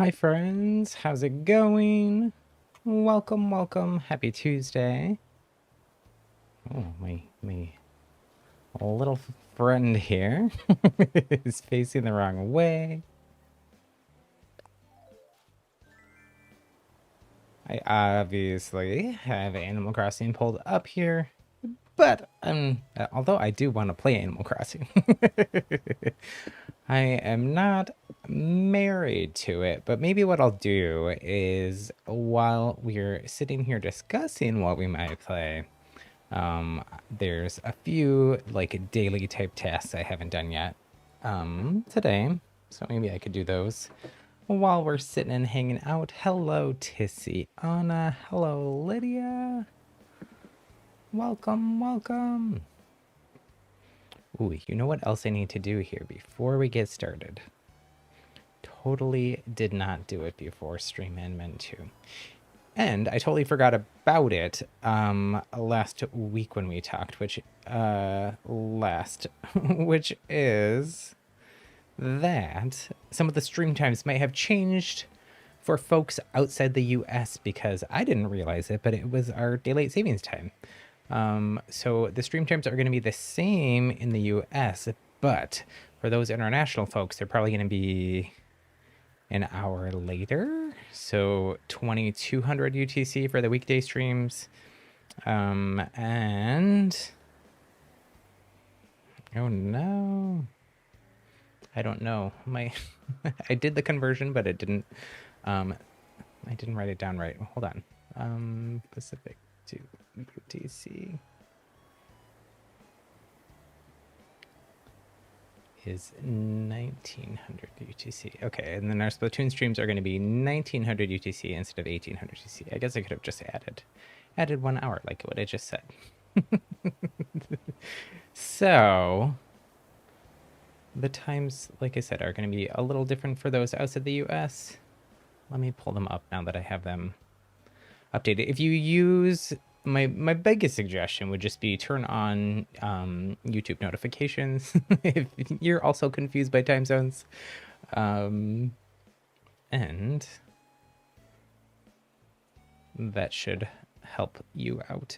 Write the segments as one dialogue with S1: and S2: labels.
S1: Hi friends, how's it going? Welcome, welcome. Happy Tuesday. Oh, my little friend here is facing the wrong way. I obviously have Animal Crossing pulled up here, but although I do want to play Animal Crossing, I am not married to it. But maybe what I'll do is while we're sitting here discussing what we might play, there's a few like daily type tasks I haven't done yet today, so maybe I could do those while we're sitting and hanging out. Hello, Tissy Anna. Hello, Lydia. Welcome, welcome. Ooh, you know what else I need to do here before we get started? Totally did not do it before stream and meant to. And I totally forgot about it last week when we talked, which which is that some of the stream times might have changed for folks outside the US because I didn't realize it, but it was our daylight savings time. So the stream times are going to be the same in the US, but for those international folks, they're probably going to be an hour later. So 2200 UTC for the weekday streams. And oh no, I don't know. I did the conversion, but it didn't, I didn't write it down right. Hold on. Pacific to UTC is 1900 UTC. Okay, and then our Splatoon streams are going to be 1900 UTC instead of 1800 UTC. I guess I could have just added 1 hour like what I just said. So the times, like I said, are going to be a little different for those outside the US. Let me pull them up now that I have them updated. If you use my biggest suggestion would just be turn on YouTube notifications if you're also confused by time zones. And that should help you out.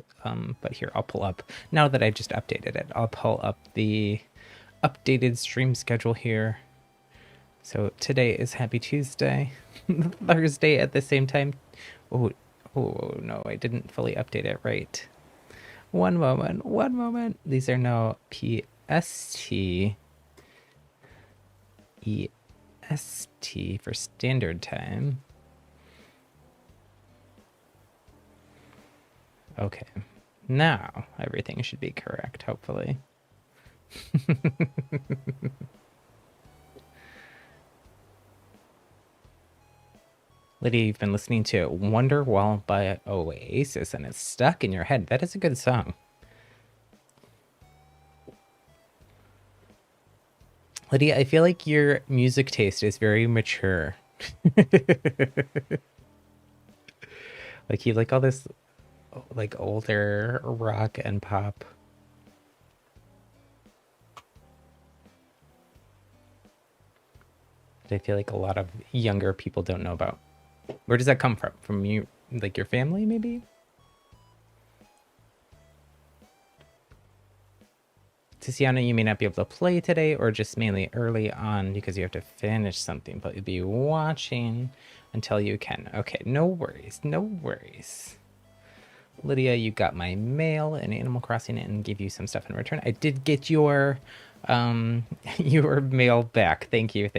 S1: But here, I'll pull up, now that I just updated it, I'll pull up the updated stream schedule here. So today is Happy Tuesday, Thursday at the same time. Oh no, I didn't fully update it right. One moment. These are now PST, EST for standard time. Okay, now everything should be correct, hopefully. Lydia, you've been listening to Wonderwall by Oasis and it's stuck in your head. That is a good song. Lydia, I feel like your music taste is very mature. Like you like all this like older rock and pop. That I feel like a lot of younger people don't know about. Where does that come from? From you, like your family, maybe? Tiziana, you may not be able to play today or just mainly early on because you have to finish something, but you'll be watching until you can. Okay, no worries, no worries. Lydia, you got my mail and Animal Crossing and gave you some stuff in return. I did get your mail back. Thank you.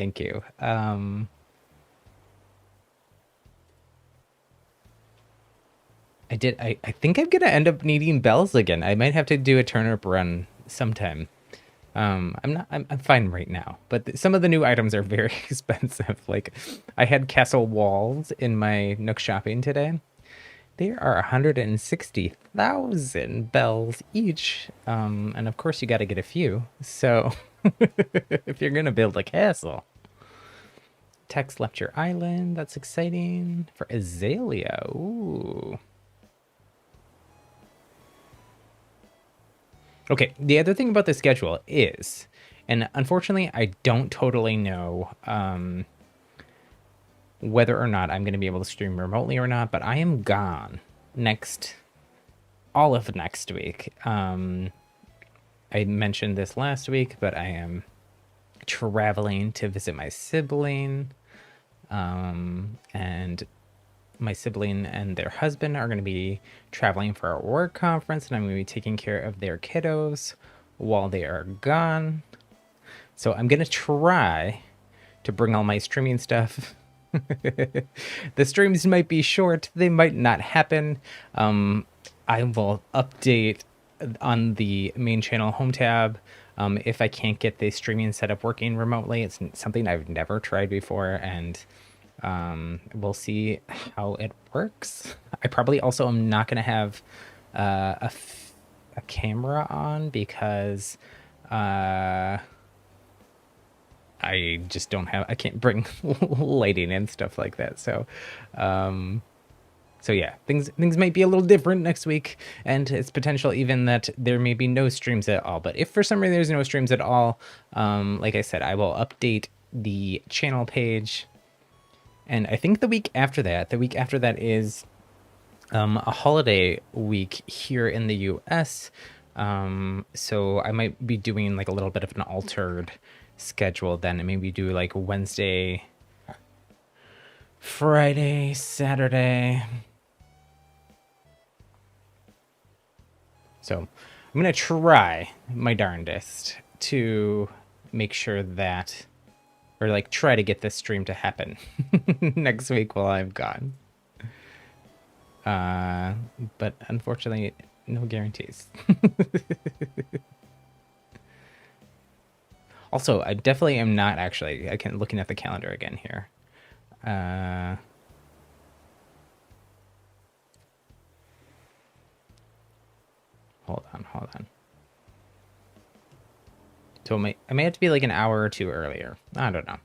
S1: I think I'm gonna end up needing bells again. I might have to do a turnip run sometime. I'm fine right now, but some of the new items are very expensive. Like I had castle walls in my Nook shopping today. There are 160,000 bells each. And of course you got to get a few. So if you're going to build a castle. Tex left your island. That's exciting. For Azalea. Ooh. Okay, the other thing about the schedule is, and unfortunately I don't totally know whether or not I'm going to be able to stream remotely or not, but I am gone all of next week. I mentioned this last week, but I am traveling to visit my sibling, and my sibling and their husband are going to be traveling for a work conference, and I'm going to be taking care of their kiddos while they are gone. So I'm going to try to bring all my streaming stuff. The streams might be short. They might not happen. I will update on the main channel home tab if I can't get the streaming setup working remotely. It's something I've never tried before, and we'll see how it works. I probably also am not going to have a camera on because I just don't have, I can't bring lighting and stuff like that. So yeah, things might be a little different next week, and it's potential even that there may be no streams at all. But if for some reason there's no streams at all, like I said, I will update the channel page. And I think the week after that is a holiday week here in the US. So I might be doing like a little bit of an altered schedule then, and maybe do like Wednesday, Friday, Saturday. So I'm gonna try my darndest to make sure that, or like try to get this stream to happen next week while I'm gone. But unfortunately, no guarantees. Also, I definitely am not actually, looking at the calendar again here. Hold on. So I may have to be like an hour or two earlier. I don't know.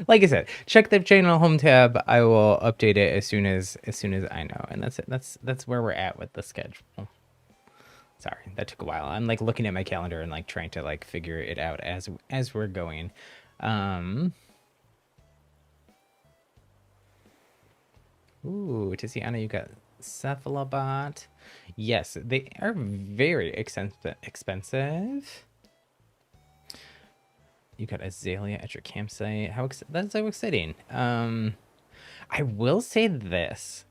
S1: Like I said, check the channel home tab. I will update it as soon as I know. And that's it. That's where we're at with the schedule. Sorry, that took a while. I'm like looking at my calendar and like trying to like figure it out as we're going. Ooh, Tiziana, you got Cephalobot. Yes, they are very expensive. You got Azalea at your campsite. That's so exciting. I will say this.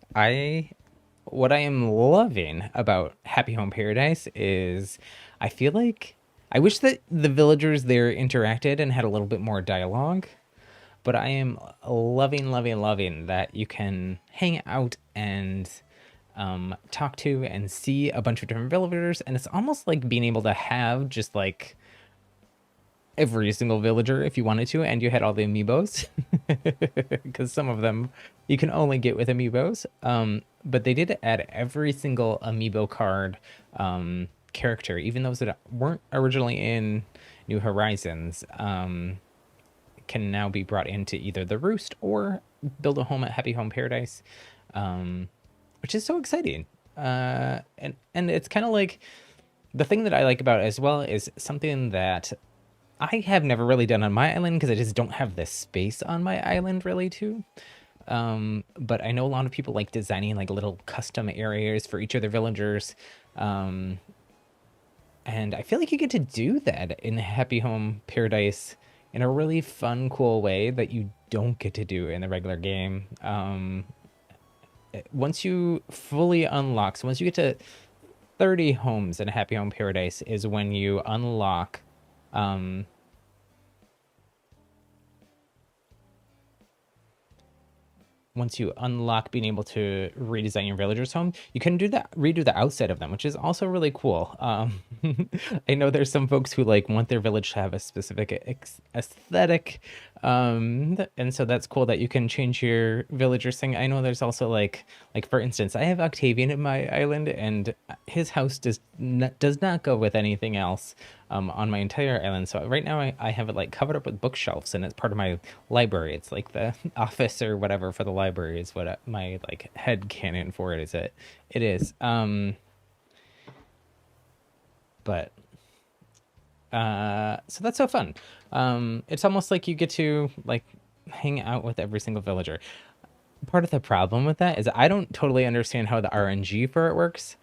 S1: What I am loving about Happy Home Paradise is I feel like I wish that the villagers there interacted and had a little bit more dialogue, but I am loving that you can hang out and talk to and see a bunch of different villagers, and it's almost like being able to have just like every single villager if you wanted to, and you had all the amiibos, because some of them you can only get with amiibos. But they did add every single amiibo card character, even those that weren't originally in New Horizons, can now be brought into either the Roost or build a home at Happy Home Paradise, which is so exciting. And it's kind of like the thing that I like about it as well is something that I have never really done on my island because I just don't have the space on my island really to. But I know a lot of people like designing like little custom areas for each of their villagers. And I feel like you get to do that in Happy Home Paradise in a really fun, cool way that you don't get to do in the regular game. Once you fully unlock, so once you get to 30 homes in a Happy Home Paradise is when you unlock being able to redesign your villagers' home, you can redo the outside of them, which is also really cool. I know there's some folks who like want their village to have a specific aesthetic, and so that's cool that you can change your villagers thing. I know there's also like for instance, I have Octavian in my island, and his house does not go with anything else on my entire island. So right now I have it like covered up with bookshelves, and it's part of my library. It's like the office or whatever for the library is what my like head canon for it is. It is. But so that's so fun. It's almost like you get to like hang out with every single villager. Part of the problem with that is I don't totally understand how the RNG for it works.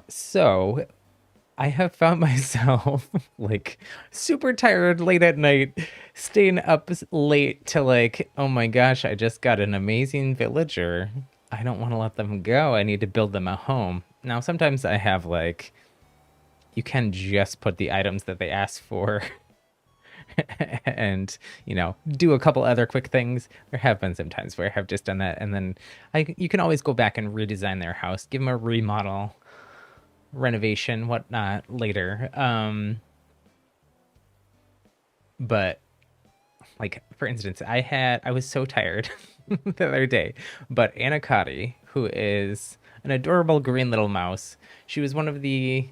S1: So I have found myself like super tired late at night, staying up late to like, oh my gosh, I just got an amazing villager. I don't want to let them go. I need to build them a home. Now, sometimes I have like, you can just put the items that they ask for and, do a couple other quick things. There have been some times where I have just done that. And then you can always go back and redesign their house, give them a remodel, renovation, whatnot later. But like, for instance, I was so tired the other day, but Anacotti, who is an adorable green little mouse, she was one of the,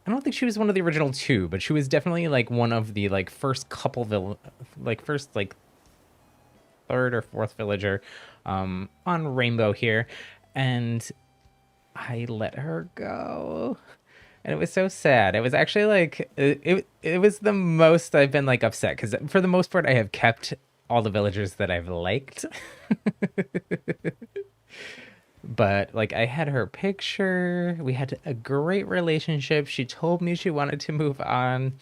S1: I don't think she was one of the original two, but she was definitely like one of the like first couple first like third or fourth villager on Rainbow here, and I let her go. And it was so sad. It was actually like it was the most I've been like upset because for the most part I have kept all the villagers that I've liked. But like I had her picture. We had a great relationship. She told me she wanted to move on.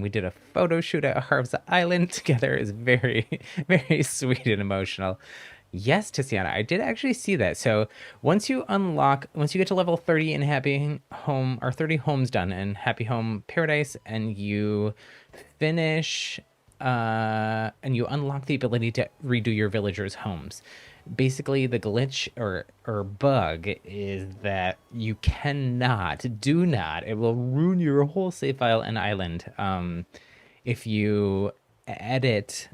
S1: We did a photo shoot at Harv's Island together. It was very, very sweet and emotional. Yes, Tiziana, I did actually see that. So once you get to level 30 in Happy Home, or 30 homes done in Happy Home Paradise, and you finish, and you unlock the ability to redo your villagers' homes. Basically, the glitch or bug is that you do not, it will ruin your whole save file and island if you edit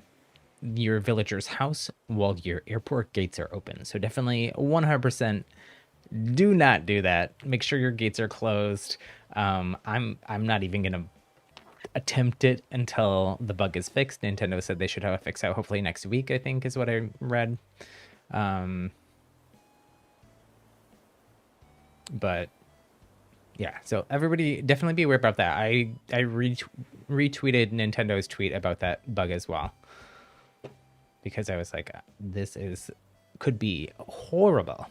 S1: your villager's house while your airport gates are open. So definitely 100% do not do that. Make sure your gates are closed. I'm not even gonna attempt it until the bug is fixed. Nintendo said they should have a fix out hopefully next week, I think is what I read. But yeah, so everybody definitely be aware about that. I retweeted Nintendo's tweet about that bug as well, because I was like, could be horrible.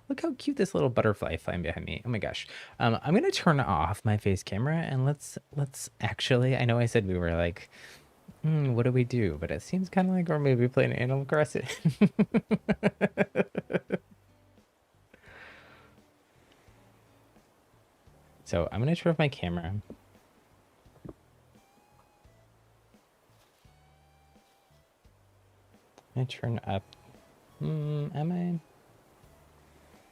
S1: Look how cute this little butterfly flying behind me. Oh my gosh. I'm gonna turn off my face camera and let's actually, I know I said we were like, what do we do? But it seems kind of like we're maybe playing Animal Crossing. So I'm gonna turn off my camera. I turn up. Am I?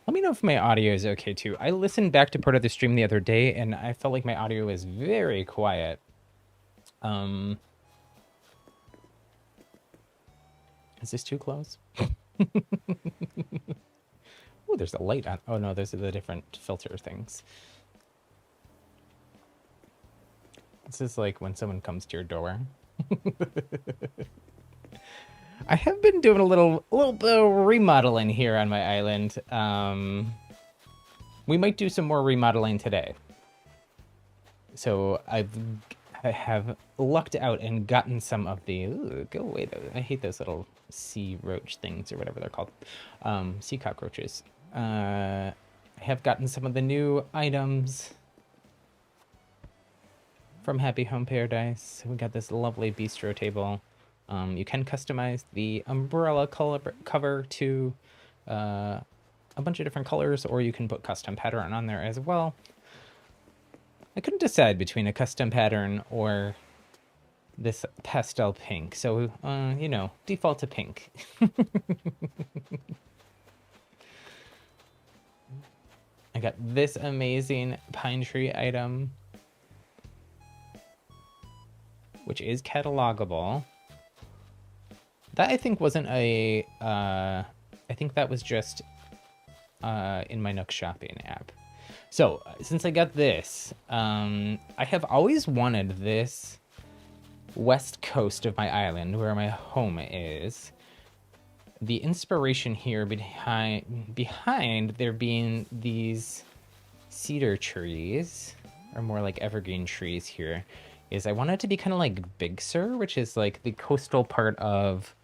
S1: Let me know if my audio is okay too. I listened back to part of the stream the other day and I felt like my audio was very quiet. Is this too close? Oh, there's a light on. Oh no, those are the different filter things. This is like when someone comes to your door. I have been doing a little bit of remodeling here on my island. We might do some more remodeling today. So I have lucked out and gotten some of the... Ooh, go away, though. I hate those little sea roach things or whatever they're called. Sea cockroaches. I have gotten some of the new items from Happy Home Paradise. We got this lovely bistro table. You can customize the umbrella cover to a bunch of different colors, or you can put custom pattern on there as well. I couldn't decide between a custom pattern or this pastel pink, so, default to pink. I got this amazing pine tree item, which is catalogable. That I think wasn't a, I think that was just in my Nook shopping app. So since I got this, I have always wanted this west coast of my island where my home is. The inspiration here behind there being these cedar trees, or more like evergreen trees here, is I want it to be kind of like Big Sur, which is like the coastal part of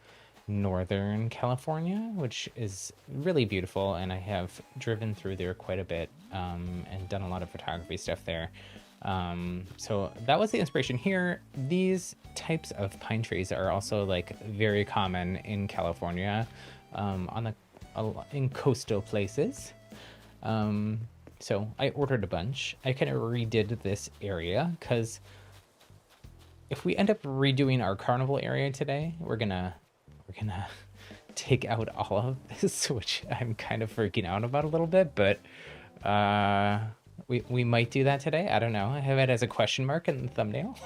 S1: Northern California, which is really beautiful, and I have driven through there quite a bit and done a lot of photography stuff there. So that was the inspiration here. These types of pine trees are also like very common in California, in coastal places. So I ordered a bunch. I kind of redid this area because if we end up redoing our carnival area today, we're gonna take out all of this, which I'm kind of freaking out about a little bit, but we might do that today. I don't know. I have it as a question mark in the thumbnail.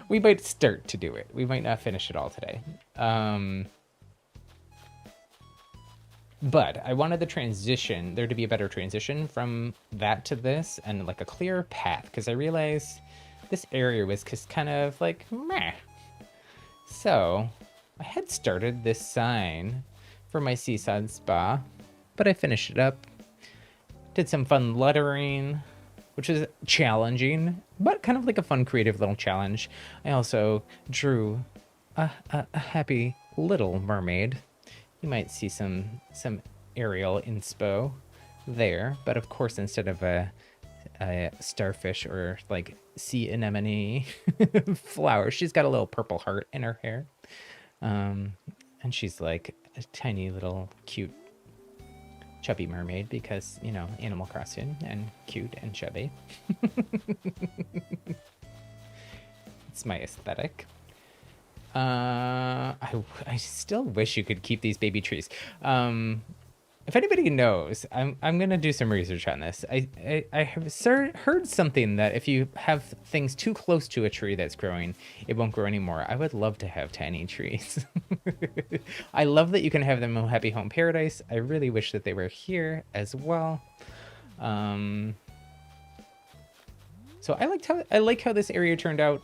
S1: We might start to do it. We might not finish it all today. But I wanted the transition, there to be a better transition from that to this and like a clear path, because I realized this area was just kind of like meh. So I had started this sign for my seaside spa, but I finished it up. Did some fun lettering, which is challenging, but kind of like a fun creative little challenge. I also drew a happy little mermaid. You might see some Ariel inspo there, but of course instead of a starfish or like sea anemone flower, she's got a little purple heart in her hair, and she's like a tiny little cute chubby mermaid because, you know, Animal Crossing and cute and chubby. It's my aesthetic. I still wish you could keep these baby trees. If anybody knows, I'm gonna do some research on this. I have heard something that if you have things too close to a tree that's growing, it won't grow anymore. I would love to have tiny trees. I love that you can have them in Happy Home Paradise. I really wish that they were here as well. So I like how this area turned out.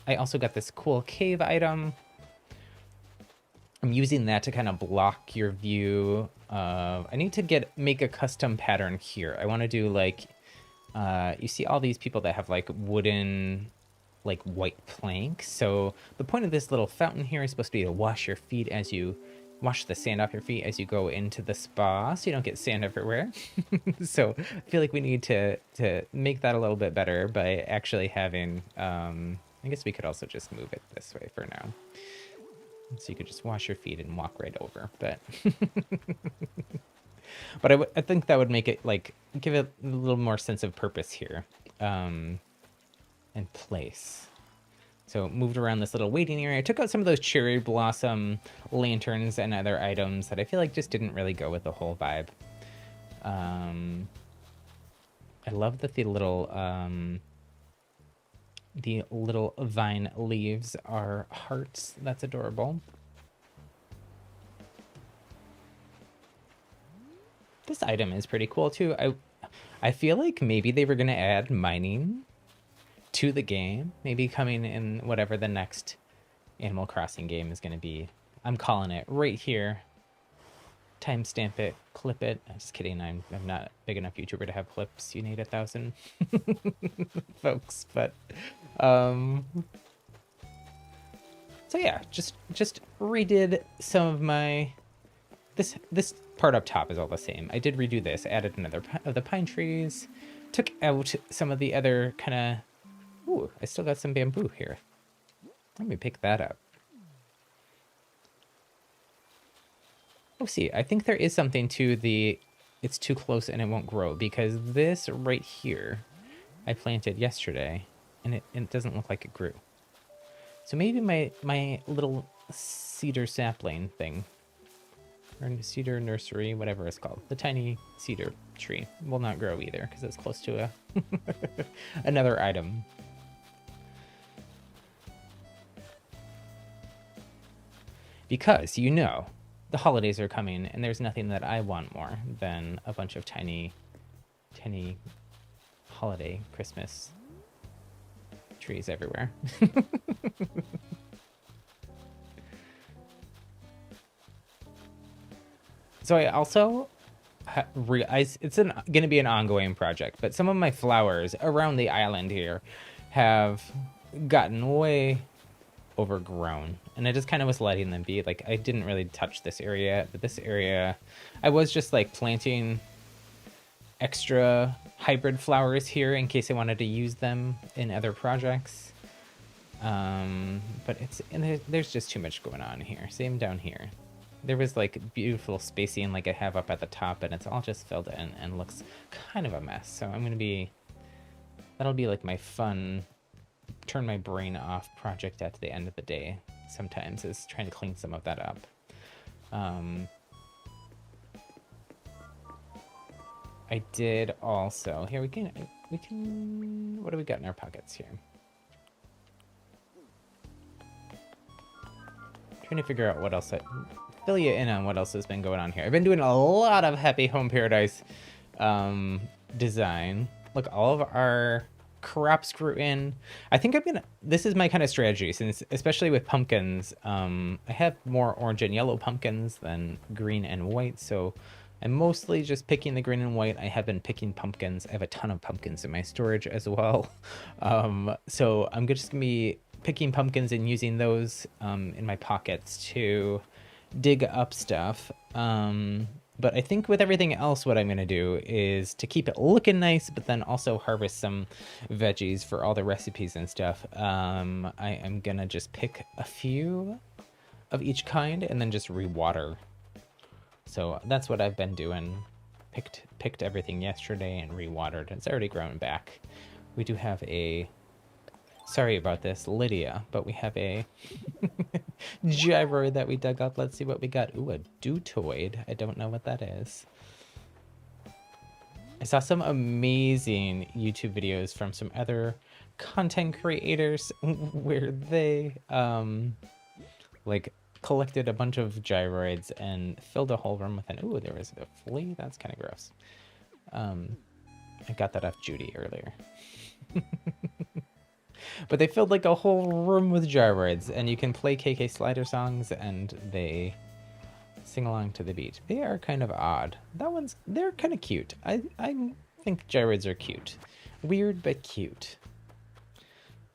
S1: I also got this cool cave item. I'm using that to kind of block your view. I need to make a custom pattern here. I want to do like, you see all these people that have like wooden, like white planks. So the point of this little fountain here is supposed to be to wash your feet as you wash the sand off your feet as you go into the spa, so you don't get sand everywhere. So I feel like we need to make that a little bit better by actually having, I guess we could also just move it this way for now. So you could just wash your feet and walk right over, but but I think that would make it like give it a little more sense of purpose here, and place. So moved around this little waiting area. I took out some of those cherry blossom lanterns and other items that I feel like just didn't really go with the whole vibe. I love that the little vine leaves are hearts. That's adorable. This item is pretty cool too. I feel like maybe they were gonna add mining to the game, maybe coming in whatever the next Animal Crossing game is gonna be. I'm calling it right here. Timestamp it, clip it. I'm just kidding. I'm not big enough YouTuber to have clips. You need 1,000 folks, but so yeah, just redid some of my this part up top is all the same. I did redo this, added another of the pine trees, took out some of the other kind of, ooh, I still got some bamboo here. Let me pick that up. Oh, see, I think there is something to the it's too close and it won't grow, because this right here I planted yesterday and it doesn't look like it grew. So maybe my little cedar sapling thing, or cedar nursery, whatever it's called, the tiny cedar tree, will not grow either because it's close to a another item. Because, you know, the holidays are coming, and there's nothing that I want more than a bunch of tiny holiday Christmas trees everywhere. So I also, it's going to be an ongoing project, but some of my flowers around the island here have gotten way overgrown, and I just kind of was letting them be. Like, I didn't really touch this area, but this area I was just like planting extra hybrid flowers here in case I wanted to use them in other projects. But there's just too much going on here. Same down here. There was like beautiful spacing like I have up at the top, and it's all just filled in and looks kind of a mess. So that'll be like my fun, turn my brain off project at the end of the day sometimes, is trying to clean some of that up. I did also, here we can, what do we got in our pockets here? Trying to figure out what else, fill you in on what else has been going on here. I've been doing a lot of Happy Home Paradise design. Look, all of our crops grew in. I think this is my kind of strategy, since especially with pumpkins, I have more orange and yellow pumpkins than green and white, so I'm mostly just picking the green and white. I have been picking pumpkins. I have a ton of pumpkins in my storage as well. So I'm just gonna be picking pumpkins and using those in my pockets to dig up stuff. But I think with everything else, what I'm going to do is to keep it looking nice, but then also harvest some veggies for all the recipes and stuff. I am going to just pick a few of each kind and then just rewater. So that's what I've been doing. Picked everything yesterday and rewatered. It's already grown back. We do have sorry about this, Lydia, but we have a gyroid that we dug up. Let's see what we got. Ooh, a dutoid. I don't know what that is. I saw some amazing YouTube videos from some other content creators where they like collected a bunch of gyroids and filled a whole room with an, ooh, there was a flea. That's kind of gross. I got that off Judy earlier. But they filled like a whole room with gyroids, and you can play KK Slider songs and they sing along to the beat. They are kind of odd. They're kind of cute. I think gyroids are cute. Weird but cute.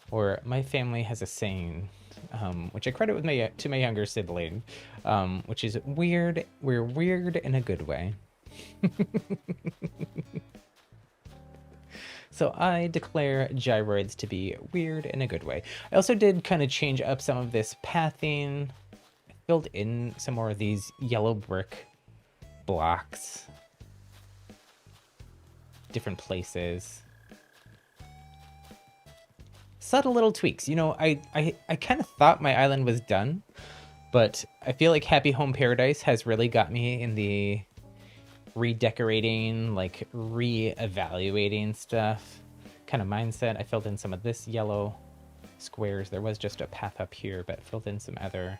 S1: Or my family has a saying, which I credit to my younger sibling, which is weird. We're weird in a good way. So I declare gyroids to be weird in a good way. I also did kind of change up some of this pathing. I filled in some more of these yellow brick blocks. Different places. Subtle little tweaks. You know, I kind of thought my island was done, but I feel like Happy Home Paradise has really got me in the redecorating, like re-evaluating stuff kind of mindset. I filled in some of this yellow squares. There was just a path up here, but filled in some other.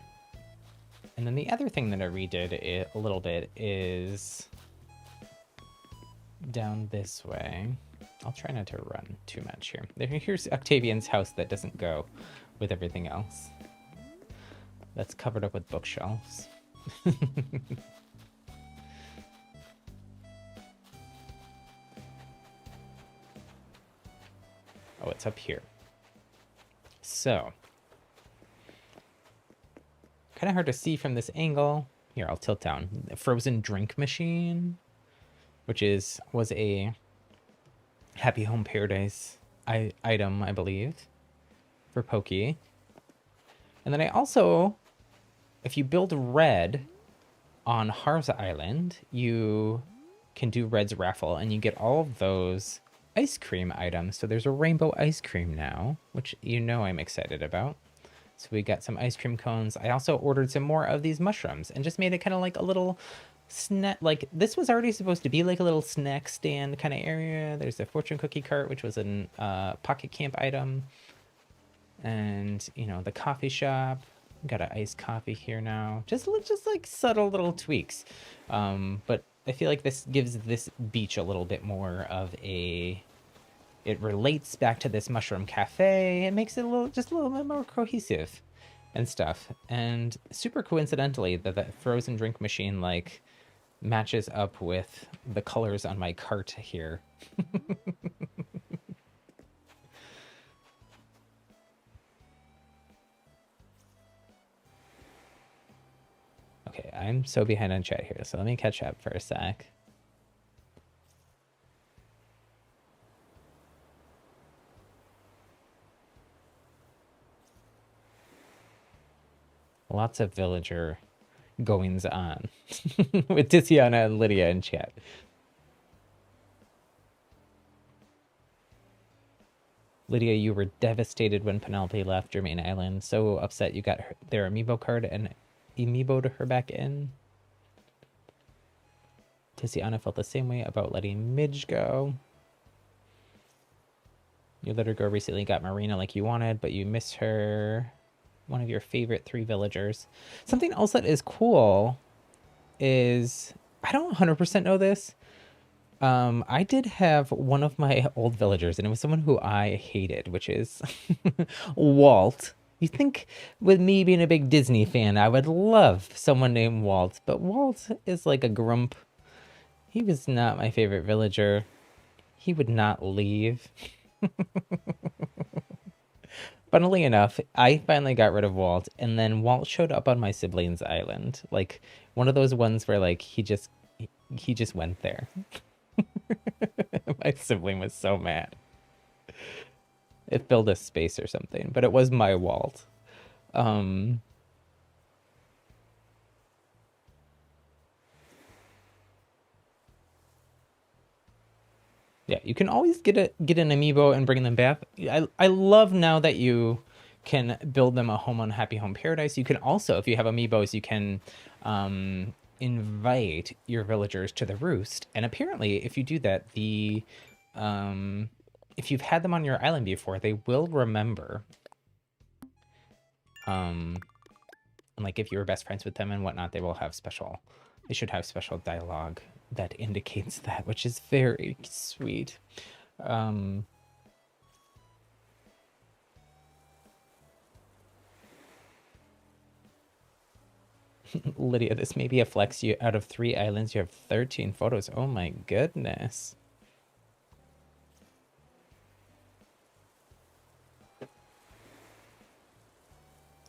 S1: And then the other thing that I redid a little bit is down this way. I'll try not to run too much here. Here's Octavian's house that doesn't go with everything else. That's covered up with bookshelves. Oh, it's up here. So, kind of hard to see from this angle. Here, I'll tilt down. The frozen drink machine, which was a Happy Home Paradise item, I believe, for Pokey. And then I also, if you build Red on Harv's Island, you can do Red's raffle, and you get all of those ice cream items. So there's a rainbow ice cream now, which you know I'm excited about. So we got some ice cream cones. I also ordered some more of these mushrooms and just made it kind of like a little snack. Like, this was already supposed to be like a little snack stand kind of area. There's a fortune cookie cart, which was a pocket camp item. And, you know, the coffee shop. Got an iced coffee here now. Just like subtle little tweaks. But I feel like this gives this beach a little bit more of a... It relates back to this mushroom cafe. It makes it just a little bit more cohesive and stuff. And super coincidentally, that frozen drink machine, like, matches up with the colors on my cart here. Okay, I'm so behind on chat here, so let me catch up for a sec. Lots of villager goings on with Tiziana and Lydia in chat. Lydia, you were devastated when Penelope left your main island. So upset you got their amiibo card and amiiboed her back in. Tiziana felt the same way about letting Midge go. You let her go recently, got Marina like you wanted, but you miss her. One of your favorite 3 villagers. Something else that is cool is, I don't 100% know this. I did have one of my old villagers, and it was someone who I hated, which is Walt. You think with me being a big Disney fan, I would love someone named Walt, but Walt is like a grump. He was not my favorite villager. He would not leave. Funnily enough, I finally got rid of Walt, and then Walt showed up on my siblings' island. Like, one of those ones where, like, he just went there. My sibling was so mad. It filled a space or something, but it was my Walt. Yeah, you can always get an amiibo and bring them back. I love now that you can build them a home on Happy Home Paradise. You can also, if you have amiibos, you can invite your villagers to the roost. And apparently, if you do that, if you've had them on your island before, they will remember. And like if you were best friends with them and whatnot, they should have special dialogue that indicates that, which is very sweet. Lydia, this may be a flex. You out of 3 islands, you have 13 photos. Oh my goodness.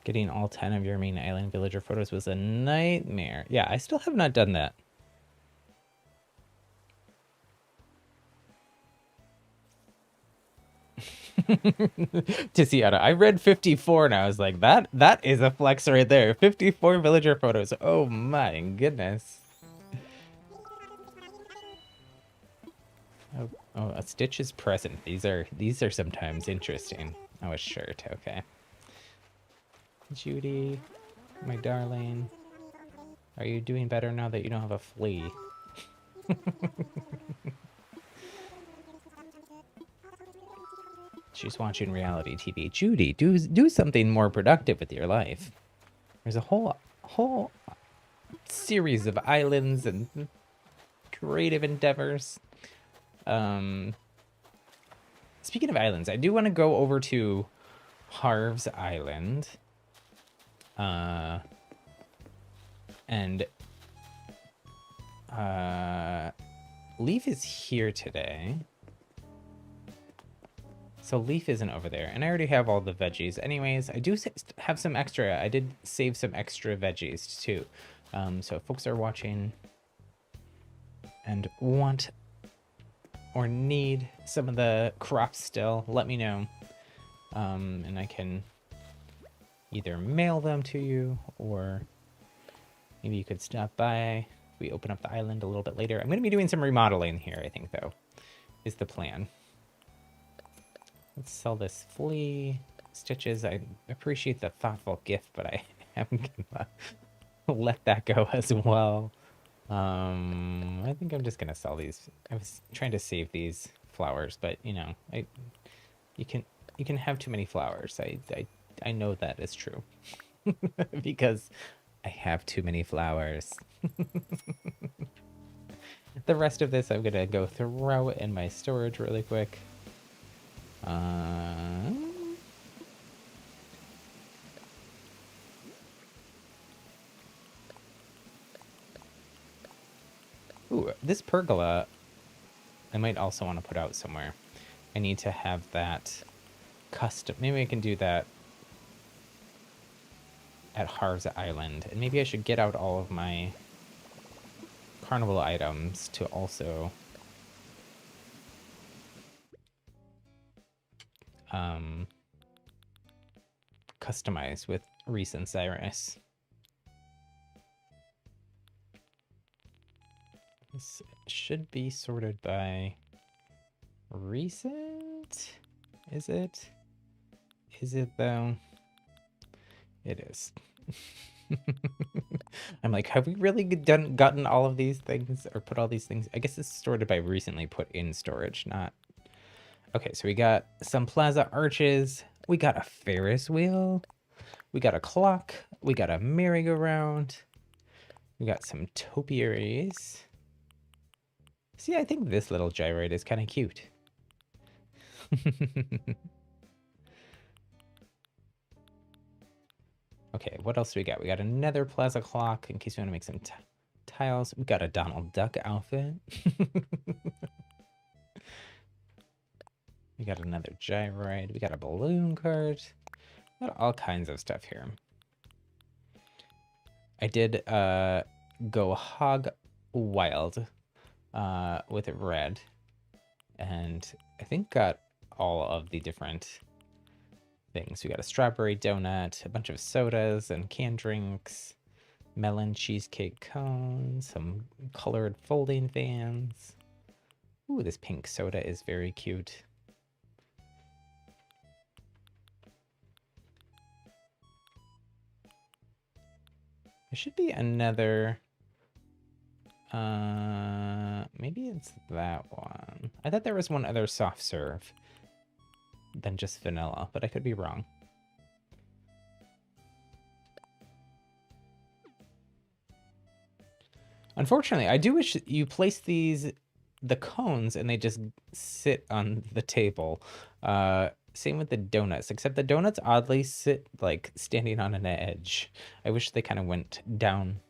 S1: Getting all 10 of your main island villager photos was a nightmare. Yeah, I still have not done that. Tiziana, I read 54 and I was like, that is a flex right there. 54 villager photos. Oh my goodness. Oh, a Stitch's present. These are sometimes interesting. Oh, a shirt. Okay. Judy, my darling. Are you doing better now that you don't have a flea? She's watching reality TV. Judy, do something more productive with your life. There's a whole series of islands and creative endeavors. Speaking of islands, I do want to go over to Harv's Island. And Leaf is here today. So Leaf isn't over there, and I already have all the veggies. Anyways, I do have some extra. I did save some extra veggies too. So if folks are watching and want or need some of the crops still, let me know. And I can either mail them to you, or maybe you could stop by. We open up the island a little bit later. I'm going to be doing some remodeling here, I think, though, is the plan. Let's sell this flea. Stitches, I appreciate the thoughtful gift, but I am gonna let that go as well. I think I'm just gonna sell these. I was trying to save these flowers, but you know, you can have too many flowers. I know that is true because I have too many flowers. The rest of this I'm gonna go throw in my storage really quick. Ooh, this pergola I might also want to put out somewhere. I need to have that custom. Maybe I can do that at Harv's Island. And maybe I should get out all of my carnival items to also customize with Reese and Cyrus. This should be sorted by recent. Is it? Is it though? It is. I'm like, have we really gotten all of these things or put all these things? I guess it's sorted by recently put in storage, not. Okay, so we got some plaza arches. We got a Ferris wheel. We got a clock. We got a merry-go-round. We got some topiaries. See, I think this little gyroid is kind of cute. Okay, what else do we got? We got another plaza clock in case we want to make some tiles. We got a Donald Duck outfit. We got another gyroid. We got a balloon cart. We got all kinds of stuff here. I did go hog wild with it red, and I think got all of the different things. We got a strawberry donut, a bunch of sodas and canned drinks, melon cheesecake cones, some colored folding fans. Ooh, this pink soda is very cute. There should be another, maybe it's that one. I thought there was one other soft serve than just vanilla, but I could be wrong. Unfortunately, I do wish you place the cones and they just sit on the table. Same with the donuts, except the donuts oddly sit like standing on an edge. I wish they kind of went down,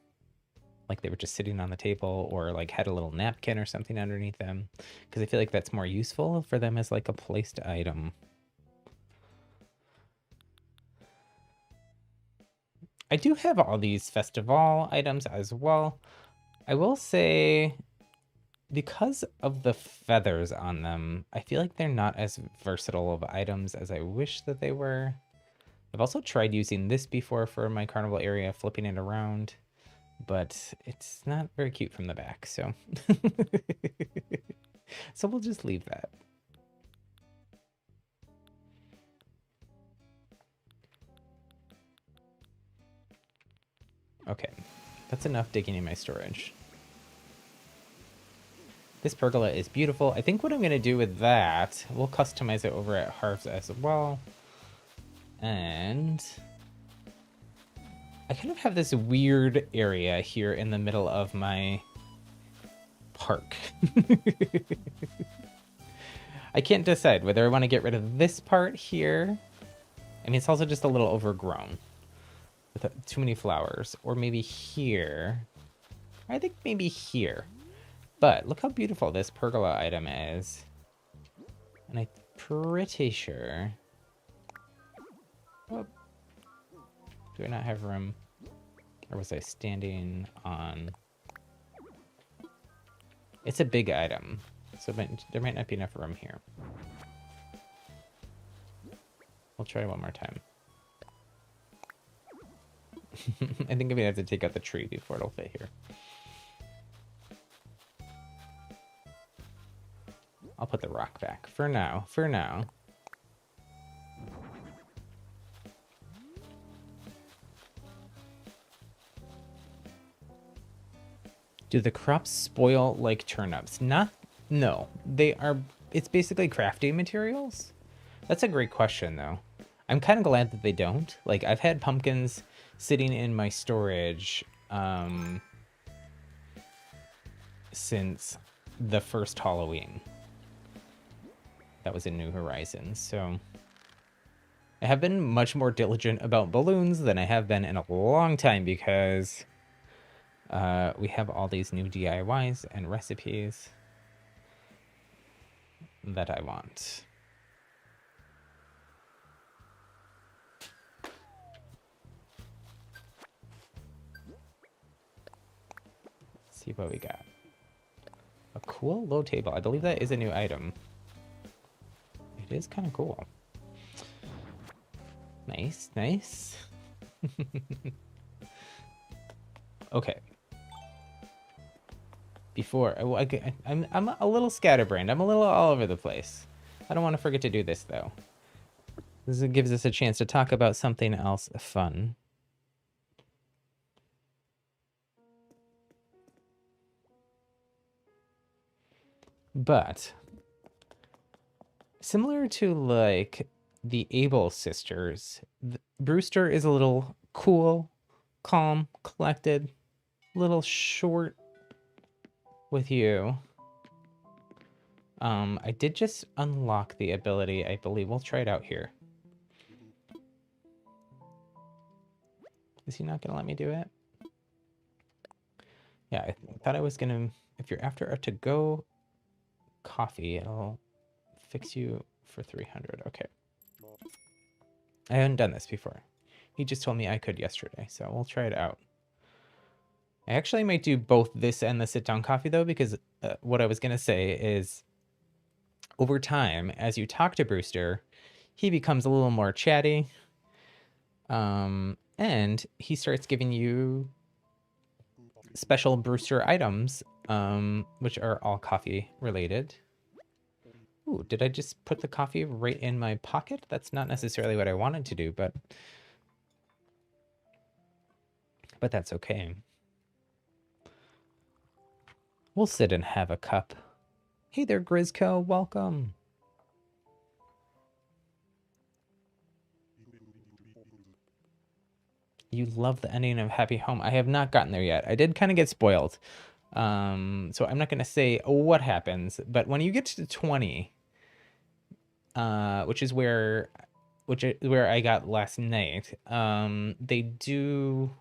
S1: like they were just sitting on the table or like had a little napkin or something underneath them, because I feel like that's more useful for them as like a placed item. I do have all these festival items as well. I will say, because of the feathers on them, I feel like they're not as versatile of items as I wish that they were. I've also tried using this before for my carnival area, flipping it around, but it's not very cute from the back, so. So we'll just leave that. Okay, that's enough digging in my storage. This pergola is beautiful. I think what I'm going to do with that, we'll customize it over at Harv's as well. And I kind of have this weird area here in the middle of my park. I can't decide whether I want to get rid of this part here. I mean, it's also just a little overgrown with too many flowers. Or maybe here. I think maybe here. But look how beautiful this pergola item is. And I'm pretty sure... Oh, do I not have room? Or was I standing on... It's a big item, so there might not be enough room here. We'll try one more time. I think I'm gonna have to take out the tree before it'll fit here. I'll put the rock back for now. For now. Do the crops spoil like turnips? No. They are, it's basically crafting materials. That's a great question though. I'm kind of glad that they don't. Like, I've had pumpkins sitting in my storage since the first Halloween. That was in New Horizons, so I have been much more diligent about balloons than I have been in a long time because We have all these new DIYs and recipes that I want. Let's see what we got. A cool low table. I believe that is a new item. It is kind of cool. Nice, nice. Okay. Before, I'm a little scatterbrained. I'm a little all over the place. I don't want to forget to do this though. This gives us a chance to talk about something else fun. But similar to like the Able sisters, Brewster is a little cool, calm, collected, little short with you. I did just unlock the ability, I believe. We'll try it out here. Is he not gonna let me do it? Yeah, I thought I was gonna, if you're after a to-go coffee, it'll fix you for 300. Okay. I haven't done this before. He just told me I could yesterday, so we'll try it out. I actually might do both this and the sit-down coffee, though, because what I was going to say is over time, as you talk to Brewster, he becomes a little more chatty, and he starts giving you special Brewster items, which are all coffee related. Ooh, did I just put the coffee right in my pocket? That's not necessarily what I wanted to do, but that's okay. We'll sit and have a cup. Hey there, Grizco, welcome. You love the ending of Happy Home. I have not gotten there yet. I did kind of get spoiled. So I'm not going to say what happens, but when you get to 20, which is where I got last night, they do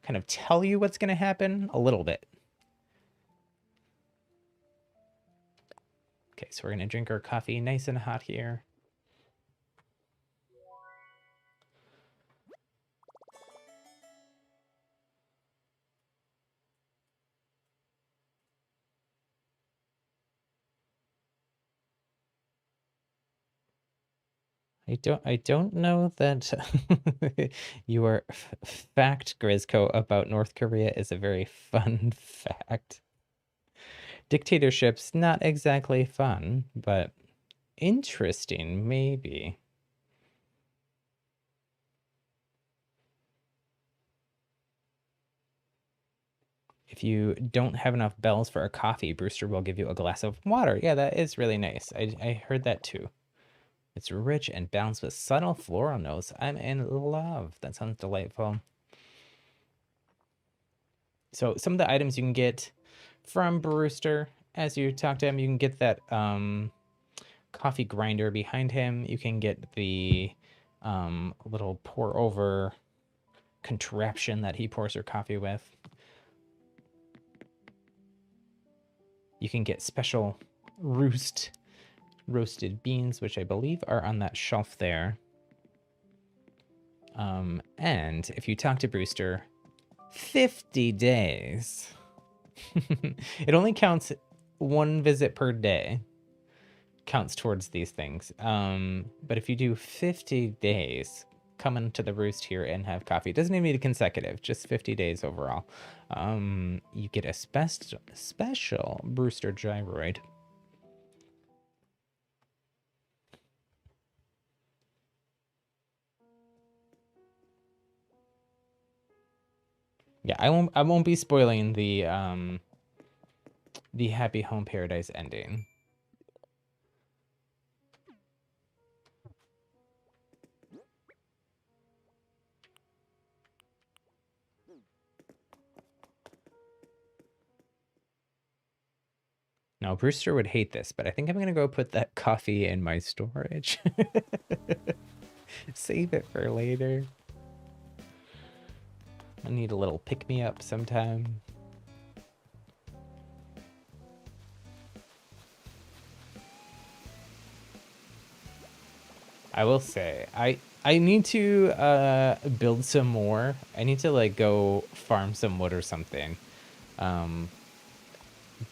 S1: kind of tell you what's going to happen a little bit. Okay, so we're going to drink our coffee nice and hot here. I don't know that your fact, Grizco, about North Korea is a very fun fact. Dictatorship's not exactly fun, but interesting, maybe. If you don't have enough bells for a coffee, Brewster will give you a glass of water. Yeah, that is really nice. I heard that too. It's rich and balanced with subtle floral notes. I'm in love. That sounds delightful. So some of the items you can get from Brewster, as you talk to him, you can get that coffee grinder behind him. You can get the little pour over contraption that he pours your coffee with. You can get special roasted beans, which I believe are on that shelf there. And if you talk to Brewster, 50 days. It only counts one visit per day. Counts towards these things. But if you do 50 days, come into the roost here and have coffee. It doesn't even need a consecutive, just 50 days overall. You get a special Brewster gyroid. Yeah, I won't be spoiling the Happy Home Paradise ending. Now, Brewster would hate this, but I think I'm going to go put that coffee in my storage. Save it for later. I need a little pick-me-up sometime. I will say, I need to build some more. I need to like go farm some wood or something. Um,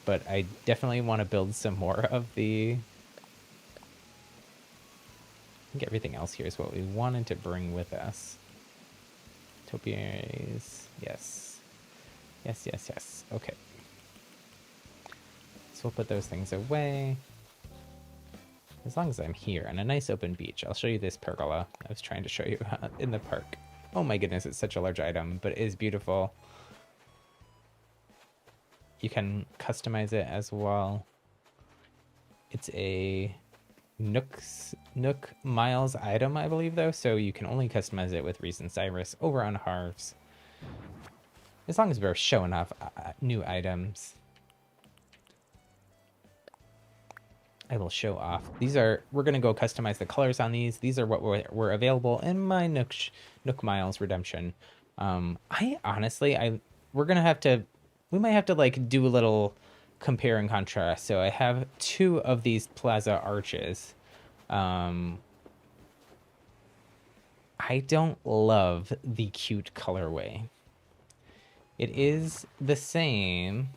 S1: but I definitely want to build some more of the. I think everything else here is what we wanted to bring with us. Topiaries, yes, yes, yes, yes. Okay, so we'll put those things away. As long as I'm here on a nice open beach, I'll show you this pergola I was trying to show you in the park. Oh my goodness, it's such a large item, but it is beautiful. You can customize it as well. It's a Nook Miles item, I believe, though, so you can only customize it with Reese and Cyrus over on Harv's. As long as we're showing off new items. I will show off. These are, we're going to go customize the colors on these. These are what were available in my Nook Miles redemption. I honestly, we're going to have to, we might have to like do a little compare and contrast. So I have 2 of these plaza arches. I don't love the cute colorway. It is the same,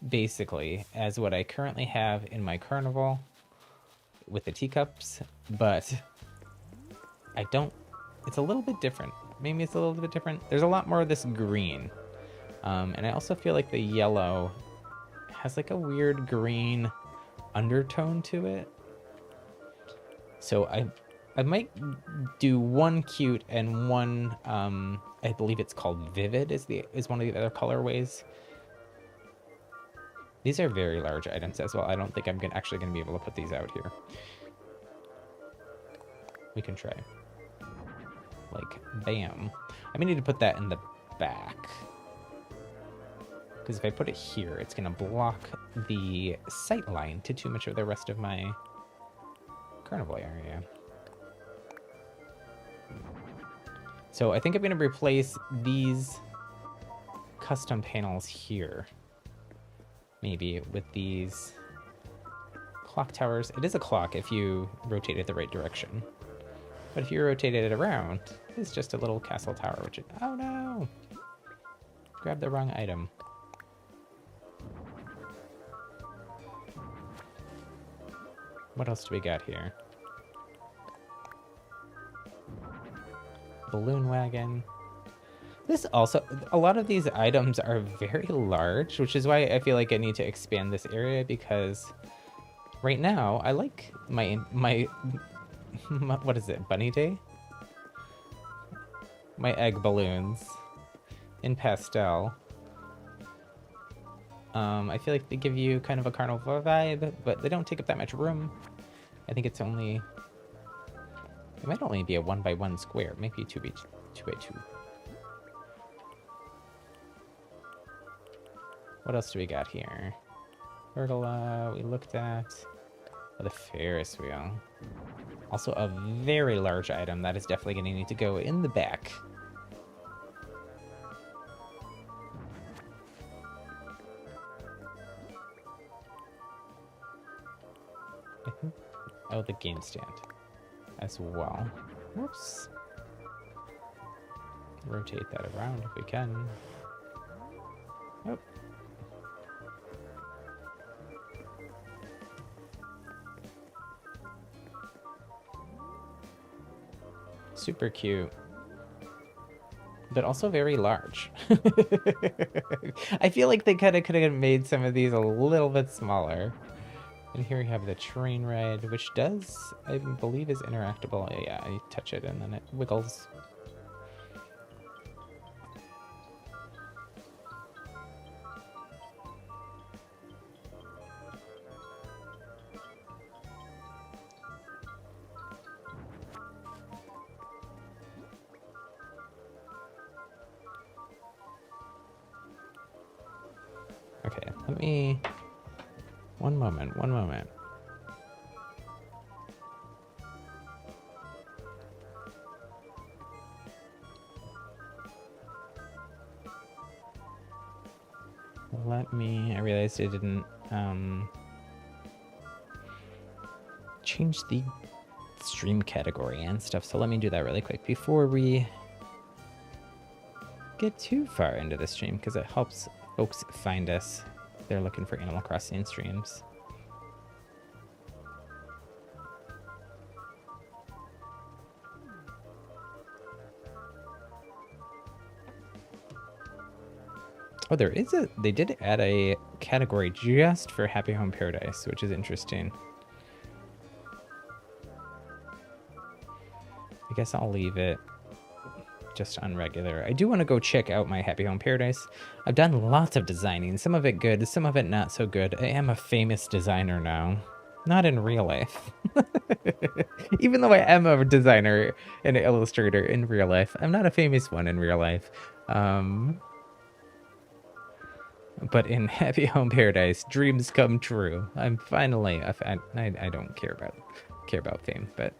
S1: basically, as what I currently have in my carnival with the teacups, but I don't, it's a little bit different. Maybe it's a little bit different. There's a lot more of this green. And I also feel like the yellow has like a weird green undertone to it. So I might do one cute and one, I believe it's called Vivid is one of the other colorways. These are very large items as well. I don't think I'm actually going to be able to put these out here. We can try. Like, bam. I may need to put that in the back. Because if I put it here, it's going to block the sight line to too much of the rest of my carnival area. So I think I'm going to replace these custom panels here. Maybe with these clock towers. It is a clock if you rotate it the right direction. But if you rotate it around, it's just a little castle tower, which is, oh no! Grab the wrong item. What else do we got here? Balloon wagon. This also, a lot of these items are very large, which is why I feel like I need to expand this area, because right now I like my what is it, Bunny Day? My egg balloons in pastel. I feel like they give you kind of a carnival vibe, but they don't take up that much room. I think it's only, it might only be a 1x1 square, maybe 2x2. What else do we got here? Pergola, we looked at. Oh, the Ferris wheel. Also a very large item that is definitely going to need to go in the back. Oh, the game stand as well. Whoops. Rotate that around if we can. Oh. Super cute. But also very large. I feel like they kind of could have made some of these a little bit smaller. And here we have the train ride, which does, I believe, is interactable. Yeah, I touch it and then it wiggles. Okay, let me... One moment. I realized I didn't change the stream category and stuff, so let me do that really quick before we get too far into the stream, because it helps folks find us if they're looking for Animal Crossing streams. Oh, they did add a category just for Happy Home Paradise, which is interesting. I guess I'll leave it just on regular. I do want to go check out my Happy Home Paradise. I've done lots of designing, some of it good, some of it not so good. I am a famous designer now. Not in real life. Even though I am a designer and an illustrator in real life, I'm not a famous one in real life. But in Happy Home Paradise, dreams come true. I'm finally I don't care about fame, but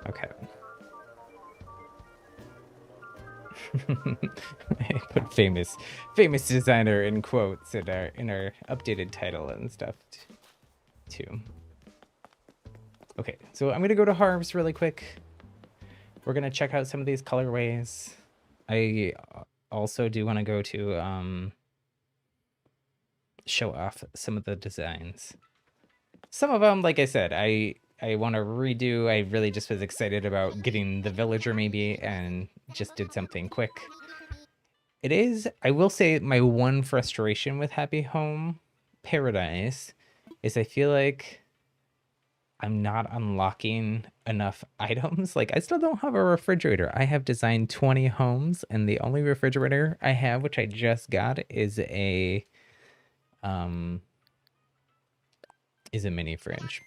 S1: okay. I put famous designer in quotes in our updated title and stuff too. Okay, so I'm gonna go to Harv's really quick. We're gonna check out some of these colorways. I also do want to go to show off some of the designs. Some of them, like I said, I want to redo. I really just was excited about getting the villager maybe and just did something quick. It is, I will say, my one frustration with Happy Home Paradise is I feel like I'm not unlocking enough items. Like, I still don't have a refrigerator. I have designed 20 homes, and the only refrigerator I have, which I just got, is a mini fridge.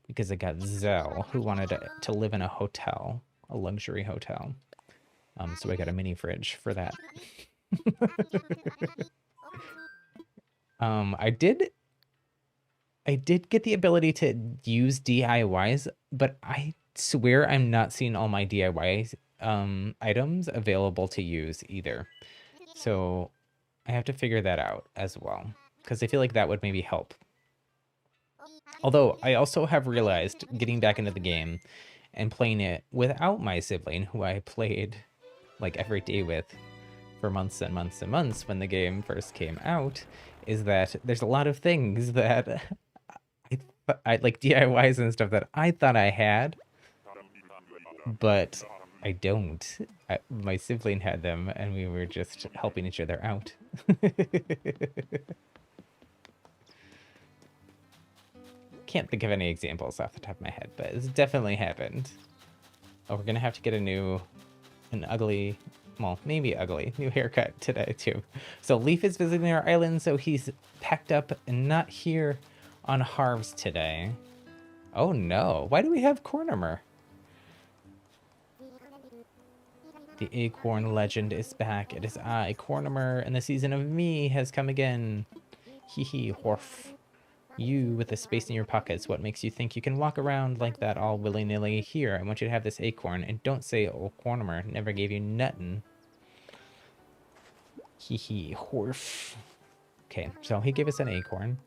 S1: Because I got Zell, who wanted to live in a hotel, a luxury hotel. So I got a mini fridge for that. I did get the ability to use DIYs, but I swear I'm not seeing all my DIY items available to use either. So I have to figure that out as well, because I feel like that would maybe help. Although I also have realized, getting back into the game and playing it without my sibling, who I played like every day with for months and months and months when the game first came out, is that there's a lot of things that I like DIYs and stuff that I thought I had, but I don't. My sibling had them, and we were just helping each other out. Can't think of any examples off the top of my head, but it's definitely happened. Oh, we're gonna have to get an ugly, well, maybe ugly, new haircut today too. So Leaf is visiting our island, so he's packed up and not here on Harv's today. Oh no, why do we have Cornimer? The acorn legend is back. It is I, Cornimer, and the season of me has come again. Hee hee, horf. You with the space in your pockets, what makes you think you can walk around like that all willy-nilly? Here, I want you to have this acorn, and don't say old Cornimer never gave you nuttin'. Hee hee, horf. Okay, so he gave us an acorn.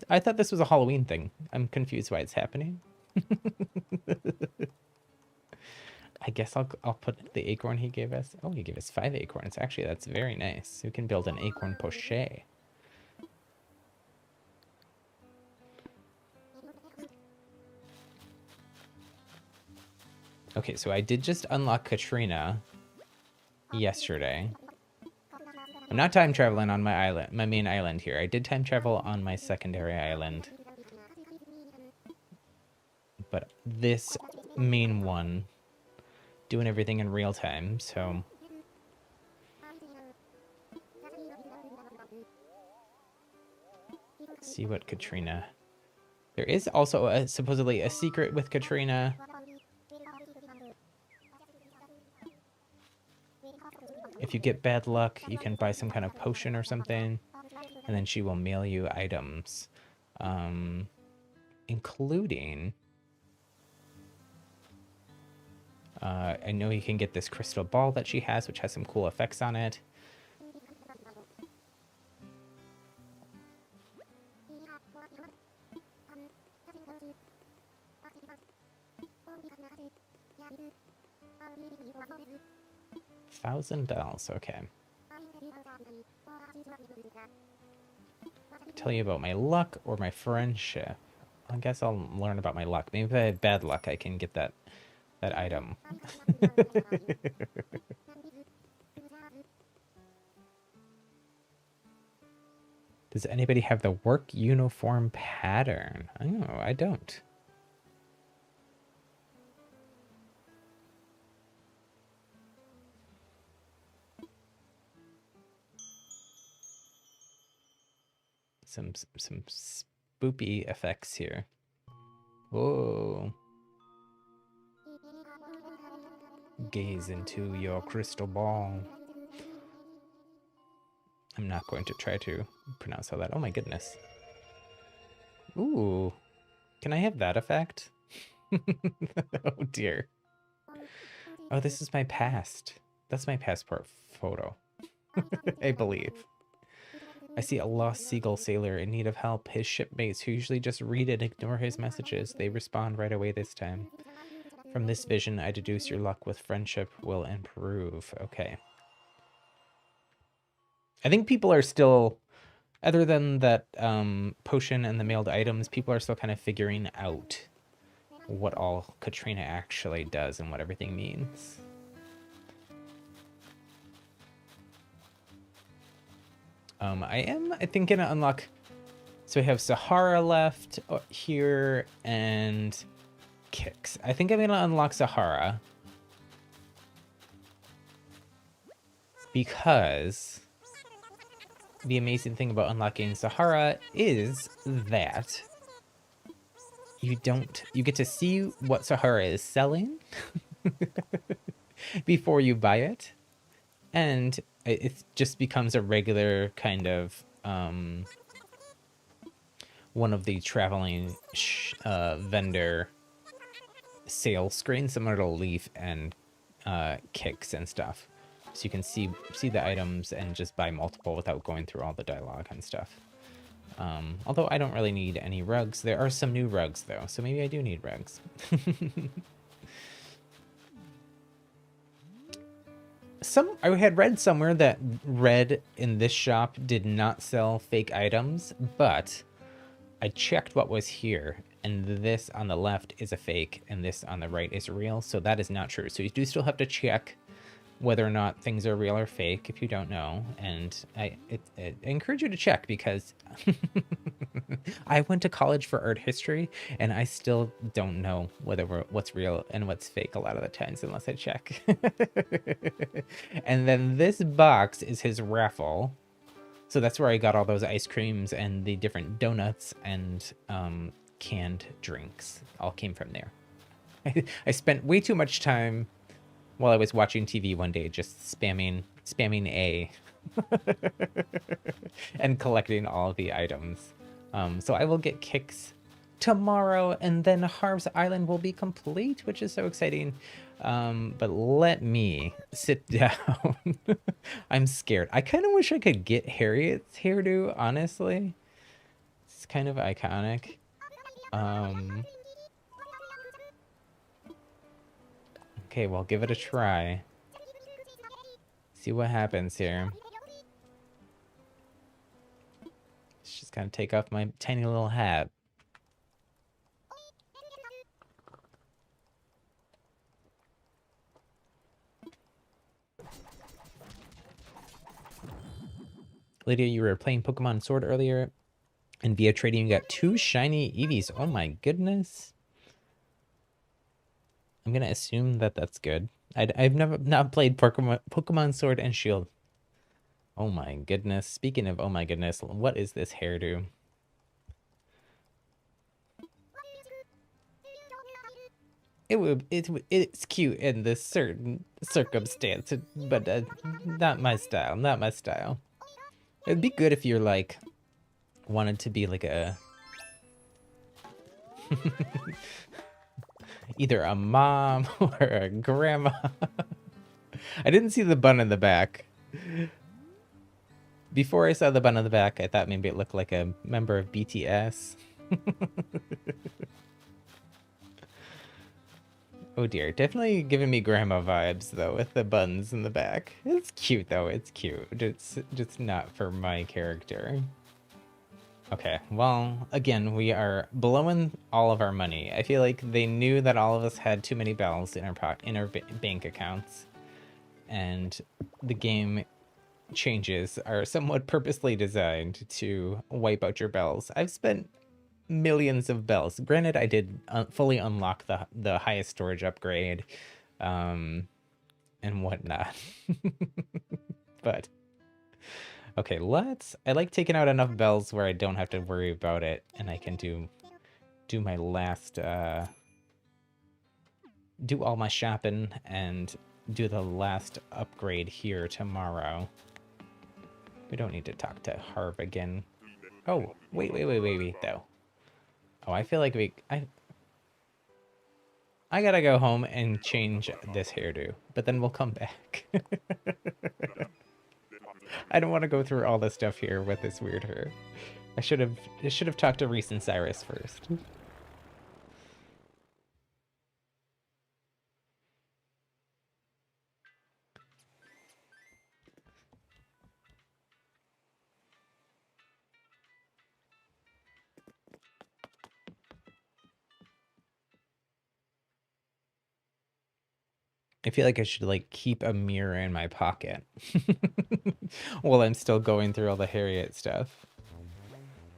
S1: I thought this was a Halloween thing. I'm confused why it's happening. I guess I'll put the acorn he gave us. Oh, he gave us 5 acorns. Actually, that's very nice. We can build an acorn poche. Okay, so I did just unlock Katrina yesterday. I'm not time traveling on my island, my main island here. I did time travel on my secondary island. but this main one doing everything in real time, so let's see what Katrina. There is also supposedly a secret with Katrina. If you get bad luck, you can buy some kind of potion or something, and then she will mail you items, including... I know you can get this crystal ball that she has, which has some cool effects on it. $1,000, okay. Tell you about my luck or my friendship. I guess I'll learn about my luck. Maybe if I have bad luck, I can get that item. Does anybody have the work uniform pattern? Oh, I don't. Some spoopy effects here. Whoa. Gaze into your crystal ball. I'm not going to try to pronounce all that. Oh my goodness. Ooh. Can I have that effect? Oh dear. Oh, this is my past. That's my passport photo. I believe. I see a lost seagull sailor in need of help. His shipmates, who usually just read and ignore his messages, they respond right away this time. From this vision, I deduce your luck with friendship will improve. Okay. I think people are still, other than that potion and the mailed items, people are still kind of figuring out what all Katrina actually does and what everything means. I think, gonna unlock... So we have Sahara left here and Kicks. I think I'm gonna unlock Sahara. Because the amazing thing about unlocking Sahara is that you get to see what Sahara is selling before you buy it. And it just becomes a regular kind of one of the traveling vendor sale screens, similar to Leaf and Kicks and stuff. So you can see the items and just buy multiple without going through all the dialogue and stuff. Although I don't really need any rugs. There are some new rugs though, so maybe I do need rugs. I had read somewhere that Red in this shop did not sell fake items, but I checked what was here, and this on the left is a fake, and this on the right is real, so that is not true. So you do still have to check whether or not things are real or fake if you don't know, and I encourage you to check because I went to college for art history, and I still don't know what's real and what's fake a lot of the times unless I check. And then this box is his raffle. So that's where I got all those ice creams and the different donuts and canned drinks. All came from there. I spent way too much time while I was watching TV one day just spamming A and collecting all of the items. So I will get Kicks tomorrow, and then Harv's Island will be complete, which is so exciting. But let me sit down. I'm scared. I kind of wish I could get Harriet's hairdo, honestly. It's kind of iconic. Okay, well, give it a try. See what happens here. Just gotta take off my tiny little hat. Lydia, you were playing Pokemon Sword earlier, and via trading you got 2 shiny Eevees. Oh my goodness. I'm gonna assume that that's good. I've never not played Pokemon Sword and Shield. Oh my goodness. Speaking of oh my goodness, what is this hairdo? It's cute in this certain circumstance, but not my style. Not my style. It'd be good if you're like wanted to be like a either a mom or a grandma. I didn't see the bun in the back. Before I saw the bun on the back, I thought maybe it looked like a member of BTS. Oh dear, definitely giving me grandma vibes though with the buns in the back. It's cute though, it's cute. It's just not for my character. Okay, well, again, we are blowing all of our money. I feel like they knew that all of us had too many bells in our bank accounts, and the game changes are somewhat purposely designed to wipe out your bells. I've spent millions of bells. Granted, I did fully unlock the highest storage upgrade, and whatnot. But okay, I like taking out enough bells where I don't have to worry about it, and I can do my last do all my shopping and do the last upgrade here tomorrow. We don't need to talk to Harv again. Oh, wait, though. Oh, I feel like I gotta go home and change this hairdo, but then we'll come back. I don't want to go through all the stuff here with this weird hair. I should have talked to Reese and Cyrus first. I feel like I should like keep a mirror in my pocket while I'm still going through all the Harriet stuff.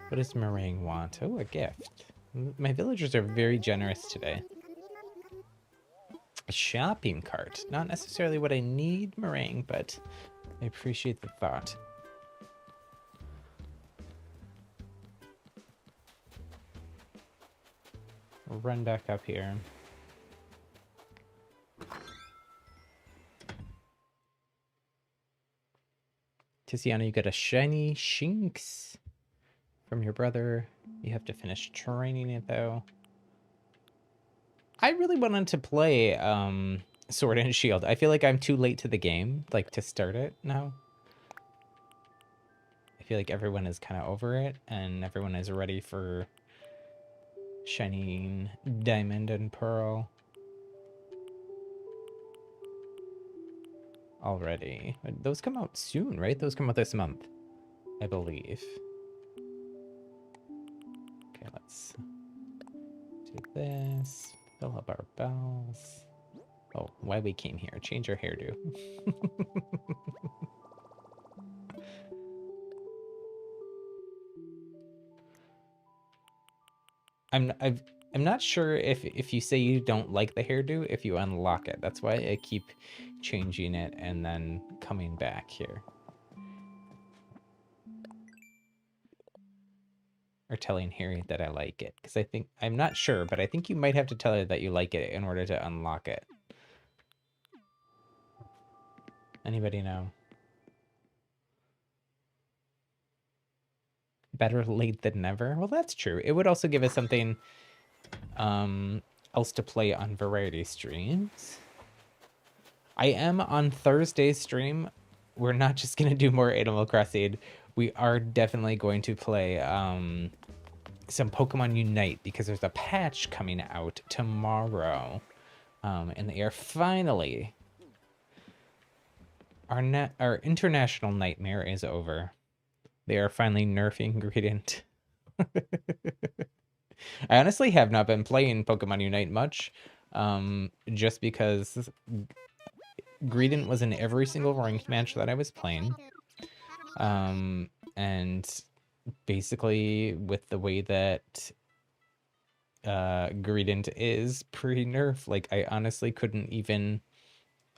S1: What does Meringue want? Oh, a gift. My villagers are very generous today. A shopping cart. Not necessarily what I need, Meringue, but I appreciate the thought. We'll run back up here. Tiziana, you got a shiny Shinx from your brother. You have to finish training it, though. I really wanted to play Sword and Shield. I feel like I'm too late to the game, like, to start it now. I feel like everyone is kind of over it, and everyone is ready for Shining Diamond and Pearl. Already. Those come out soon, right? Those come out this month, I believe. Okay, let's do this. Fill up our bells. Oh, why we came here. Change our hairdo. I'm not sure if you say you don't like the hairdo, if you unlock it. That's why I keep changing it and then coming back here. Or telling Harry that I like it. Because I'm not sure, but I think you might have to tell her that you like it in order to unlock it. Anybody know? Better late than never? Well, that's true. It would also give us something else to play on variety streams. I am on Thursday's stream. We're not just going to do more Animal Crossing. We are definitely going to play some Pokemon Unite because there's a patch coming out tomorrow. And they are finally... Our international nightmare is over. They are finally nerfing Greedent. I honestly have not been playing Pokemon Unite much, just because Greedent was in every single ranked match that I was playing. And basically with the way that Greedent is pre-nerf. Like, I honestly couldn't even...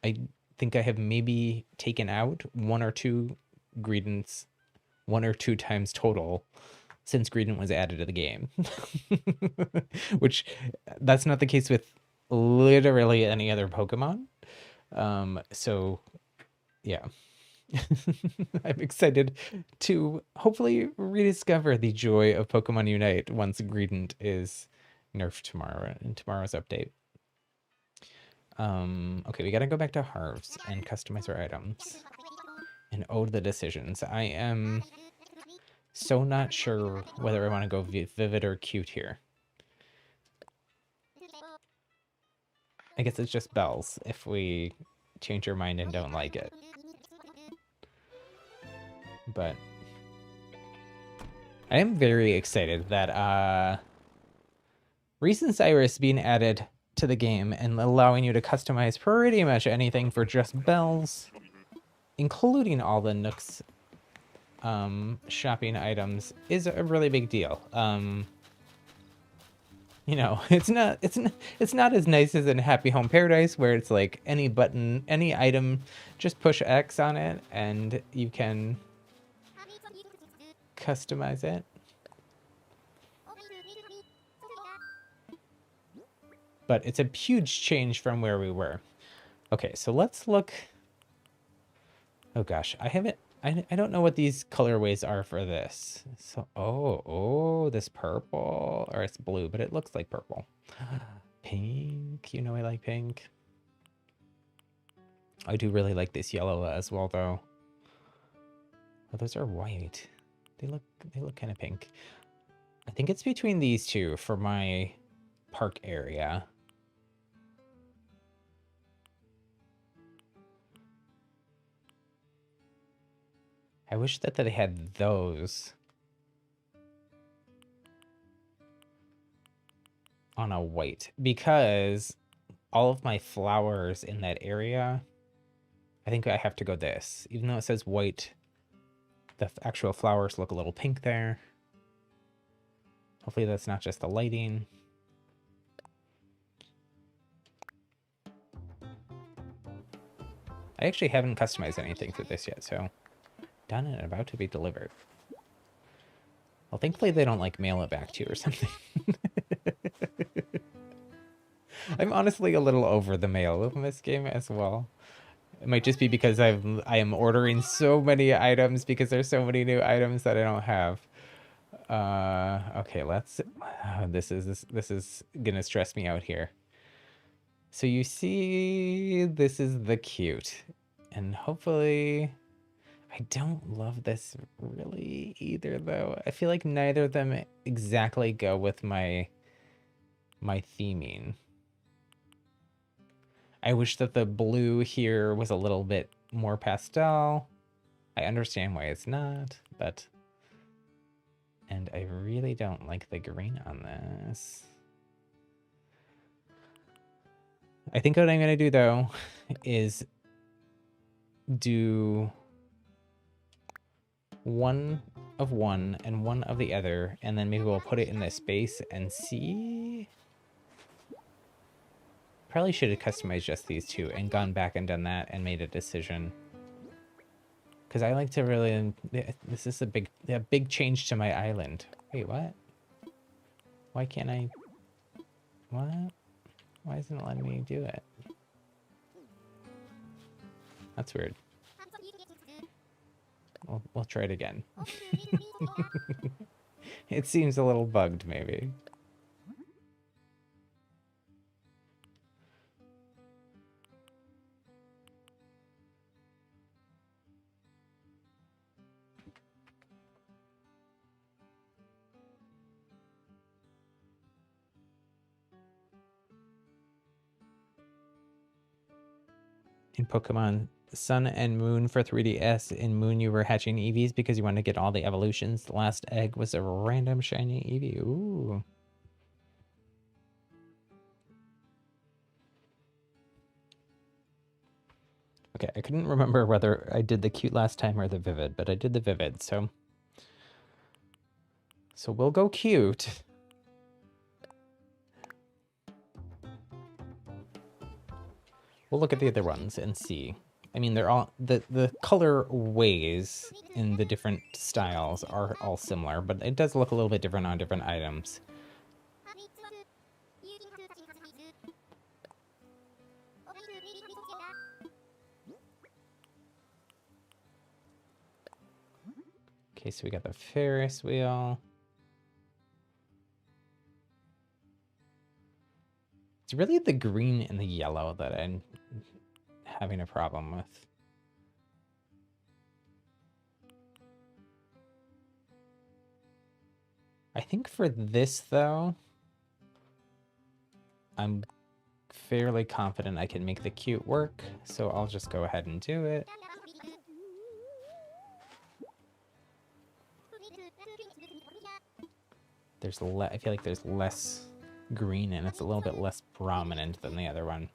S1: I think I have maybe taken out one or two Greedents 1 or 2 times total since Greedent was added to the game. Which, that's not the case with literally any other Pokemon. So, yeah. I'm excited to hopefully rediscover the joy of Pokemon Unite once Greedent is nerfed tomorrow in tomorrow's update. Okay, we gotta go back to Harv's and customize our items. And the decisions. I am so not sure whether I want to go vivid or cute here. I guess it's just bells if we change our mind and don't like it. But I am very excited that Recent Cyrus being added to the game and allowing you to customize pretty much anything for just bells, including all the Nook's shopping items, is a really big deal. You know, it's not as nice as in Happy Home Paradise, where it's like any button, any item, just push X on it and you can customize it. But it's a huge change from where we were. Okay, so let's look. Oh gosh, I don't know what these colorways are for this. So, oh, this purple, or it's blue, but it looks like purple. Pink, you know I like pink. I do really like this yellow as well, though. Oh, those are white. They look kind of pink. I think it's between these two for my park area. I wish that they had those on a white, because all of my flowers in that area, I think I have to go this. Even though it says white, the actual flowers look a little pink there. Hopefully that's not just the lighting. I actually haven't customized anything for this yet, so done and about to be delivered. Well, thankfully they don't like mail it back to you or something. I'm honestly a little over the mail in this game as well. It might just be because I am ordering so many items because there's so many new items that I don't have. Okay, let's. This is gonna stress me out here. So you see, this is the cute, and hopefully, I don't love this really either, though. I feel like neither of them exactly go with my theming. I wish that the blue here was a little bit more pastel. I understand why it's not, but... And I really don't like the green on this. I think what I'm going to do, though, is do one of one and one of the other, and then maybe we'll put it in this space and see. Probably should have customized just these two and gone back and done that and made a decision. Because I like to really... This is a big change to my island. Wait, what? Why can't I... What? Why isn't it letting me do it? That's weird. We'll try it again. It seems a little bugged, maybe. In Pokemon Sun and Moon for 3DS, in Moon you were hatching Eevees because you wanted to get all the evolutions. The last egg was a random shiny Eevee. Ooh. Okay, I couldn't remember whether I did the cute last time or the vivid, but I did the vivid, so we'll go cute. We'll look at the other ones and see. I mean, they're all the color ways in the different styles are all similar, but it does look a little bit different on different items. Okay, so we got the Ferris wheel. It's really the green and the yellow that I'm having a problem with. I think for this, though, I'm fairly confident I can make the cute work, so I'll just go ahead and do it. I feel like there's less green and it's a little bit less prominent than the other one.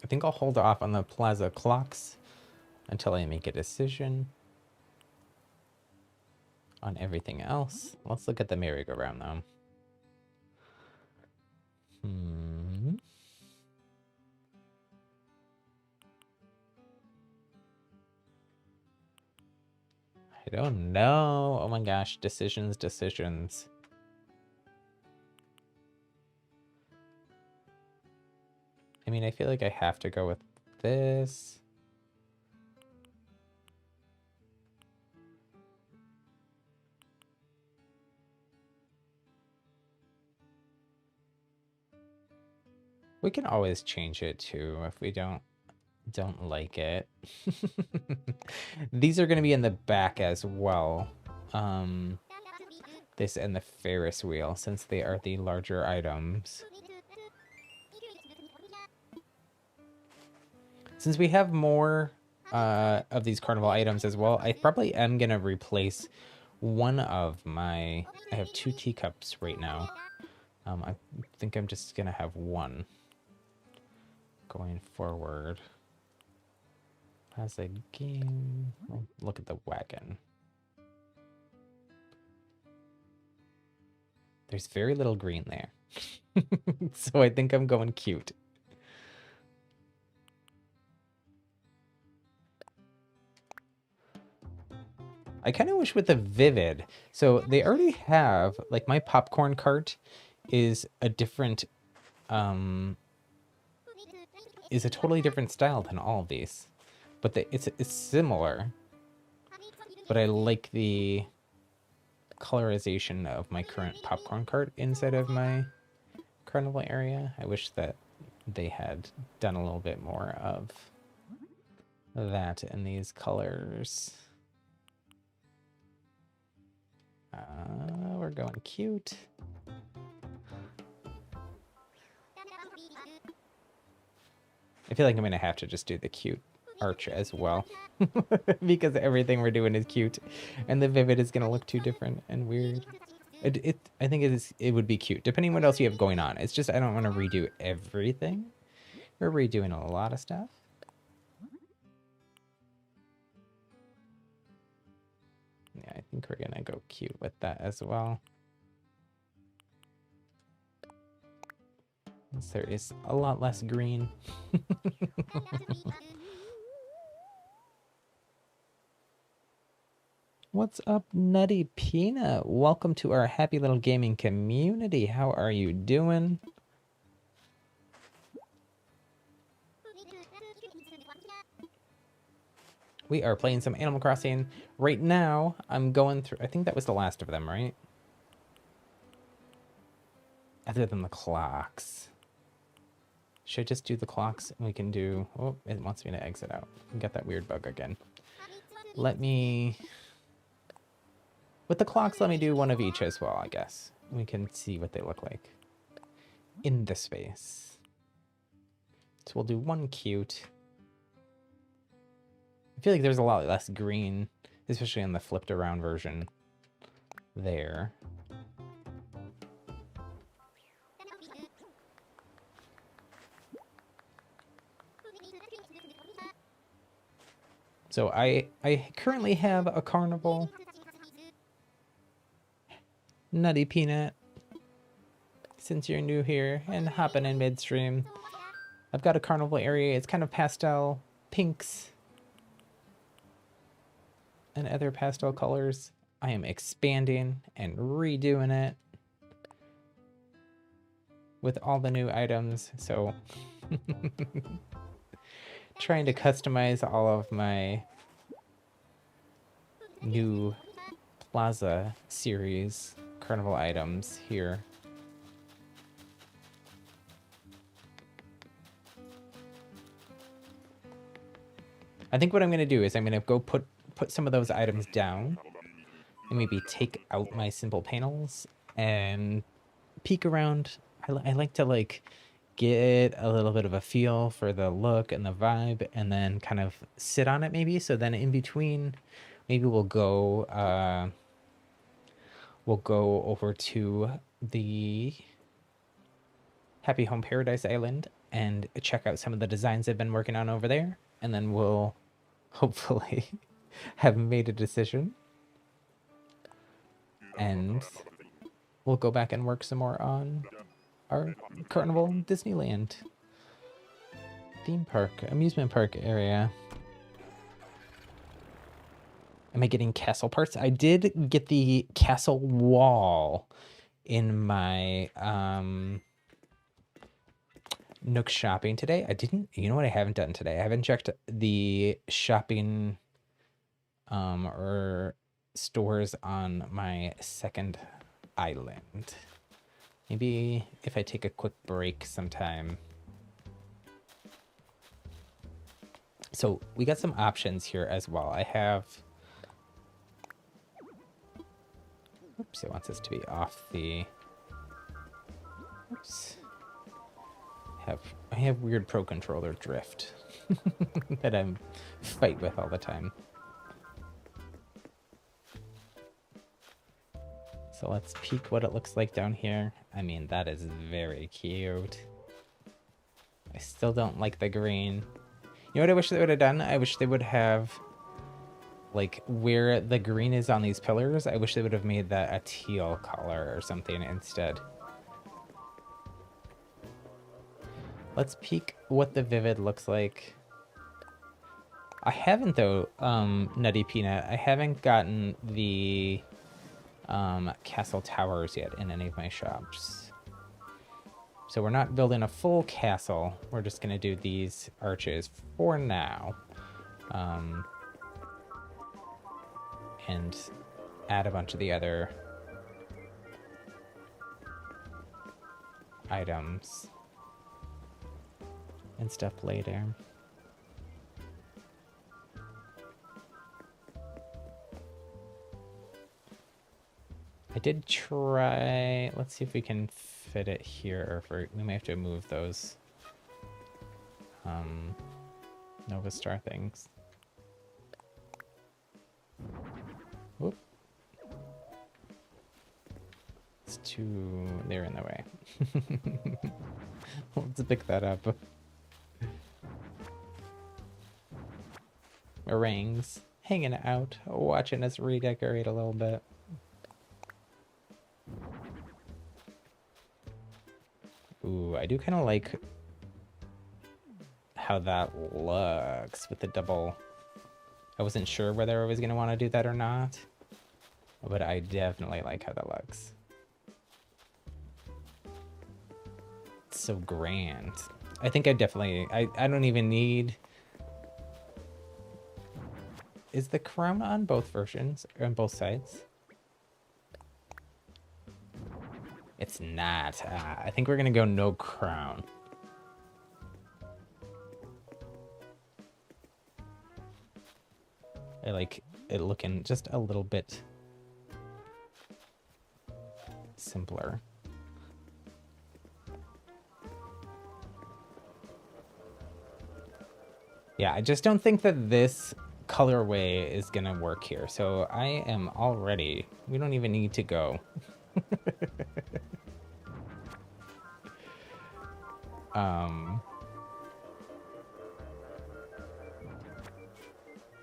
S1: I think I'll hold off on the plaza clocks until I make a decision on everything else. Let's look at the merry-go-round, though. I don't know. Oh my gosh, decisions. I mean, I feel like I have to go with this. We can always change it too if we don't like it. These are going to be in the back as well. This and the Ferris wheel, since they are the larger items. Since we have more of these carnival items as well, I probably am going to replace one of my... I have 2 teacups right now. I think I'm just going to have one going forward. As a game... Look at the wagon. There's very little green there. So I think I'm going cute. I kind of wish with the Vivid. So they already have, like, my popcorn cart is a different, is a totally different style than all of these. But it's similar. But I like the colorization of my current popcorn cart inside of my carnival area. I wish that they had done a little bit more of that in these colors. We're going cute. I feel like I'm gonna have to just do the cute arch as well. Because everything we're doing is cute. And the Vivid is gonna look too different and weird. I think it would be cute, depending what else you have going on. It's just I don't want to redo everything. We're redoing a lot of stuff. Yeah, I think we're gonna go cute with that as well. Since there is a lot less green. What's up, Nutty Peanut? Welcome to our happy little gaming community. How are you doing? We are playing some Animal Crossing. Right now, I'm going through... I think that was the last of them, right? Other than the clocks. Should I just do the clocks and we can do... Oh, it wants me to exit out. We got that weird bug again. Let me... With the clocks, let me do one of each as well, I guess. We can see what they look like in the space. So we'll do one cute... I feel like there's a lot less green, especially in the flipped around version there. So I currently have a carnival. Nutty Peanut, since you're new here and hopping in midstream, I've got a carnival area. It's kind of pastel pinks and other pastel colors. I am expanding and redoing it with all the new items. So trying to customize all of my new Plaza series carnival items here. I think what I'm going to do is I'm going to go put some of those items down and maybe take out my simple panels and peek around. I like to like get a little bit of a feel for the look and the vibe and then kind of sit on it maybe. So then in between, maybe we'll go over to the Happy Home Paradise Island and check out some of the designs I've been working on over there. And then we'll hopefully have made a decision. And we'll go back and work some more on our Carnival Disneyland theme park, amusement park area. Am I getting castle parts? I did get the castle wall in my Nook shopping today. I didn't, you know what I haven't done today? I haven't checked the shopping or stores on my second island. Maybe if I take a quick break sometime. So we got some options here as well. I have, oops, it wants us to be off the, oops. I have weird Pro Controller drift that I fight with all the time. So let's peek what it looks like down here. I mean, that is very cute. I still don't like the green. You know what I wish they would have done? I wish they would have, like, where the green is on these pillars, I wish they would have made that a teal color or something instead. Let's peek what the Vivid looks like. I haven't, though, Nutty Peanut, I haven't gotten the castle towers yet in any of my shops. So we're not building a full castle. We're just going to do these arches for now. And add a bunch of the other items and stuff later. I did try, let's see if we can fit it here, or if we may have to move those Nova Star things. Whoop. It's too, they're in the way. Let's pick that up. Meringues hanging out, watching us redecorate a little bit. Ooh, I do kind of like how that looks with the double. I wasn't sure whether I was going to want to do that or not, but I definitely like how that looks. It's so grand. I think I definitely, I don't even need... Is the crown on both versions, or on both sides? It's not. I think we're gonna go no crown. I like it looking just a little bit simpler. Yeah, I just don't think that this colorway is gonna work here. So I am all ready. We don't even need to go.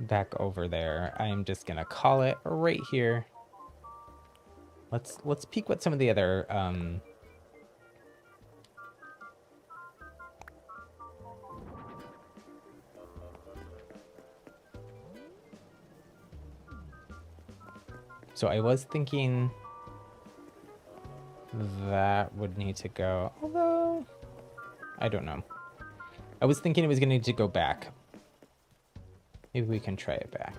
S1: back over there. I'm just gonna call it right here. Let's peek what some of the other so I was thinking that would need to go, although I don't know. I was thinking it was gonna need to go back. Maybe we can try it back.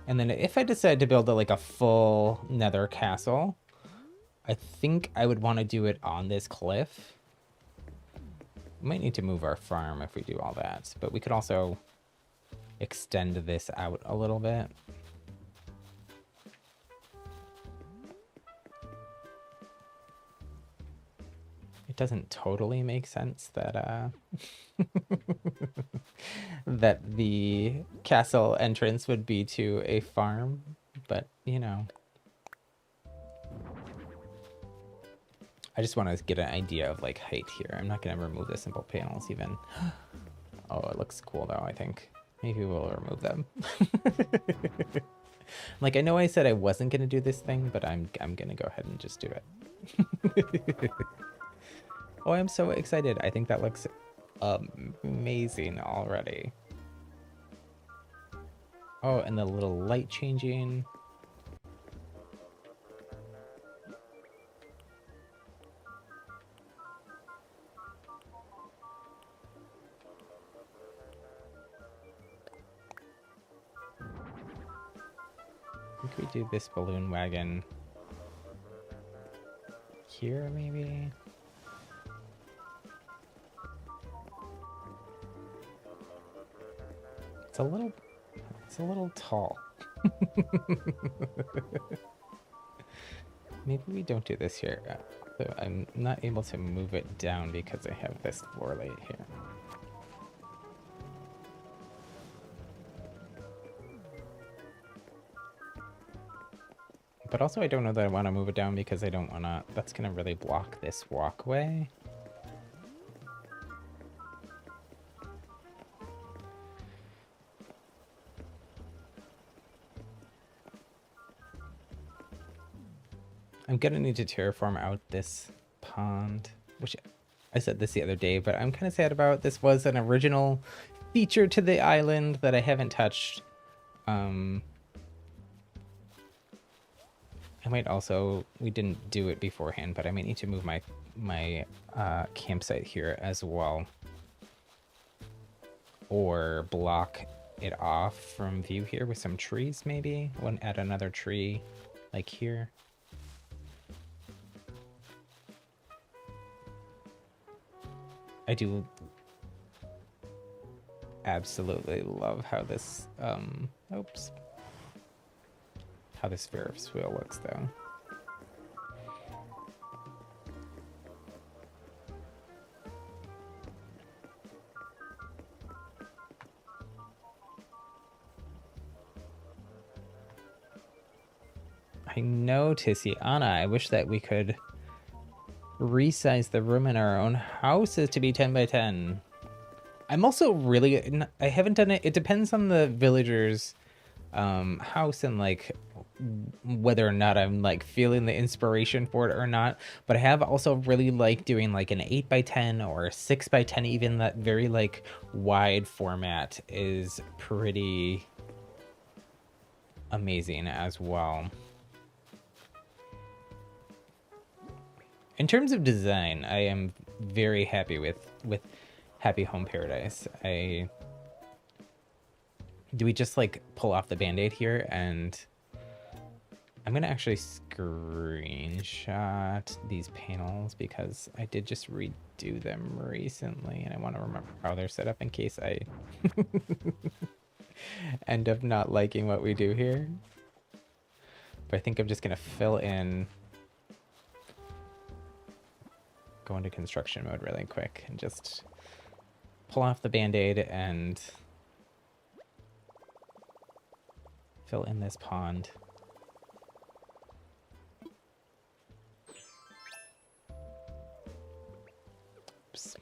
S1: And then if I decide to build like a full nether castle, I think I would want to do it on this cliff. We might need to move our farm if we do all that, but we could also extend this out a little bit. It doesn't totally make sense that that the castle entrance would be to a farm, but you know. I just want to get an idea of like height here. I'm not going to remove the simple panels even. Oh, it looks cool though, I think. Maybe we'll remove them. Like, I know I said I wasn't going to do this thing, but I'm going to go ahead and just do it. Oh, I'm so excited. I think that looks amazing already. Oh, and the little light changing. I think we do this balloon wagon here, maybe? It's a little tall. Maybe we don't do this here. So I'm not able to move it down because I have this floor light here. But also I don't know that I want to move it down because I don't want to... That's going to really block this walkway. I'm going to need to terraform out this pond, which I said this the other day, but I'm kind of sad about. This was an original feature to the island that I haven't touched. I might also, we didn't do it beforehand, but I might need to move my campsite here as well. Or block it off from view here with some trees maybe. Add another tree like here. I do absolutely love how this, oops. How this Ferris wheel looks though. I know, Tiziana, I wish that we could resize the room in our own houses to be 10 by 10. I'm also really, I haven't done it. It depends on the villagers' house and like whether or not I'm like feeling the inspiration for it or not, but I have also really liked doing like an 8 by 10 or a 6 by 10, even that very like wide format is pretty amazing as well. In terms of design, I am very happy with Happy Home Paradise. Do we just like pull off the band-aid here? And I'm gonna actually screenshot these panels because I did just redo them recently and I want to remember how they're set up in case I end up not liking what we do here. But I think I'm just gonna fill in, go into construction mode really quick and just pull off the band-aid and fill in this pond. Oops.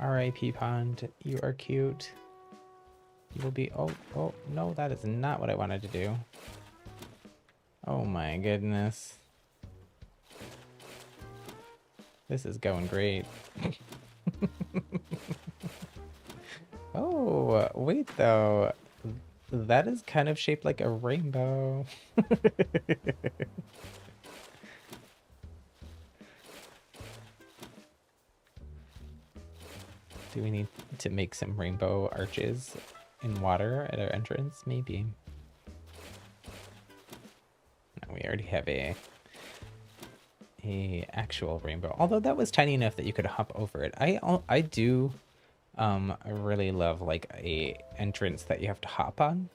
S1: R.I.P. Pond. You are cute. You will be... Oh, no, that is not what I wanted to do. Oh my goodness. This is going great. Oh, wait though. That is kind of shaped like a rainbow. Do we need to make some rainbow arches in water at our entrance? Maybe. No, we already have a actual rainbow. Although that was tiny enough that you could hop over it. I do really love like a entrance that you have to hop on.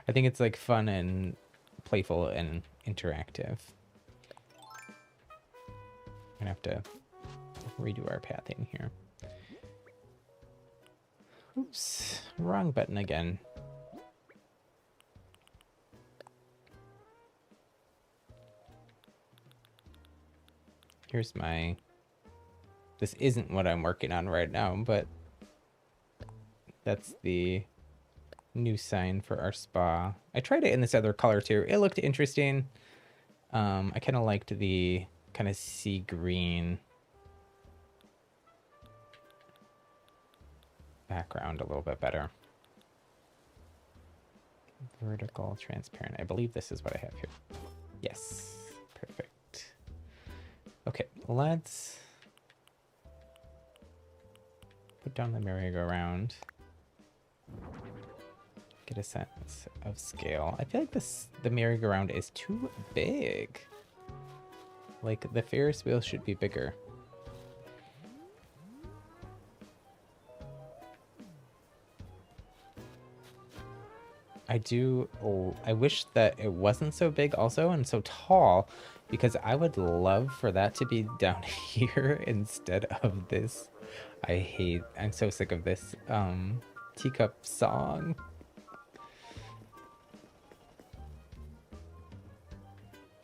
S1: I think it's like fun and playful and interactive. I'm gonna have to redo our pathing here. Oops, wrong button again. Here's my... This isn't what I'm working on right now, but that's the new sign for our spa. I tried it in this other color too. It looked interesting. I kind of liked the kind of sea green background a little bit better. Vertical, transparent. I believe this is what I have here. Yes, perfect. Okay, let's put down the merry-go-round. Get a sense of scale. I feel like the merry-go-round is too big. Like, the Ferris wheel should be bigger. I wish that it wasn't so big also and so tall, because I would love for that to be down here instead of this. I'm so sick of this teacup song.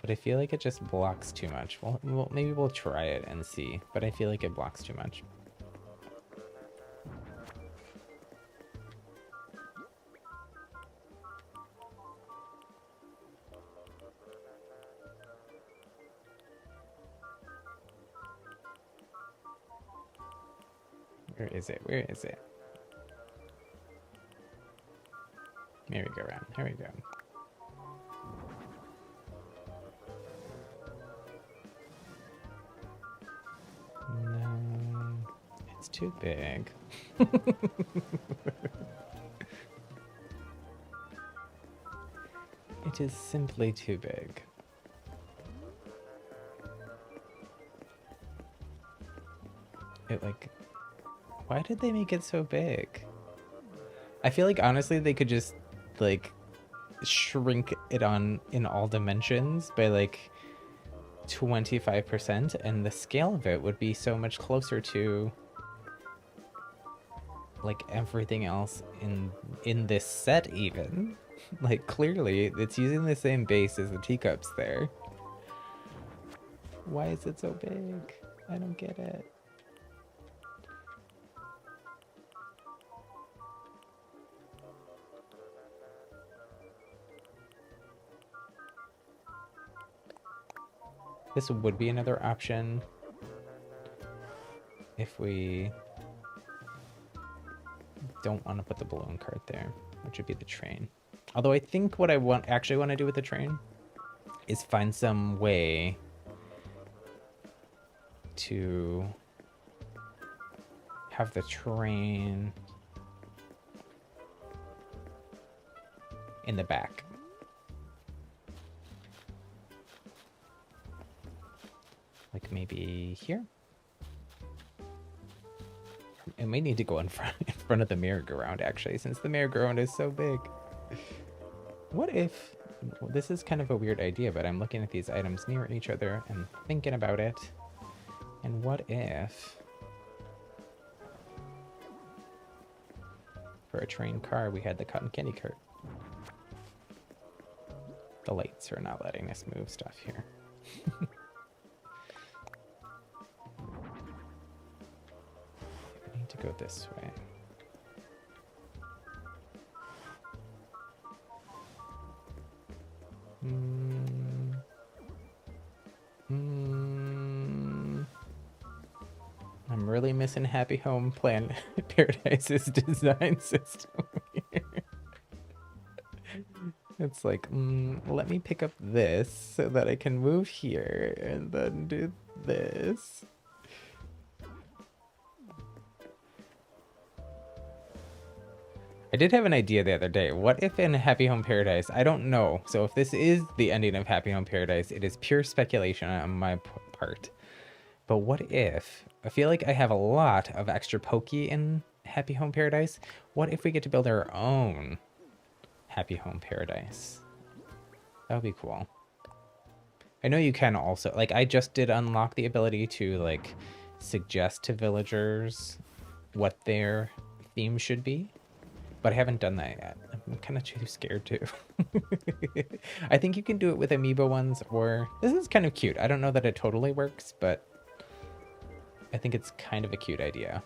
S1: But I feel like it just blocks too much. Well, maybe we'll try it and see, but I feel like it blocks too much. Where is it? Where is it? Merry-go-round. Here we go. No, it's too big. It is simply too big. Why did they make it so big? I feel like honestly they could just like shrink it in all dimensions by like 25% and the scale of it would be so much closer to like everything else in this set even. Like clearly it's using the same base as the teacups there. Why is it so big? I don't get it. This would be another option if we don't want to put the balloon cart there, which would be the train. Although I think what I actually want to do with the train is find some way to have the train in the back. Like maybe here? And we need to go in front of the merry-go-round actually, since the merry-go-round is so big. What if, well, this is kind of a weird idea, but I'm looking at these items near each other and thinking about it. And what if for a train car we had the cotton candy cart? The lights are not letting us move stuff here. need to go this way. I'm really missing Happy Home Plan Paradise's design system here. It's like, let me pick up this so that I can move here and then do this. I did have an idea the other day. What if in Happy Home Paradise, I don't know. So if this is the ending of Happy Home Paradise, it is pure speculation on my part. But what if, I feel like I have a lot of extra pokey in Happy Home Paradise. What if we get to build our own Happy Home Paradise? That would be cool. I know you can also, like, I just did unlock the ability to, like, suggest to villagers what their theme should be. But I haven't done that yet. I'm kind of too scared to. I think you can do it with amiibo ones, or... This is kind of cute. I don't know that it totally works, but I think it's kind of a cute idea.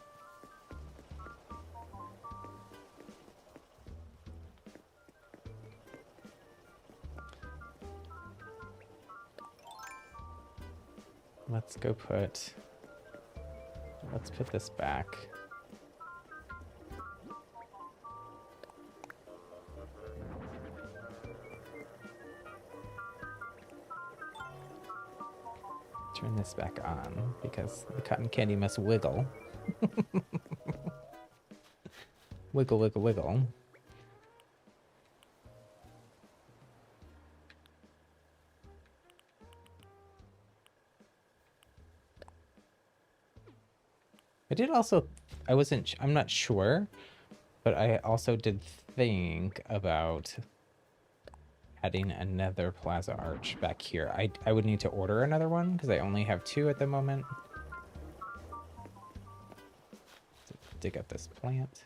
S1: Let's put this back. Turn this back on because the cotton candy must wiggle. Wiggle, wiggle, wiggle. I did also, I'm not sure, but I also did think about adding another plaza arch back here. I would need to order another one because I only have 2 at the moment. So dig up this plant.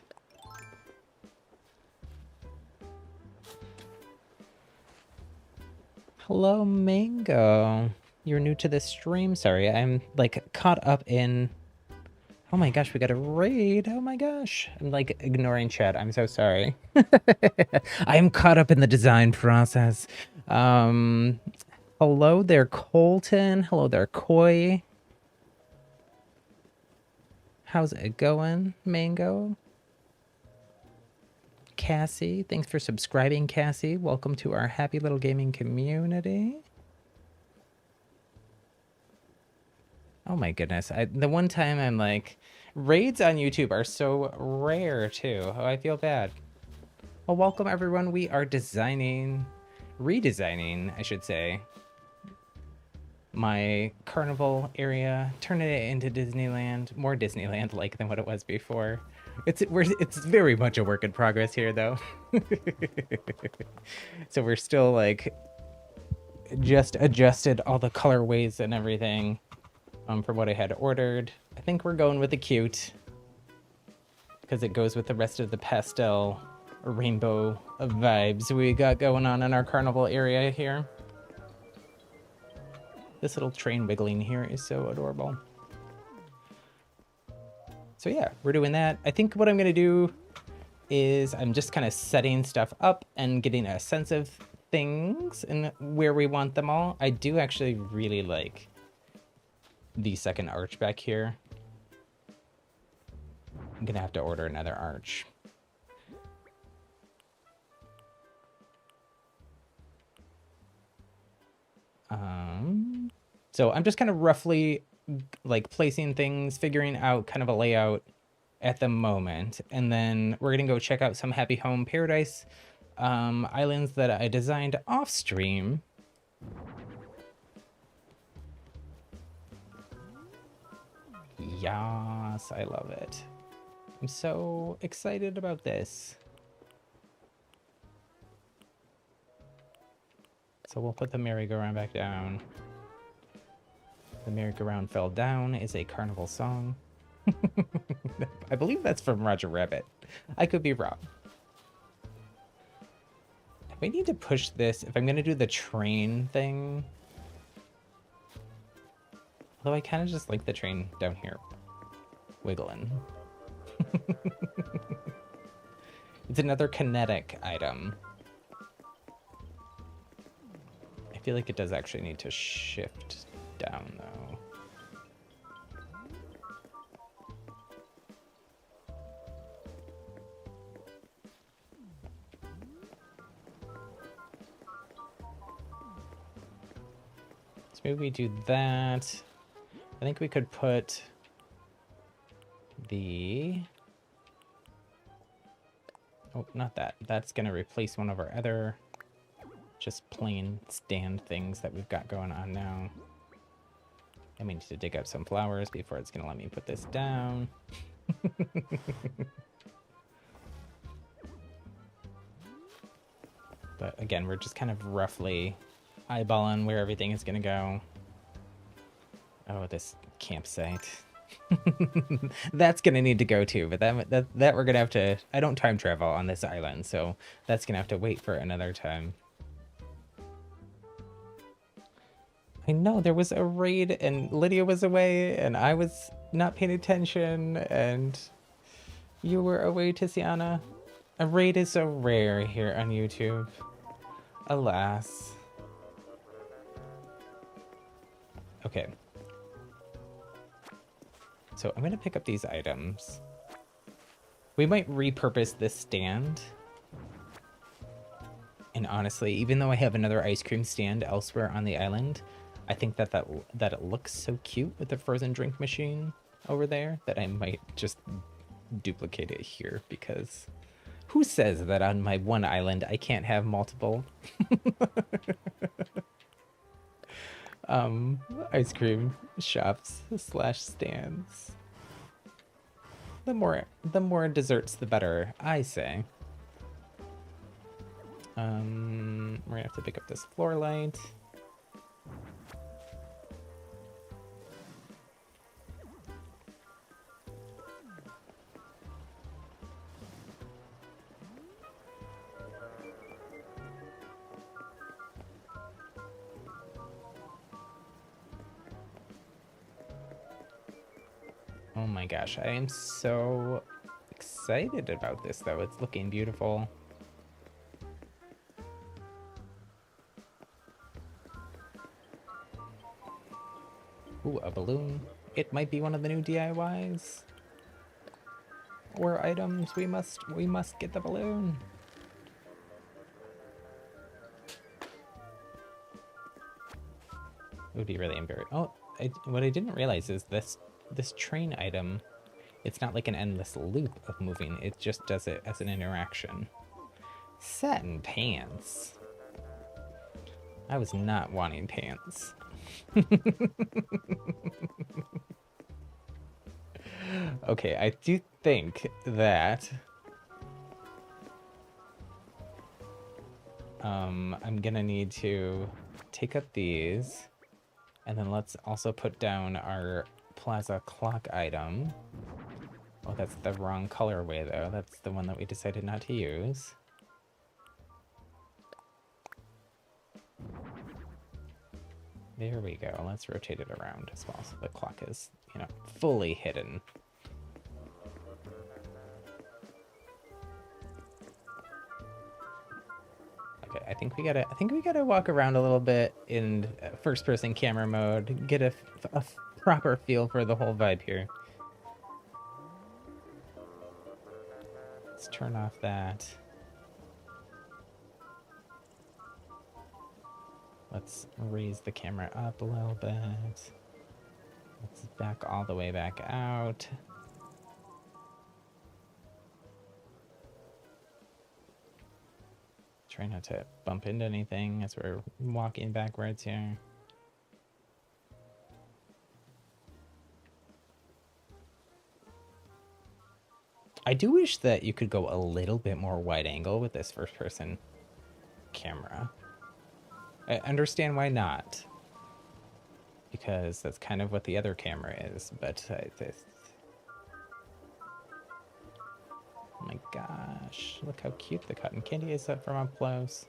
S1: Hello, Mango. You're new to this stream. Sorry, I'm like caught up in... Oh my gosh, we got a raid. Oh my gosh. I'm like ignoring chat. I'm so sorry. I'm caught up in the design process. Hello there, Colton. Hello there, Koi. How's it going, Mango? Cassie, thanks for subscribing, Cassie. Welcome to our happy little gaming community. Oh my goodness. The one time I'm like, raids on YouTube are so rare too. Oh, I feel bad. Well, welcome everyone. We are redesigning, I should say, my carnival area, turning it into Disneyland, more Disneyland-like than what it was before. It's very much a work in progress here though. So we're still like, just adjusted all the colorways and everything. For what I had ordered. I think we're going with the cute because it goes with the rest of the pastel rainbow of vibes we got going on in our carnival area here. This little train wiggling here is so adorable. So yeah, we're doing that. I think what I'm gonna do is I'm just kind of setting stuff up and getting a sense of things and where we want them all. I do actually really like the second arch back here. I'm gonna have to order another arch. So I'm just kind of roughly like placing things, figuring out kind of a layout at the moment, and then we're gonna go check out some Happy Home Paradise islands that I designed off stream. Yes, I love it. I'm so excited about this. So we'll put the merry-go-round back down. The merry-go-round fell down is a carnival song. I believe that's from Roger Rabbit. I could be wrong. We need to push this if I'm going to do the train thing. Although I kind of just like the train down here wiggling. It's another kinetic item. I feel like it does actually need to shift down, though. So maybe we do that. I think we could put the... Oh, not that. That's going to replace one of our other just plain stand things that we've got going on now. I need to dig up some flowers before it's going to let me put this down. But again, we're just kind of roughly eyeballing where everything is going to go. Oh, this campsite. That's going to need to go too, but that we're going to have to... I don't time travel on this island, so that's going to have to wait for another time. I know, there was a raid and Lydia was away and I was not paying attention and you were away, Tiziana. A raid is so rare here on YouTube. Alas. Okay. So I'm going to pick up these items. We might repurpose this stand. And honestly, even though I have another ice cream stand elsewhere on the island, I think that it looks so cute with the frozen drink machine over there that I might just duplicate it here, because who says that on my one island I can't have multiple ice cream shops / stands? The more desserts, the better, I say. We're gonna have to pick up this floor light. Oh my gosh, I am so excited about this though. It's looking beautiful. Ooh, a balloon. It might be one of the new DIYs or items. We must get the balloon. It would be really embarrassing. Oh, what I didn't realize is this train item, it's not like an endless loop of moving. It just does it as an interaction. Satin pants. I was not wanting pants. Okay, I do think that I'm gonna need to take up these, and then let's also put down our plaza clock item. Oh, that's the wrong colorway though. That's the one that we decided not to use. There we go. Let's rotate it around as well so the clock is, you know, fully hidden. Okay, I think we gotta walk around a little bit in first-person camera mode, get a proper feel for the whole vibe here. Let's turn off that. Let's raise the camera up a little bit. Let's back all the way back out. Try not to bump into anything as we're walking backwards here. I do wish that you could go a little bit more wide angle with this first person camera. I understand why not, because that's kind of what the other camera is, but oh my gosh, look how cute the cotton candy is up from up close.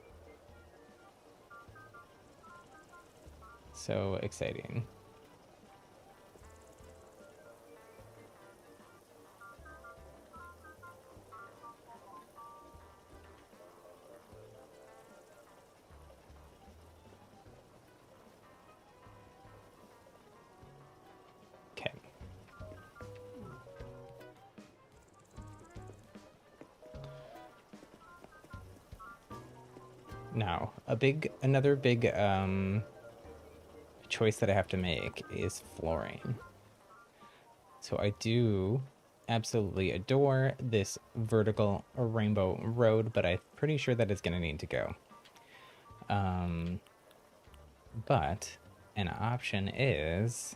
S1: So exciting. Now, another big choice that I have to make is flooring. So I do absolutely adore this vertical rainbow road, but I'm pretty sure that it's going to need to go. But an option is,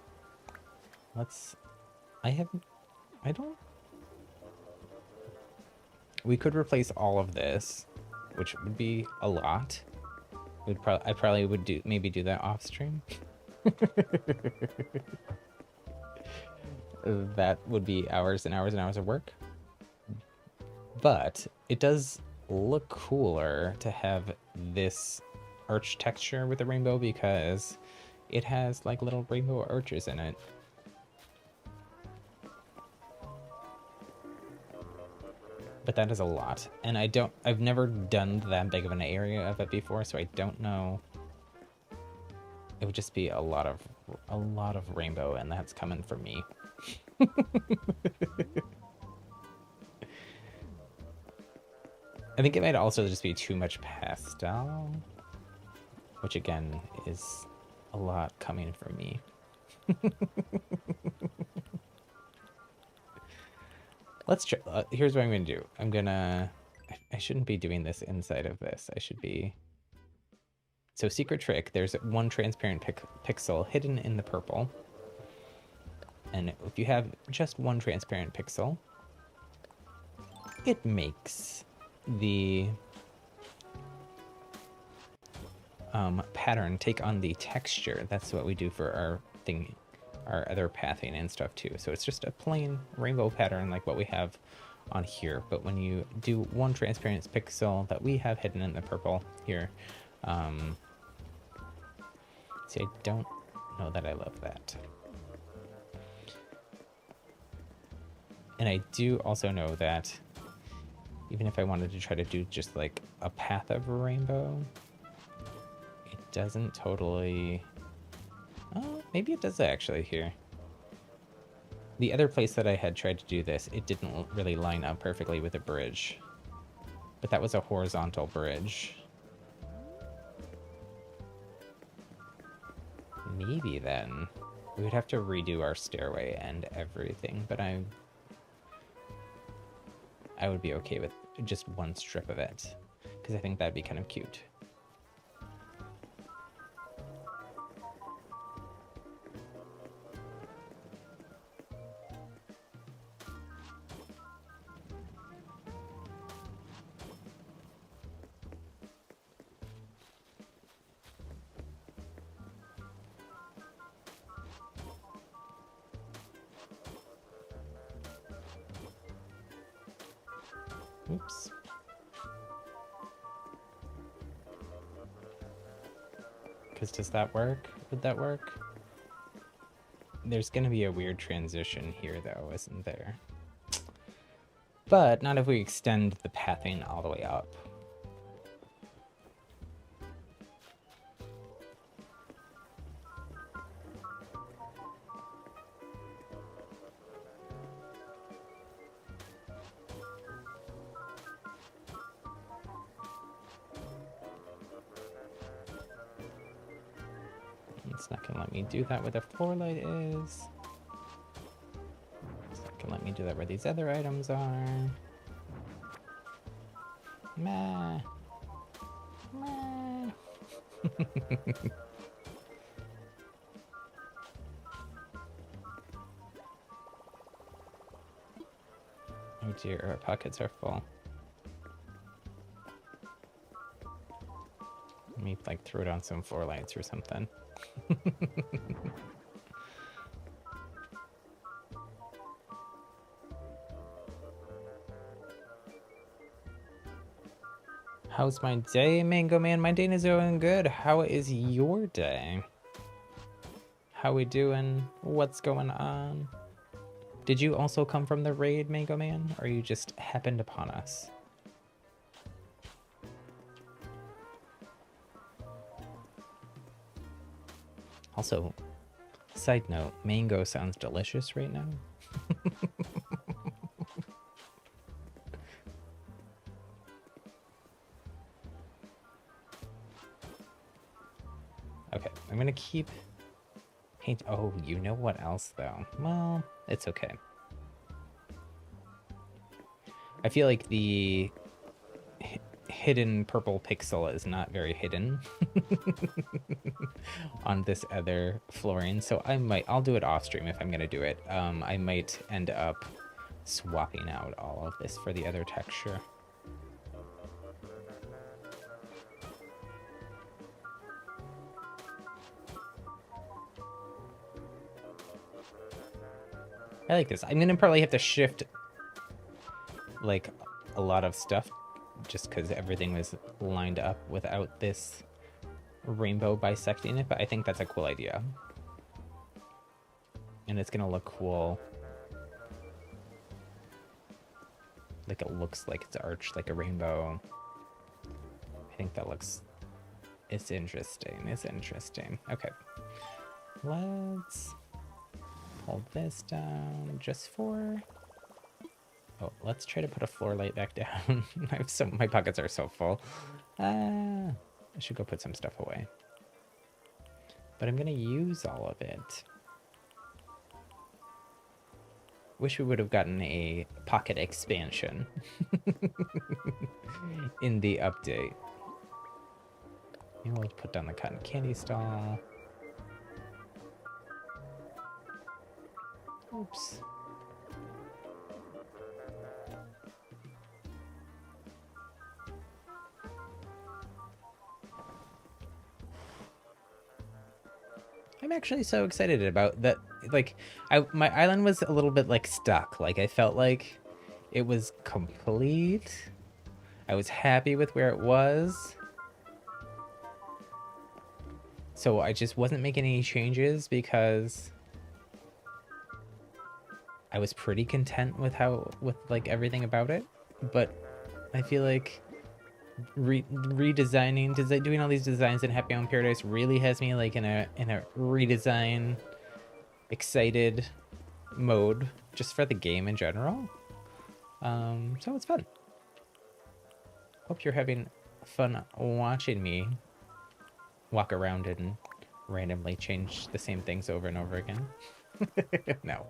S1: we could replace all of this, which would be a lot. I probably would maybe do that off stream. That would be hours and hours and hours of work. But it does look cooler to have this arch texture with the rainbow because it has like little rainbow arches in it. But that is a lot. And I've never done that big of an area of it before, so I don't know. It would just be a lot of rainbow, and that's coming from me. I think it might also just be too much pastel, which again is a lot coming from me. Let's try. Here's what I'm gonna do. I shouldn't be doing this inside of this. I should be. So secret trick, there's one transparent pixel hidden in the purple. And if you have just one transparent pixel, it makes the pattern take on the texture. That's what we do for our other pathing and stuff too. So it's just a plain rainbow pattern like what we have on here. But when you do one transparent pixel that we have hidden in the purple here, see, I don't know that I love that. And I do also know that even if I wanted to try to do just like a path of a rainbow, it doesn't totally... Oh, maybe it does actually here. The other place that I had tried to do this, it didn't really line up perfectly with a bridge. But that was a horizontal bridge. Maybe then we would have to redo our stairway and everything, but I would be okay with just one strip of it, because I think that'd be kind of cute. Oops. Because does that work? Would that work? There's going to be a weird transition here, though, isn't there? But not if we extend the pathing all the way up. It's not going to let me do that where the floor light is. It's not going to let me do that where these other items are. Meh. Meh. Oh dear, our pockets are full. Let me like throw down some floor lights or something. How's my day, Mango Man? My day is going good. How is your day? How we doing? What's going on? Did you also come from the raid, Mango Man, or you just happened upon us? Also, side note, mango sounds delicious right now. I'm gonna keep paint. Oh, you know what else though? Well, it's okay. I feel like the hidden purple pixel is not very hidden on this other flooring, so I'll do it off stream if I'm gonna do it. I might end up swapping out all of this for the other texture. I like this. I'm gonna probably have to shift like a lot of stuff just because everything was lined up without this rainbow bisecting it, but I think that's a cool idea. And it's gonna look cool. Like it looks like it's arched like a rainbow. I think that looks... It's interesting. It's interesting. Okay. Let's pull this down just for... Oh, let's try to put a floor light back down. My pockets are so full. I should go put some stuff away. But I'm gonna use all of it. Wish we would have gotten a pocket expansion in the update. Maybe we'll put down the cotton candy stall. Oops. I'm actually so excited about that. Like, my island was a little bit like stuck. Like, I felt like it was complete. I was happy with where it was. So I just wasn't making any changes because I was pretty content with like everything about it. But I feel like doing all these designs in Happy Home Paradise really has me like in a redesign excited mode just for the game in general. So it's fun. Hope you're having fun watching me walk around and randomly change the same things over and over again. No.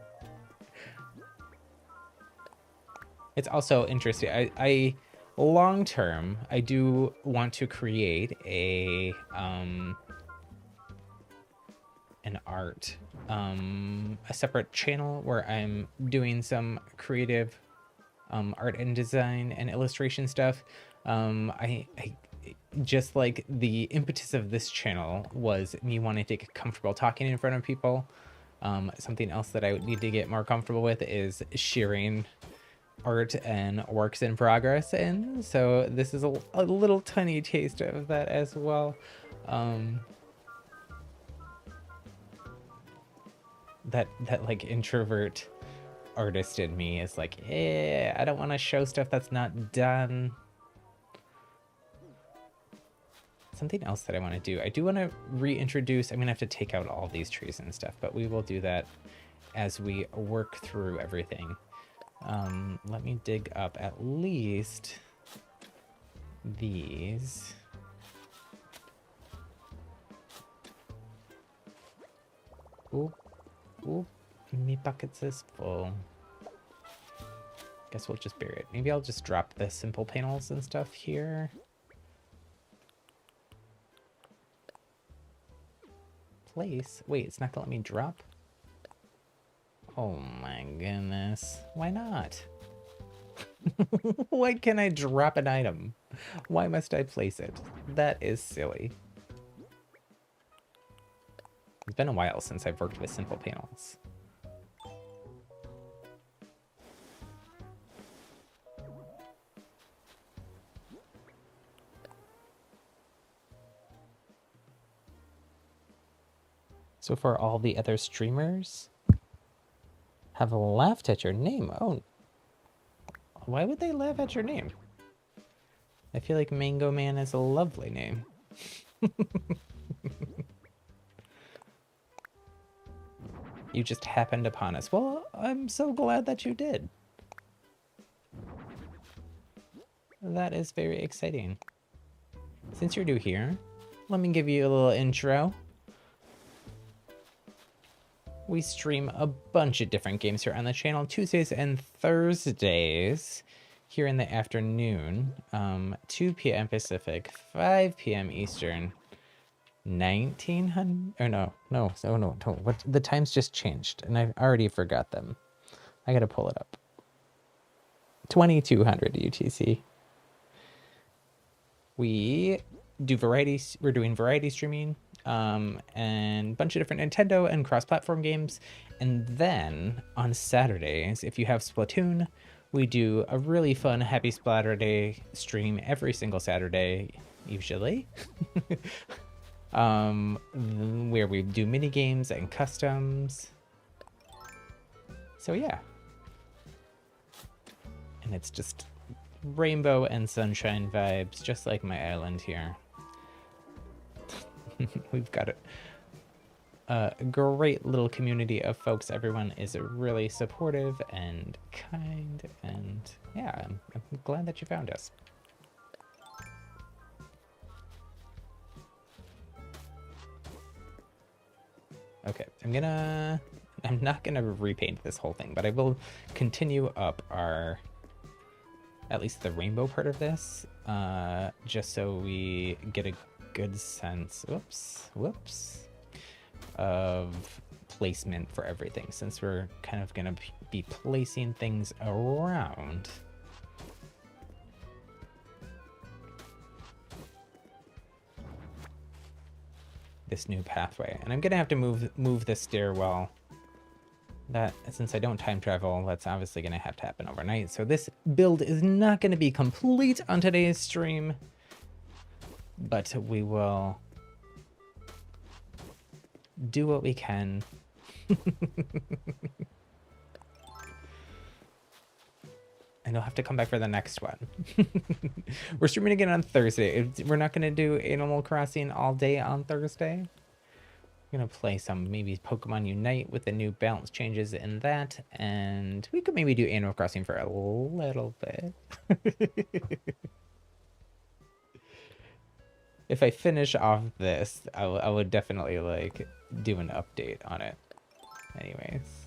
S1: It's also interesting. I long term, I do want to create a separate channel where I'm doing some creative art and design and illustration stuff. I just like the impetus of this channel was me wanting to get comfortable talking in front of people. Something else that I would need to get more comfortable with is sharing art and works in progress, and so this is a little tiny taste of that as well. That like introvert artist in me is like, I don't want to show stuff that's not done. Something else that I want to do, I do want to reintroduce, I'm gonna have to take out all these trees and stuff, but we will do that as we work through everything. Let me dig up at least these. Oop, oop, me buckets is full. Guess we'll just bury it. Maybe I'll just drop the simple panels and stuff here. Place. Wait, it's not gonna let me drop? Oh my goodness. Why not? Why can't I drop an item? Why must I place it? That is silly. It's been a while since I've worked with simple panels. So for all the other streamers have laughed at your name. Oh, why would they laugh at your name? I feel like Mango Man is a lovely name. You just happened upon us. Well, I'm so glad that you did. That is very exciting. Since you're new here, let me give you a little intro. We stream a bunch of different games here on the channel, Tuesdays and Thursdays here in the afternoon, 2 p.m. Pacific, 5 p.m. Eastern, 1900, or no, what, the times just changed, and I already forgot them. I gotta pull it up. 2200 UTC. We're doing variety streaming, and a bunch of different Nintendo and cross-platform games. And then on Saturdays, if you have Splatoon, we do a really fun Happy Splatter Day stream every single Saturday, usually. Where we do mini games and customs. So yeah. And it's just rainbow and sunshine vibes, just like my island here. We've got a great little community of folks. Everyone is really supportive and kind, and yeah, I'm glad that you found us. Okay, I'm not gonna repaint this whole thing, but I will continue up at least the rainbow part of this, just so we get a good sense, whoops, of placement for everything, since we're kind of gonna be placing things around. This new pathway, and I'm gonna have to move the stairwell. That, since I don't time travel, that's obviously going to have to happen overnight. So this build is not going to be complete on today's stream, but we will do what we can. And you'll have to come back for the next one. We're streaming again on Thursday. We're not going to do Animal Crossing all day on Thursday. Gonna play some maybe Pokemon Unite with the new balance changes in that, and we could maybe do Animal Crossing for a little bit. If I finish off this, I would definitely like do an update on it. Anyways,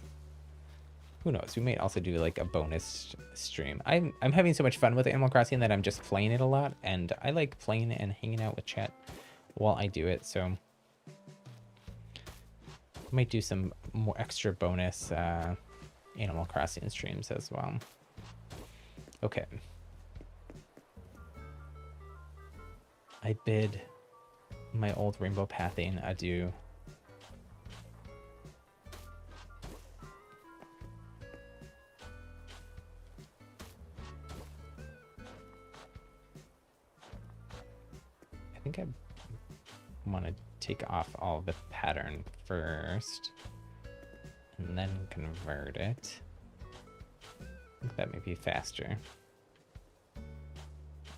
S1: who knows? We might also do like a bonus stream. I'm having so much fun with Animal Crossing that I'm just playing it a lot, and I like playing and hanging out with chat while I do it. So might do some more extra bonus Animal Crossing streams as well. Okay. I bid my old rainbow pathing adieu. I think I want to take off all the pattern first and then convert it. I think that may be faster.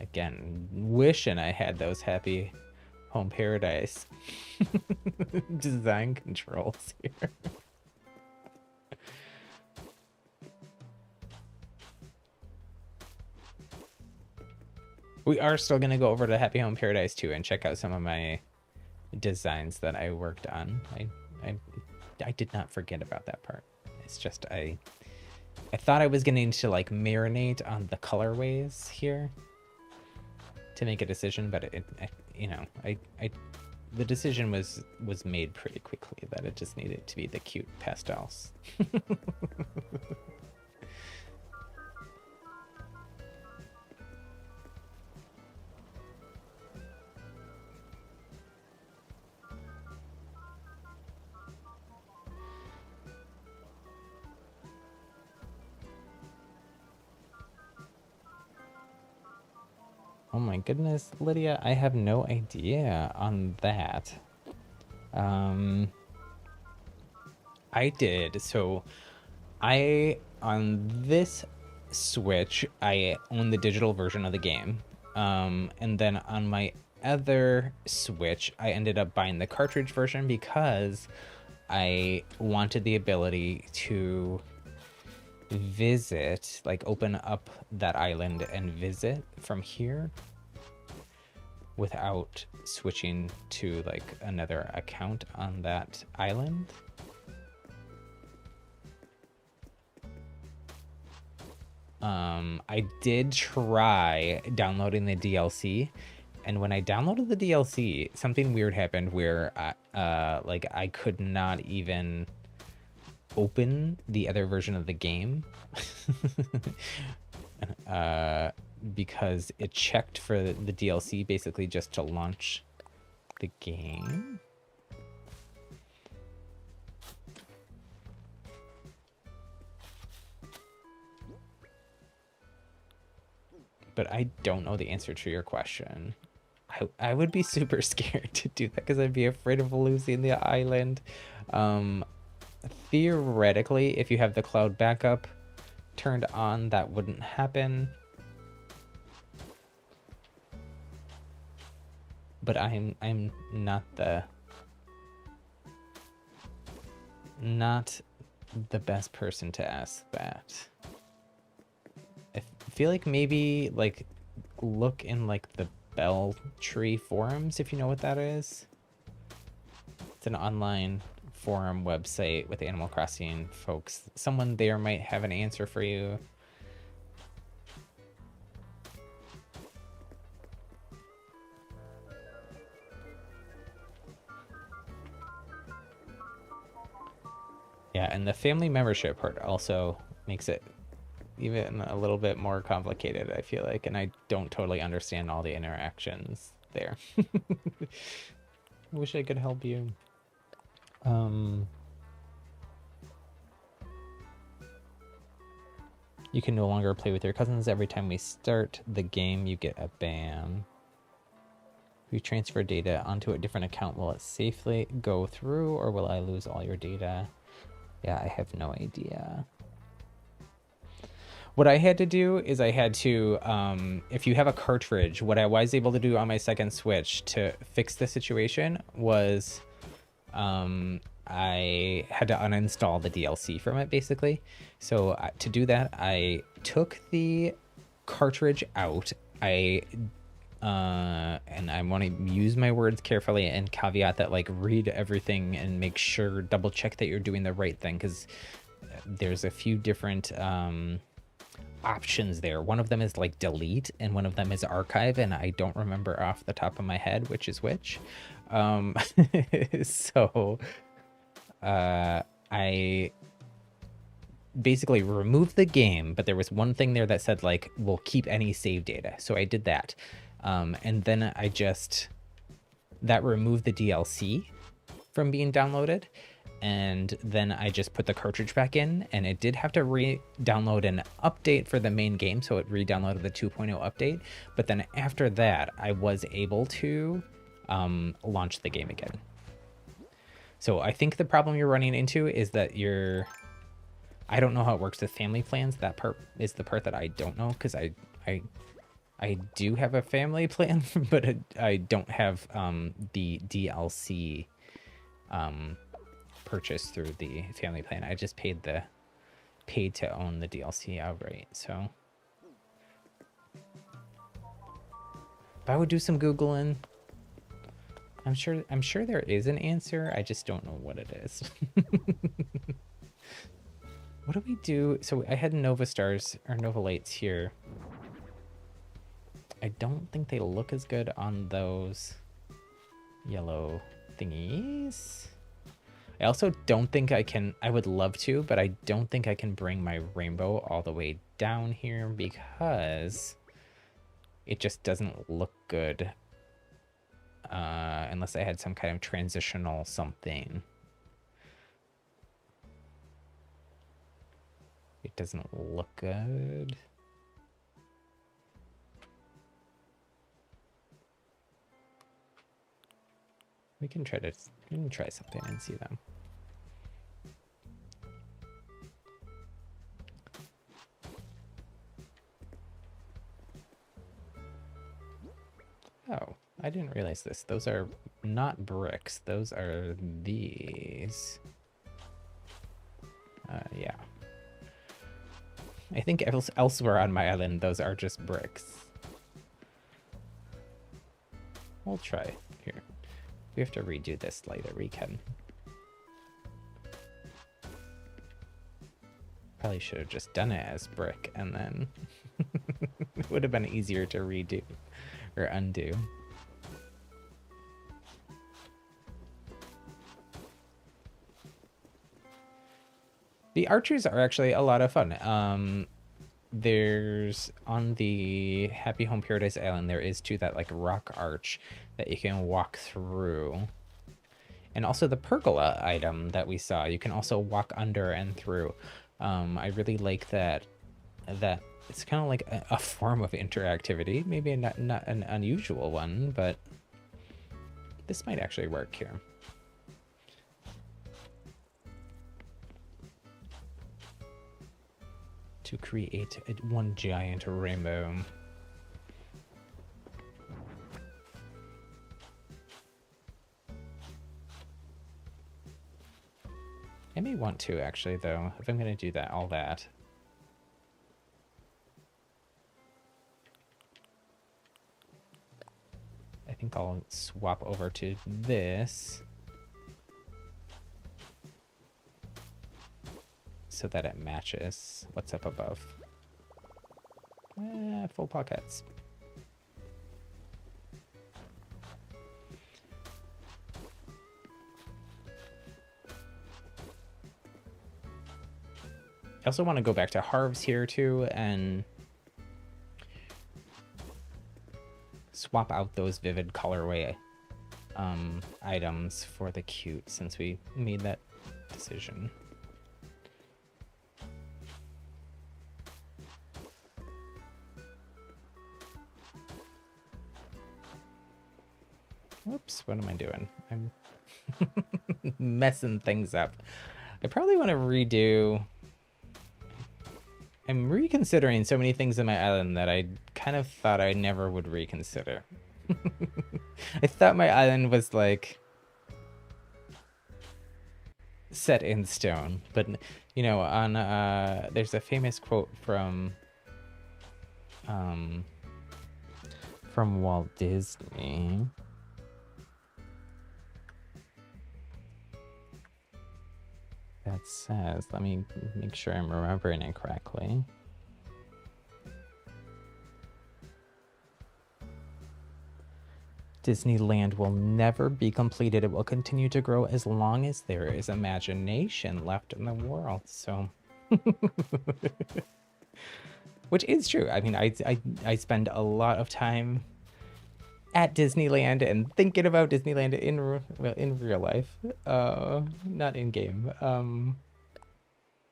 S1: Again, wishing I had those Happy Home Paradise design controls here. We are still going to go over to Happy Home Paradise 2 and check out some of my designs that I worked on. I did not forget about that part. It's just I thought I was going to like marinate on the colorways here to make a decision, but the decision was made pretty quickly that it just needed to be the cute pastels. Oh my goodness, Lydia, I have no idea on that. I did. So on this Switch, I own the digital version of the game. And then on my other Switch, I ended up buying the cartridge version because I wanted the ability to visit, like open up that island and visit from here without switching to like another account on that island. I did try downloading the DLC, and when I downloaded the DLC, something weird happened where like I could not even open the other version of the game because it checked for the DLC basically just to launch the game. But I don't know the answer to your question. I would be super scared to do that because I'd be afraid of losing the island. Theoretically, if you have the cloud backup turned on, that wouldn't happen. But I'm not the best person to ask that. I feel like maybe like look in like the Bell Tree forums, if you know what that is. It's an online forum website with Animal Crossing folks. Someone there might have an answer for you. Yeah, and the family membership part also makes it even a little bit more complicated, I feel like, and I don't totally understand all the interactions there. Wish I could help you. You can no longer play with your cousins. Every time we start the game, you get a ban. If you transfer data onto a different account, will it safely go through, or will I lose all your data? Yeah, I have no idea. What I had to do is I had to, if you have a cartridge, what I was able to do on my second Switch to fix the situation was I had to uninstall the DLC from it, basically. So to do that, I took the cartridge out. And I want to use my words carefully and caveat that, like, read everything and make sure, double check that you're doing the right thing, because there's a few different options there. One of them is like delete and one of them is archive, and I don't remember off the top of my head which is which. So I basically removed the game, but there was one thing there that said like we'll keep any save data, so I did that. And then that removed the DLC from being downloaded, and then I just put the cartridge back in, and it did have to re-download an update for the main game, so it re-downloaded the 2.0 update, but then after that I was able to launch the game again. So I think the problem you're running into is that I don't know how it works with family plans. That part is the part that I don't know, because I do have a family plan, but I don't have the DLC purchased through the family plan. I just paid to own the DLC outright. So if I would do some Googling, I'm sure there is an answer. I just don't know what it is. What do we do? So I had Nova Stars or Nova Lights here. I don't think they look as good on those yellow thingies. I also don't think I can, I would love to, but I don't think I can bring my rainbow all the way down here because it just doesn't look good unless I had some kind of transitional something. It doesn't look good. We can try something and see them. Oh, I didn't realize this. Those are not bricks. Those are these. Yeah. I think elsewhere on my island, those are just bricks. We'll try. Here. We have to redo this later. We can. Probably should have just done it as brick, and then it would have been easier to redo or undo. The archers are actually a lot of fun. There's on the Happy Home Paradise Island, there is too that like rock arch that you can walk through. And also the pergola item that we saw, you can also walk under and through. I really like that it's kind of like a form of interactivity, maybe not an unusual one, but this might actually work here. To create one giant rainbow. I may want to actually, though, if I'm going to do all that. I think I'll swap over to this so that it matches what's up above. Full pockets. I also want to go back to Harv's here too and swap out those vivid colorway items for the cute, since we made that decision. Whoops, what am I doing? I'm messing things up. I probably want to redo... I'm reconsidering so many things in my island that I kind of thought I never would reconsider. I thought my island was like set in stone, but you know, on there's a famous quote from Walt Disney. That says, let me make sure I'm remembering it correctly. Disneyland will never be completed. It will continue to grow as long as there is imagination left in the world. So, which is true. I mean, I spend a lot of time at Disneyland and thinking about Disneyland in real life, not in game.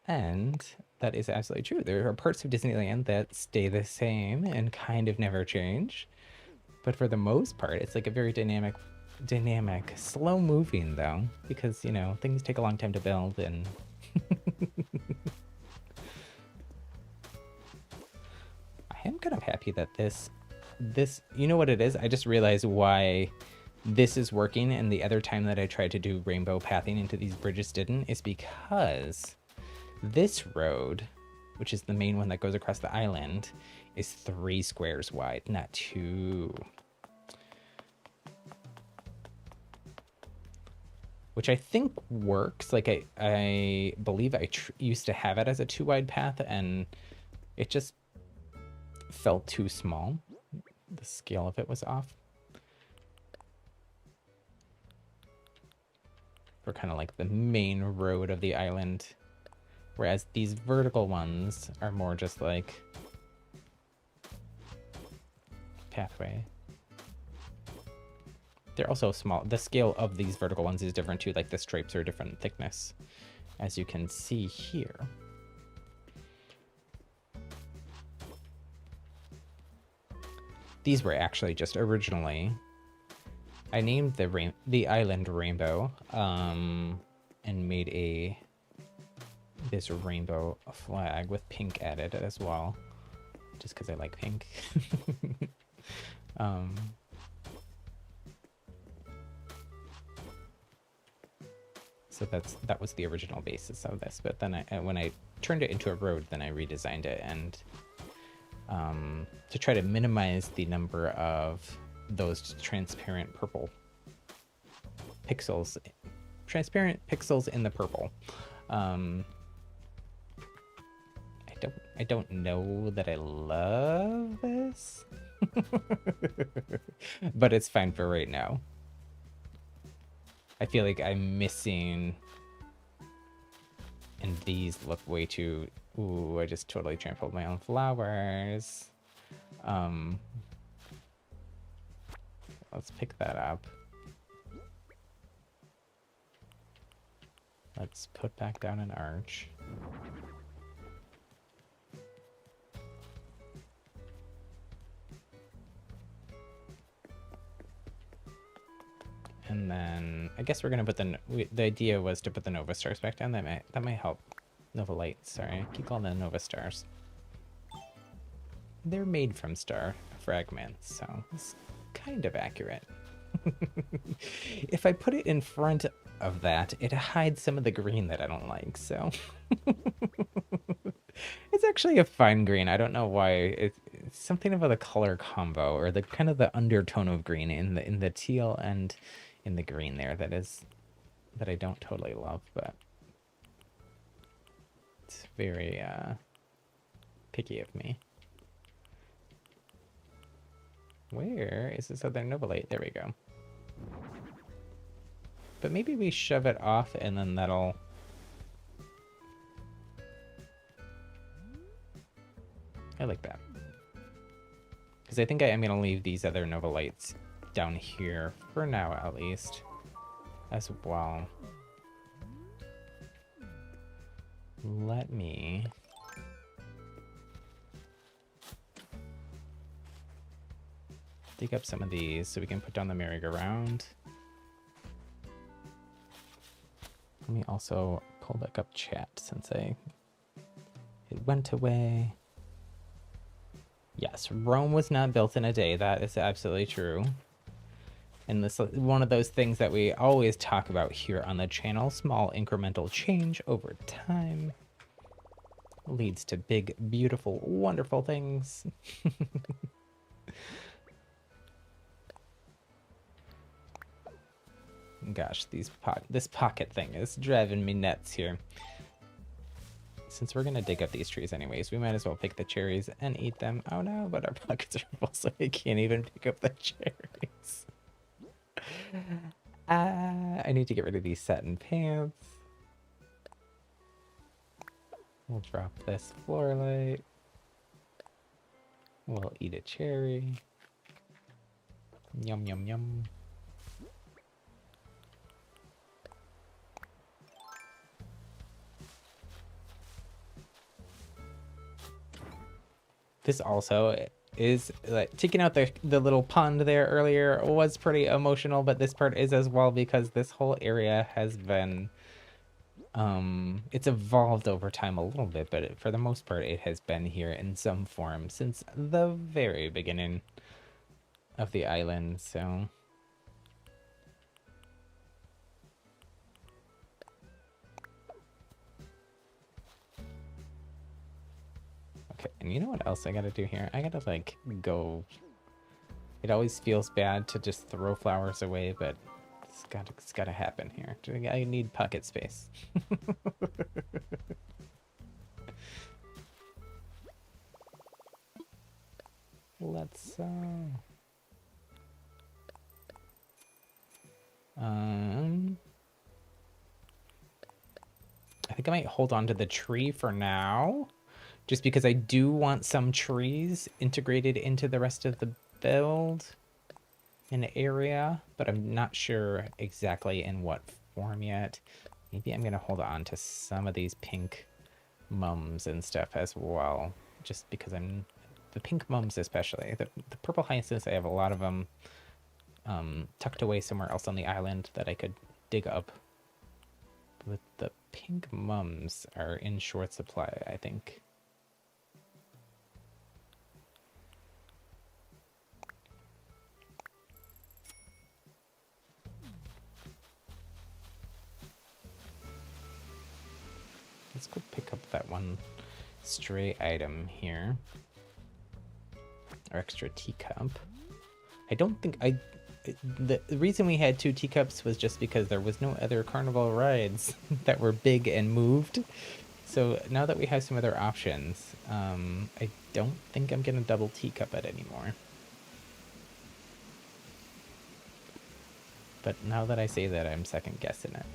S1: And that is absolutely true. There are parts of Disneyland that stay the same and kind of never change. But for the most part, it's like a very dynamic, slow moving though, because, you know, things take a long time to build and I am kind of happy that this, you know what it is? I just realized why this is working and the other time that I tried to do rainbow pathing into these bridges didn't, is because this road, which is the main one that goes across the island, is 3 squares wide, not 2. Which I think works. Like I believe I used to have it as a 2 wide path and it just felt too small. The scale of it was off. For kind of like the main road of the island. Whereas these vertical ones are more just like pathway. They're also small. The scale of these vertical ones is different too. Like the stripes are different thickness, as you can see here. These were actually just originally, I named the island Rainbow, and made this rainbow flag with pink added as well, just because I like pink. So that was the original basis of this, but then when I turned it into a road, then I redesigned it, and to try to minimize the number of those transparent purple pixels, transparent pixels in the purple. I don't know that I love this. But it's fine for right now. I feel like I'm missing, and these look way too, ooh, I just totally trampled my own flowers. Let's pick that up. Let's put back down an arch. And then I guess we're gonna put the idea was to put the Nova Stars back down. That might help. Nova Lights, sorry. I keep calling them Nova Stars. They're made from star fragments, so it's kind of accurate. If I put it in front of that, it hides some of the green that I don't like, so it's actually a fine green. I don't know why. It's something about the color combo, or the kind of the undertone of green in the teal and in the green there that I don't totally love, but it's very picky of me. Where is this other Novolite? There we go. But maybe we shove it off and then that'll... I like that. Because I think I am going to leave these other Novolites down here, for now at least, as well. Let me... dig up some of these so we can put down the merry-go-round. Let me also pull back up chat since it went away. Yes, Rome was not built in a day. That is absolutely true. And this is one of those things that we always talk about here on the channel. Small incremental change over time leads to big, beautiful, wonderful things. Gosh, this pocket thing is driving me nuts here. Since we're gonna dig up these trees anyways, we might as well pick the cherries and eat them. Oh no, but our pockets are full, so we can't even pick up the cherries. I need to get rid of these satin pants. We'll drop this floor light. We'll eat a cherry. Yum, yum, yum. This also is, like, taking out the little pond there earlier was pretty emotional, but this part is as well because this whole area has been, it's evolved over time a little bit, but for the most part it has been here in some form since the very beginning of the island, so... Okay, and you know what else I gotta do here? I gotta, like, go... It always feels bad to just throw flowers away, but it's gotta happen here. I need pocket space. Let's, I think I might hold on to the tree for now. Just because I do want some trees integrated into the rest of the build and area, but I'm not sure exactly in what form yet. Maybe I'm gonna hold on to some of these pink mums and stuff as well, just because the pink mums especially. The purple hyacinths, I have a lot of them tucked away somewhere else on the island that I could dig up. But the pink mums are in short supply, I think. Let's go pick up that one stray item here. Our extra teacup. I don't think the reason we had 2 teacups was just because there was no other carnival rides that were big and moved. So now that we have some other options, I don't think I'm gonna double teacup it anymore. But now that I say that, I'm second guessing it.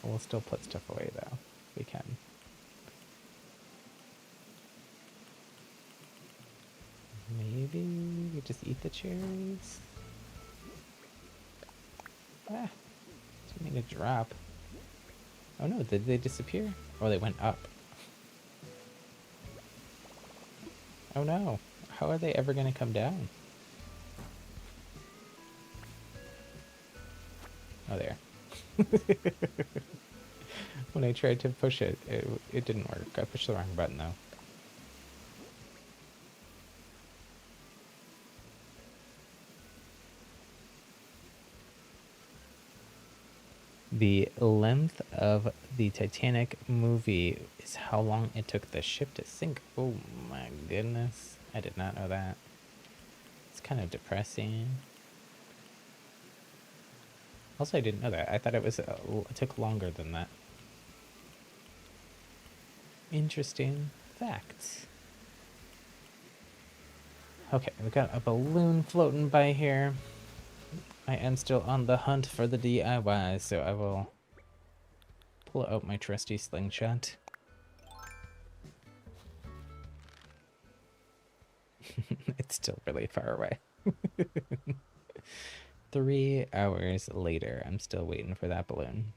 S1: We'll still put stuff away though. We can. Maybe we just eat the cherries. Ah, just made a drop. Oh no, did they disappear? Oh, they went up. Oh no, how are they ever gonna come down? Oh, there. When I tried to push it, it didn't work. I pushed the wrong button though. The length of the Titanic movie is how long it took the ship to sink. Oh my goodness. I did not know that. It's kind of depressing. Also, I didn't know that. I thought it was it took longer than that. Interesting facts. Okay, we got a balloon floating by here. I am still on the hunt for the DIY, so I will pull out my trusty slingshot. It's still really far away. 3 hours later, I'm still waiting for that balloon.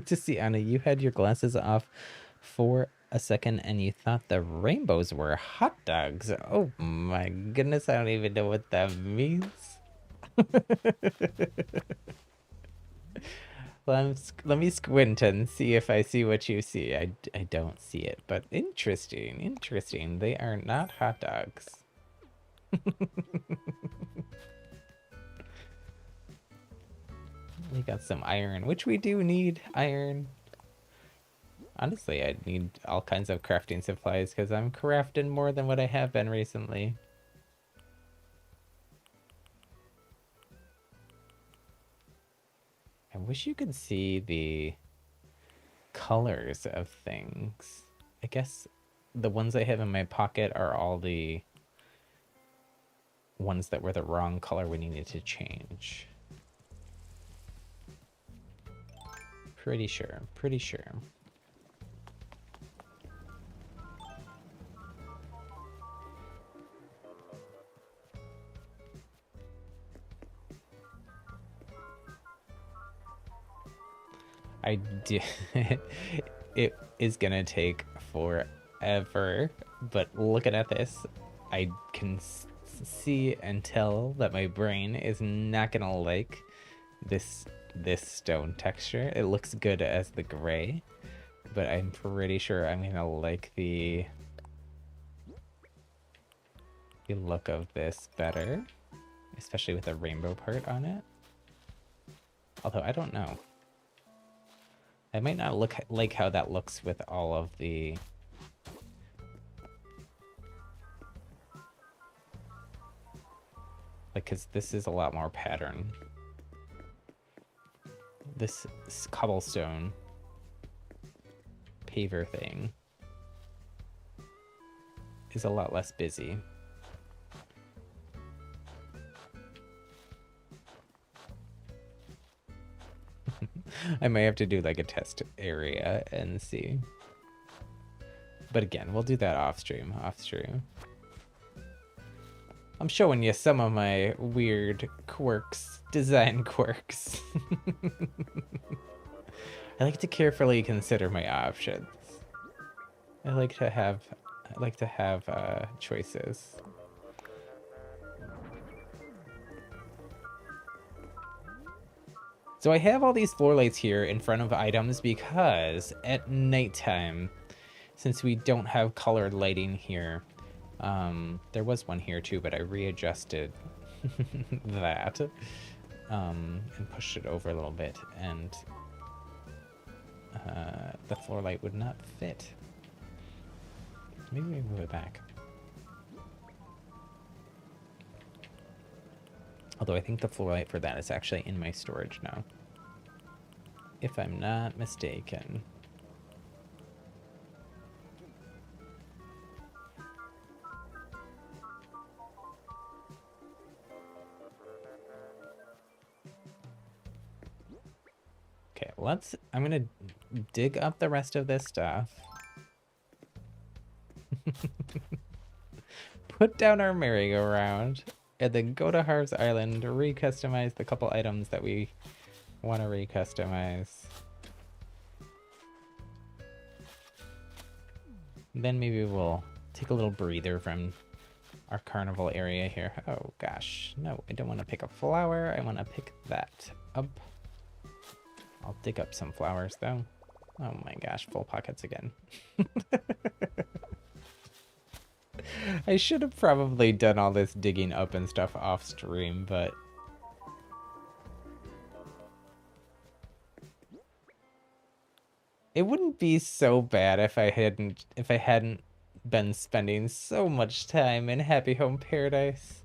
S1: To see, Anna, you had your glasses off for a second and you thought the rainbows were hot dogs. Oh my goodness, I don't even know what that means. Let me squint and see if I see what you see. I don't see it, but interesting, interesting. They are not hot dogs. We got some iron, which we do need iron. Honestly, I need all kinds of crafting supplies because I'm crafting more than what I have been recently. I wish you could see the colors of things. I guess the ones I have in my pocket are all the ones that were the wrong color we needed to change. Pretty sure, pretty sure. I did. It is gonna take forever, but looking at this, I can see and tell that my brain is not gonna like this stone texture. It looks good as the gray, but I'm pretty sure I'm gonna like the look of this better, especially with the rainbow part on it. Although I don't know. I might not look like how that looks with all of the... Like, because this is a lot more pattern. This cobblestone paver thing is a lot less busy. I might have to do like a test area and see. But again, we'll do that off stream. I'm showing you some of my weird quirks, design quirks. I like to carefully consider my options. I like to have choices. So I have all these floor lights here in front of items because at nighttime, since we don't have colored lighting here, there was one here too, but I readjusted that and pushed it over a little bit. And the floor light would not fit. Maybe we move it back. Although I think the floor light for that is actually in my storage now, if I'm not mistaken. Okay, I'm gonna dig up the rest of this stuff. Put down our merry-go-round, and then go to Harv's Island to recustomize the couple items that we want to recustomize. Then maybe we'll take a little breather from our carnival area here. Oh gosh, no, I don't want to pick a flower. I want to pick that up. I'll dig up some flowers though. Oh my gosh, full pockets again. I should have probably done all this digging up and stuff off stream, but it wouldn't be so bad if I hadn't been spending so much time in Happy Home Paradise.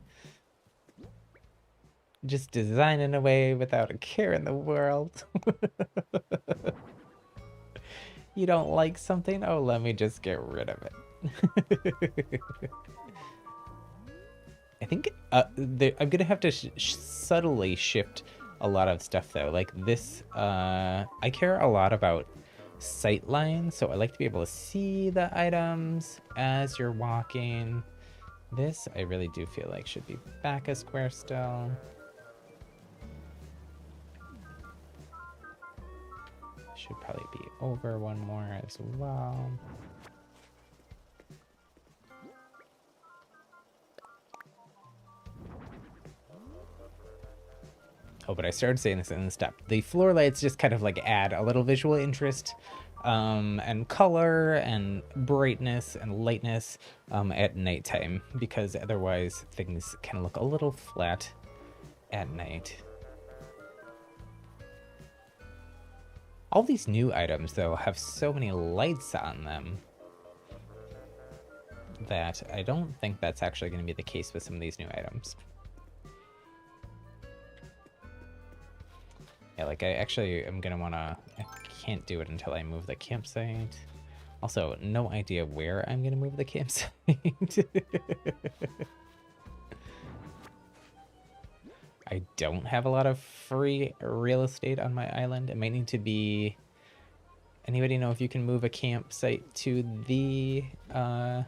S1: Just designing away without a care in the world. You don't like something? Oh, let me just get rid of it. I think I'm gonna have to subtly shift a lot of stuff though. Like this, I care a lot about sight lines, so I like to be able to see the items as you're walking. This I really do feel like should be back a square still. Should probably be over one more as well. Oh, but I started saying this in the step. The floor lights just kind of like add a little visual interest and color and brightness and lightness at nighttime, because otherwise things can look a little flat at night. All these new items, though, have so many lights on them that I don't think that's actually going to be the case with some of these new items. Yeah, like I actually am going to want to... I can't do it until I move the campsite. Also, no idea where I'm going to move the campsite. I don't have a lot of free real estate on my island. It might need to be... Anybody know if you can move a campsite to the... Let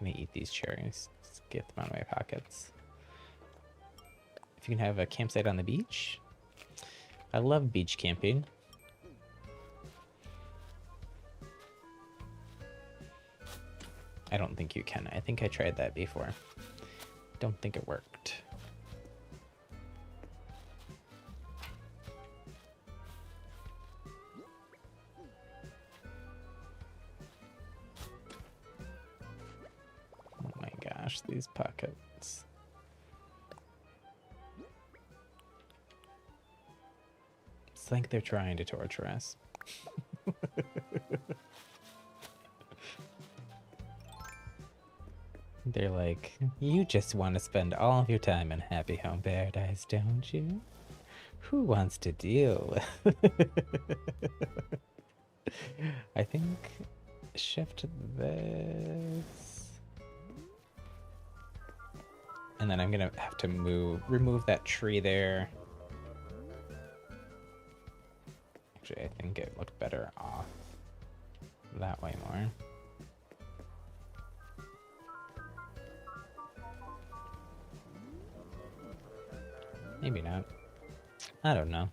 S1: me eat these cherries. Let's get them out of my pockets. If you can have a campsite on the beach. I love beach camping. I don't think you can. I think I tried that before. Don't think it worked. Oh my gosh, these pockets. It's like they're trying to torture us. They're like, you just want to spend all of your time in Happy Home Paradise, don't you? Who wants to deal with? I think shift this. And then I'm gonna have to remove that tree there. Actually, I think it looked better off that way more. Maybe not. I don't know.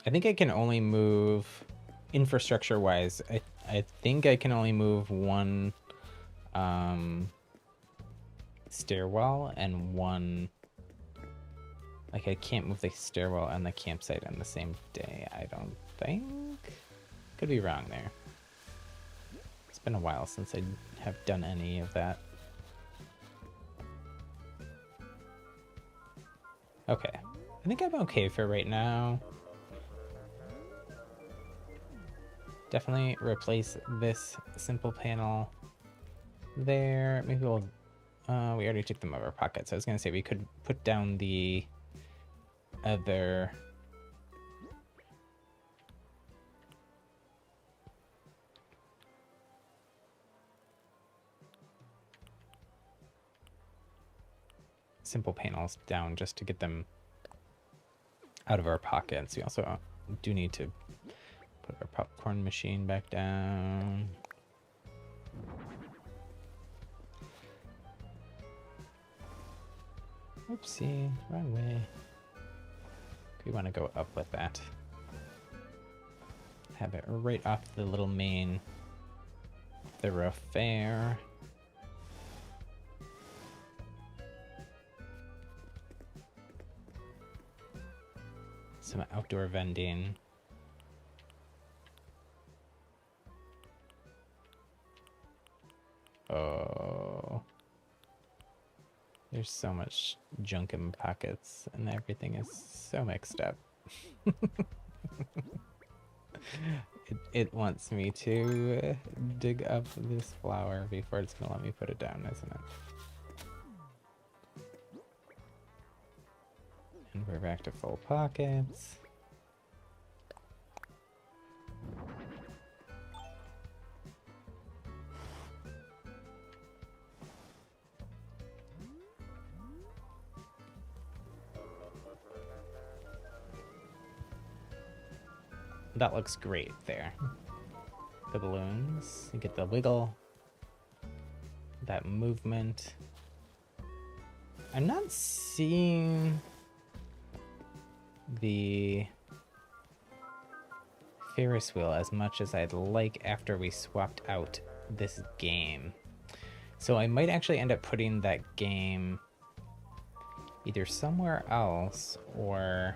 S1: I think I can only move infrastructure-wise. I think I can only move one stairwell and one... Like, I can't move the stairwell and the campsite on the same day, I don't think. Could be wrong there. It's been a while since I have done any of that. Okay. I think I'm okay for right now. Definitely replace this simple panel there. Maybe we'll... we already took them out of our pockets. I was going to say we could put down the other... simple panels down just to get them out of our pockets. We also do need to put our popcorn machine back down. Oopsie, wrong way. We want to go up with that. Have it right off the little main thoroughfare. Some outdoor vending. Oh. There's so much junk in pockets and everything is so mixed up. It wants me to dig up this flower before it's gonna let me put it down, isn't it? And we're back to full pockets. That looks great there. The balloons, you get the wiggle, that movement. I'm not seeing the Ferris wheel as much as I'd like after we swapped out this game. So I might actually end up putting that game either somewhere else or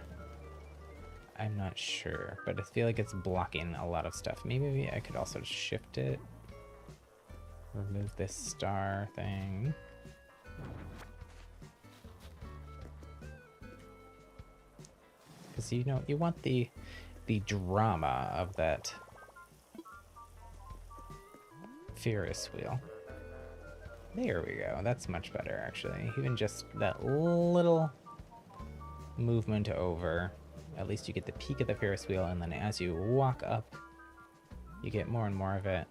S1: I'm not sure, but I feel like it's blocking a lot of stuff. Maybe I could also shift it. Remove this star thing. Because you know, you want the drama of that Ferris wheel. There we go. That's much better, actually. Even just that little movement over. At least you get the peak of the Ferris wheel, and then as you walk up, you get more and more of it.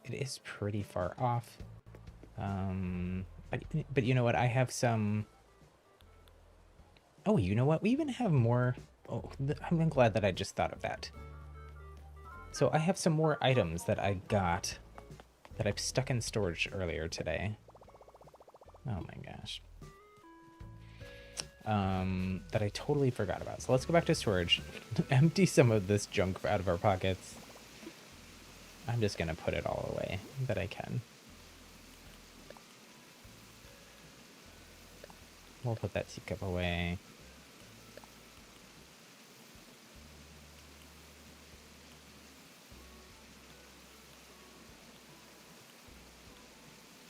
S1: It is pretty far off. But you know what? I have some... Oh, you know what? We even have more... Oh, I'm glad that I just thought of that. So I have some more items that I got that I've stuck in storage earlier today. Oh my gosh. That I totally forgot about. So let's go back to storage. Empty some of this junk out of our pockets. I'm just gonna put it all away that I can. We'll put that teacup away.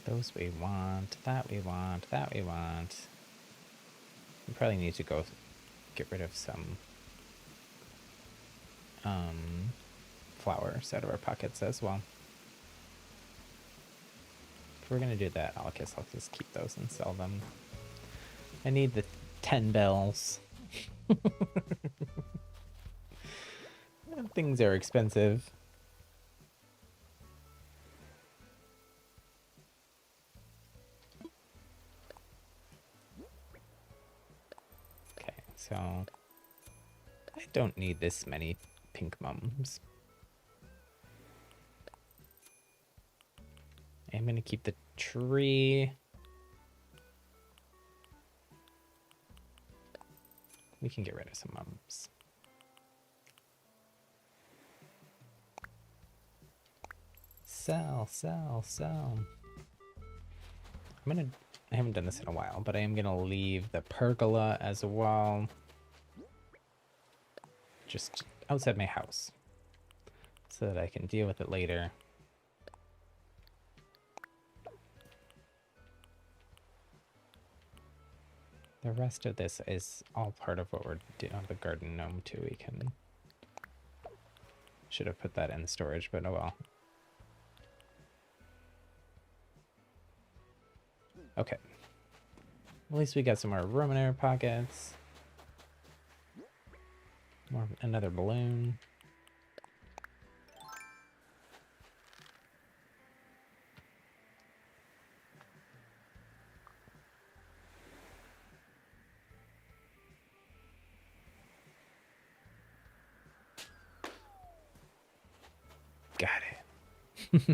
S1: Those we want, that we want, that we want. We probably need to go get rid of some flowers out of our pockets as well. If we're gonna do that, I'll just keep those and sell them. I need the 10 bells. Things are expensive. So, I don't need this many pink mums. I'm going to keep the tree. We can get rid of some mums. Sell, sell, sell. I haven't done this in a while, but I am gonna leave the pergola as well. Just outside my house. so that I can deal with it later. The rest of this is all part of what we're doing. The garden gnome too. We can... Should have put that in storage, but oh well. Okay. At least we got some more room in our pockets. Another balloon. Got it.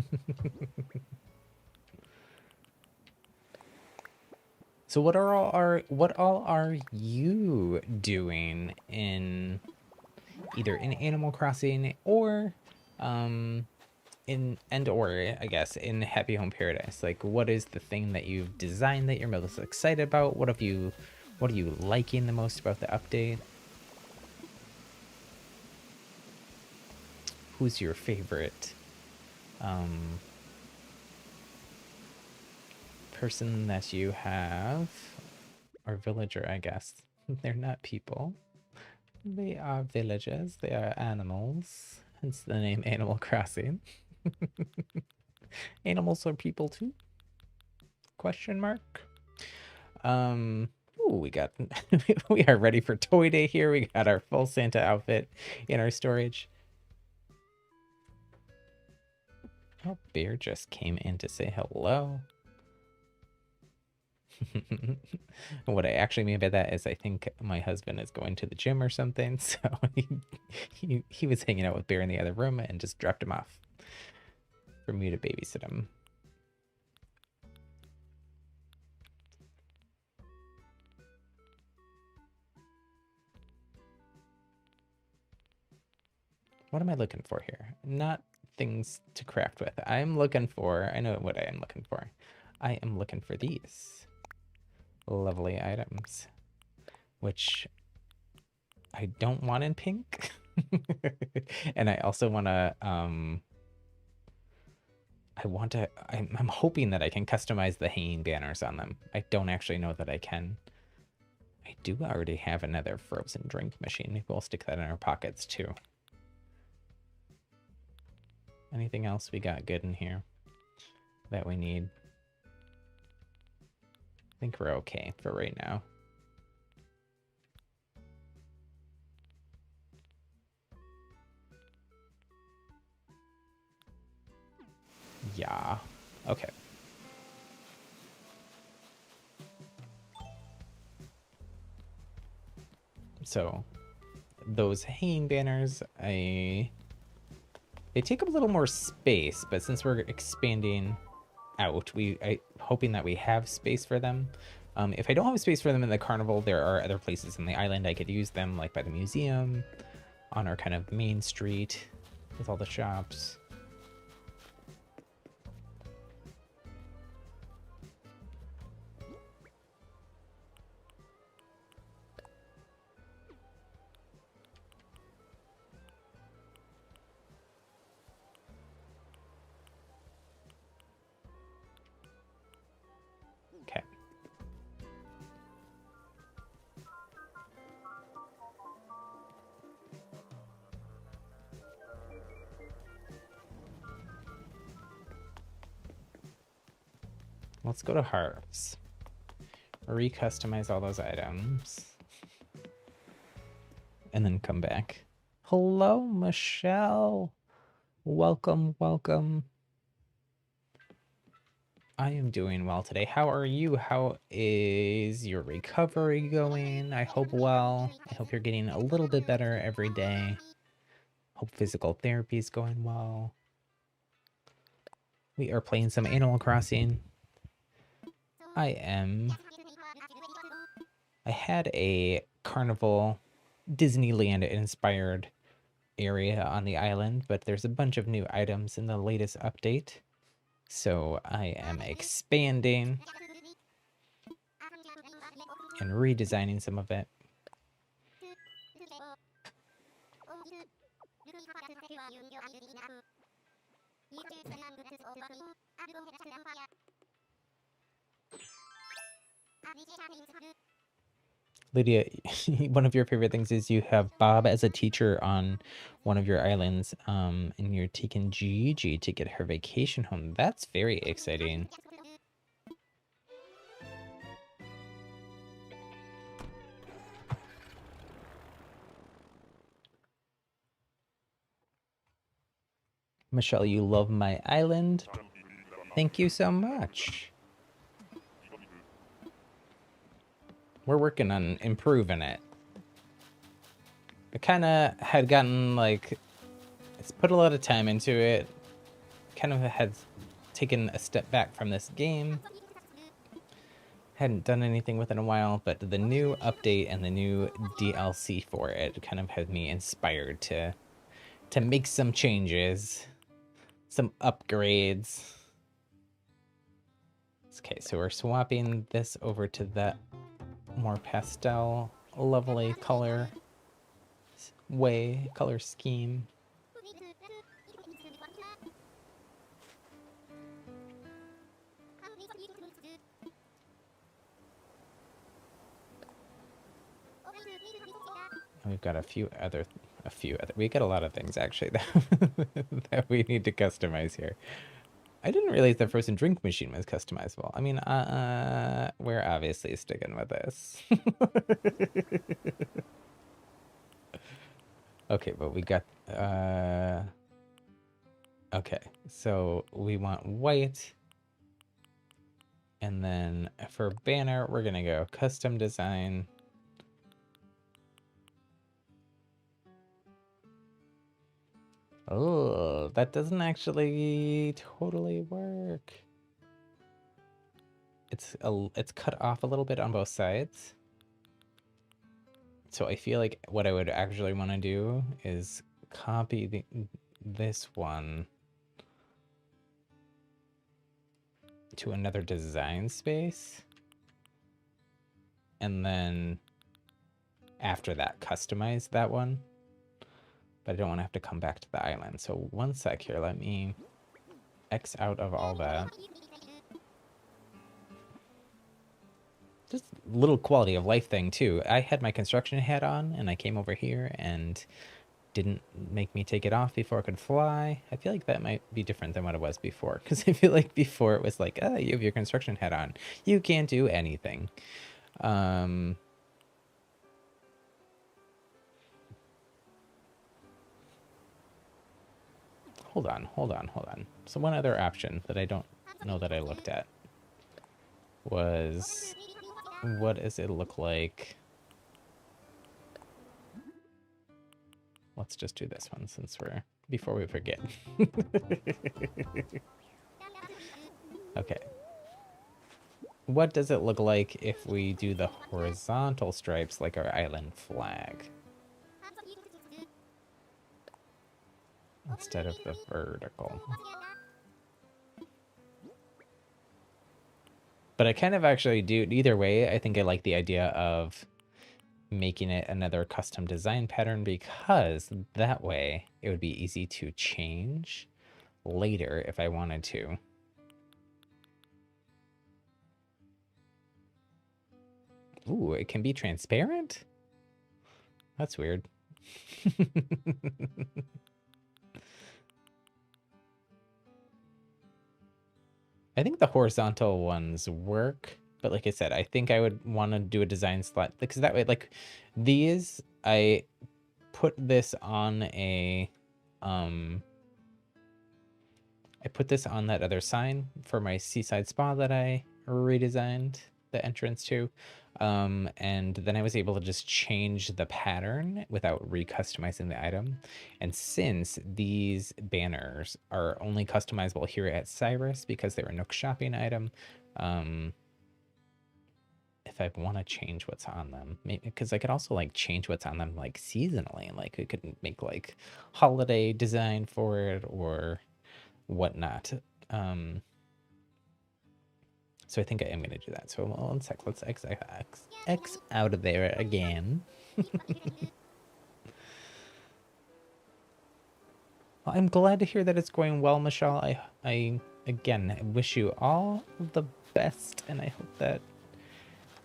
S1: So what all are you doing in either in Animal Crossing or I guess in Happy Home Paradise? Like, what is the thing that you've designed that you're most excited about? What are you liking the most about the update? Who's your favorite person that you have, or villager, I guess? They're not people. They are villages. They are animals. Hence the name Animal Crossing. Animals are people too? Question mark. Ooh, we got we are ready for Toy Day here. We got our full Santa outfit in our storage. Oh, Bear just came in to say hello. What I actually mean by that is I think my husband is going to the gym or something, so he was hanging out with Bear in the other room and just dropped him off for me to babysit him. What am I looking for here? Not things to craft with. I'm looking for, I know what I am looking for. I am looking for these lovely items, which I don't want in pink. And I also want to, I'm hoping that I can customize the hanging banners on them. I don't actually know that I can. I do already have another frozen drink machine. Maybe we'll stick that in our pockets too. Anything else we got good in here that we need? I think we're okay for right now. Yeah. Okay. So those hanging banners, they take up a little more space, but since we're expanding out, I'm hoping that we have space for them. If I don't have space for them in the carnival, there are other places in the island I could use them, like by the museum, on our kind of main street with all the shops. Okay. Let's go to Harv's. Recustomize all those items. And then come back. Hello, Michelle. Welcome, welcome. I am doing well today. How are you? How is your recovery going? I hope well. I hope you're getting a little bit better every day. Hope physical therapy is going well. We are playing some Animal Crossing. I had a carnival Disneyland inspired area on the island, but there's a bunch of new items in the latest update. So I am expanding and redesigning some of it. Lydia, one of your favorite things is you have Bob as a teacher on one of your islands, and you're taking Gigi to get her vacation home. That's very exciting. Michelle, you love my island. Thank you so much. We're working on improving it. I kind of had gotten, like, it's put a lot of time into it. Kind of had taken a step back from this game. Hadn't done anything with it in a while, but the new update and the new DLC for it kind of had me inspired to make some changes, some upgrades. Okay, so we're swapping this over to that more pastel, lovely color color scheme. We've got a few other, we got a lot of things actually that we need to customize here. I didn't realize the frozen drink machine was customizable. I mean, we're obviously sticking with this. Okay, but we got, okay, so we want white. And then for banner, we're gonna go custom design. Oh, that doesn't actually totally work. It's cut off a little bit on both sides. So I feel like what I would actually want to do is copy this one to another design space. And then after that, customize that one. But I don't want to have to come back to the island. So one sec here, let me X out of all that. Just a little quality of life thing too. I had my construction hat on and I came over here and didn't make me take it off before I could fly. I feel like that might be different than what it was before. Because I feel like before it was like, you have your construction hat on. You can't do anything. Hold on. So one other option that I don't know that I looked at was, what does it look like? Let's just do this one since before we forget. Okay. What does it look like if we do the horizontal stripes like our island flag? Instead of the vertical. But I kind of actually do, either way, I think I like the idea of making it another custom design pattern because that way it would be easy to change later if I wanted to. Ooh, it can be transparent? That's weird. I think the horizontal ones work, but like I said, I think I would want to do a design slot because that way, like these, I put this on a, I put this on that other sign for my seaside spa that I redesigned the entrance to. And then I was able to just change the pattern without recustomizing the item. And since these banners are only customizable here at Cyrus because they're a Nook shopping item, if I want to change what's on them, because I could also like change what's on them like seasonally, like we could make like holiday design for it or whatnot. So I think I am going to do that. So one sec, let's X out of there again. Well, I'm glad to hear that it's going well, Michelle. I again wish you all the best, and I hope that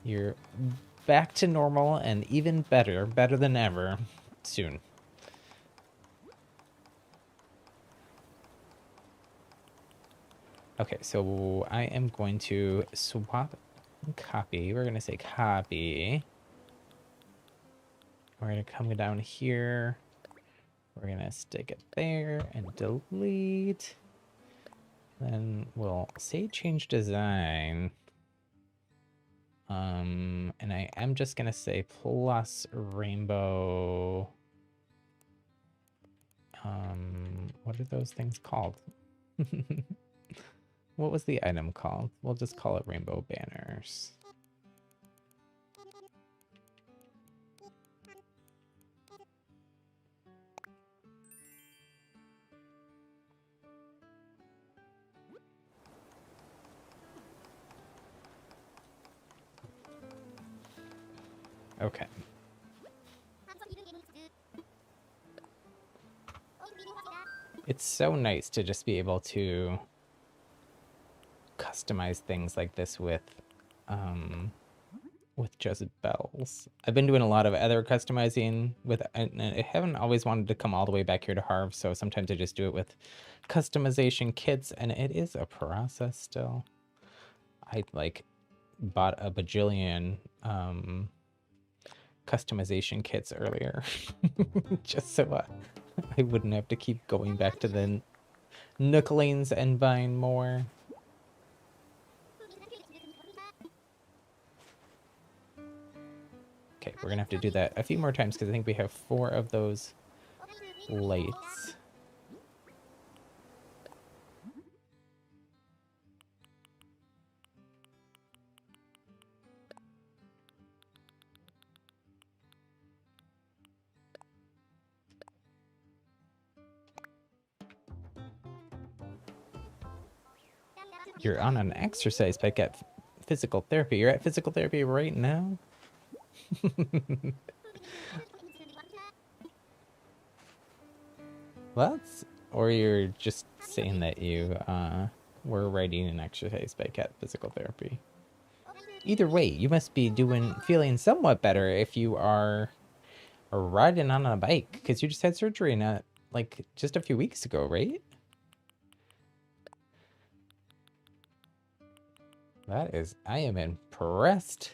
S1: you're back to normal and even better than ever soon. Okay, so I am going to swap copy. We're going to say copy. We're going to come down here. We're going to stick it there and delete. Then we'll say change design. And I am just going to say plus rainbow. What are those things called? What was the item called? We'll just call it rainbow banners. Okay. It's so nice to just be able to customize things like this with just bells. I've been doing a lot of other customizing with, and I haven't always wanted to come all the way back here to Harv, so sometimes I just do it with customization kits, and it is a process still. I like bought a bajillion customization kits earlier just so I wouldn't have to keep going back to the Nooklings and buying more. Okay, we're gonna have to do that a few more times because I think we have 4 of those lights. You're on an exercise bike at physical therapy. You're at physical therapy right now? Well, or you're just saying that you were riding an exercise bike at physical therapy. Either way, you must be feeling somewhat better if you are riding on a bike, because you just had surgery like just a few weeks ago, right? I am impressed.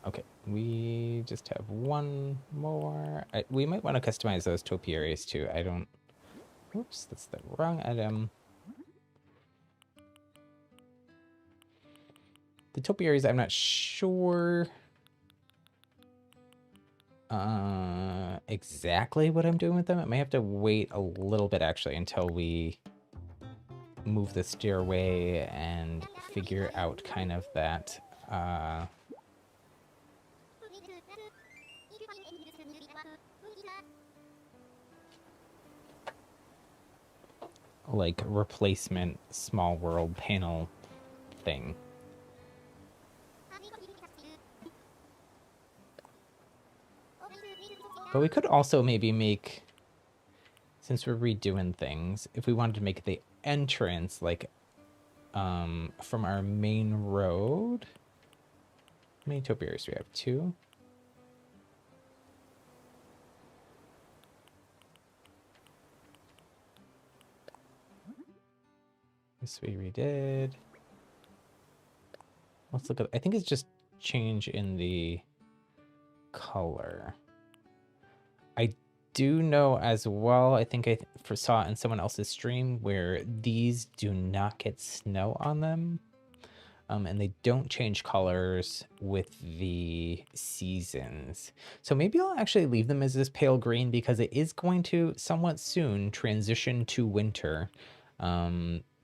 S1: Okay, we just have one more. We might want to customize those topiaries too. I don't... Oops, that's the wrong item. The topiaries, I'm not sure exactly what I'm doing with them. I may have to wait a little bit actually until we move the stairway and figure out kind of that like replacement small world panel thing. But we could also maybe make, since we're redoing things, if we wanted to make the entrance like from our main road. How many topiaries do we have? 2? This we redid. Let's look at, I think it's just change in the color. I do know as well, I think I saw it in someone else's stream where these do not get snow on them. And they don't change colors with the seasons. So maybe I'll actually leave them as this pale green because it is going to somewhat soon transition to winter.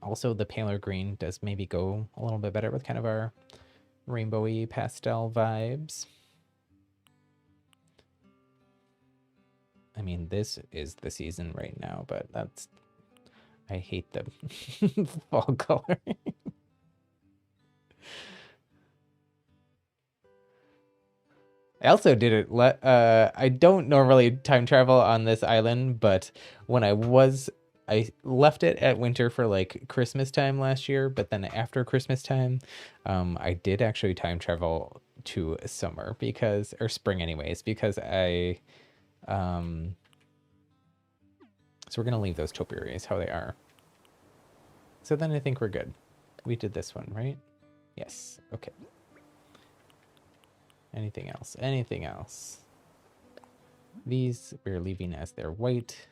S1: Also, the paler green does maybe go a little bit better with kind of our rainbowy pastel vibes. I mean, this is the season right now, but that's... I hate the fall color. I also didn't I don't normally time travel on this island, but when I left it at winter for like Christmas time last year, but then after Christmas time, I did actually time travel to summer or spring anyways, because so we're gonna leave those topiaries how they are. So then I think we're good. We did this one, right? Yes, okay. Anything else? Anything else? These we're leaving as their white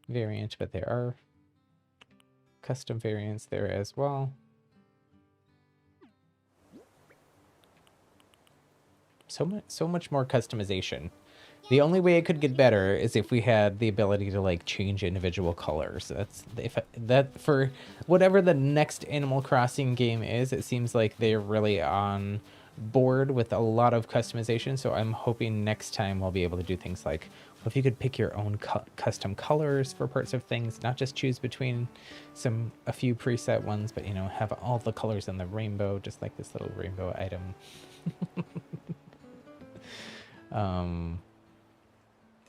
S1: variant, but there are custom variants there as well. So much more customization. The only way it could get better is if we had the ability to like change individual colors. That for whatever the next Animal Crossing game is, it seems like they're really on board with a lot of customization. So I'm hoping next time we'll be able to do things like, well, if you could pick your own custom colors for parts of things, not just choose between a few preset ones, but have all the colors in the rainbow, just like this little rainbow item.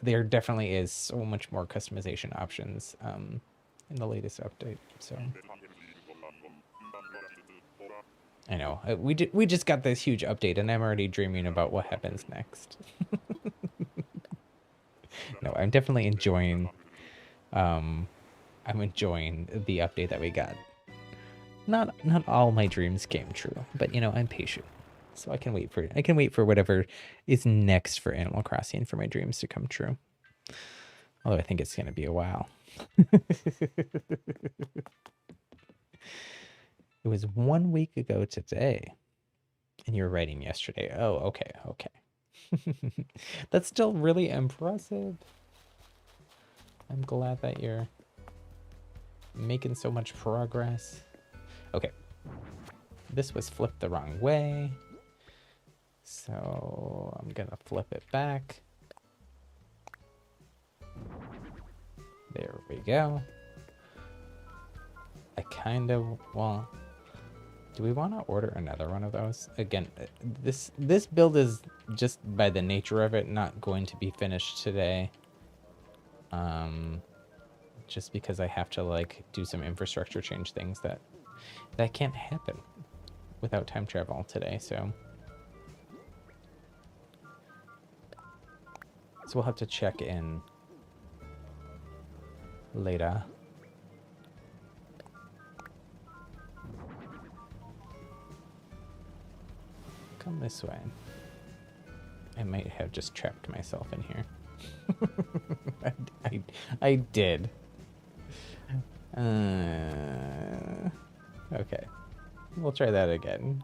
S1: There definitely is so much more customization options in the latest update. So I know we just got this huge update, and I'm already dreaming about what happens next. No, I'm definitely enjoying. I'm enjoying the update that we got. Not all my dreams came true, but I'm patient. So I can wait for whatever is next for Animal Crossing for my dreams to come true. Although I think it's going to be a while. It was 1 week ago today. And you were writing yesterday. Oh, okay. That's still really impressive. I'm glad that you're making so much progress. Okay. This was flipped the wrong way. So I'm gonna flip it back. There we go. Do we want to order another one of those? Again, this build is just by the nature of it not going to be finished today. Just because I have to like do some infrastructure change things that can't happen without time travel today, so we'll have to check in later. Come this way. I might have just trapped myself in here. I did. Okay. We'll try that again.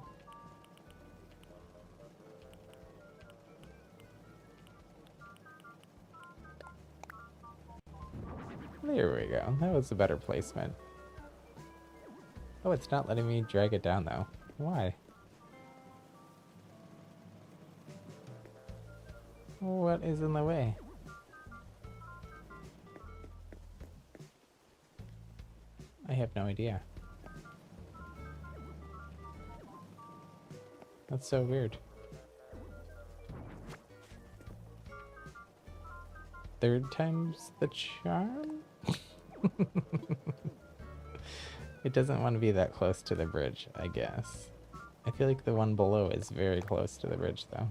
S1: There we go. That was a better placement. Oh, it's not letting me drag it down, though. Why? What is in the way? I have no idea. That's so weird. Third time's the charm? It doesn't want to be that close to the bridge, I guess. I feel like the one below is very close to the bridge, though.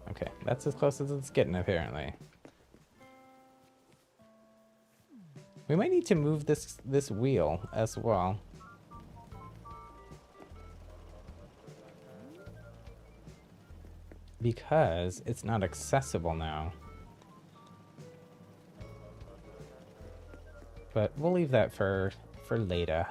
S1: Okay, that's as close as it's getting, apparently. We might need to move this wheel as well. Because it's not accessible now. But we'll leave that for later.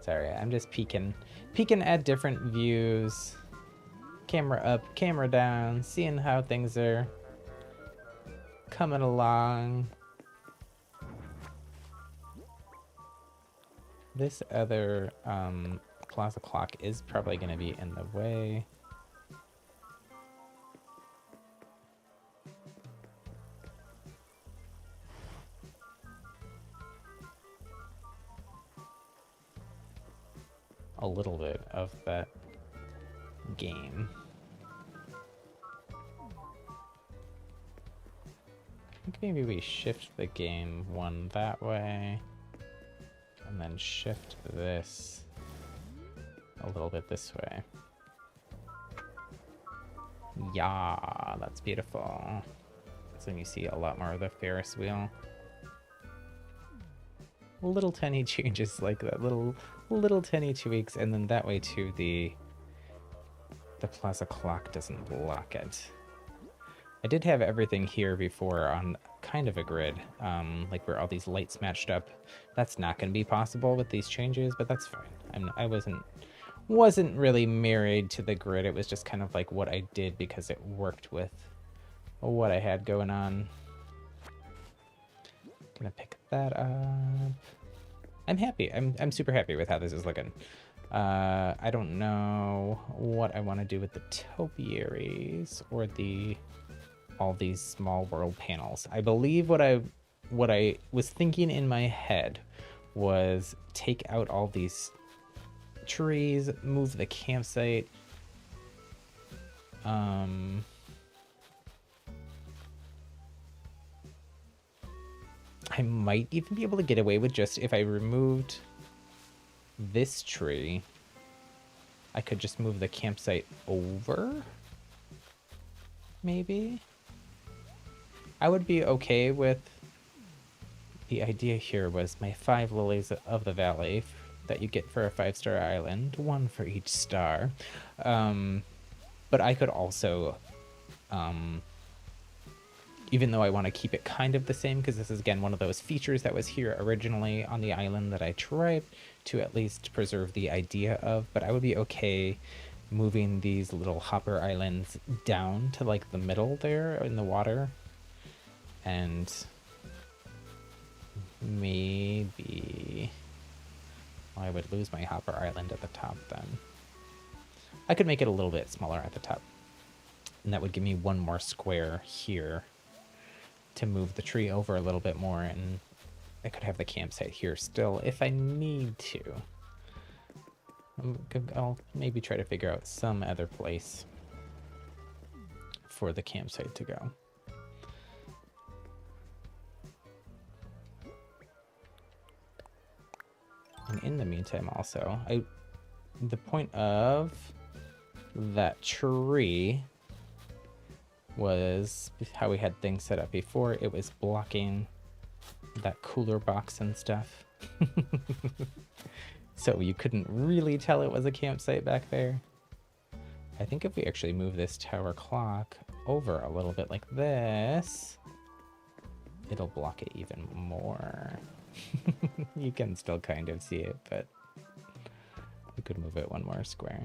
S1: Sorry, I'm just peeking at different views. Camera up, camera down, seeing how things are coming along. This other plaza clock is probably going to be in the way. A little bit of that game. I think maybe we shift the game one that way, and then shift this a little bit this way. Yeah, that's beautiful. So you see a lot more of the Ferris wheel. Little tiny changes like that, little tiny tweaks, and then that way too the plaza clock doesn't block it. I did have everything here before on kind of a grid, like where all these lights matched up. That's not going to be possible with these changes, but that's fine. I wasn't really married to the grid. It was just kind of like what I did because it worked with what I had going on. Gonna pick that up. I'm happy. I'm super happy with how this is looking. I don't know what I want to do with the topiaries or all these small world panels. I believe what I was thinking in my head was take out all these trees, move the campsite. I might even be able to get away with just if I removed this tree, I could just move the campsite over. Maybe. I would be okay with the idea here was my 5 lilies of the valley that you get for a 5-star island, 1 for each star. But I could also, even though I want to keep it kind of the same, because this is, again, one of those features that was here originally on the island that I tried to at least preserve the idea of, but I would be okay moving these little hopper islands down to, like, the middle there in the water. And maybe I would lose my hopper island at the top then. I could make it a little bit smaller at the top. And that would give me 1 more square here to move the tree over a little bit more, and I could have the campsite here still if I need to. I'll maybe try to figure out some other place for the campsite to go. And in the meantime also, the point of that tree was how we had things set up before. It was blocking that cooler box and stuff. So you couldn't really tell it was a campsite back there. I think if we actually move this tower clock over a little bit like this, it'll block it even more. You can still kind of see it, but we could move it 1 more square.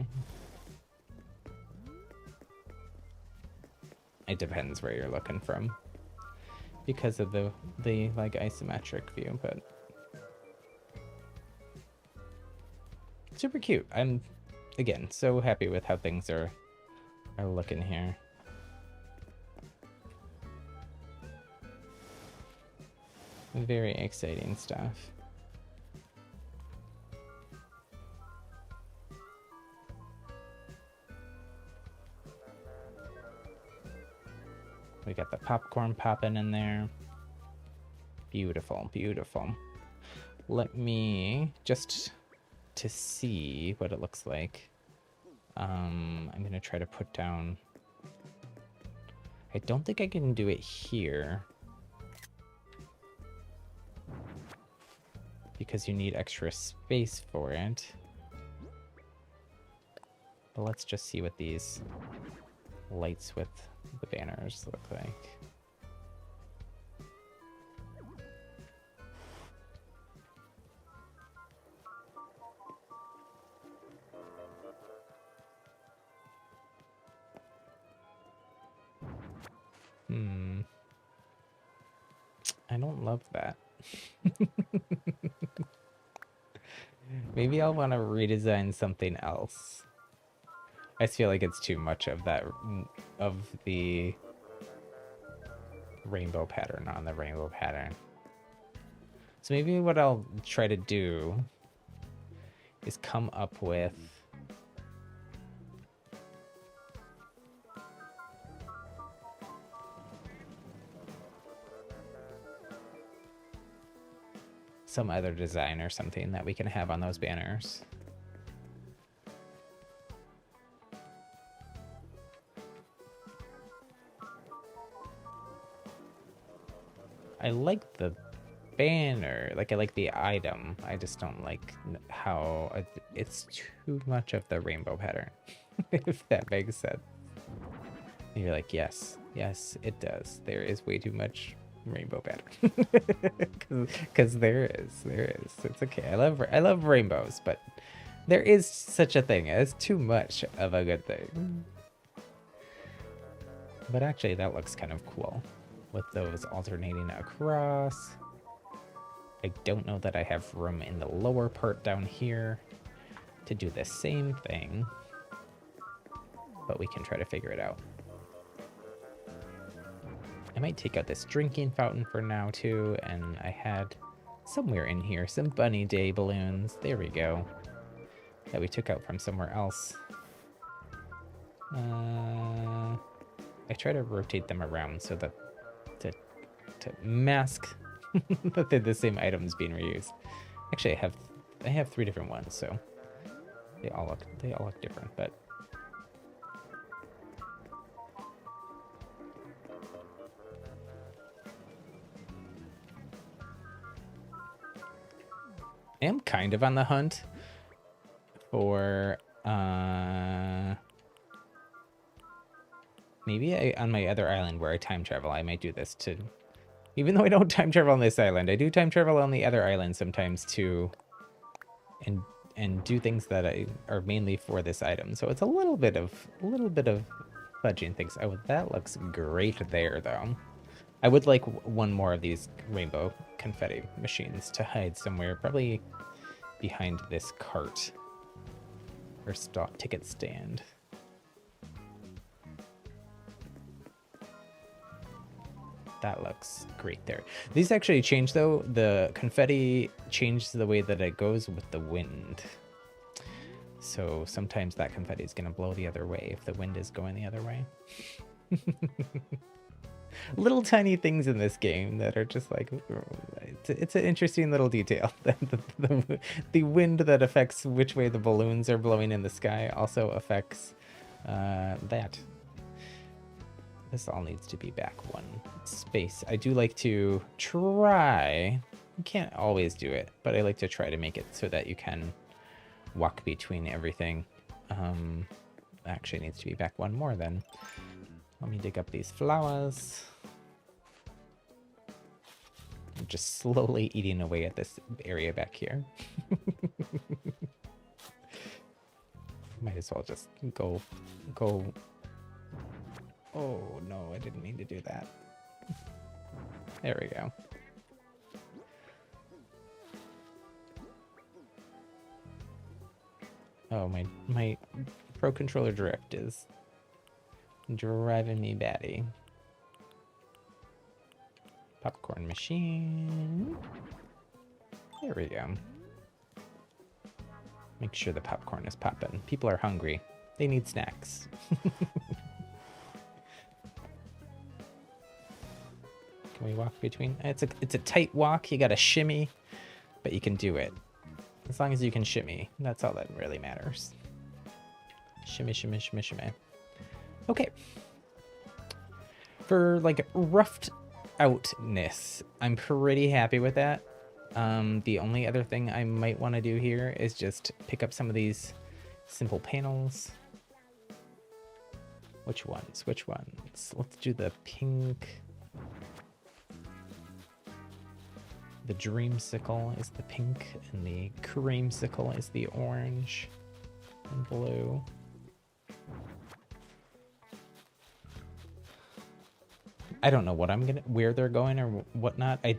S1: It depends where you're looking from because of the like isometric view, but super cute. I'm again so happy with how things are looking here. Very exciting stuff. We got the popcorn popping in there. Beautiful, beautiful. Let me, just to see what it looks like, I'm going to try to put down... I don't think I can do it here, because you need extra space for it. But let's just see what these lights with the banners look like. I don't love that. Maybe I'll want to redesign something else. I just feel like it's too much of that, of the rainbow pattern on the rainbow pattern. So maybe what I'll try to do is come up with some other design or something that we can have on those banners. I like the banner, like I like the item. I just don't like how it's too much of the rainbow pattern, if that makes sense. And you're like, yes, yes, it does. There is way too much rainbow pattern. Because there is. It's okay. I love rainbows, but there is such a thing as too much of a good thing. But actually, that looks kind of cool with those alternating across. I don't know that I have room in the lower part down here to do the same thing, but we can try to figure it out. I might take out this drinking fountain for now too, and I had somewhere in here some bunny day balloons. There we go. That we took out from somewhere else. I try to rotate them around so that to mask that they're the same items being reused. Actually, I have 3 different ones, so they all look different, but I am kind of on the hunt for maybe on my other island where I time travel, I might do this too. Even though I don't time travel on this island, I do time travel on the other island sometimes too, and do things that are mainly for this item. So it's a little bit of fudging things. Oh, that looks great there though. I would like one more of these rainbow confetti machines to hide somewhere, probably behind this cart or stop ticket stand. That looks great there. These actually change though. The confetti changes the way that it goes with the wind. So sometimes that confetti is going to blow the other way if the wind is going the other way. Little tiny things in this game that are just like, it's an interesting little detail. The wind that affects which way the balloons are blowing in the sky also affects that. This all needs to be back 1 space. I do like to try, you can't always do it, but I like to try to make it so that you can walk between everything. Actually needs to be back 1 more then. Let me dig up these flowers. I'm just slowly eating away at this area back here. Might as well just go. Oh no, I didn't mean to do that. There we go. Oh, my Pro Controller Drift is driving me batty. Popcorn machine. There we go. Make sure the popcorn is popping. People are hungry. They need snacks. Can we walk between? It's a tight walk. You gotta shimmy, but you can do it. As long as you can shimmy, that's all that really matters. Shimmy, shimmy, shimmy, shimmy. Okay. For like roughed outness, I'm pretty happy with that. The only other thing I might want to do here is just pick up some of these simple panels. Which ones? Which ones? Let's do the pink. The dreamsicle is the pink, and the creamsicle is the orange and blue. I don't know where they're going or whatnot. I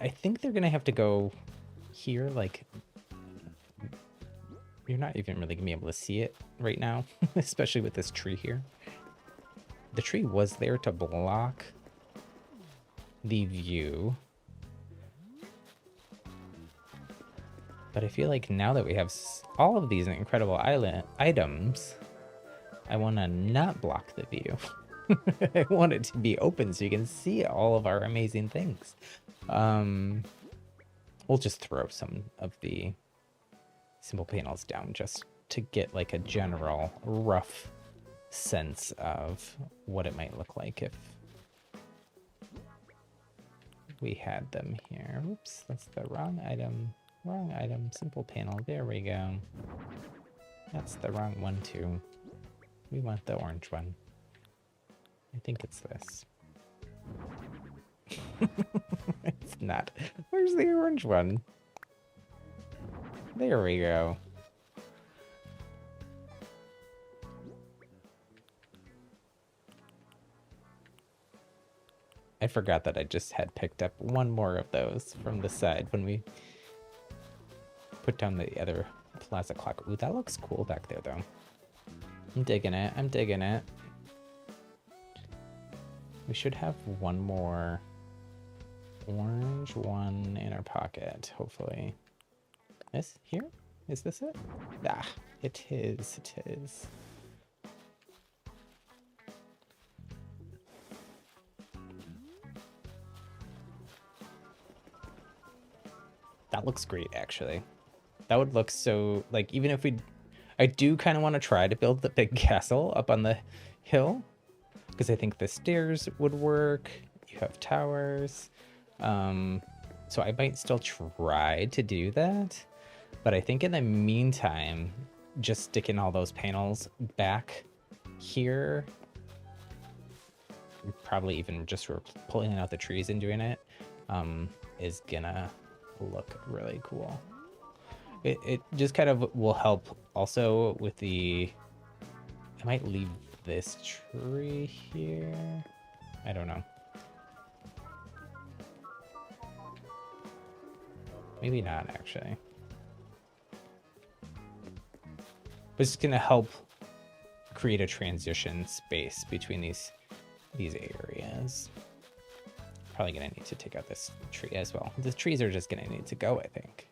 S1: think they're gonna have to go here. Like, you're not even really gonna be able to see it right now, especially with this tree here. The tree was there to block the view. But I feel like now that we have all of these incredible items, I want to not block the view. I want it to be open so you can see all of our amazing things. We'll just throw some of the simple panels down just to get like a general rough sense of what it might look like if we had them here. Oops, that's the wrong item. Wrong item, simple panel, there we go. That's the wrong one too. We want the orange one. I think it's this. It's not. Where's the orange one? There we go. I forgot that I just had picked up one more of those from the side when we put down the other plaza clock. Ooh, that looks cool back there, though. I'm digging it. I'm digging it. We should have one more orange one in our pocket, hopefully. This here? Is this it? Ah, it is. It is. That looks great, actually. That would look so, like, even if I do kind of want to try to build the big castle up on the hill, because I think the stairs would work. You have towers. So I might still try to do that. But I think in the meantime, just sticking all those panels back here, probably even just pulling out the trees and doing it, is gonna look really cool. It just kind of will help also with the... I might leave this tree here. I don't know. Maybe not, actually. But it's going to help create a transition space between these areas. Probably going to need to take out this tree as well. The trees are just going to need to go, I think.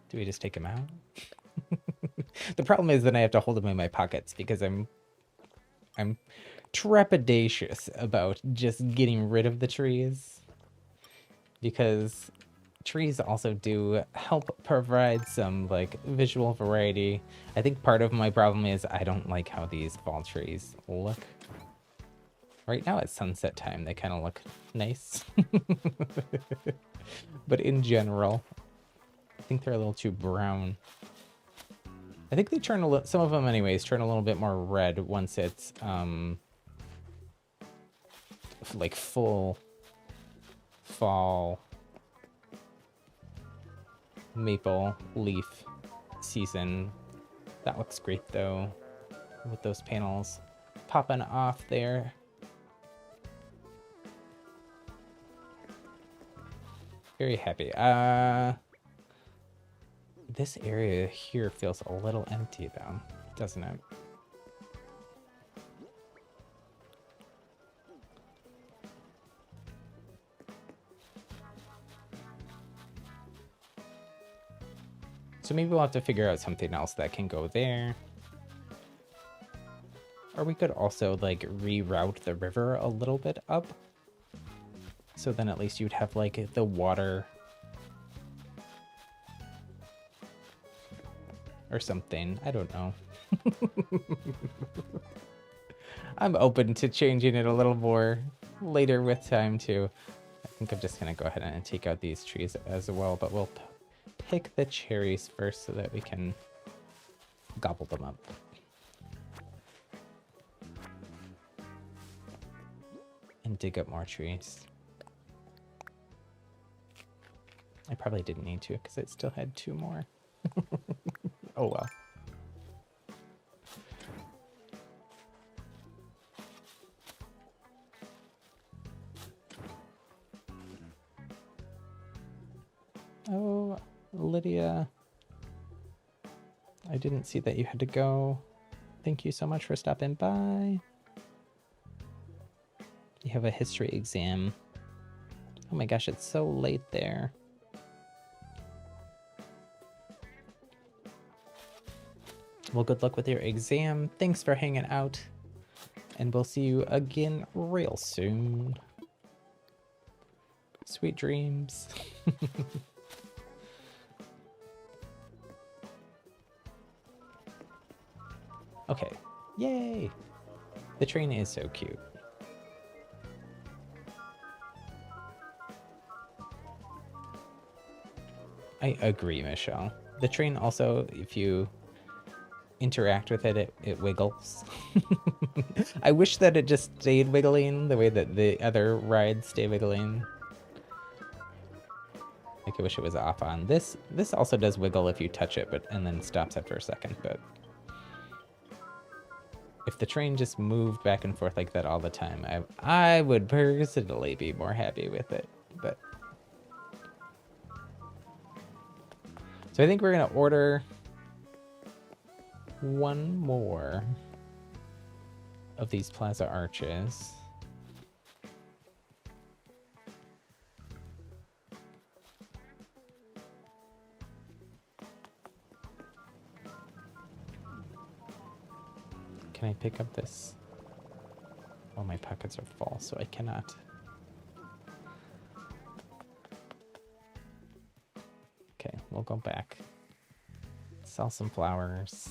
S1: Do we just take them out? The problem is that I have to hold them in my pockets because I'm trepidatious about just getting rid of the trees, because trees also do help provide some like visual variety. I think part of my problem is I don't like how these fall trees look. Right now at sunset time, they kind of look nice. But in general, I think they're a little too brown. I think they turn a little, some of them anyways, turn a little bit more red once it's like full fall maple leaf season. That looks great though, with those panels popping off there. Very happy. This area here feels a little empty though, doesn't it? So maybe we'll have to figure out something else that can go there. Or we could also like reroute the river a little bit up. So then at least you'd have like the water or something. I don't know. I'm open to changing it a little more later with time too. I think I'm just gonna go ahead and take out these trees as well, but we'll pick the cherries first so that we can gobble them up. And dig up more trees. I probably didn't need to because it still had 2 more. Oh well. Oh, Lydia, I didn't see that you had to go. Thank you so much for stopping by. You have a history exam. Oh my gosh, it's so late there. Well, good luck with your exam. Thanks for hanging out. And we'll see you again real soon. Sweet dreams. Okay. Yay! The train is so cute. I agree, Michelle. The train also, if you interact with it, it wiggles. I wish that it just stayed wiggling the way that the other rides stay wiggling. Like, I wish it was off on. This also does wiggle if you touch it, and then stops after a second, but if the train just moved back and forth like that all the time, I would personally be more happy with it. But so I think we're gonna order one more of these plaza arches. Can I pick up this? Oh, my pockets are full, so I cannot. Okay, we'll go back. Sell some flowers.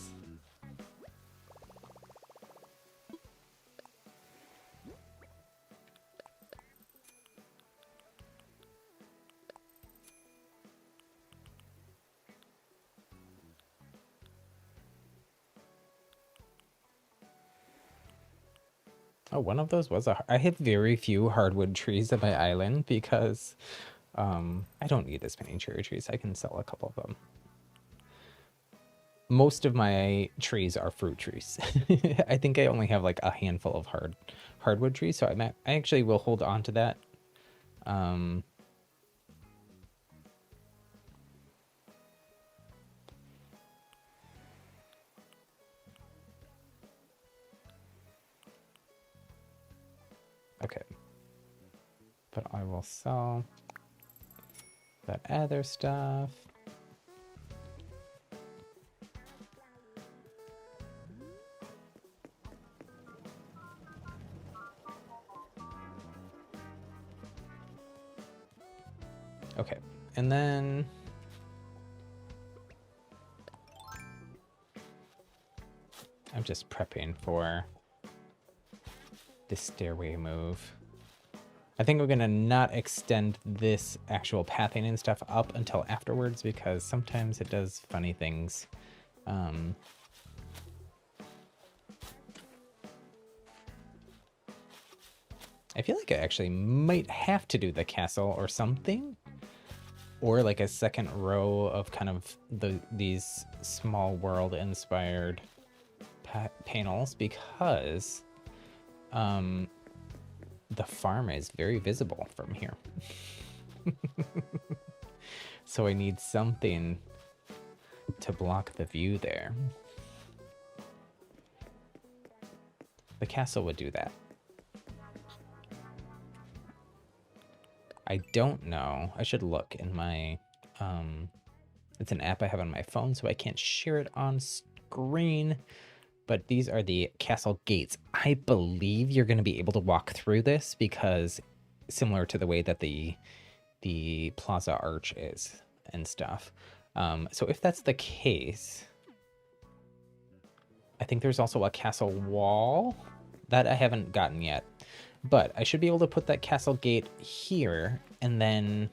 S1: Oh, one of those was I have very few hardwood trees on my island because I don't need as many cherry trees. I can sell a couple of them. Most of my trees are fruit trees. I think I only have like a handful of hardwood trees, so I actually will hold on to that. Okay. But I will sell that other stuff. Okay, and then I'm just prepping for this stairway move. I think we're gonna not extend this actual pathing and stuff up until afterwards because sometimes it does funny things. I feel like I actually might have to do the castle or something, or like a second row of kind of these small world inspired panels because the farm is very visible from here. So I need something to block the view there. The castle would do that. I don't know. I should look in my... it's an app I have on my phone, so I can't share it on screen. But these are the castle gates. I believe you're going to be able to walk through this because similar to the way that the plaza arch is and stuff. So if that's the case, I think there's also a castle wall that I haven't gotten yet. But I should be able to put that castle gate here, and then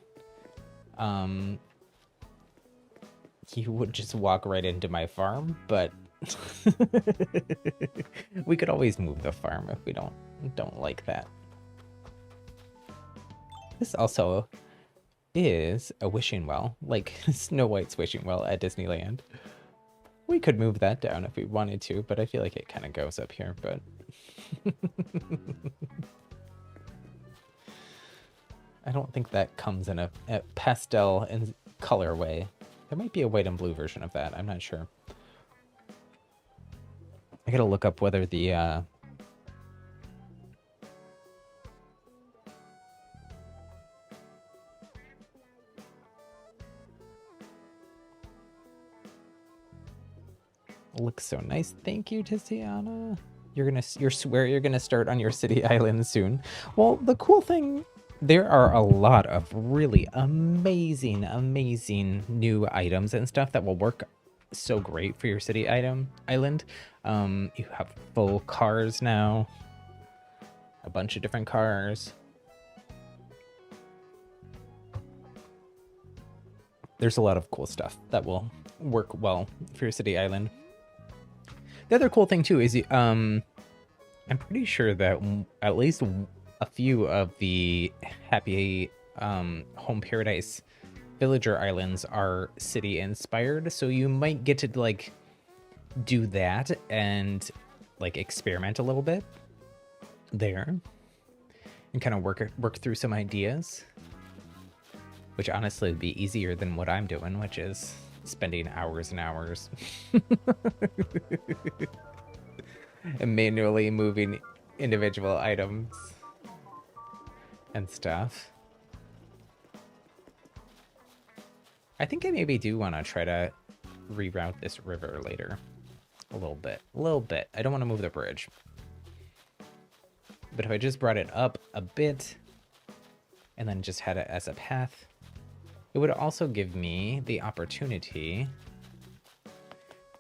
S1: you would just walk right into my farm, but we could always move the farm if we don't like that. This also is a wishing well, like Snow White's wishing well at Disneyland. We could move that down if we wanted to, but I feel like it kind of goes up here, but... I don't think that comes in a pastel and colorway. There might be a white and blue version of that. I'm not sure. I gotta look up whether the looks so nice. Thank you, Tiziana. You're swear you're gonna start on your city island soon. Well, the cool thing, there are a lot of really amazing new items and stuff that will work so great for your city island. You have full cars now, a bunch of different cars. There's a lot of cool stuff that will work well for your city island. The other cool thing too is I'm pretty sure that at least a few of the Happy Home Paradise villager islands are city inspired, so you might get to like do that and like experiment a little bit there and kind of work through some ideas, which honestly would be easier than what I'm doing, which is spending hours and hours and manually moving individual items and stuff. I think I maybe do want to try to reroute this river later a little bit. I don't want to move the bridge, but if I just brought it up a bit and then just had it as a path, it would also give me the opportunity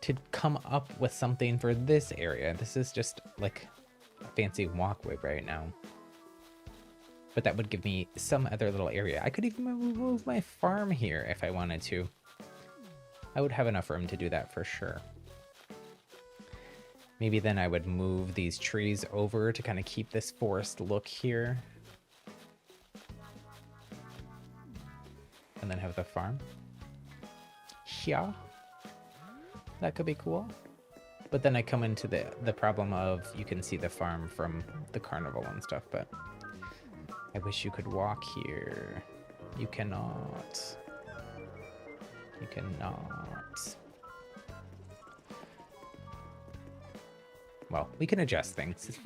S1: to come up with something for this area. This is just like a fancy walkway right now, but that would give me some other little area. I could even move my farm here if I wanted to. I would have enough room to do that for sure. Maybe then I would move these trees over to kind of keep this forest look here. And then have the farm. Yeah. That could be cool. But then I come into the problem of you can see the farm from the carnival and stuff, but I wish you could walk here. You cannot. You cannot. Well, we can adjust things.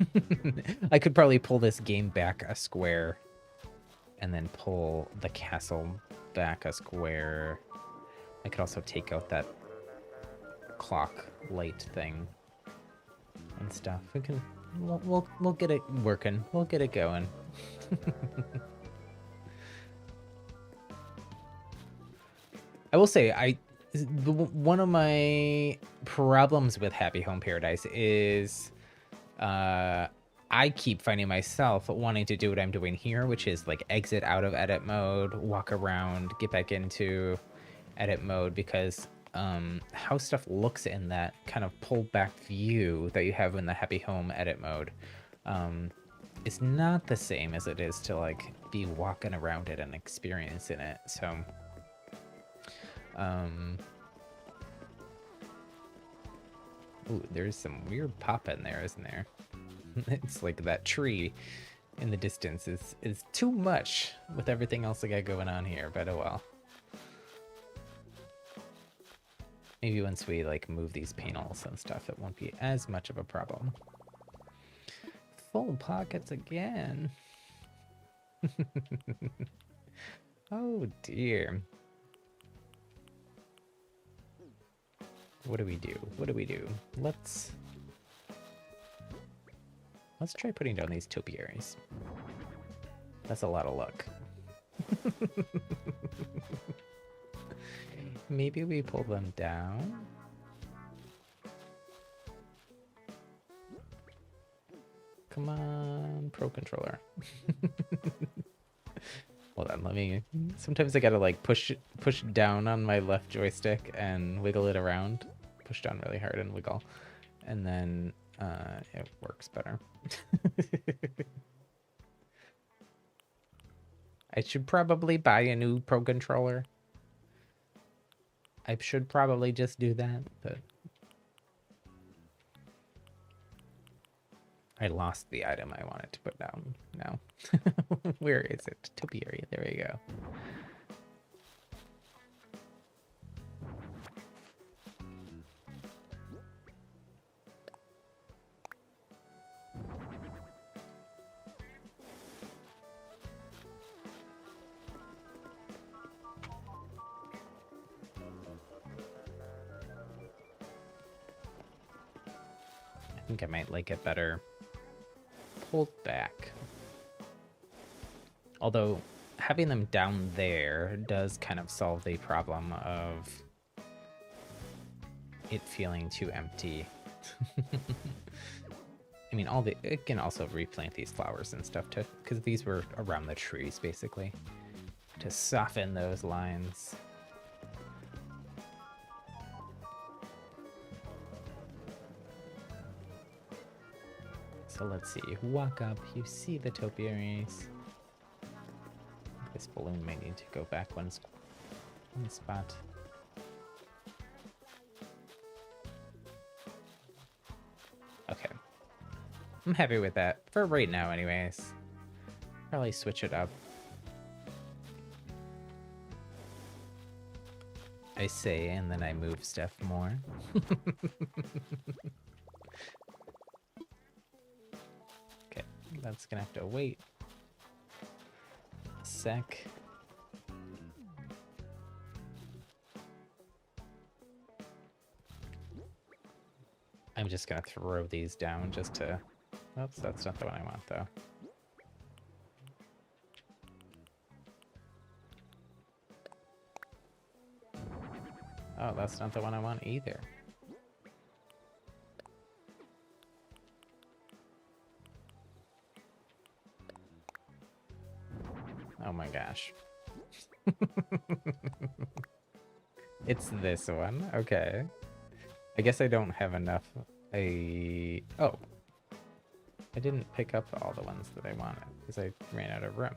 S1: I could probably pull this game back a square and then pull the castle back a square. I could also take out that clock light thing and stuff. We'll get it working. We'll get it going. I will say, one of my problems with Happy Home Paradise is I keep finding myself wanting to do what I'm doing here, which is like exit out of edit mode, walk around, get back into edit mode, because how stuff looks in that kind of pulled back view that you have in the Happy Home edit mode is not the same as it is to like be walking around it and experiencing it. So ooh, there's some weird pop in there, isn't there? It's like that tree in the distance is too much with everything else I got going on here, but oh well. Maybe once we like move these panels and stuff, it won't be as much of a problem. Full pockets again. Oh dear. What do we do? What do we do? Let's try putting down these topiaries. That's a lot of luck. Maybe we pull them down. Come on, Pro Controller. Hold on, let me... Sometimes I gotta like push down on my left joystick and wiggle it around. Push down really hard and wiggle. And then it works better. I should probably buy a new Pro Controller. I should probably just do that, but... I lost the item I wanted to put down now. Where is it? Topiary. There we go. think I might like it better pulled back. Although having them down there does kind of solve the problem of it feeling too empty. I mean, it can also replant these flowers and stuff too, because these were around the trees basically, to soften those lines. So let's see, walk up, you see the topiaries. This balloon may need to go back one spot. Okay. I'm happy with that, for right now anyways. Probably switch it up. I say, and then I move stuff more. Okay, that's gonna have to wait a sec. I'm just gonna throw these down just to... Oops, that's not the one I want though. Oh, that's not the one I want either. Oh my gosh. It's this one, okay. I guess I don't have enough. Oh. I didn't pick up all the ones that I wanted because I ran out of room.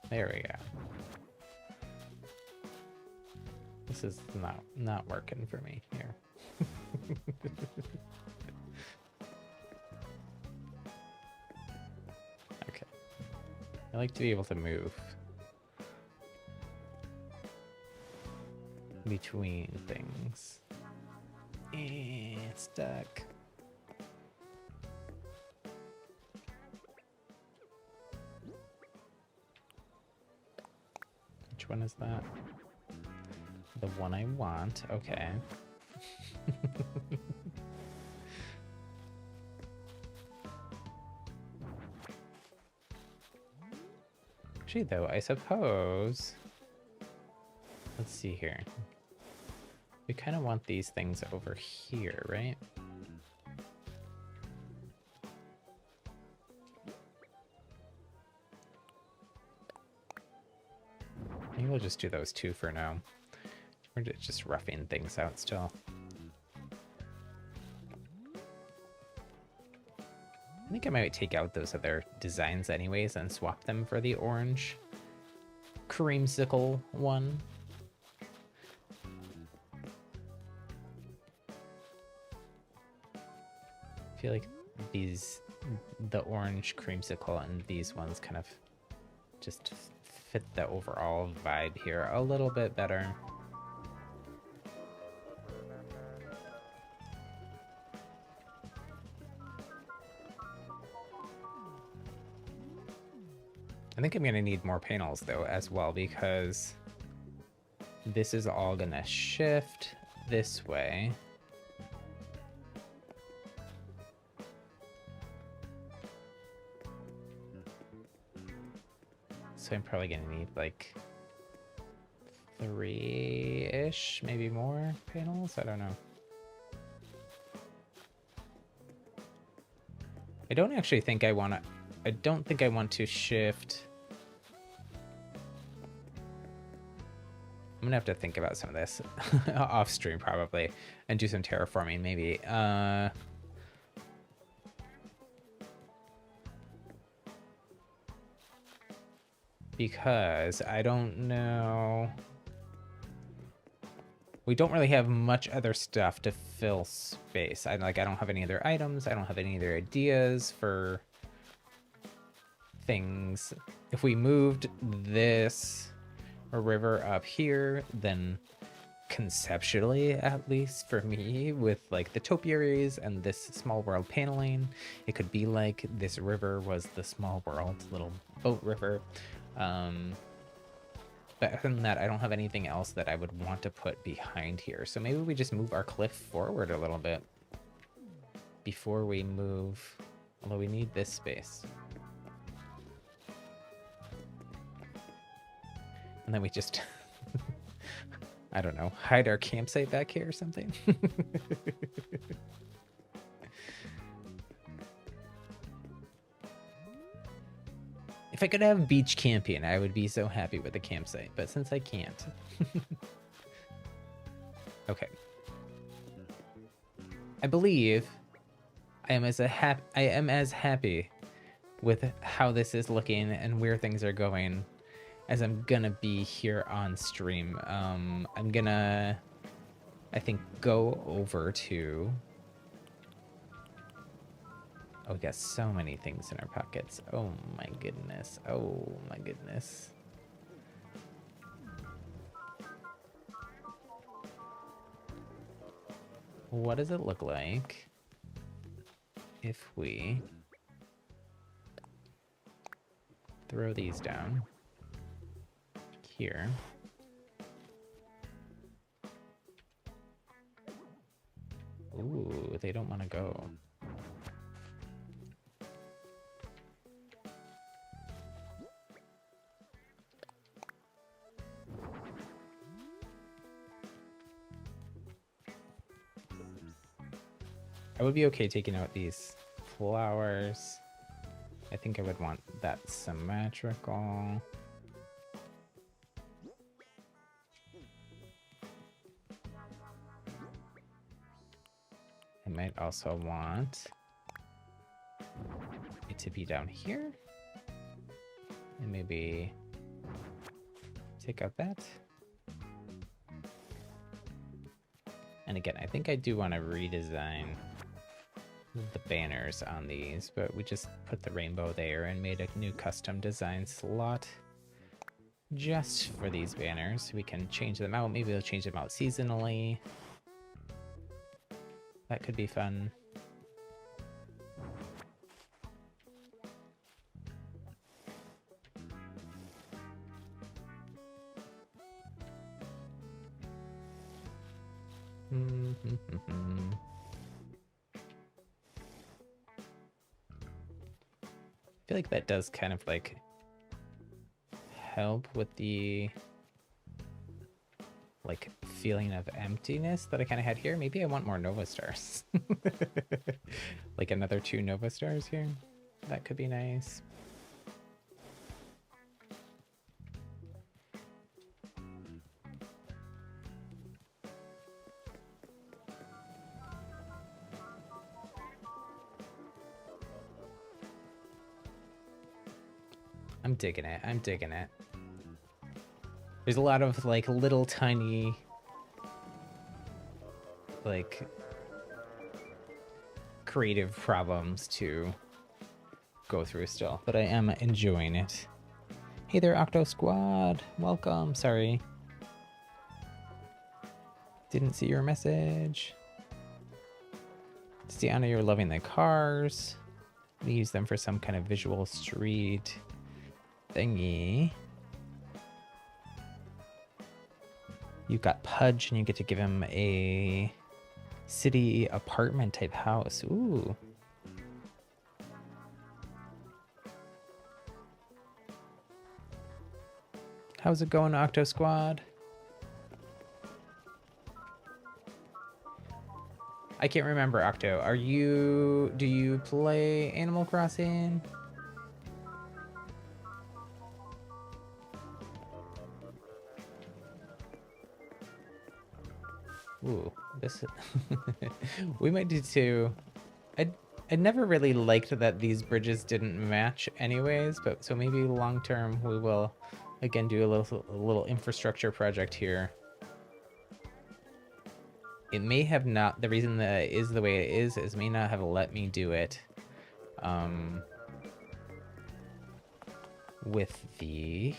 S1: There we go. This is not working for me here. Okay. I like to be able to move between things. It's stuck. Which one is that? The one I want, okay. Actually, though, I suppose... Let's see here. We kind of want these things over here, right? Maybe we'll just do those two for now. We're just roughing things out still. I think I might take out those other designs anyways and swap them for the orange creamsicle one. I feel like the orange creamsicle and these ones kind of just fit the overall vibe here a little bit better. I think I'm gonna need more panels though as well, because this is all gonna shift this way. So I'm probably gonna need like 3-ish, maybe more panels, I don't know. I don't think I want to shift. I'm gonna have to think about some of this off stream probably and do some terraforming maybe. Because I don't know. We don't really have much other stuff to fill space. I don't have any other items. I don't have any other ideas for things. If we moved this river up here, then conceptually, at least for me, with like the topiaries and this small world paneling, it could be like this river was the small world little boat river. But other than that, I don't have anything else that I would want to put behind here. So maybe we just move our cliff forward a little bit before we move, although we need this space. And then we just, I don't know, hide our campsite back here or something. If I could have beach camping, I would be so happy with the campsite, but since I can't. Okay. I believe I am as happy with how this is looking and where things are going as I'm gonna be here on stream. I'm gonna, I think, go over to... Oh, we got so many things in our pockets. Oh my goodness. Oh my goodness. What does it look like if we throw these down here? Ooh, they don't want to go. I would be okay taking out these flowers. I think I would want that symmetrical. I might also want it to be down here. And maybe take out that. And again, I think I do want to redesign the banners on these, but we just put the rainbow there and made a new custom design slot just for these banners. We can change them out. Maybe we'll change them out seasonally. That could be fun. I feel like that does kind of like help with the like feeling of emptiness that I kind of had here. Maybe I want more Nova Stars. Like another 2 Nova Stars here. That could be nice. I'm digging it. I'm digging it. There's a lot of like little tiny like creative problems to go through still, but I am enjoying it. Hey there, Octo Squad. Welcome. Sorry. Didn't see your message. Stiana, you're loving the cars. We use them for some kind of visual street thingy. You've got Pudge, and you get to give him a city apartment type house. Ooh. How's it going, Octo Squad? I can't remember, Octo. Do you play Animal Crossing? Ooh, this we might do too. I never really liked that these bridges didn't match anyways, but so maybe long term we will again do a little infrastructure project here. It may have not, the reason that it is the way it is may not have let me do it with the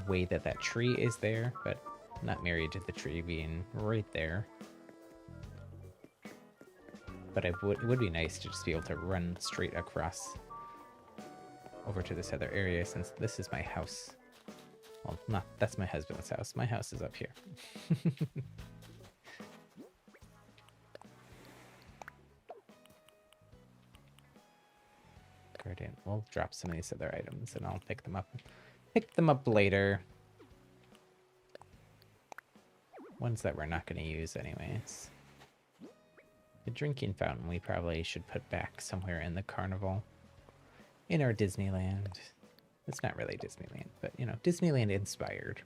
S1: way that tree is there, but not married to the tree being right there. But it would be nice to just be able to run straight across over to this other area since this is my house. Well, not, that's my husband's house. My house is up here. Garden. We'll drop some of these other items and I'll pick them up. Pick them up later. Ones that we're not going to use anyways. The drinking fountain we probably should put back somewhere in the carnival. In our Disneyland. It's not really Disneyland, but you know, Disneyland inspired.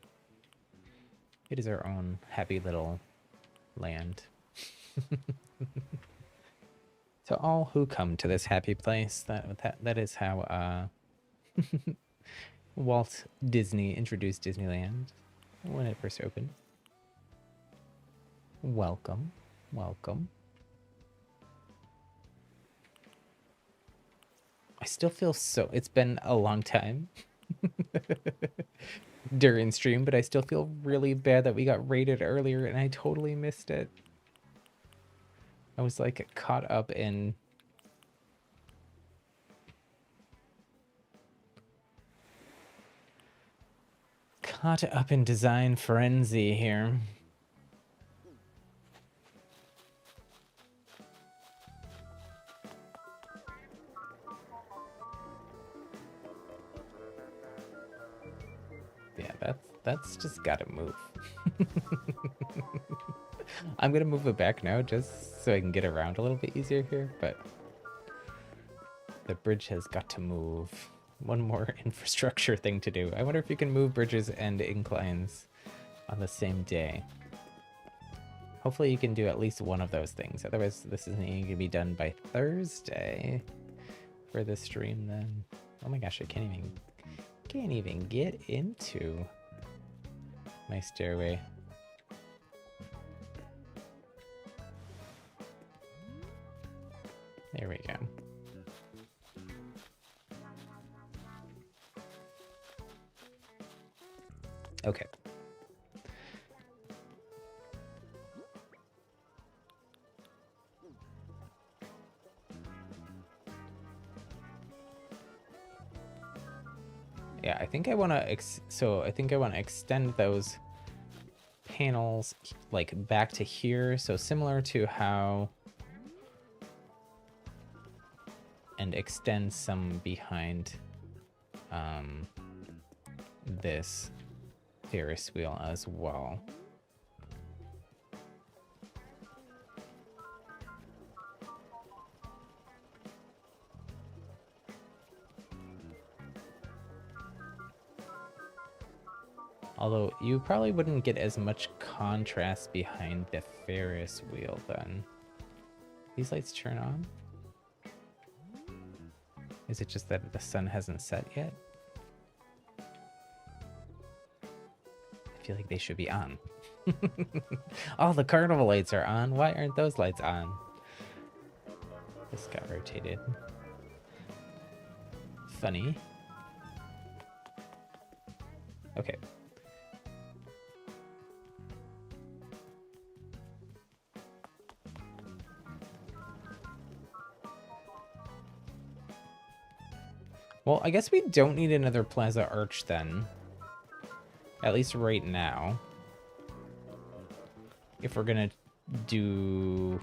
S1: It is our own happy little land. To all who come to this happy place, that is how Walt Disney introduced Disneyland when it first opened. Welcome, welcome. I still feel so, it's been a long time during stream, but I still feel really bad that we got raided earlier and I totally missed it. I was like caught up in design frenzy here. Yeah, that's just gotta move. I'm gonna move it back now just so I can get around a little bit easier here, but the bridge has got to move. One more infrastructure thing to do. I wonder if you can move bridges and inclines on the same day. Hopefully you can do at least one of those things. Otherwise, this isn't going to be done by Thursday for the stream then. Oh my gosh, I can't even get into my stairway. There we go. Okay. Yeah, I think I want to extend those panels like back to here, so similar to how, and extend some behind this Ferris wheel as well. Although you probably wouldn't get as much contrast behind the Ferris wheel then. These lights turn on? Is it just that the sun hasn't set yet? I feel like they should be on. Oh, the carnival lights are on. Why aren't those lights on? This got rotated. Funny. Okay. Well, I guess we don't need another plaza arch then. At least right now. If we're gonna do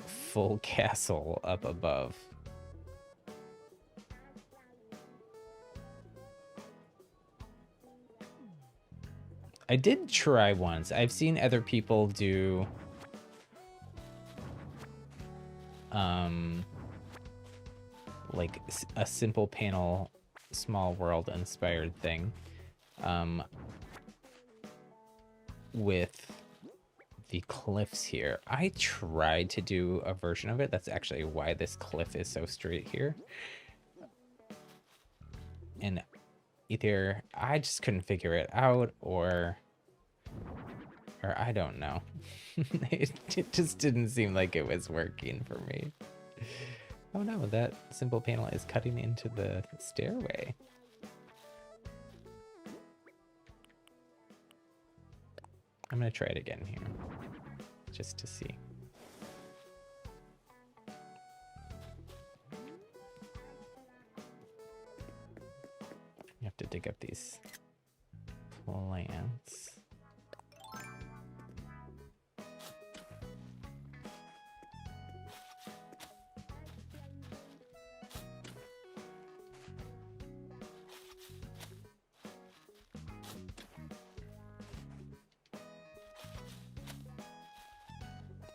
S1: full castle up above. I did try once. I've seen other people do like a simple panel small world inspired thing with the cliffs here. I tried to do a version of it. That's actually why this cliff is so straight here. And either I just couldn't figure it out or I don't know. It just didn't seem like it was working for me. Oh no, that simple panel is cutting into the stairway. I'm gonna try it again here, just to see. You have to dig up these plants.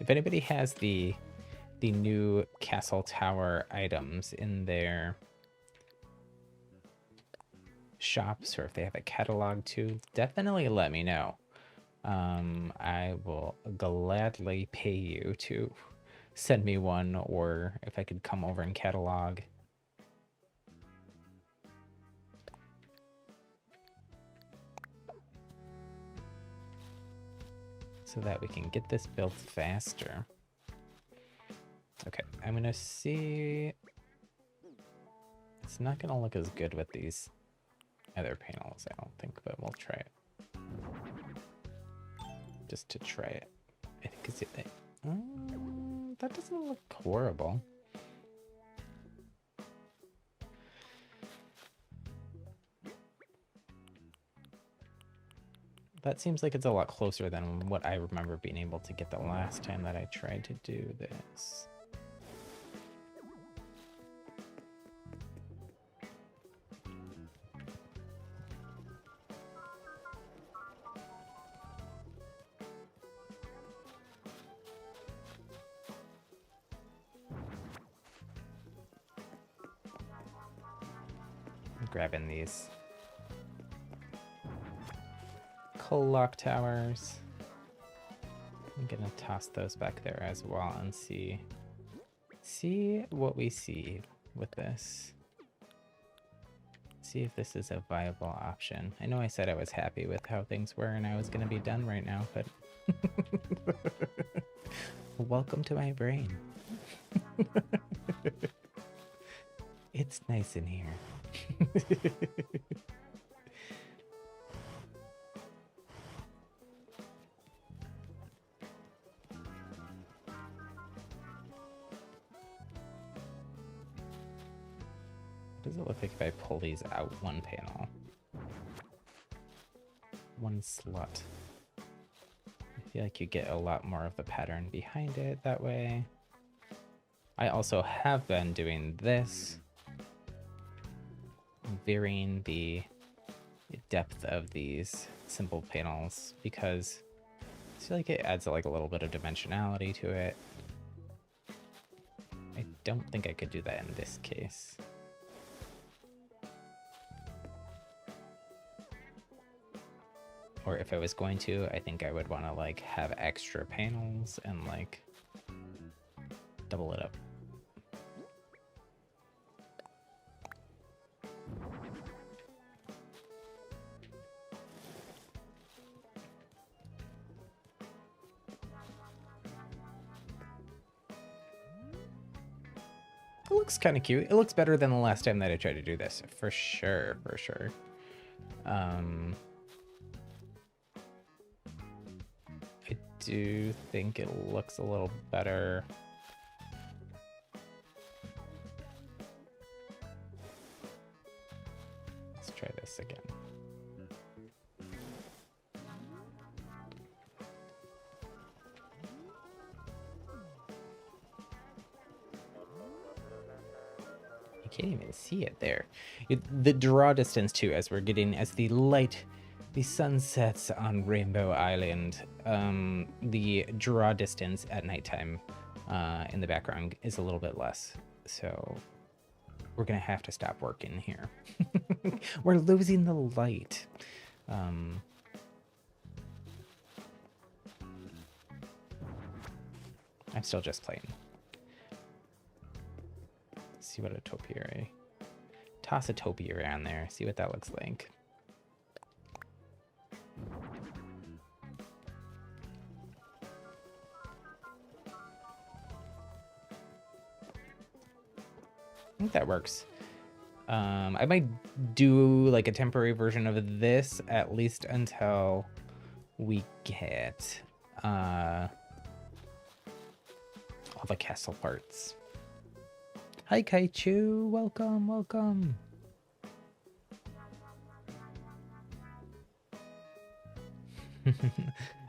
S1: If anybody has the new castle tower items in their shops, or if they have a catalog too, definitely let me know. I will gladly pay you to send me one, or if I could come over and catalog. So that we can get this built faster. Okay, I'm gonna see. It's not gonna look as good with these other panels, I don't think, but we'll try it. Just to try it. I think it's that doesn't look horrible. That seems like it's a lot closer than what I remember being able to get the last time that I tried to do this. I'm grabbing these clock towers. I'm gonna toss those back there as well and see what we see with this. See if this is a viable option. I know I said I was happy with how things were and I was gonna be done right now, but welcome to my brain. It's nice in here. What does it look like if I pull these out one panel? One slot. I feel like you get a lot more of the pattern behind it that way. I also have been doing this, varying the depth of these simple panels because I feel like it adds like a little bit of dimensionality to it. I don't think I could do that in this case. Or if I was going to, I think I would want to like have extra panels and like double it up. It looks kind of cute. It looks better than the last time that I tried to do this, for sure, for sure. I do think it looks a little better. Let's try this again. You can't even see it there. The draw distance too, as we're getting, as the sun sets on Rainbow Island, the draw distance at nighttime in the background is a little bit less. So we're gonna have to stop working here. We're losing the light. I'm still just playing. See what a topiary. Toss a topiary on there. See what that looks like. I think that works. I might do like a temporary version of this at least until we get all the castle parts. Hi Kaichu, welcome, welcome.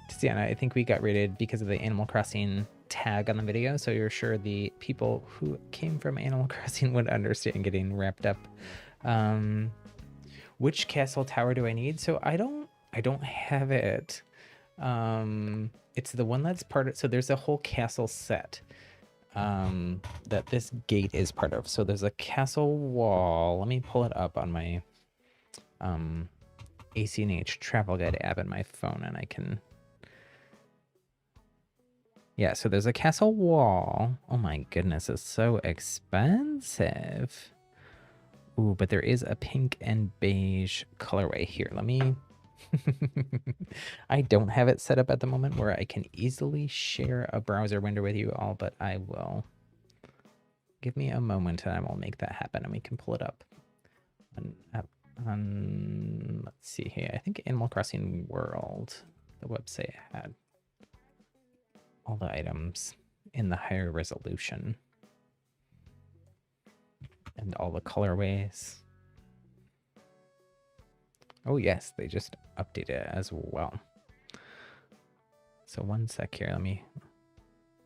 S1: Tiziana, I think we got rated because of the Animal Crossing tag on the video, so you're sure the people who came from Animal Crossing would understand getting wrapped up. Which castle tower do I need? So I don't have it. It's the one that's part of, so there's a whole castle set that this gate is part of. So there's a castle wall. Let me pull it up on my ACNH travel guide app in my phone, and I can. Yeah, so there's a castle wall. Oh my goodness, it's so expensive. Ooh, but there is a pink and beige colorway here. Let me. I don't have it set up at the moment where I can easily share a browser window with you all, but I will. Give me a moment and I will make that happen and we can pull it up. Let's see here. I think Animal Crossing World, the website had all the items in the higher resolution and all the colorways. Oh yes, they just updated it as well. So one sec here, let me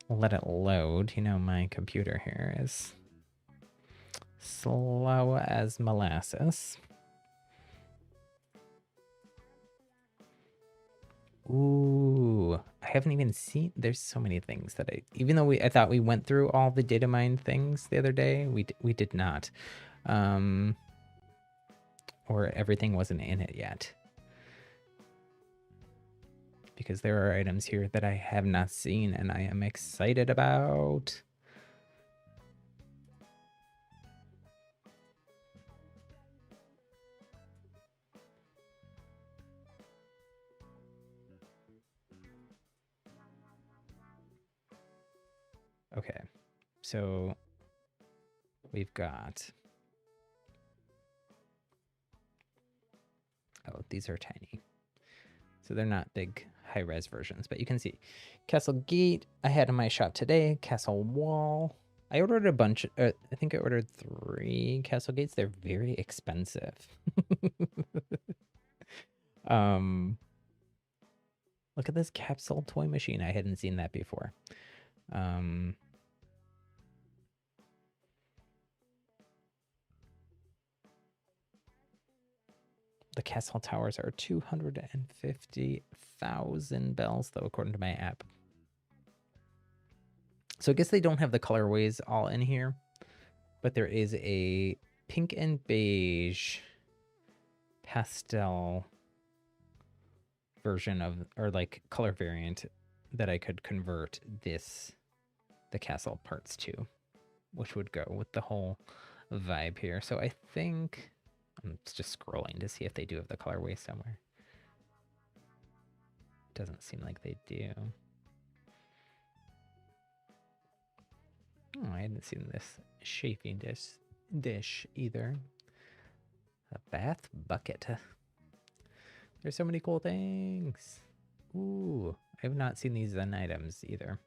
S1: let it load. You know, my computer here is slow as molasses. Ooh, I haven't even seen, there's so many things that even though I thought we went through all the data mine things the other day, we did not. Or everything wasn't in it yet. Because there are items here that I have not seen and I am excited about. Okay, so we've got, oh, these are tiny. So they're not big high-res versions, but you can see Castle Gate I had in my shop today, Castle Wall. I ordered a bunch, I think I ordered 3 Castle Gates. They're very expensive. Look at this capsule toy machine. I hadn't seen that before. The castle towers are 250,000 bells, though, according to my app. So I guess they don't have the colorways all in here, but there is a pink and beige pastel version of, or like color variant that I could convert the castle parts to, which would go with the whole vibe here. So I think I'm just scrolling to see if they do have the colorway somewhere. Doesn't seem like they do. Oh, I hadn't seen this chafing dish either. A bath bucket. There's so many cool things. Ooh, I have not seen these Zen items either.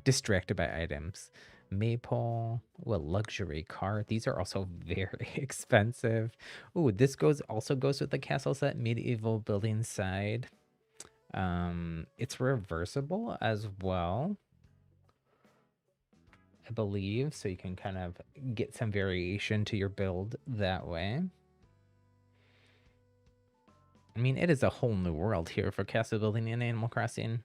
S1: Distracted by items. Maypole, a luxury car. These are also very expensive. Ooh, this also goes with the castle set, medieval building side. It's reversible as well, I believe, so you can kind of get some variation to your build that way. I mean, it is a whole new world here for castle building in Animal Crossing.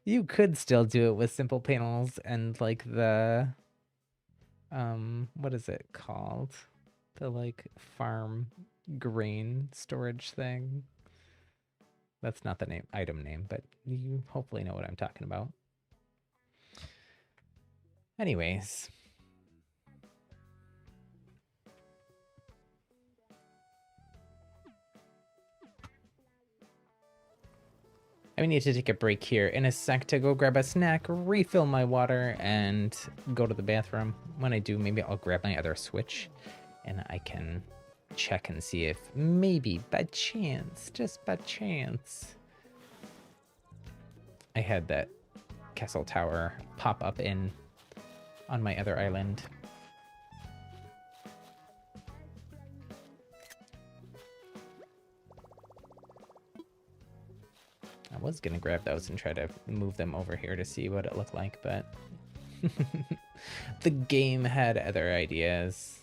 S1: You could still do it with simple panels and like the what is it called, the like farm grain storage thing. That's not the item name, but you hopefully know what I'm talking about. Anyways, I need to take a break here in a sec to go grab a snack, refill my water, and go to the bathroom. When I do, maybe I'll grab my other Switch and I can check and see if maybe by chance, just by chance, I had that castle tower pop up on my other island. I was gonna grab those and try to move them over here to see what it looked like, but the game had other ideas.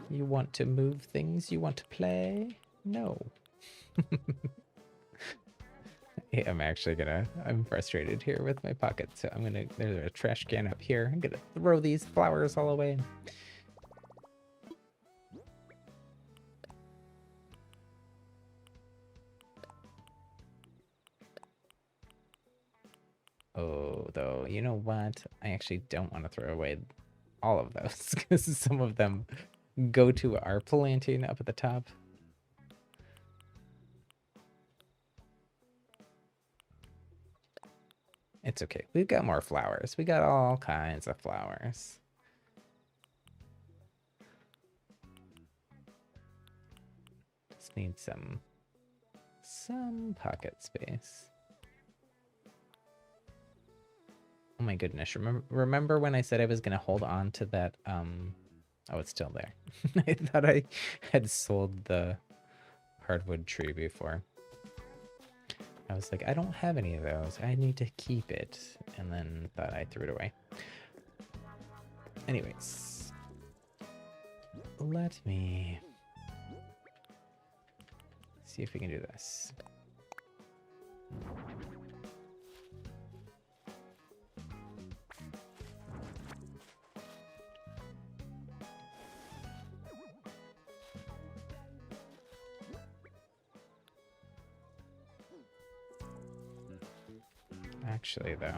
S1: You want to move things? You want to play? No. I'm frustrated here with my pocket, so there's a trash can up here. I'm gonna throw these flowers all away. Oh, though, you know what? I actually don't want to throw away all of those because some of them go to our planting up at the top. It's okay. We've got more flowers. We got all kinds of flowers. Just need some pocket space. Oh my goodness. Remember when I said I was going to hold on to that? Oh, it's still there. I thought I had sold the hardwood tree before. I was like, I don't have any of those. I need to keep it. And then thought I threw it away. Anyways. Let me see if we can do this. Actually, though,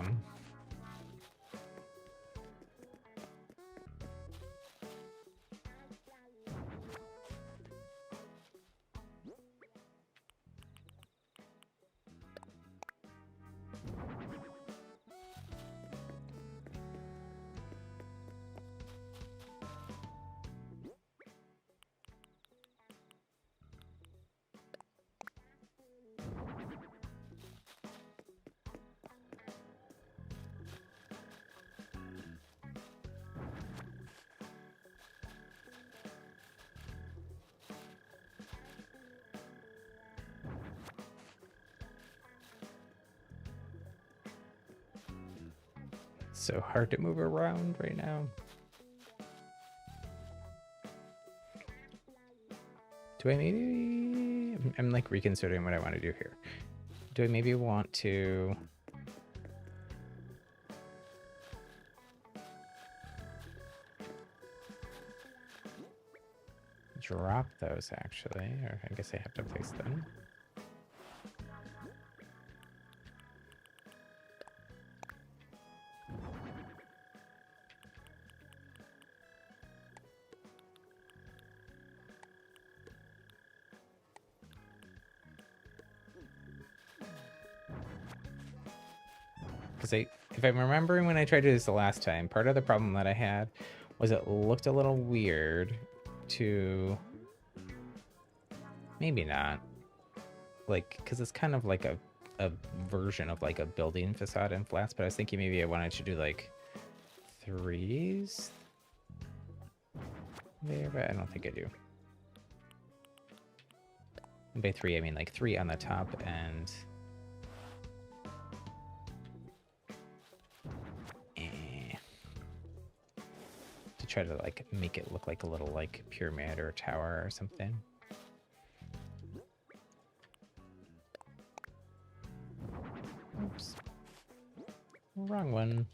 S1: so hard to move around right now. Do I maybe... I'm like reconsidering what I want to do here. Do I maybe want to... drop those, actually? Or I guess I have to place them. Because if I'm remembering when I tried to do this the last time, part of the problem that I had was it looked a little weird to... Maybe not. Like, because it's kind of like a version of like a building facade in flats, but I was thinking maybe I wanted to do like 3s there, but I don't think I do. And by 3, I mean like 3 on the top and... to try to like make it look like a little like pyramid or tower or something. Oops. Wrong one.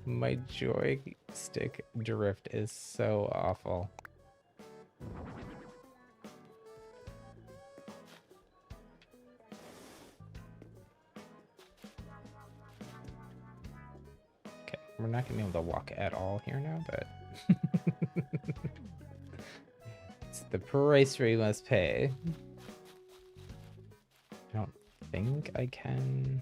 S1: my joystick drift is so awful. Okay, we're not gonna be able to walk at all here now, but it's the price we must pay. I don't think I can...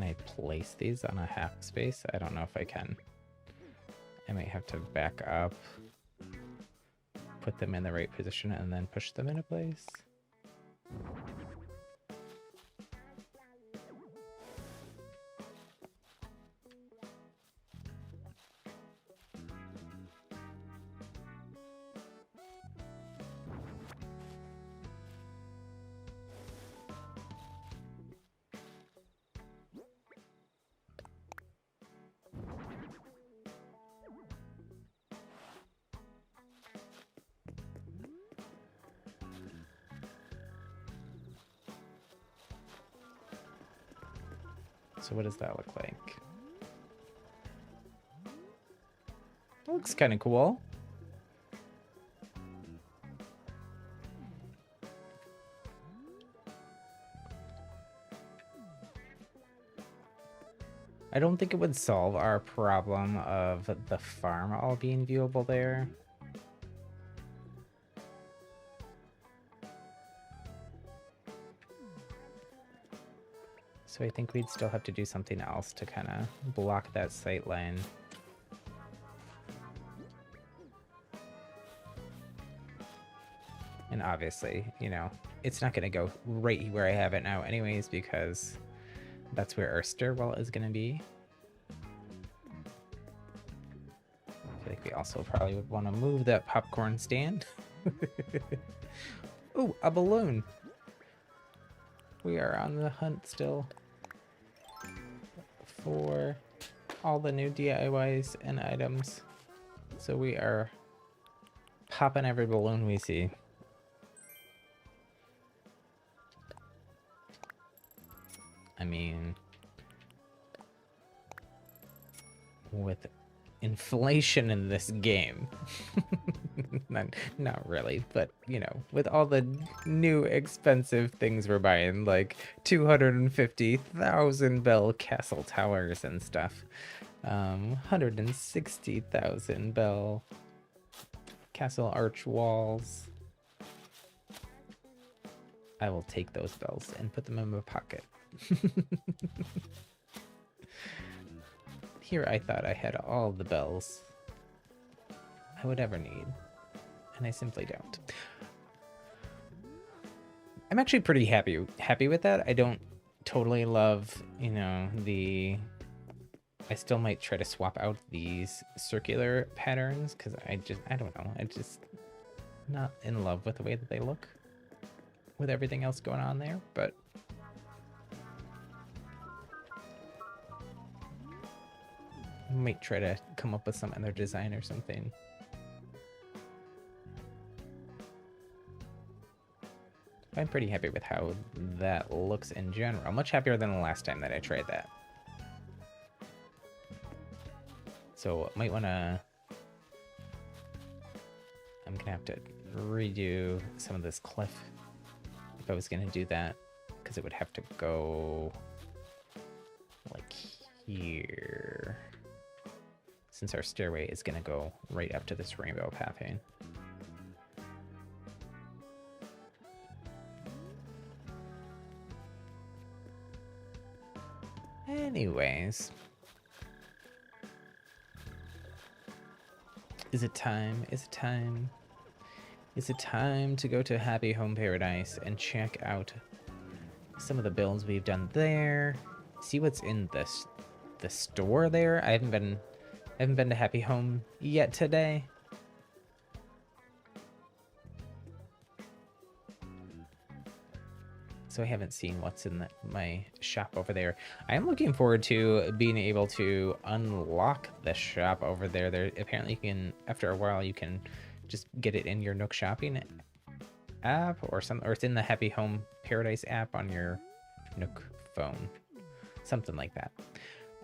S1: Can I place these on a half space? I don't know if I can. I might have to back up, put them in the right position, and then push them into place. So what does that look like? That looks kind of cool. I don't think it would solve our problem of the farm all being viewable there. So I think we'd still have to do something else to kind of block that sight line. And obviously, you know, it's not going to go right where I have it now anyways, because that's where our stairwell is going to be. I feel like we also probably would want to move that popcorn stand. Ooh, a balloon. We are on the hunt still for all the new DIYs and items. So we are popping every balloon we see. I mean, with inflation in this game, not really, but you know, with all the new expensive things we're buying, like 250,000 bell castle towers and stuff, 160,000 bell castle arch walls. I will take those bells and put them in my pocket. Here I thought I had all the bells I would ever need, and I simply don't. I'm actually pretty happy with that. I don't totally love, you know, I still might try to swap out these circular patterns, because I don't know, I'm just not in love with the way that they look with everything else going on there, but might try to come up with some other design or something. I'm pretty happy with how that looks in general. Much happier than the last time that I tried that. So might want to... I'm going to have to redo some of this cliff if I was going to do that, because it would have to go like here, since our stairway is going to go right up to this rainbow pathing. Anyways. Is it time? Is it time? Is it time to go to Happy Home Paradise and check out some of the builds we've done there? See what's in the store there? I haven't been to Happy Home yet today. So I haven't seen what's in my shop over there. I am looking forward to being able to unlock the shop over there. There apparently you can, after a while, you can just get it in your Nook Shopping app or it's in the Happy Home Paradise app on your Nook phone, something like that.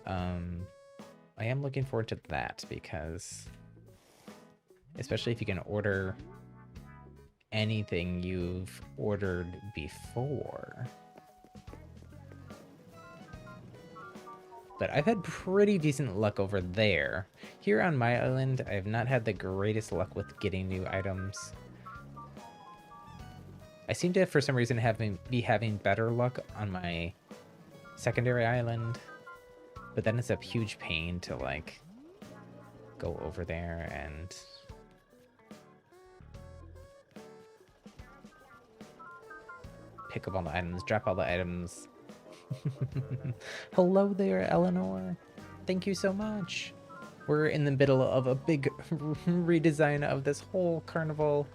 S1: I am looking forward to that, because especially if you can order anything you've ordered before. But I've had pretty decent luck over there. Here on my island, I have not had the greatest luck with getting new items. I seem to, for some reason, be having better luck on my secondary island. But then it's a huge pain to like go over there and pick up all the items, drop all the items. Hello there, Eleanor. Thank you so much. We're in the middle of a big redesign of this whole carnival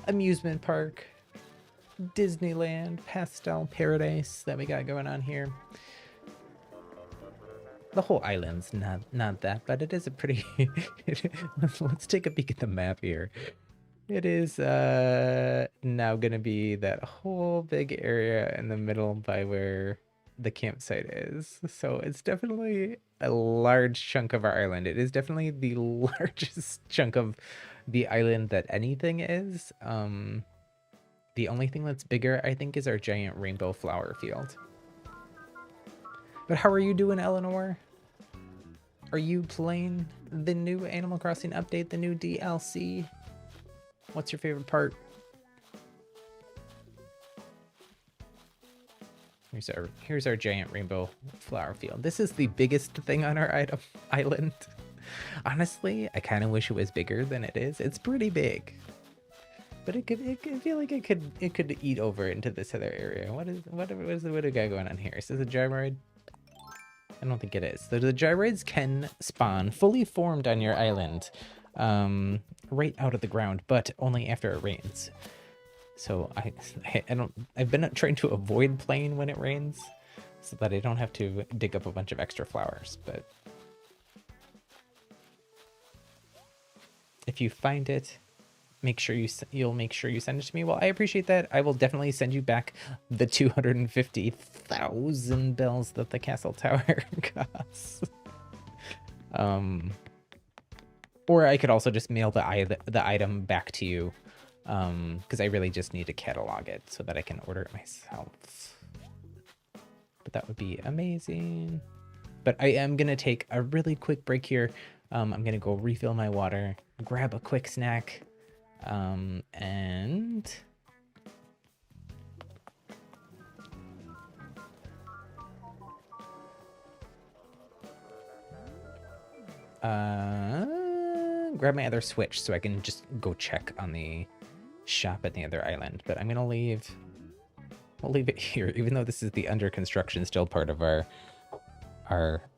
S1: amusement park, Disneyland pastel paradise that we got going on here. The whole island's not that, but it is a pretty... Let's take a peek at the map here. It is now gonna be that whole big area in the middle by where the campsite is. So it's definitely a large chunk of our island. It is definitely the largest chunk of the island that anything is. The only thing that's bigger, I think, is our giant rainbow flower field. But how are you doing, Eleanor? Are you playing the new Animal Crossing update, the new DLC? What's your favorite part? Here's our giant rainbow flower field. This is the biggest thing on our island. Honestly, I kind of wish it was bigger than it is. It's pretty big, but it feel like it could eat over into this other area. What do we got going on here? Is this a gyroid? I don't think it is. So the gyroids can spawn fully formed on your island, right out of the ground, but only after it rains. So I've been trying to avoid playing when it rains so that I don't have to dig up a bunch of extra flowers. But if you find it, you'll make sure you send it to me. Well, I appreciate that. I will definitely send you back the 250,000 bells that the castle tower costs. Or I could also just mail the item back to you, because I really just need to catalog it so that I can order it myself. But that would be amazing. But I am going to take a really quick break here. I'm going to go refill my water, grab a quick snack, and... grab my other Switch so I can just go check on the shop at the other island. But I'm gonna leave... We'll leave it here, even though this is the under construction still part of our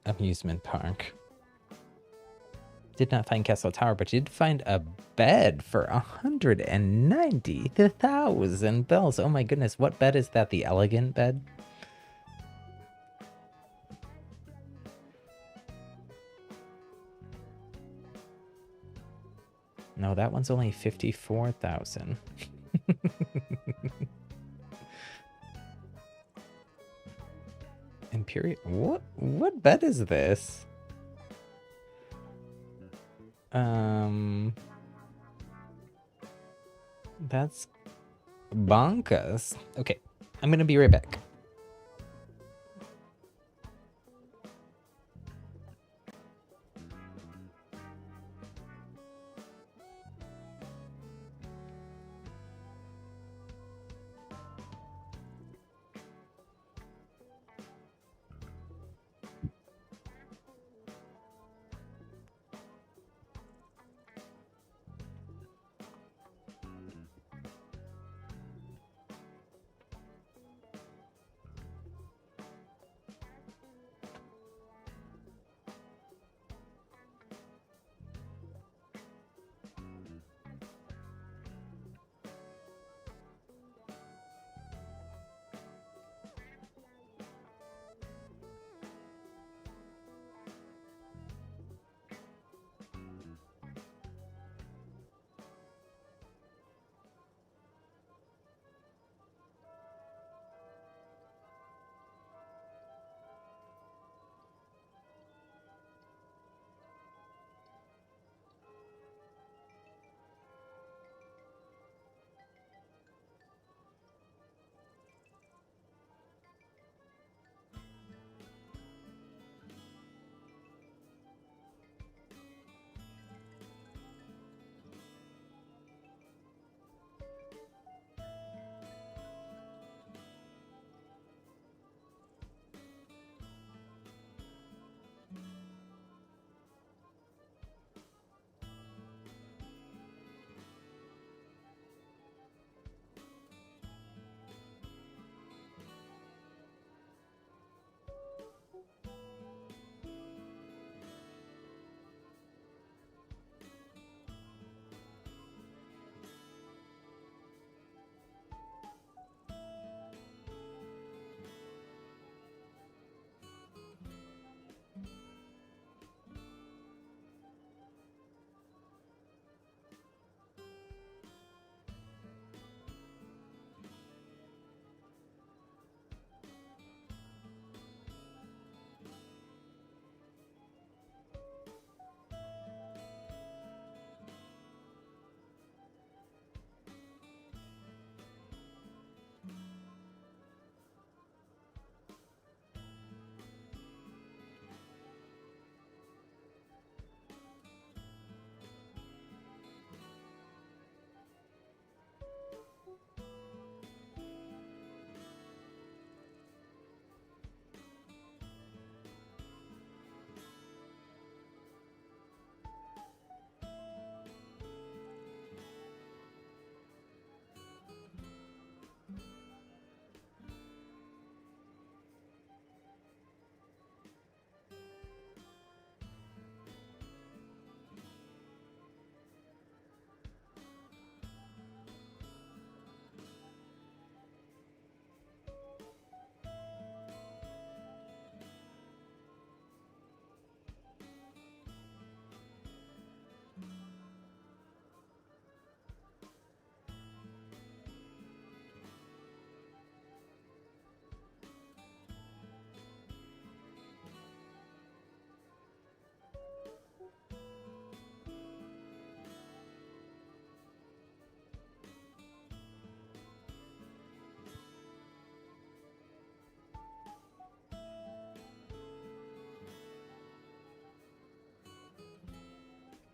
S1: amusement park. Did not find Castle Tower, but did find a bed for 190,000 bells. Oh my goodness, what bed is that? The elegant bed? No, that one's only 54,000. Imperial. What bed is this? That's bonkers. Okay, I'm gonna be right back.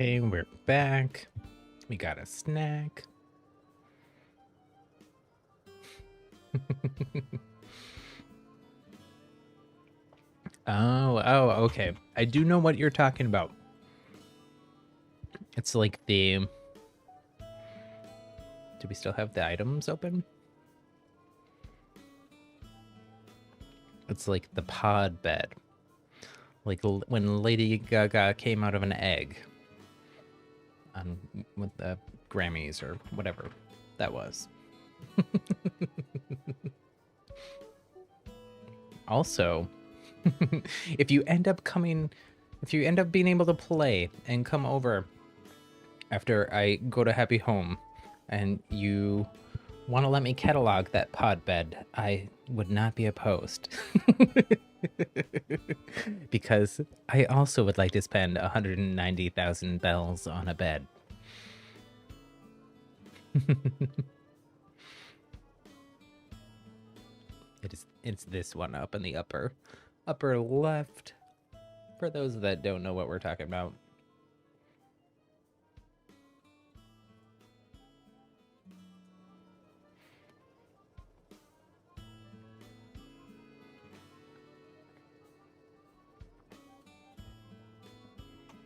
S1: Okay, we're back. We got a snack. Oh, okay. I do know what you're talking about. It's like the... Do we still have the items open? It's like the pod bed. Like when Lady Gaga came out of an egg. With the Grammys or whatever that was. Also, if you end up being able to play and come over after I go to Happy Home and you want to let me catalog that pod bed, I would not be opposed. Because I also would like to spend 190,000 bells on a bed. It's this one up in the upper left, for those that don't know what we're talking about.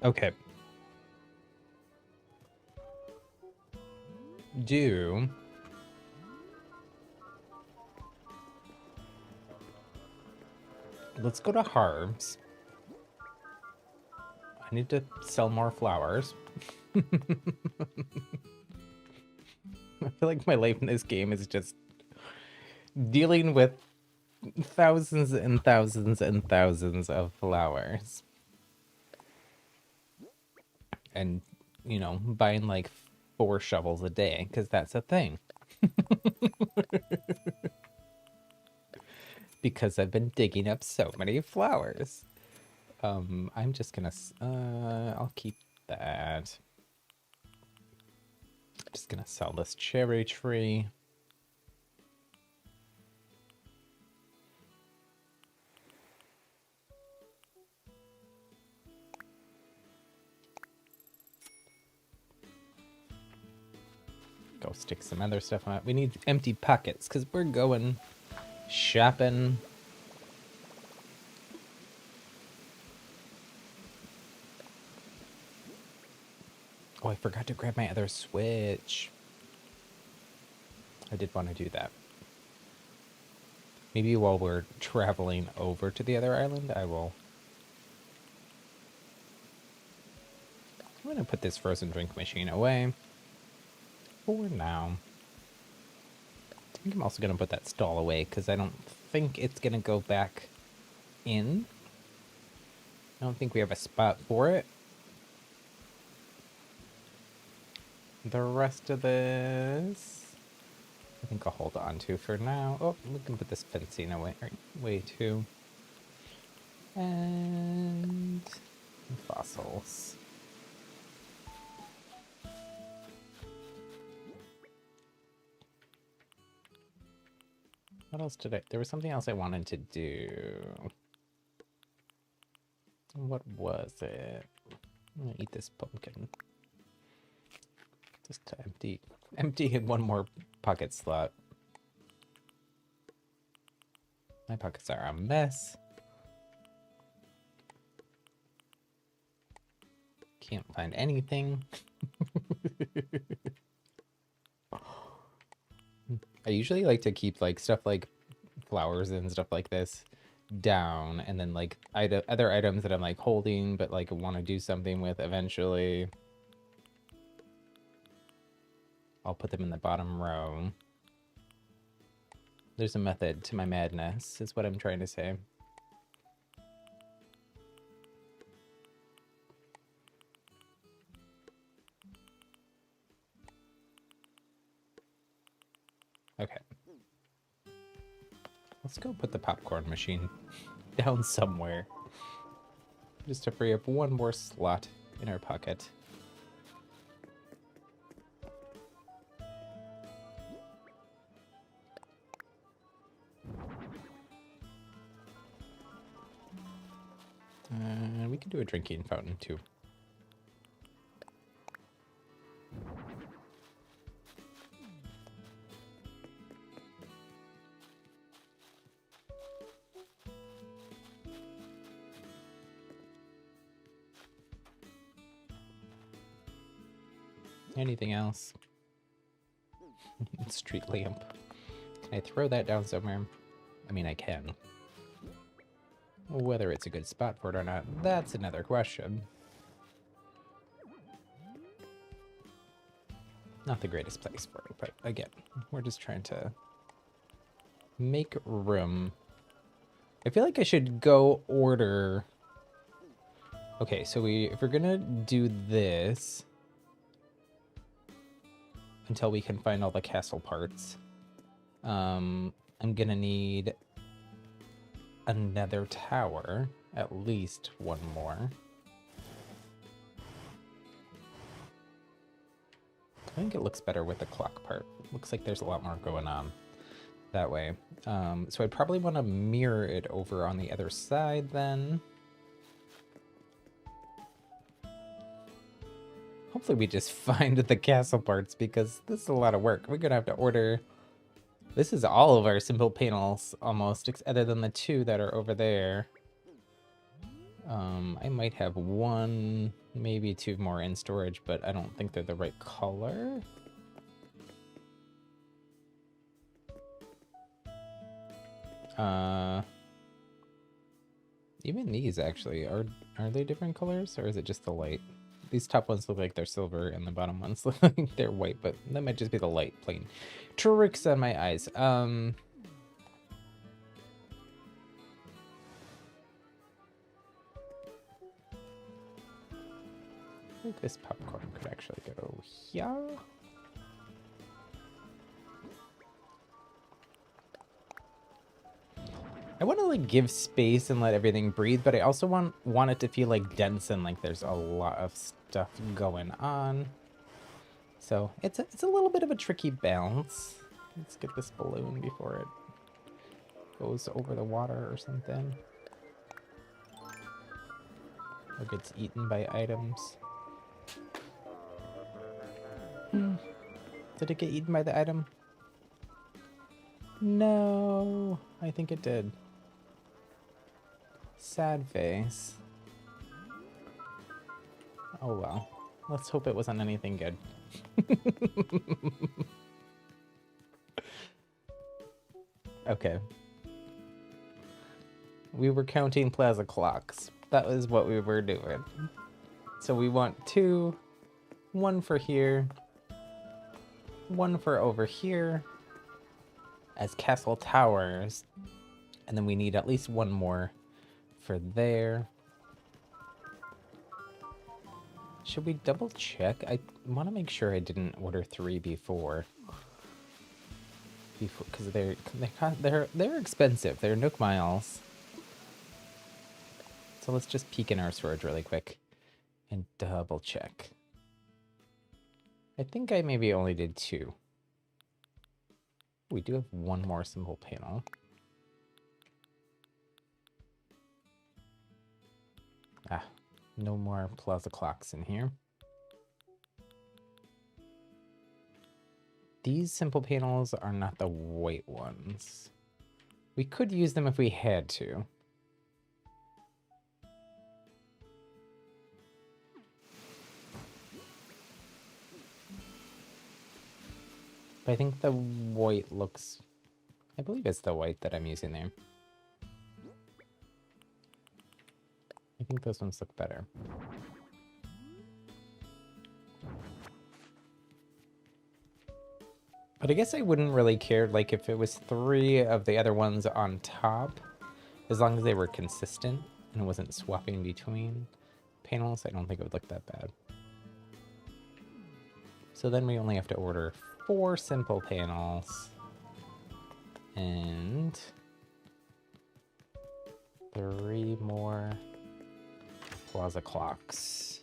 S1: Okay. Let's go to Harbs. I need to sell more flowers. I feel like my life in this game is just dealing with thousands and thousands and thousands of flowers. And, you know, buying like 4 shovels a day, because that's a thing. Because I've been digging up so many flowers. I'm just gonna, I'll keep that. I'm just gonna sell this cherry tree. Go stick some other stuff on it. We need empty pockets because we're going shopping. Oh, I forgot to grab my other Switch. I did want to do that. Maybe while we're traveling over to the other island, I'm going to put this frozen drink machine away for now. I think I'm also going to put that stall away because I don't think it's going to go back in. I don't think we have a spot for it. The rest of this, I think I'll hold on to for now. Oh, we can put this fencing away too. And fossils. What else did there was something else I wanted to do. What was it? I'm gonna eat this pumpkin. Just to empty in one more pocket slot. My pockets are a mess. Can't find anything. I usually like to keep like stuff like flowers and stuff like this down, and then like other items that I'm like holding but like want to do something with eventually, I'll put them in the bottom row. There's a method to my madness, is what I'm trying to say. Okay. Let's go put the popcorn machine down somewhere. Just to free up one more slot in our pocket. We can do a drinking fountain too. Anything else? Street lamp. Can I throw that down somewhere? I mean, I can. Whether it's a good spot for it or not, that's another question. Not the greatest place for it, but again, we're just trying to make room. I feel like I should go order. Okay, so if we're gonna do this until we can find all the castle parts, I'm gonna need another tower, at least one more. I think it looks better with the clock part. Looks like there's a lot more going on that way. So I'd probably want to mirror it over on the other side then. Hopefully we just find the castle parts, because this is a lot of work. We're gonna have to order. This is all of our simple panels almost, other than the two that are over there. I might have one, maybe two more in storage, but I don't think they're the right color. Even these actually, are they different colors, or is it just the light? These top ones look like they're silver and the bottom ones look like they're white, but that might just be the light playing tricks on my eyes. I think this popcorn could actually go here. I want to like give space and let everything breathe, but I also want it to feel like dense and like there's a lot of stuff going on. So it's a little bit of a tricky balance. Let's get this balloon before it goes over the water or something, or gets eaten by items. Did it get eaten by the item? No, I think it did. Sad face. Oh well. Let's hope it wasn't anything good. Okay. We were counting plaza clocks. That was what we were doing. So we want two. One for here. One for over here. As castle towers. And then we need at least one more for there. Should we double check? I want to make sure I didn't order 3 before, because they're expensive. They're Nook Miles. So let's just peek in our storage really quick and double check. I think I maybe only did 2. We do have one more simple panel. Ah, no more plaza clocks in here. These simple panels are not the white ones. We could use them if we had to. But I think the white looks... I believe it's the white that I'm using there. I think those ones look better. But I guess I wouldn't really care, like, if it was 3 of the other ones on top, as long as they were consistent and it wasn't swapping between panels. I don't think it would look that bad. So then we only have to order 4 simple panels and 3 more plaza clocks.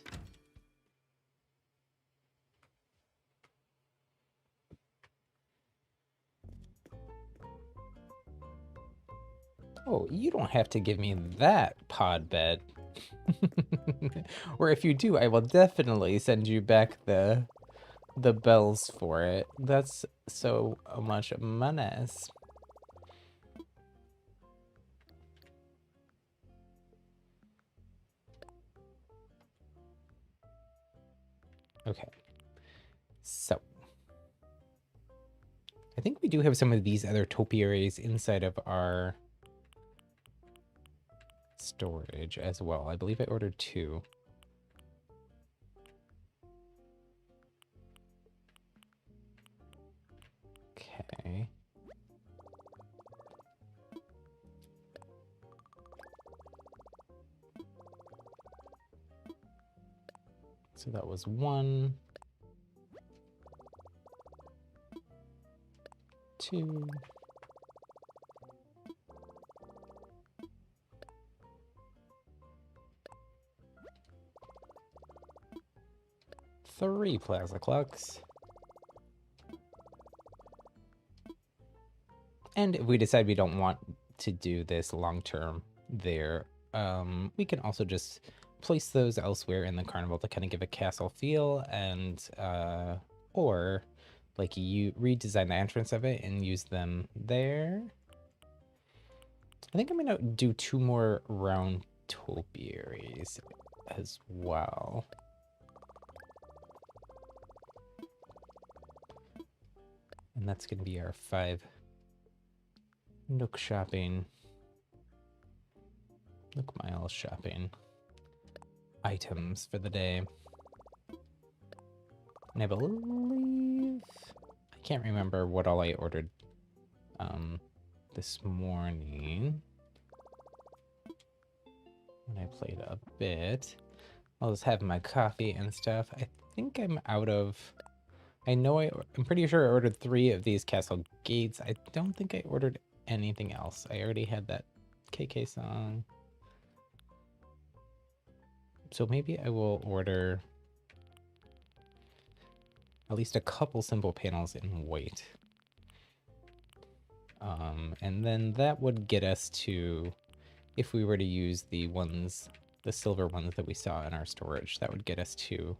S1: Oh, you don't have to give me that pod bed. Or if you do, I will definitely send you back the bells for it. That's so much money. Okay. So, I think we do have some of these other topiaries inside of our storage as well. I believe I ordered 2. Okay. So that was 1, 2. 3 plasma clucks. And if we decide we don't want to do this long term there, we can also just place those elsewhere in the carnival to kind of give a castle feel, and or like you redesign the entrance of it and use them there. I think I'm gonna do 2 more round topiaries as well. And that's gonna be our 5 Nook shopping, Nook Mile shopping items for the day. And I believe, I can't remember what all I ordered this morning when I played a bit. I'll just have my coffee and stuff. I think I'm out of, I'm pretty sure I ordered 3 of these castle gates. I don't think I ordered anything else. I already had that KK song. So maybe I will order at least a couple simple panels in white. And then that would get us to, if we were to use the ones, the silver ones that we saw in our storage, that would get us to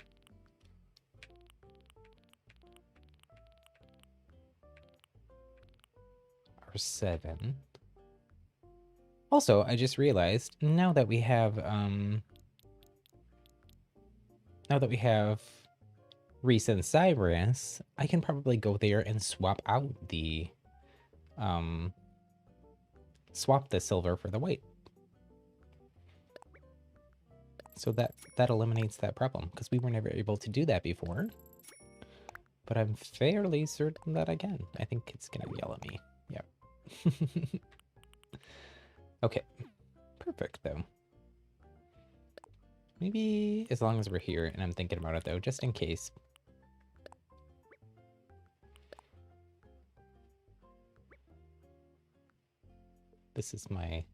S1: our 7. Also, I just realized now that we have Reese and Cyrus, I can probably go there and swap out the swap the silver for the white. So that eliminates that problem, because we were never able to do that before. But I'm fairly certain that I can. I think it's gonna yell at me. Yep. Okay. Perfect, though. Maybe as long as we're here, and I'm thinking about it, though, just in case. This is my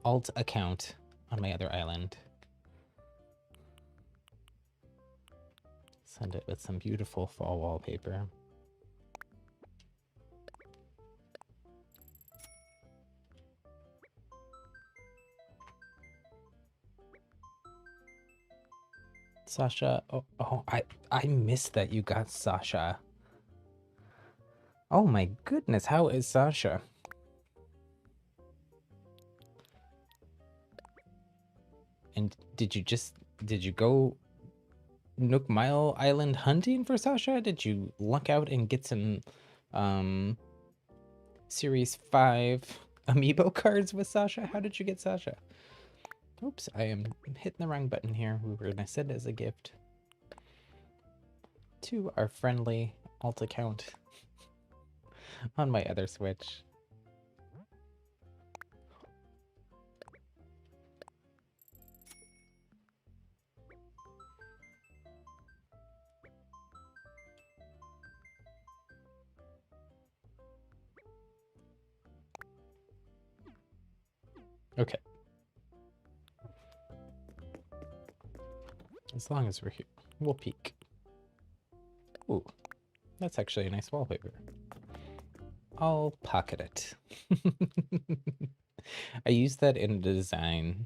S1: alt account on my other island. Send it with some beautiful fall wallpaper. Sasha, oh, I missed that you got Sasha. Oh my goodness, how is Sasha? And did you go Nook Mile Island hunting for Sasha? Did you luck out and get some Series 5 amiibo cards with Sasha? How did you get Sasha? Oops, I am hitting the wrong button here. We were gonna send as a gift to our friendly alt account on my other Switch. Okay. As long as we're here, we'll peek. Ooh, that's actually a nice wallpaper. I'll pocket it. I used that in a design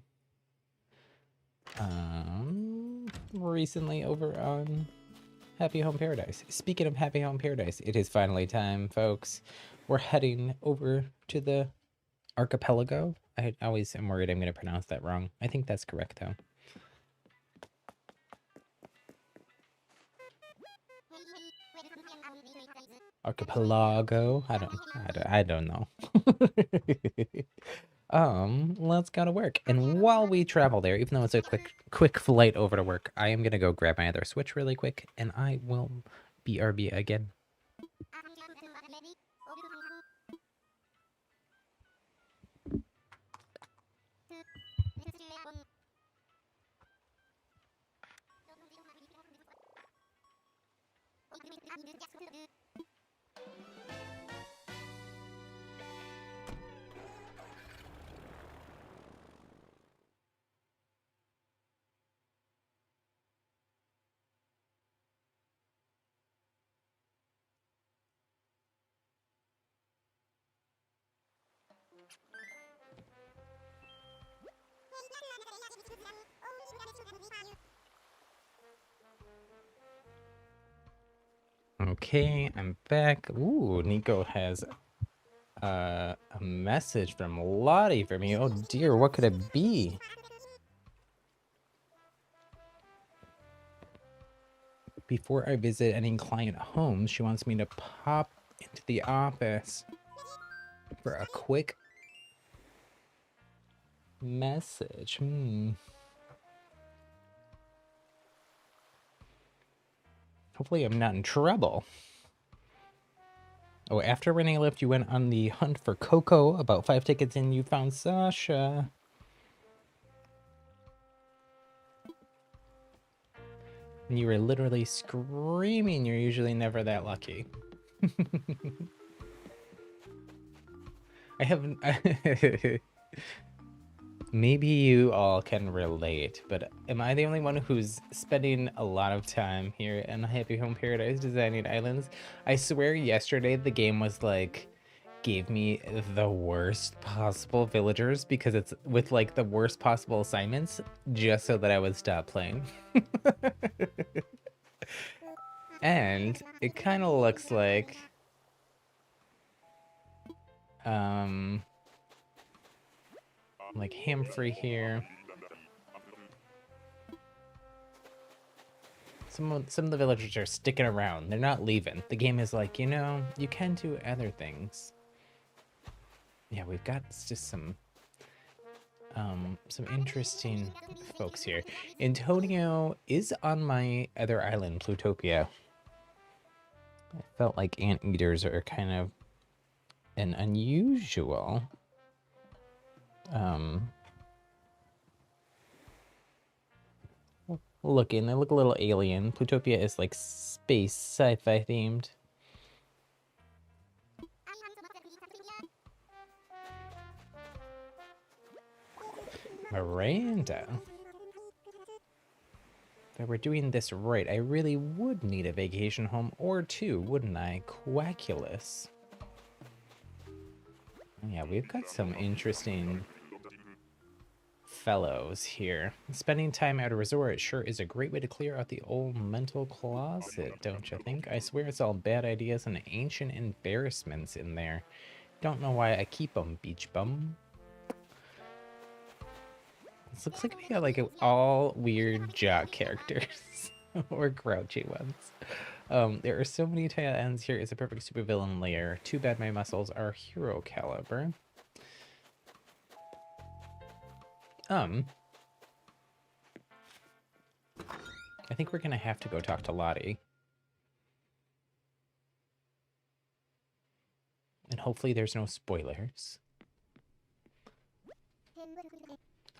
S1: recently over on Happy Home Paradise. Speaking of Happy Home Paradise, it is finally time, folks. We're heading over to the archipelago. I always am worried I'm going to pronounce that wrong. I think that's correct, though. Archipelago. I don't know. Let's go to work. And while we travel there, even though it's a quick flight over to work, I am gonna go grab my other Switch really quick, and I will BRB again. Okay, I'm back. Ooh, Nico has a message from Lottie for me. Oh dear, what could it be? Before I visit any client homes, she wants me to pop into the office for a quick message. Hopefully I'm not in trouble. Oh, after Renee left, you went on the hunt for Coco. About 5 tickets in, you found Sasha. And you were literally screaming. You're usually never that lucky. I haven't... Maybe you all can relate, but am I the only one who's spending a lot of time here in Happy Home Paradise designing islands? I swear yesterday the game was like, gave me the worst possible villagers because it's with like the worst possible assignments just so that I would stop playing. And it kind of looks like Hamfrey here. Some of the villagers are sticking around. They're not leaving. The game is like, you know, you can do other things. Yeah, we've got just some interesting folks here. Antonio is on my other island, Plutopia. I felt like anteaters are kind of an unusual looking. They look a little alien. Plutopia is like space sci-fi themed. Miranda. If I were doing this right, I really would need a vacation home or two, wouldn't I? Quaculus. Yeah, we've got some interesting fellows here. Spending time at a resort sure is a great way to clear out the old mental closet, don't you think? I swear it's all bad ideas and ancient embarrassments in there. Don't know why I keep them, beach bum. This looks like we got like all weird jock characters or grouchy ones. There are so many tail ends here. It's a perfect supervillain layer. Too bad my muscles are hero caliber. I think we're gonna have to go talk to Lottie. And hopefully there's no spoilers.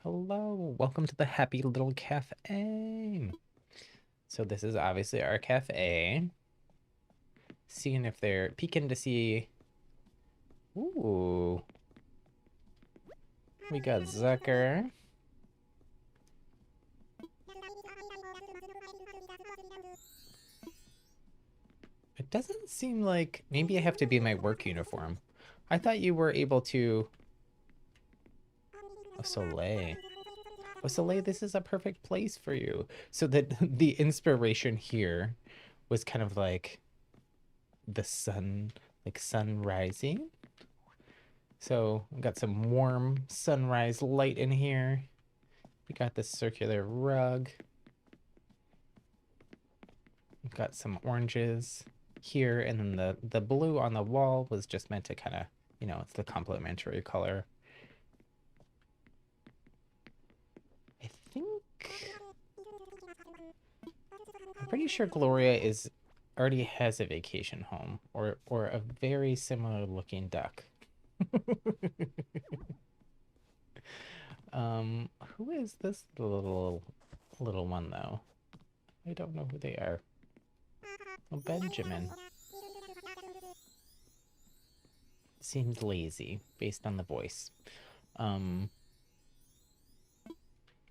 S1: Hello, welcome to the happy little cafe. So this is obviously our cafe. Seeing if they're peeking to see. Ooh. We got Zucker. It doesn't seem like... Maybe I have to be in my work uniform. I thought you were able to... Oh, Soleil. Oh, Soleil, this is a perfect place for you. So that the inspiration here was kind of like the sun, like sun rising. So we got some warm sunrise light in here. We got this circular rug. We've got some oranges. here, and then the blue on the wall was just meant to kind of, you know, it's the complementary color. I think I'm pretty sure Gloria is already has a vacation home or a very similar looking duck. Who is this little one though? I don't know who they are. Oh, Benjamin seems lazy based on the voice. Um,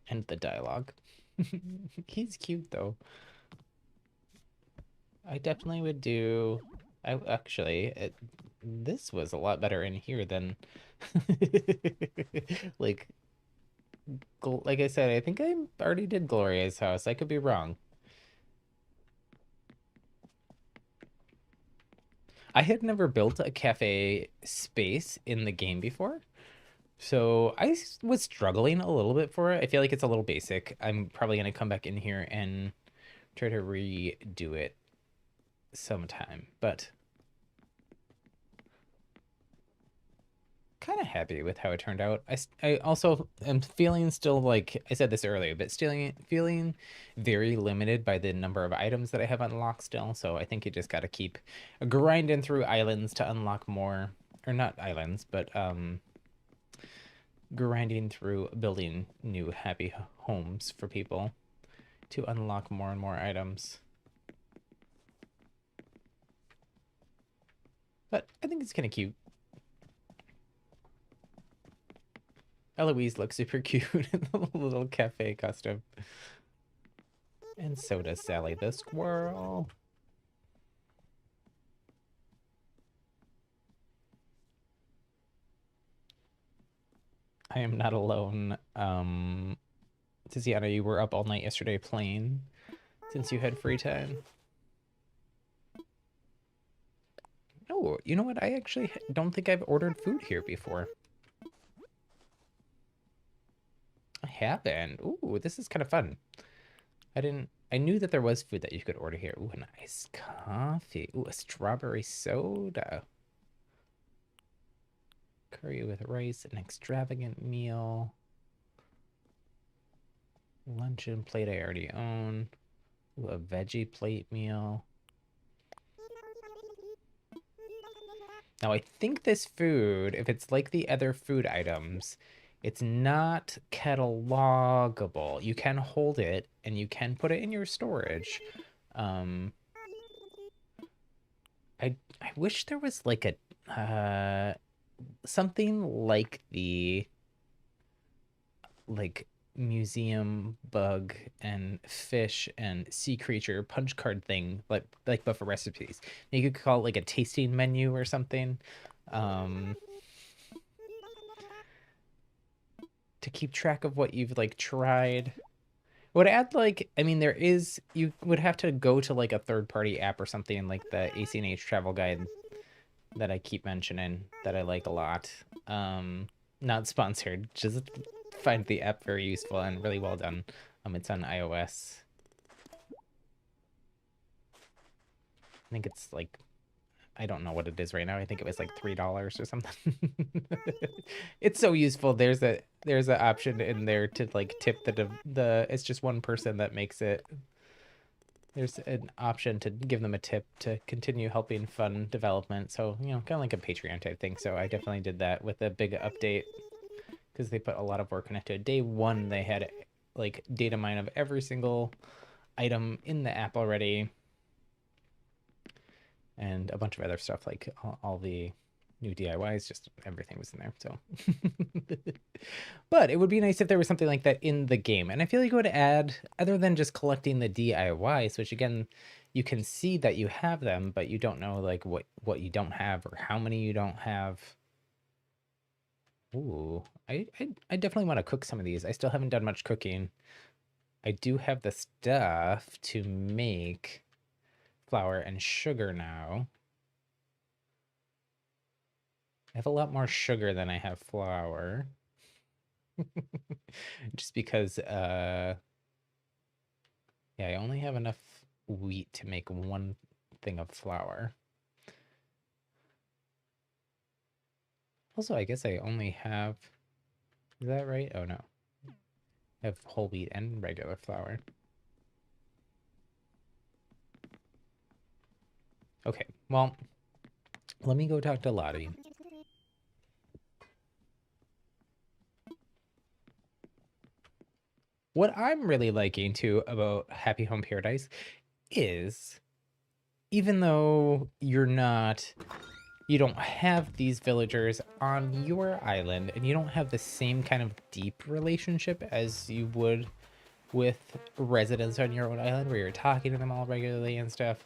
S1: and the dialogue. He's cute though. I definitely would do. I actually, this was a lot better in here than, like, like I said. I think I already did Gloria's house. I could be wrong. I had never built a cafe space in the game before, so I was struggling a little bit for it. I feel like it's a little basic. I'm probably gonna come back in here and try to redo it sometime, but kind of happy with how it turned out. I also am feeling still, like I said this earlier, but still feeling very limited by the number of items that I have unlocked still. So I think you just got to keep grinding through islands to unlock more, or not islands, but grinding through building new happy homes for people to unlock more and more items. But I think it's kind of cute. Eloise looks super cute in the little cafe costume. And so does Sally the squirrel. I am not alone. Tiziana, you were up all night yesterday playing since you had free time. Oh, you know what? I actually don't think I've ordered food here before. I haven't. Ooh, this is kind of fun. I knew that there was food that you could order here. Ooh, a nice coffee. Ooh, a strawberry soda. Curry with rice, an extravagant meal. Luncheon plate I already own. Ooh, a veggie plate meal. Now, I think this food, if it's like the other food items, it's not catalogable. You can hold it and you can put it in your storage. Um, I wish there was like a something like the like museum bug and fish and sea creature punch card thing, like but for recipes. You could call it like a tasting menu or something, um to keep track of what you've like tried. Would add, like, I mean, there is, you would have to go to like a third party app or something, like the ACNH travel guide that I keep mentioning that I like a lot. Not sponsored, just find the app very useful and really well done. It's on iOS. I think it's like, I don't know what it is right now. I think it was like $3 or something. It's so useful. There's an option in there to like tip the it's just one person that makes it. There's an option to give them a tip to continue helping fund development. So, you know, kind of like a Patreon type thing. So I definitely did that with a big update because they put a lot of work into it. Day one, they had like data mine of every single item in the app already, and a bunch of other stuff, like all the new DIYs, just everything was in there. So, but it would be nice if there was something like that in the game. And I feel like it would add, other than just collecting the DIYs, which again, you can see that you have them, but you don't know like what you don't have or how many you don't have. Ooh, I definitely want to cook some of these. I still haven't done much cooking. I do have the stuff to make flour and sugar now. I have a lot more sugar than I have flour. Just because yeah, I only have enough wheat to make one thing of flour. Also, I guess I only have... Is that right? Oh, no. I have whole wheat and regular flour. Okay, well, let me go talk to Lottie. What I'm really liking, too, about Happy Home Paradise is, even though you don't have these villagers on your island, and you don't have the same kind of deep relationship as you would with residents on your own island, where you're talking to them all regularly and stuff,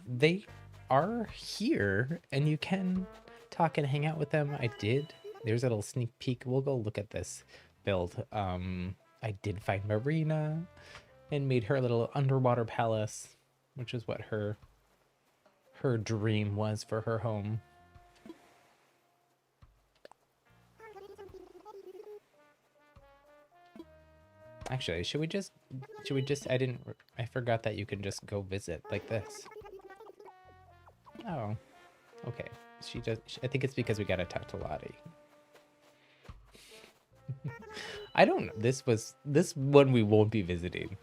S1: they are here, and you can talk and hang out with them. There's a little sneak peek. We'll go look at this build. I did find Marina and made her a little underwater palace, which is what her dream was for her home. Actually, should we just, I forgot that you can just go visit like this. Oh, okay. I think it's because we gotta talk to Lottie. I don't know. This one we won't be visiting.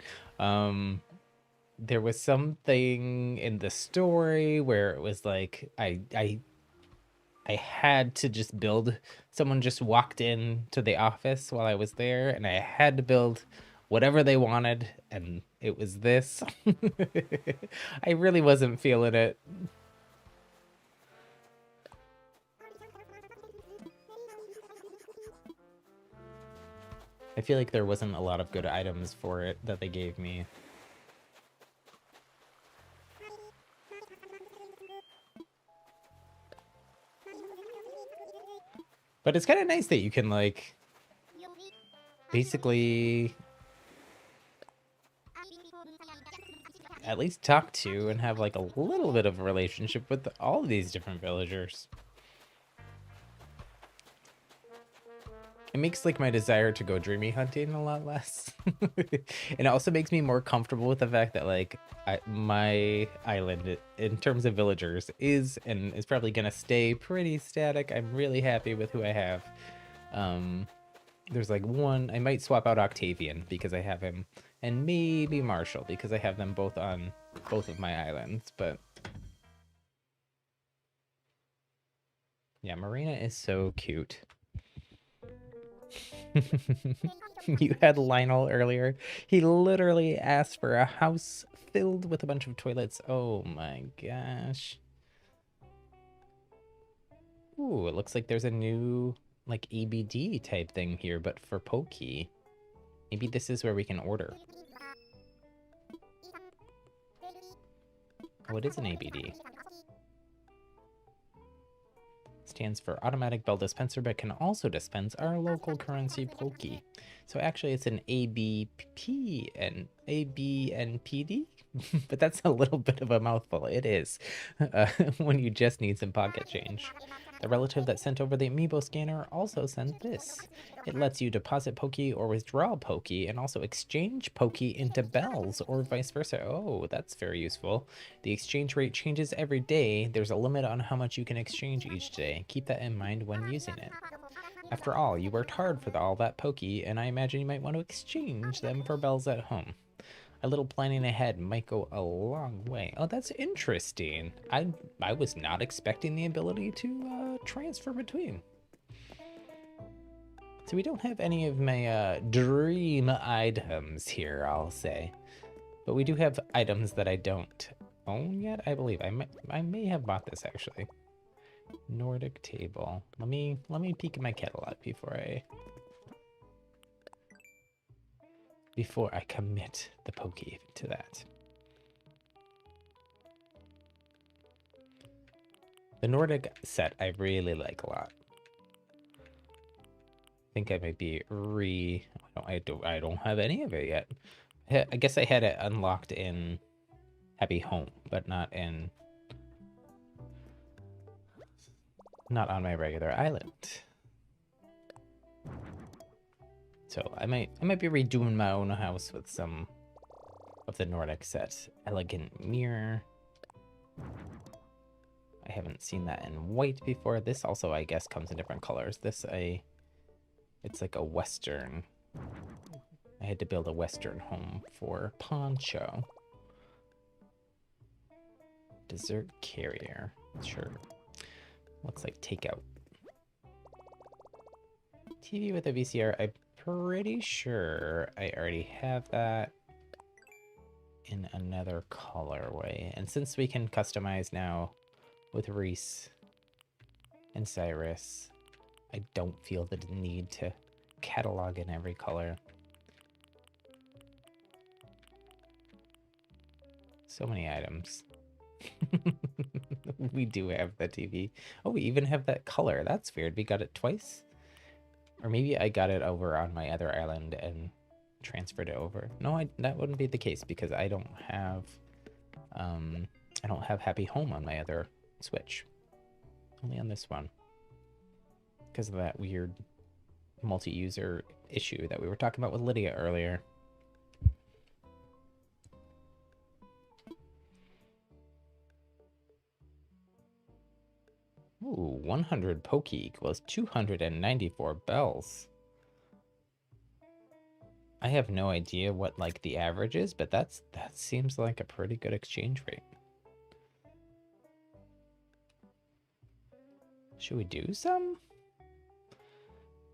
S1: There was something in the story where it was like I had to just build. Someone just walked in to the office while I was there, and I had to build whatever they wanted, and it was this. I really wasn't feeling it. I feel like there wasn't a lot of good items for it that they gave me. But it's kind of nice that you can, like, basically at least talk to and have, like, a little bit of a relationship with all of these different villagers. It makes, like, my desire to go dreamy hunting a lot less. And it also makes me more comfortable with the fact that, like, my island, in terms of villagers, is probably gonna stay pretty static. I'm really happy with who I have. There's, like, one... I might swap out Octavian because I have him, and maybe Marshall because I have them both on both of my islands, but... Yeah, Marina is so cute. You had Lionel earlier. He literally asked for a house filled with a bunch of toilets. Oh my gosh. Ooh, it looks like there's a new, like, ABD type thing here, but for Pokey. Maybe this is where we can order. Oh, it is an ABD. Stands for Automatic Bell Dispenser, but can also dispense our local currency Pokey. So actually it's an ABP and ABNPD, but that's a little bit of a mouthful. It is, when you just need some pocket change. The relative that sent over the amiibo scanner also sent this. It lets you deposit Pokey or withdraw Pokey, and also exchange Pokey into bells or vice versa. Oh, that's very useful. The exchange rate changes every day. There's a limit on how much you can exchange each day. Keep that in mind when using it. After all, you worked hard for all that Pokey, and I imagine you might want to exchange them for bells at home. A little planning ahead might go a long way. Oh, that's interesting. I was not expecting the ability to transfer between. So we don't have any of my dream items here, I'll say. But we do have items that I don't own yet, I believe. I may have bought this, actually. Nordic table. Let me peek in my catalog before I commit the Pokey to that. The Nordic set I really like a lot. I think I might be I don't have any of it yet. I guess I had it unlocked in Happy Home, but not on my regular island. So I might be redoing my own house with some of the Nordic set. Elegant mirror. I haven't seen that in white before. This also, I guess, comes in different colors. It's like a Western. I had to build a Western home for Poncho. Dessert carrier. Sure. Looks like takeout. TV with a VCR. I'm pretty sure I already have that in another colorway. And since we can customize now with Reese and Cyrus, I don't feel the need to catalog in every color. So many items. We do have the TV. Oh, we even have that color. That's weird. We got it twice? Or maybe I got it over on my other island and transferred it over. No, that wouldn't be the case because I don't have Happy Home on my other Switch. Only on this one. Because of that weird multi-user issue that we were talking about with Lydia earlier. Ooh, 100 Poke equals 294 bells. I have no idea what like the average is, but that seems like a pretty good exchange rate. Should we do some?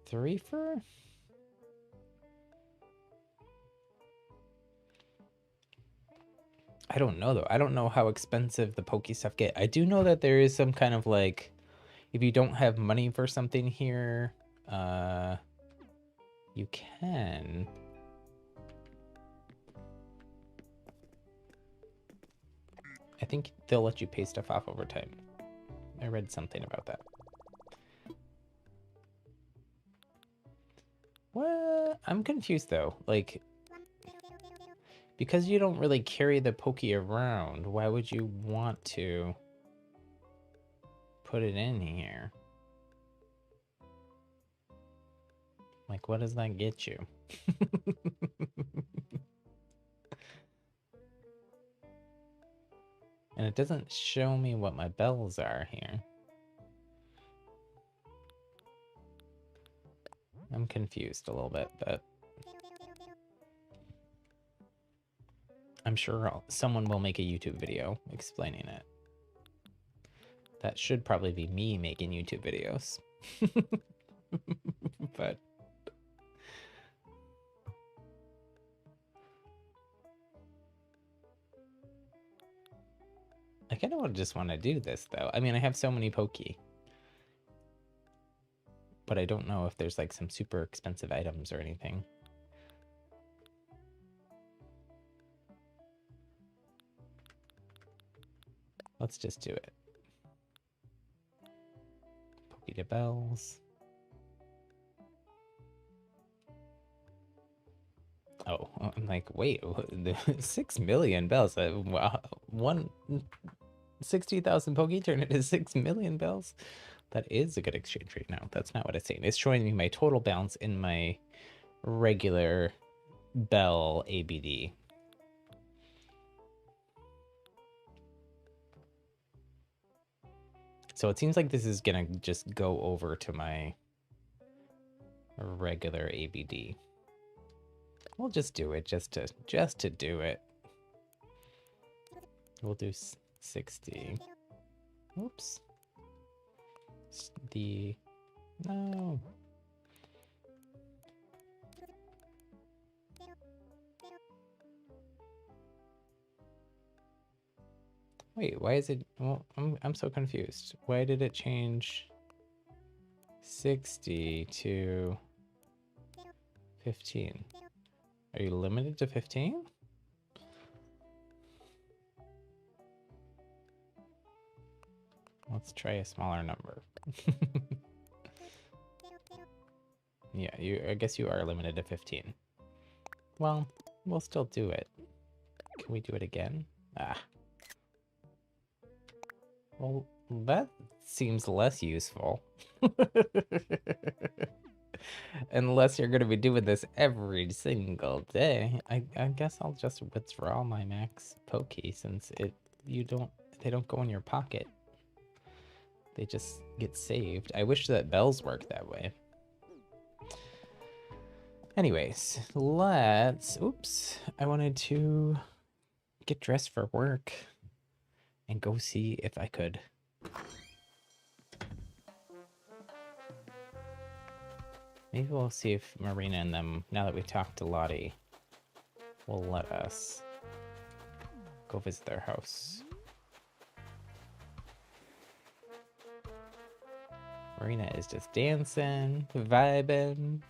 S1: 3 for? I don't know though. I don't know how expensive the Poke stuff get. I do know that there is some kind of like, if you don't have money for something here, you can. I think they'll let you pay stuff off over time. I read something about that. What? I'm confused though. Like, because you don't really carry the Poke around, why would you want to put it in here? Like, what does that get you? And it doesn't show me what my bells are here. I'm confused a little bit, but I'm sure someone will make a YouTube video explaining it. That should probably be me making YouTube videos. But I kind of just want to do this though. I mean, I have so many Poke, but I don't know if there's like some super expensive items or anything. Let's just do it. Poke to bells. Oh, I'm like, wait, 6 million bells. Wow, 60,000 Poke turn into 6 million bells. That is a good exchange rate now. That's not what it's saying. It's showing me my total balance in my regular bell ABD. So it seems like this is gonna just go over to my regular ABD. We'll just do it just to do it. We'll do 60. Oops. No. Wait, why is it? Well, I'm so confused. Why did it change 60 to 15? Are you limited to 15? Let's try a smaller number. Yeah, I guess you are limited to 15. Well, we'll still do it. Can we do it again? Ah. Well, that seems less useful. Unless you're going to be doing this every single day. I guess I'll just withdraw my max Poke since they don't go in your pocket. They just get saved. I wish that bells worked that way. Anyways, let's... Oops. I wanted to get dressed for work and go see if I could... Maybe we'll see if Marina and them, now that we've talked to Lottie, will let us go visit their house. Marina is just dancing, vibing.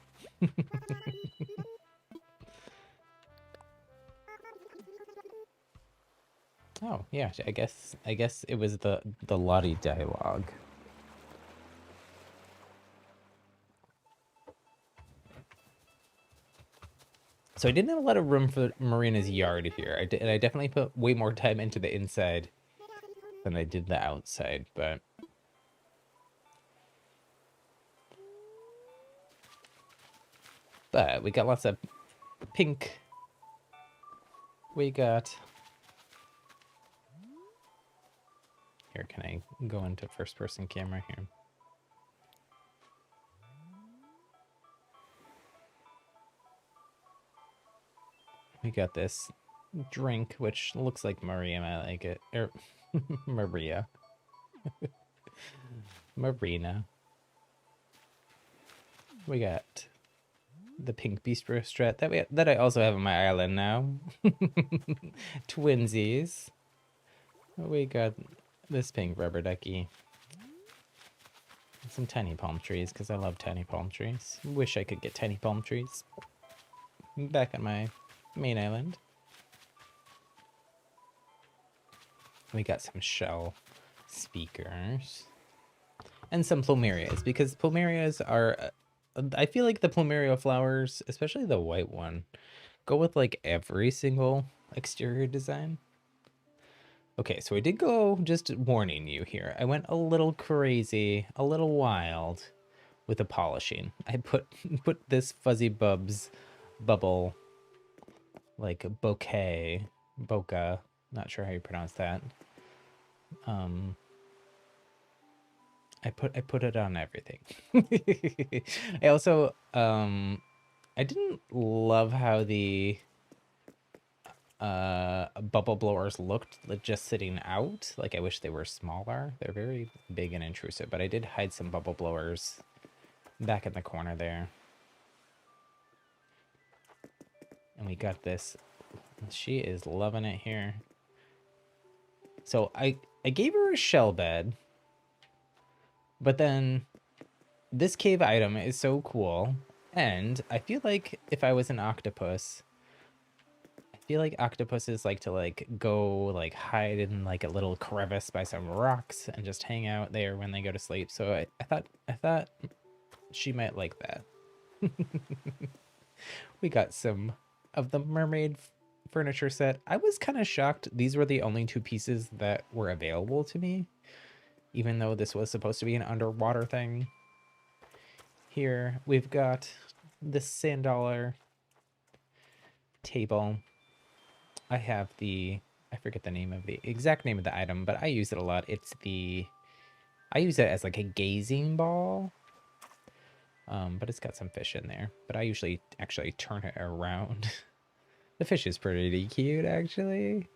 S1: Oh, yeah, I guess it was the Lottie dialogue. So I didn't have a lot of room for Marina's yard here. And I definitely put way more time into the inside than I did the outside, but... But we got lots of pink. We got... Here, can I go into first-person camera here? We got this drink, which looks like Maria. I like it. Maria. Marina. We got the pink bistro strat that I also have on my island now. Twinsies. We got this pink rubber ducky. Some tiny palm trees, because I love tiny palm trees. Wish I could get tiny palm trees back on my main island. We got some shell speakers. And some plumerias, because plumerias are... I feel like the plumeria flowers, especially the white one, go with like every single exterior design. Okay, so I did go, just warning you here, I went a little crazy, a little wild with the polishing. I put this Fuzzy Bubs bubble, like bokeh, not sure how you pronounce that. I put it on everything. I also, I didn't love how the bubble blowers looked just sitting out. Like, I wish they were smaller. They're very big and intrusive, but I did hide some bubble blowers back in the corner there. And we got this. She is loving it here. So I gave her a shell bed, but then this cave item is so cool. And I feel like if I was an octopus, I feel like octopuses like to like go like hide in like a little crevice by some rocks and just hang out there when they go to sleep. So I thought she might like that. We got some of the mermaid furniture set. I was kind of shocked these were the only two pieces that were available to me, even though this was supposed to be an underwater thing. Here we've got this $100 table. I have I forget the name of the exact name of the item, but I use it a lot. I use it as like a gazing ball. But it's got some fish in there. But I usually actually turn it around. The fish is pretty cute, actually.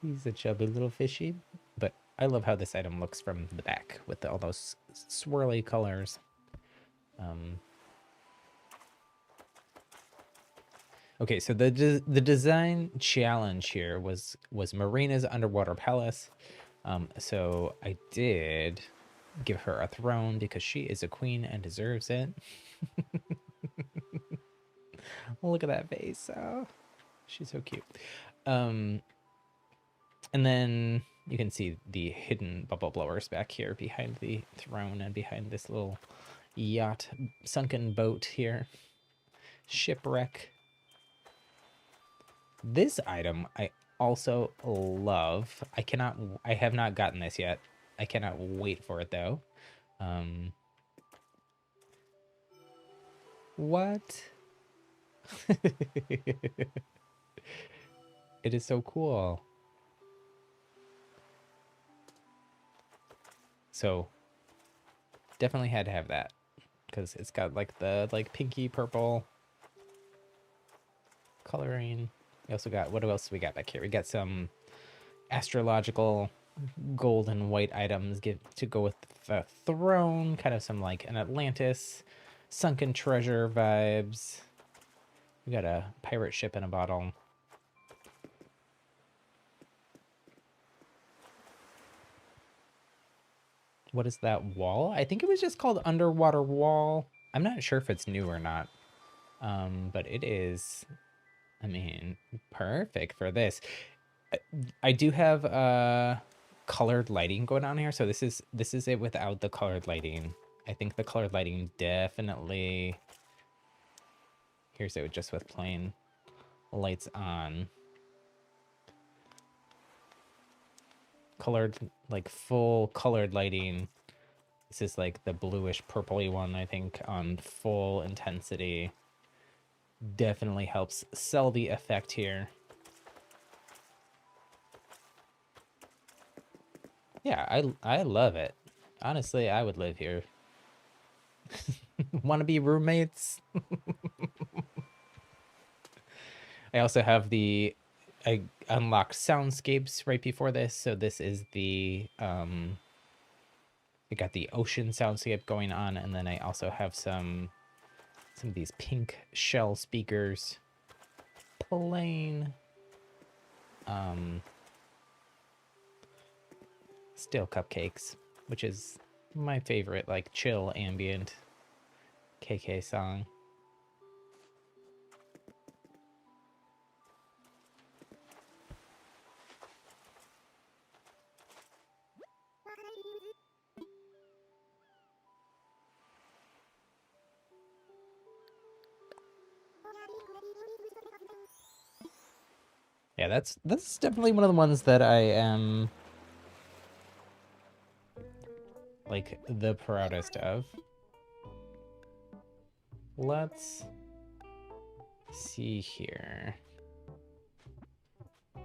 S1: He's a chubby little fishy. But I love how this item looks from the back with all those swirly colors. Okay, so the design challenge here was Marina's underwater palace. So I did give her a throne because she is a queen and deserves it. Look at that face. Oh, she's so cute. And then you can see the hidden bubble blowers back here behind the throne and behind this little yacht, sunken boat here. Shipwreck. This item I also love. I have not gotten this yet. I cannot wait for it though. What? It is so cool. So definitely had to have that because it's got like the pinky purple coloring. We also got, what else we got back here? We got some astrological gold and white items to go with the throne, kind of some like an Atlantis sunken treasure vibes. We got a pirate ship in a bottle. What is that wall? I think it was just called Underwater Wall. I'm not sure if it's new or not. But it is, I mean, perfect for this. I do have colored lighting going on here, so this is it without the colored lighting. I think the colored lighting definitely, here's it just with plain lights on. Colored, like full colored lighting. This is like the bluish purpley one, I think, on full intensity. Definitely helps sell the effect here. Yeah, I love it. Honestly, I would live here. Want to be roommates? I also have I unlocked soundscapes right before this, so this is we got the ocean soundscape going on, and then I also have some of these pink shell speakers playing. Still Cupcakes, which is my favorite, like, chill ambient KK song. Yeah, that's definitely one of the ones that I am like the proudest of. Let's see here. I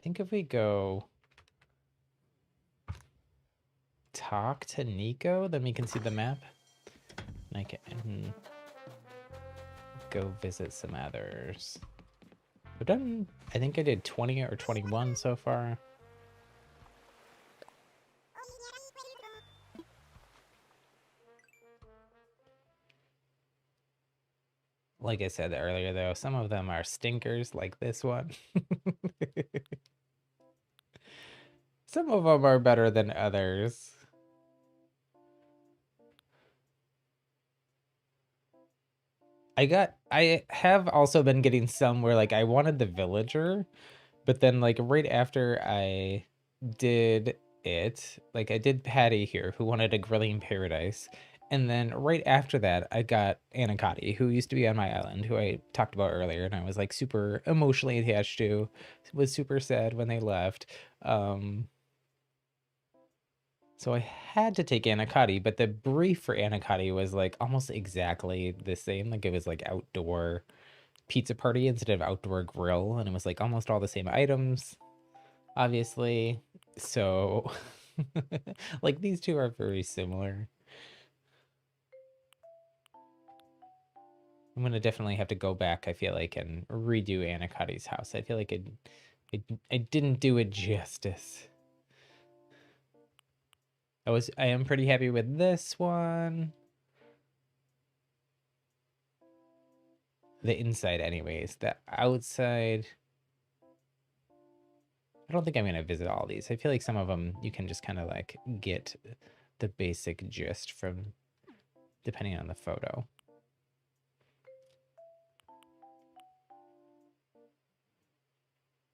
S1: think if we go talk to Nico, then we can see the map. And I can go visit some others. I've done, I think I did 20 or 21 so far. Like I said earlier, though, some of them are stinkers, like this one. Some of them are better than others. I have also been getting some where, like, I wanted the villager, but then, like, right after I did it, like, I did Patty here, who wanted a grilling paradise. And then right after that, I got Anacotti, who used to be on my island, who I talked about earlier, and I was like super emotionally attached to, was super sad when they left. So I had to take Anacotti, but the brief for Anacotti was like almost exactly the same. Like it was like outdoor pizza party instead of outdoor grill, and it was like almost all the same items, obviously. So like these two are very similar. I'm gonna definitely have to go back, I feel like, and redo Anacotti's house. I feel like I didn't do it justice. I am pretty happy with this one. The inside anyways. The outside, I don't think I'm gonna visit all these. I feel like some of them you can just kind of like get the basic gist from depending on the photo.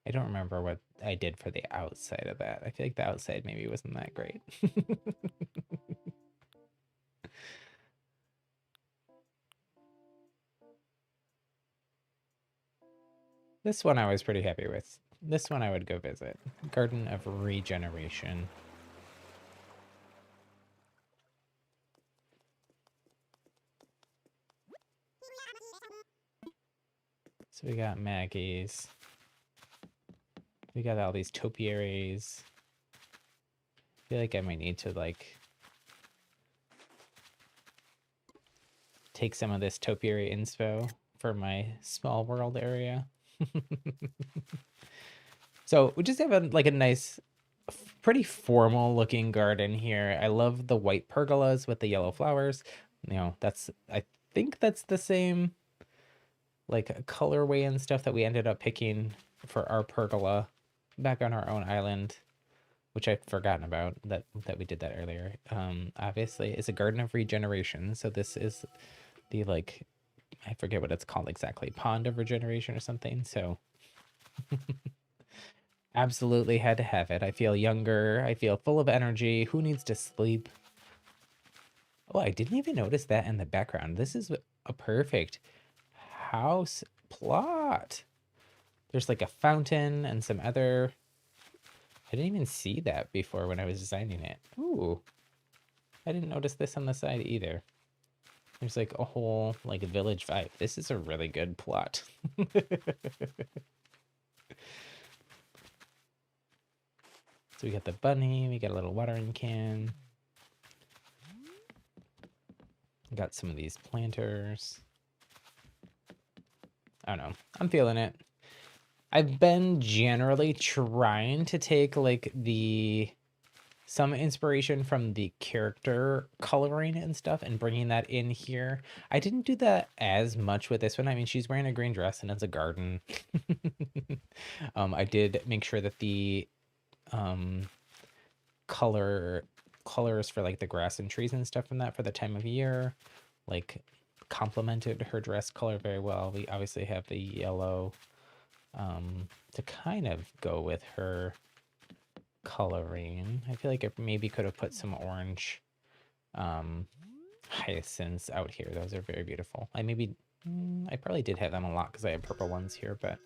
S1: I don't remember what I did for the outside of that. I feel like the outside maybe wasn't that great. This one I was pretty happy with. This one I would go visit. Garden of Regeneration. So we got Maggie's. We got all these topiaries. feel like I might need to like take some of this topiary inspo for my small world area. So we just have a like a nice, pretty formal looking garden here. I love the white pergolas with the yellow flowers. You know, I think that's the same like colorway and stuff that we ended up picking for our pergola back on our own island, which I'd forgotten about that we did that earlier. Obviously it's a garden of regeneration, so this is the like, I forget what it's called exactly, pond of regeneration or something. So absolutely had to have it. I feel younger, I feel full of energy. Who needs to sleep? Oh, I didn't even notice that in the background. This is a perfect house plot. There's like a fountain and some other, I didn't even see that before when I was designing it. Ooh, I didn't notice this on the side either. There's like a whole like village vibe. This is a really good plot. So we got the bunny, we got a little watering can. Got some of these planters. I don't know. I'm feeling it. I've been generally trying to take like some inspiration from the character coloring and stuff and bringing that in here. I didn't do that as much with this one. I mean, she's wearing a green dress and it's a garden. I did make sure that the colors for like the grass and trees and stuff from that for the time of year like complemented her dress color very well. We obviously have the yellow to kind of go with her coloring. I feel like it maybe could have put some orange hyacinths out here. Those are very beautiful. I probably did have them a lot because I have purple ones here, but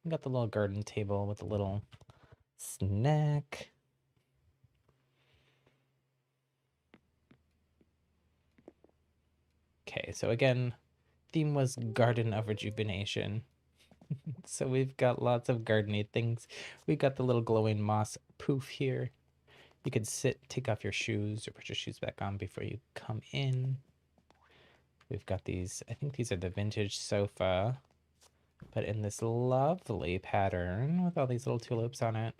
S1: we got the little garden table with a little snack. Okay, so again, theme was Garden of Rejuvenation. So we've got lots of gardeny things. We've got the little glowing moss poof here. You could sit, take off your shoes, or put your shoes back on before you come in. We've got these, I think these are the vintage sofa, but in this lovely pattern with all these little tulips on it.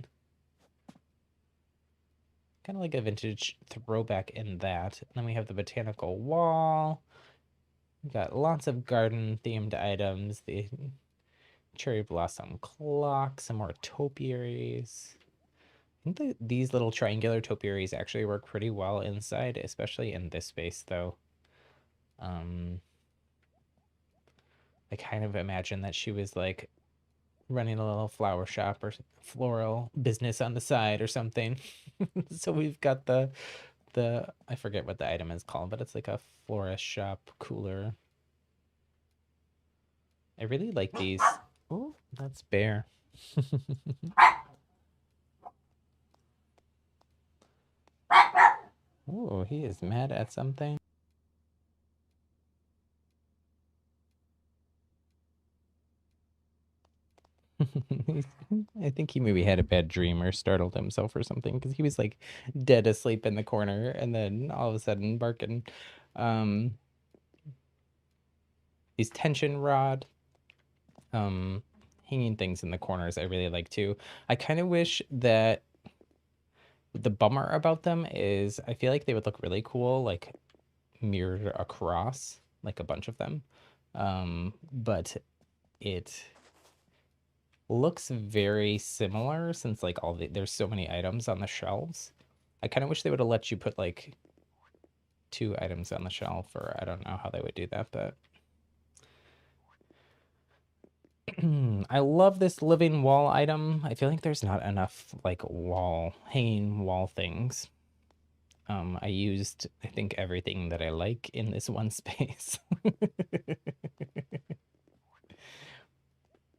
S1: Kind of like a vintage throwback in that. And then we have the botanical wall. We've got lots of garden themed items. The cherry blossom clock, some more topiaries. I think these little triangular topiaries actually work pretty well inside, especially in this space though. I kind of imagine that she was like running a little flower shop or floral business on the side or something. So we've got the I forget what the item is called, but it's like a florist shop cooler. I really like these. Oh, that's Bear. Oh, he is mad at something. I think he maybe had a bad dream or startled himself or something because he was like dead asleep in the corner and then all of a sudden barking. These tension rod hanging things in the corners I really like too. I kind of wish that the bummer about them is I feel like they would look really cool like mirrored across like a bunch of them. But it looks very similar since like there's so many items on the shelves. I kind of wish they would have let you put like 2 items on the shelf, or I don't know how they would do that, but I love this living wall item. I feel like there's not enough like hanging wall things. I used, I think, everything that I like in this one space.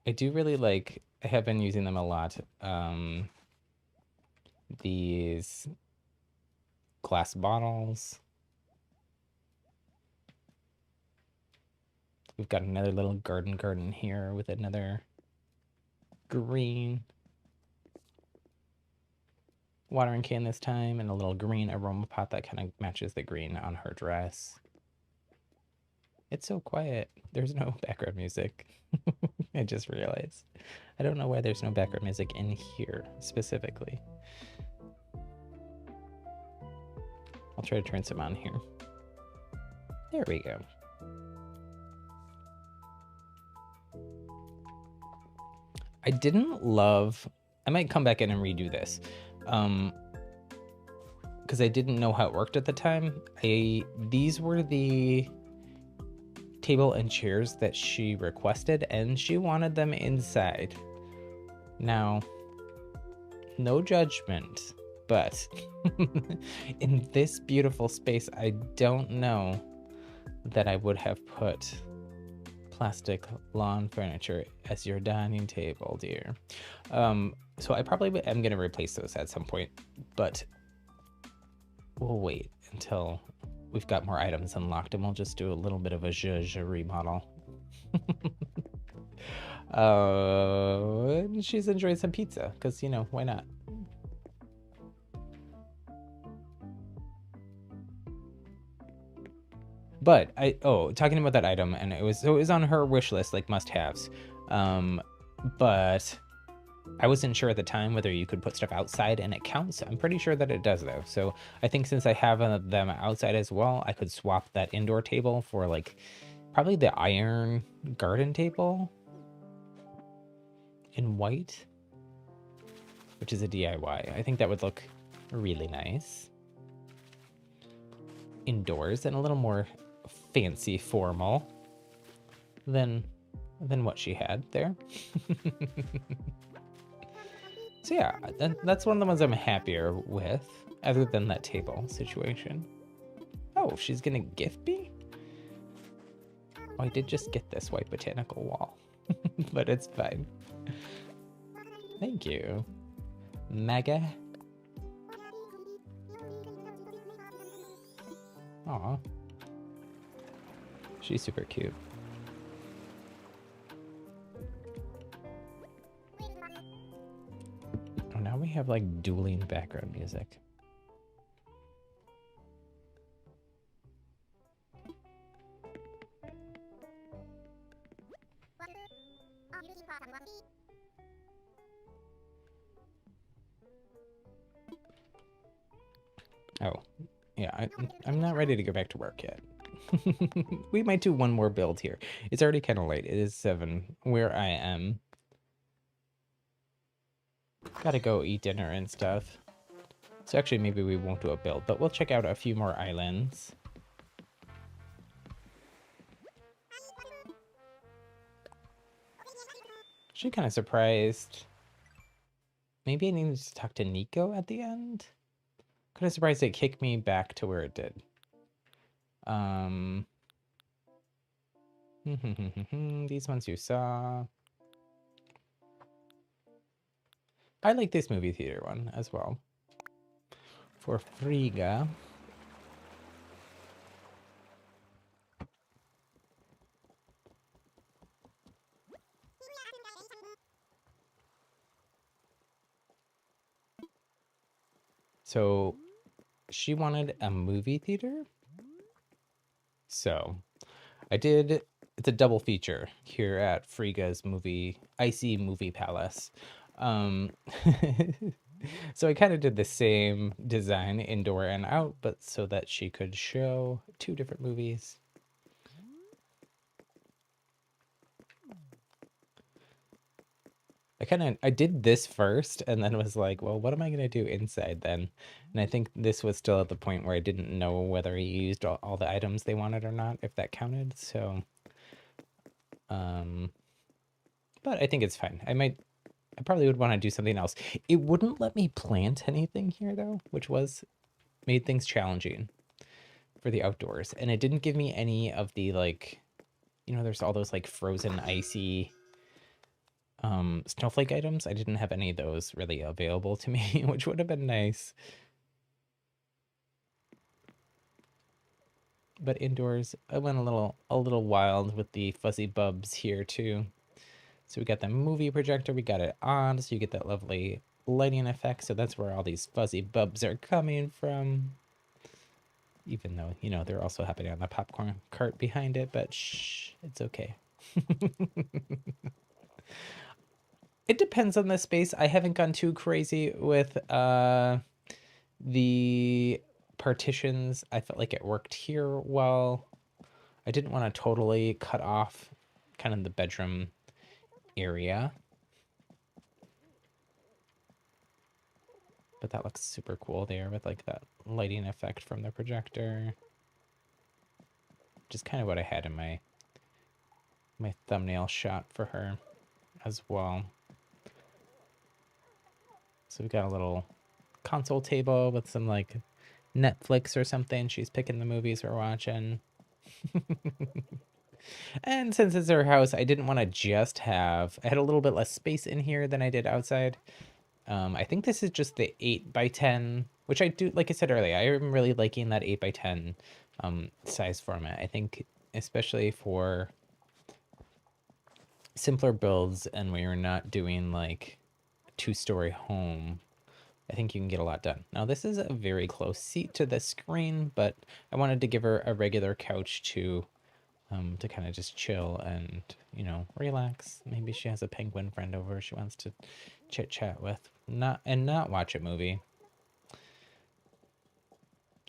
S1: I do really like, I have been using them a lot. These glass bottles. We've got another little garden here with another green. watering can this time, and a little green aroma pot that kind of matches the green on her dress. It's so quiet. There's no background music. I just realized. I don't know why there's no background music in here specifically. I'll try to turn some on here. There we go. I didn't love... I might come back in and redo this. Because I didn't know how it worked at the time. These were the table and chairs that she requested, and she wanted them inside. Now, no judgment, but in this beautiful space, I don't know that I would have put plastic lawn furniture as your dining table, dear. So I probably am going to replace those at some point, but we'll wait until we've got more items unlocked, and we'll just do a little bit of a zhuzh remodel. And she's enjoying some pizza, because, you know, why not? But talking about that item, and it was on her wish list, like must-haves. But I wasn't sure at the time whether you could put stuff outside and it counts. I'm pretty sure that it does, though. So I think since I have them outside as well, I could swap that indoor table for, like, probably the iron garden table in white, which is a DIY. I think that would look really nice indoors and a little more fancy formal than what she had there. So yeah, that's one of the ones I'm happier with, other than that table situation. Oh, she's gonna gift me? Oh, I did just get this white botanical wall, but it's fine. Thank you, Mega. Aw, she's super cute. Oh, now we have like dueling background music. Oh, yeah, I'm not ready to go back to work yet. We might do one more build here. It's already kind of late. It is 7 where I am. Gotta go eat dinner and stuff. So actually, maybe we won't do a build, but we'll check out a few more islands. Actually kind of surprised. Maybe I needed to talk to Nico at the end? Kind of surprised it kicked me back to where it did. These ones you saw. I like this movie theater one as well. For Frigga. So she wanted a movie theater. So I did, it's a double feature here at Frigga's Icy Movie Palace. So I kind of did the same design indoor and out, but so that she could show 2 different movies. I did this first and then was like, well, what am I going to do inside then? And I think this was still at the point where I didn't know whether he used all the items they wanted or not, if that counted. So, but I think it's fine. I probably would want to do something else. It wouldn't let me plant anything here though, which made things challenging for the outdoors. And it didn't give me any of the, like, you know, there's all those like frozen icy snowflake items. I didn't have any of those really available to me, which would have been nice. But indoors, I went a little wild with the fuzzy bubs here too. So we got the movie projector, we got it on, so you get that lovely lighting effect. So that's where all these fuzzy bubs are coming from. Even though, you know, they're also happening on the popcorn cart behind it, but shh, it's okay. It depends on the space. I haven't gone too crazy with the partitions. I felt like it worked here well. I didn't want to totally cut off kind of the bedroom area. But that looks super cool there with like that lighting effect from the projector. Just kind of what I had in my thumbnail shot for her as well. So we've got a little console table with some like Netflix or something. She's picking the movies we're watching. And since it's her house, I didn't want to just have, I had a little bit less space in here than I did outside. I think this is just the 8x10, which I do, like I said earlier, I am really liking that 8x10 size format. I think especially for simpler builds and where you're not doing like a 2-story home, I think you can get a lot done. Now this is a very close seat to the screen, but I wanted to give her a regular couch to kind of just chill and, you know, relax. Maybe she has a penguin friend over she wants to chit chat with, not watch a movie.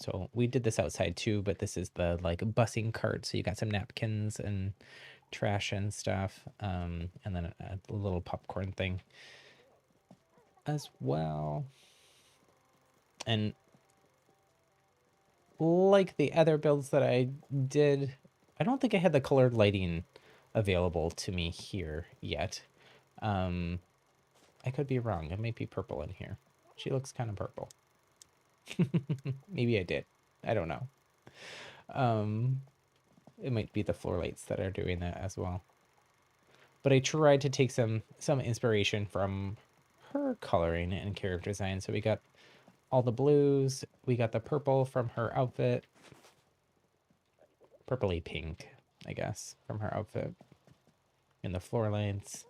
S1: So we did this outside too, but this is the like busing cart. So you got some napkins and trash and stuff, and then a little popcorn thing as well. And like the other builds that I did, I don't think I had the colored lighting available to me here yet. I could be wrong. It might be purple in here. She looks kind of purple. Maybe I did. I don't know. It might be the floor lights that are doing that as well. But I tried to take some inspiration from her coloring and character design. So we got all the blues. We got the purple from her outfit. Purpley pink, I guess, from her outfit. And the floor lights.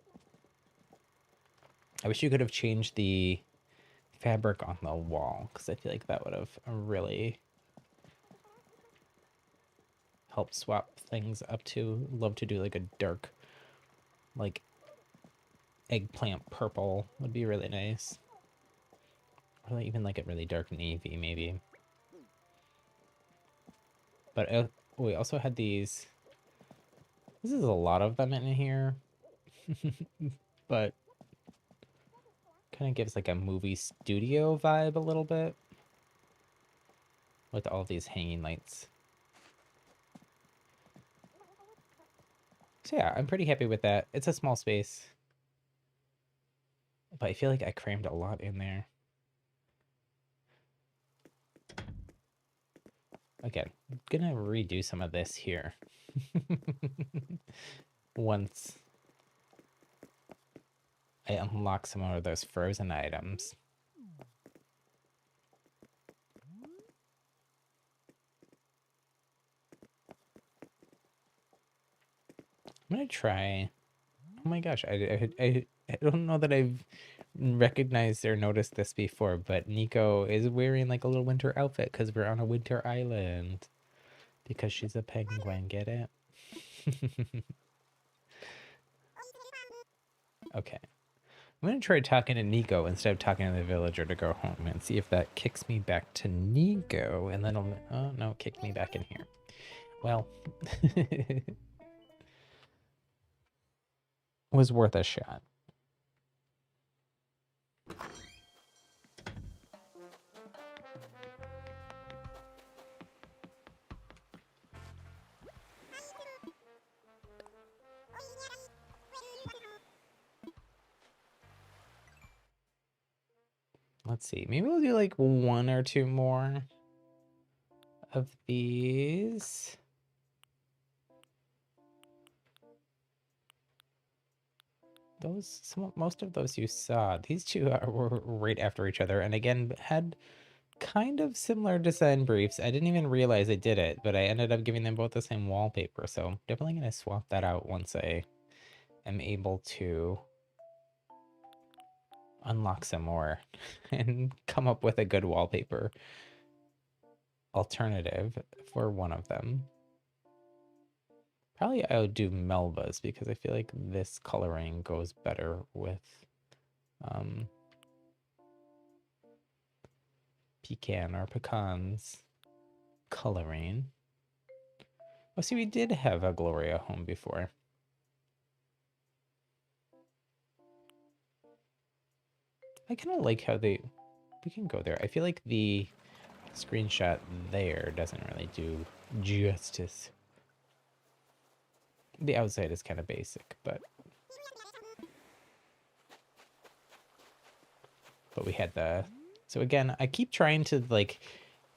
S1: I wish you could have changed the fabric on the wall, because I feel like that would have really helped swap things up too. Love to do like a dark, like eggplant purple would be really nice. Or even like a really dark navy maybe. But we also had these. This is a lot of them in here. But kind of gives like a movie studio vibe a little bit. With all these hanging lights. So yeah, I'm pretty happy with that. It's a small space. But I feel like I crammed a lot in there. Again, I'm gonna redo some of this here. Once I unlock some of those frozen items. I'm gonna try. Oh my gosh, I don't know that I've recognized or noticed this before, but Nico is wearing like a little winter outfit because we're on a winter island. Because she's a penguin, get it? Okay. I'm gonna try talking to Nico instead of talking to the villager to go home and see if that kicks me back to Nico, and then I'll, oh no, kick me back in here. Well, was worth a shot. Let's see, maybe we'll do like 1 or 2 more of these. Most of those you saw, these two were right after each other, and again had kind of similar design briefs. I didn't even realize I did it, but I ended up giving them both the same wallpaper, so definitely gonna swap that out once I am able to unlock some more and come up with a good wallpaper alternative for one of them. Probably I would do Melba's because I feel like this coloring goes better with pecan or pecans coloring. Oh, see, we did have a Gloria home before. I kind of like how we can go there. I feel like the screenshot there doesn't really do justice. The outside is kind of basic, but we had the, so again, I keep trying to like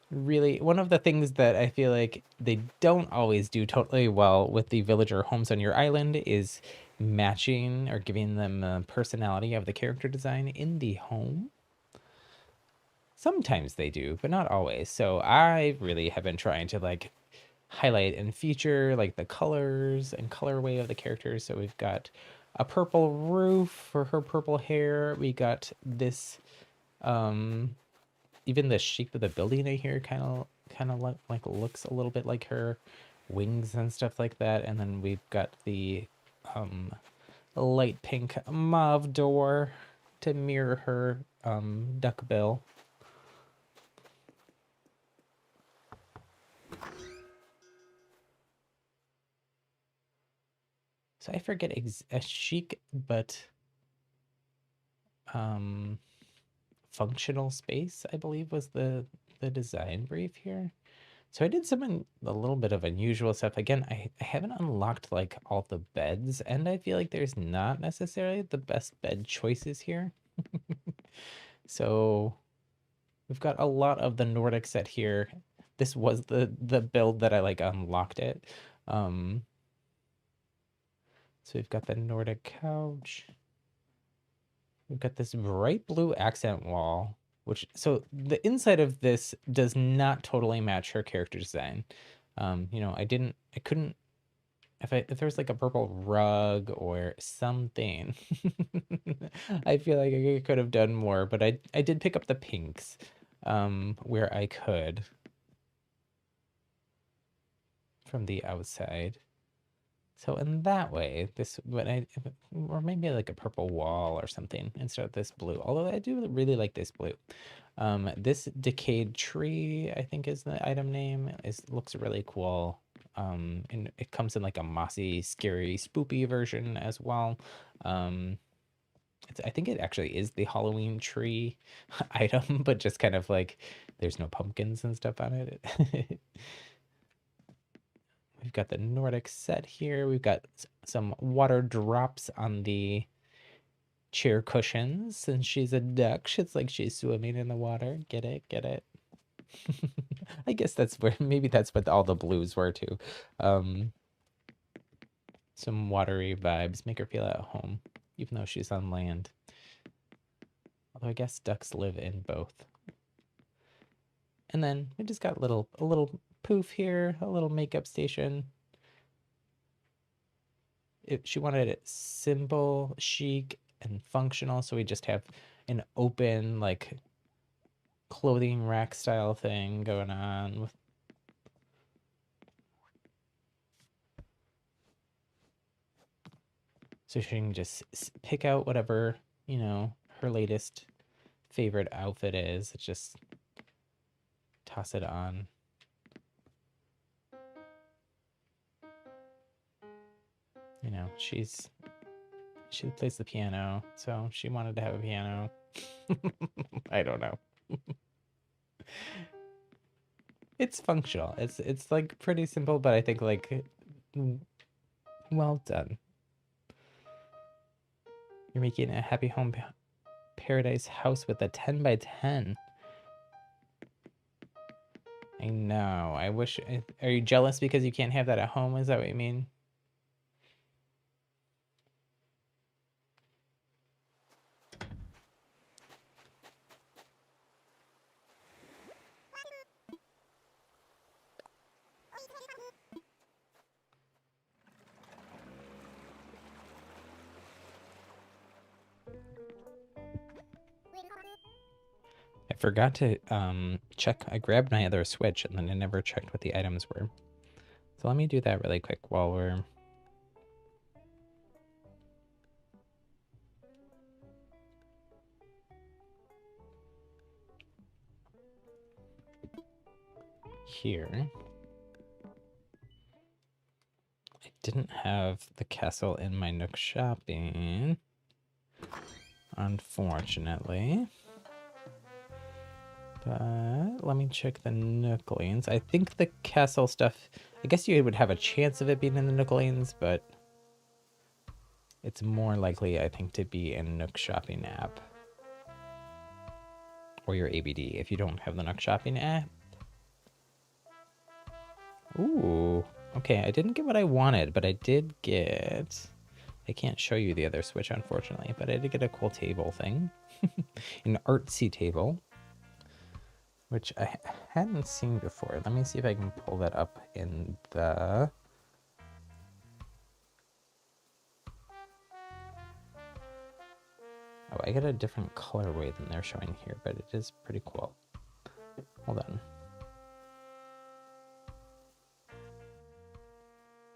S1: really, one of the things that I feel like they don't always do totally well with the villager homes on your island is matching or giving them the personality of the character design in the home. Sometimes they do, but not always. So I really have been trying to like highlight and feature like the colors and colorway of the characters. So we've got a purple roof for her purple hair. We got this even the shape of the building I hear kind of like looks a little bit like her wings and stuff like that. And then we've got the light pink mauve door to mirror her duck bill. So I forget a chic but functional space, I believe was the design brief here. So I did some a little bit of unusual stuff. Again, I haven't unlocked like all the beds, and I feel like there's not necessarily the best bed choices here. So we've got a lot of the Nordic set here. This was the build that I like unlocked it. So we've got the Nordic couch. We've got this bright blue accent wall, which, so the inside of this does not totally match her character design. You know, I couldn't, if there was like a purple rug or something, I feel like I could have done more, but I did pick up the pinks, where I could from the outside. So in that way, this, or maybe like a purple wall or something instead of this blue. Although I do really like this blue. This decayed tree, I think is the item name, looks really cool. And it comes in like a mossy, scary, spoopy version as well. I think it actually is the Halloween tree item, but just kind of like there's no pumpkins and stuff on it. We've got the Nordic set here. We've got some water drops on the chair cushions. Since she's a duck, it's like she's swimming in the water. Get it? Get it? I guess that's where, maybe that's what all the blues were too. Some watery vibes. Make her feel at home, even though she's on land. Although I guess ducks live in both. And then we just got a little poof here, a little makeup station. She wanted it simple, chic, and functional, so we just have an open like clothing rack style thing going on with, so she can just pick out whatever, you know, her latest favorite outfit is. It's just toss it on. You know, she plays the piano, so she wanted to have a piano. I don't know. It's functional. It's like pretty simple, but I think like well done. You're making a happy home paradise house with a 10 by 10. I know. I wish. Are you jealous because you can't have that at home? Is that what you mean? I forgot to check. I grabbed my other Switch and then I never checked what the items were. So let me do that really quick while we're... here. I didn't have the castle in my Nook shopping, unfortunately. But let me check the Nook lanes. I think the castle stuff, I guess you would have a chance of it being in the Nook lanes, but it's more likely, I think, to be in Nook shopping app or your ABD if you don't have the Nook shopping app. Ooh, okay, I didn't get what I wanted, but I did get... I can't show you the other Switch, unfortunately, but I did get a cool table thing. An artsy table, which I hadn't seen before. Let me see if I can pull that up in the... Oh, I got a different colorway than they're showing here, but it is pretty cool. Hold on.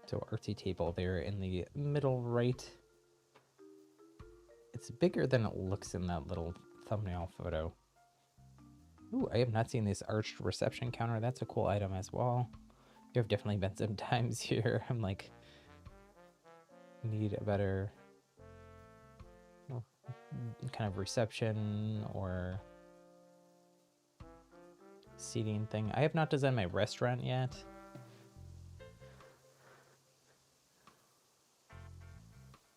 S1: So artsy table there in the middle right. It's bigger than it looks in that little thumbnail photo. Ooh, I have not seen this arched reception counter. That's a cool item as well. There have definitely been some times here I'm like, need a better kind of reception or seating thing. I have not designed my restaurant yet.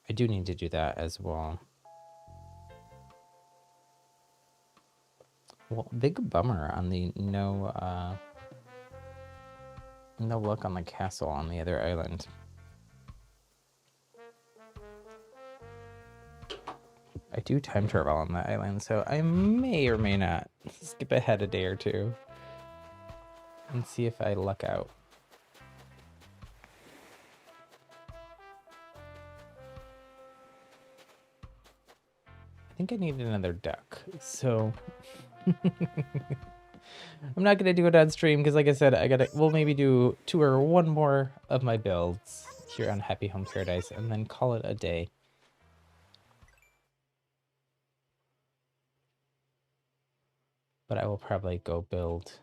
S1: I do need to do that as well. Well, big bummer on the no luck on the castle on the other island. I do time travel on that island, so I may or may not skip ahead a day or two and see if I luck out. I think I need another duck, so I'm not gonna do it on stream because, like I said, we'll maybe do two or one more of my builds here on Happy Home Paradise and then call it a day. But I will probably go build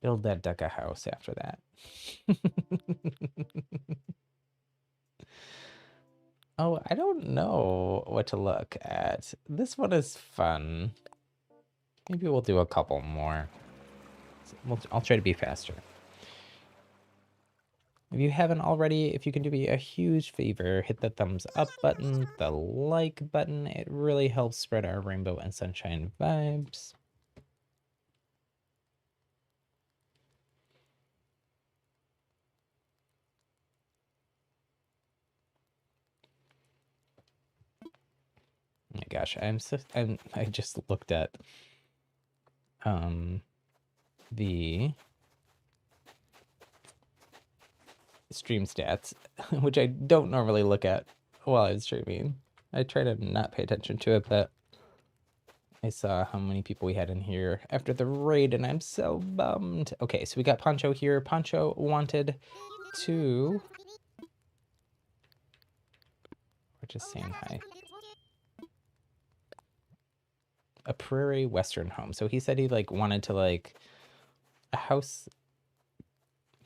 S1: that duck a house after that. Oh, I don't know what to look at. This one is fun. Maybe we'll do a couple more. I'll try to be faster. If you haven't already, if you can do me a huge favor, hit the thumbs up button, the like button. It really helps spread our rainbow and sunshine vibes. Oh my gosh, I just looked at the stream stats, which I don't normally look at while I'm streaming. I try to not pay attention to it, but I saw how many people we had in here after the raid, and I'm so bummed. Okay, so we got Poncho here. Poncho wanted to... We're just saying hi. A prairie western home. So he said he wanted to a house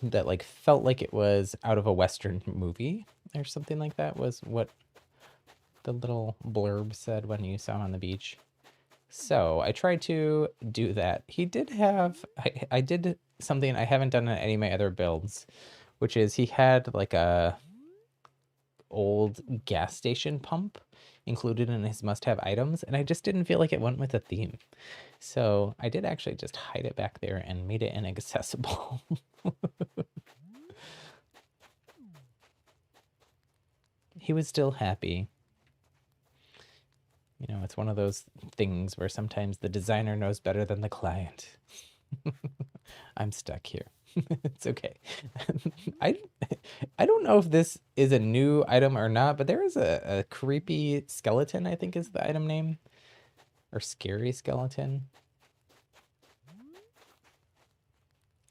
S1: that felt like it was out of a western movie or something like that was what the little blurb said when you saw him on the beach. So I tried to do that. He did have, I did something I haven't done in any of my other builds, which is he had a old gas station pump included in his must-have items, and I just didn't feel like it went with the theme. So I did actually just hide it back there and made it inaccessible. He was still happy. You know, it's one of those things where sometimes the designer knows better than the client. I'm stuck here. It's okay. I don't know if this is a new item or not, but there is a creepy skeleton, I think is the item name. Or scary skeleton.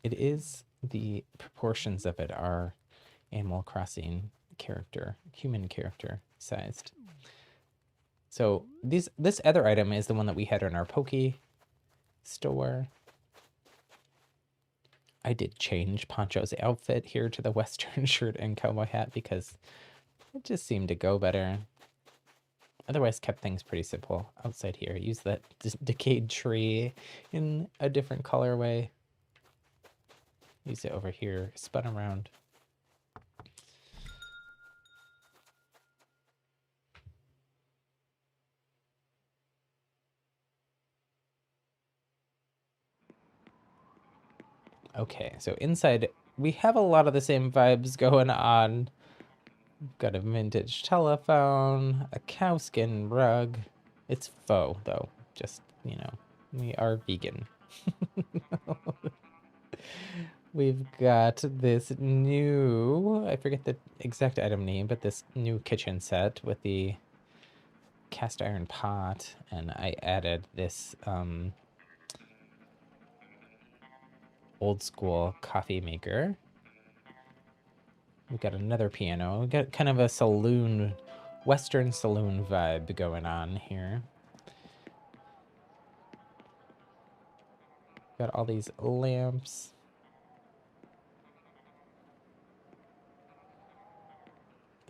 S1: It is, the proportions of it are Animal Crossing character, human character sized. So this other item is the one that we had in our Poke store. I did change Poncho's outfit here to the Western shirt and cowboy hat because it just seemed to go better. Otherwise, kept things pretty simple outside here. Use that decayed tree in a different colorway. Use it over here, spun around. Okay, so inside we have a lot of the same vibes going on. Got a vintage telephone, a cowskin rug. It's faux, though. Just, you know, we are vegan. We've got this new, I forget the exact item name, but this new kitchen set with the cast iron pot, and I added this old school coffee maker. We've got another piano. We've got kind of a saloon, Western saloon vibe going on here. Got all these lamps.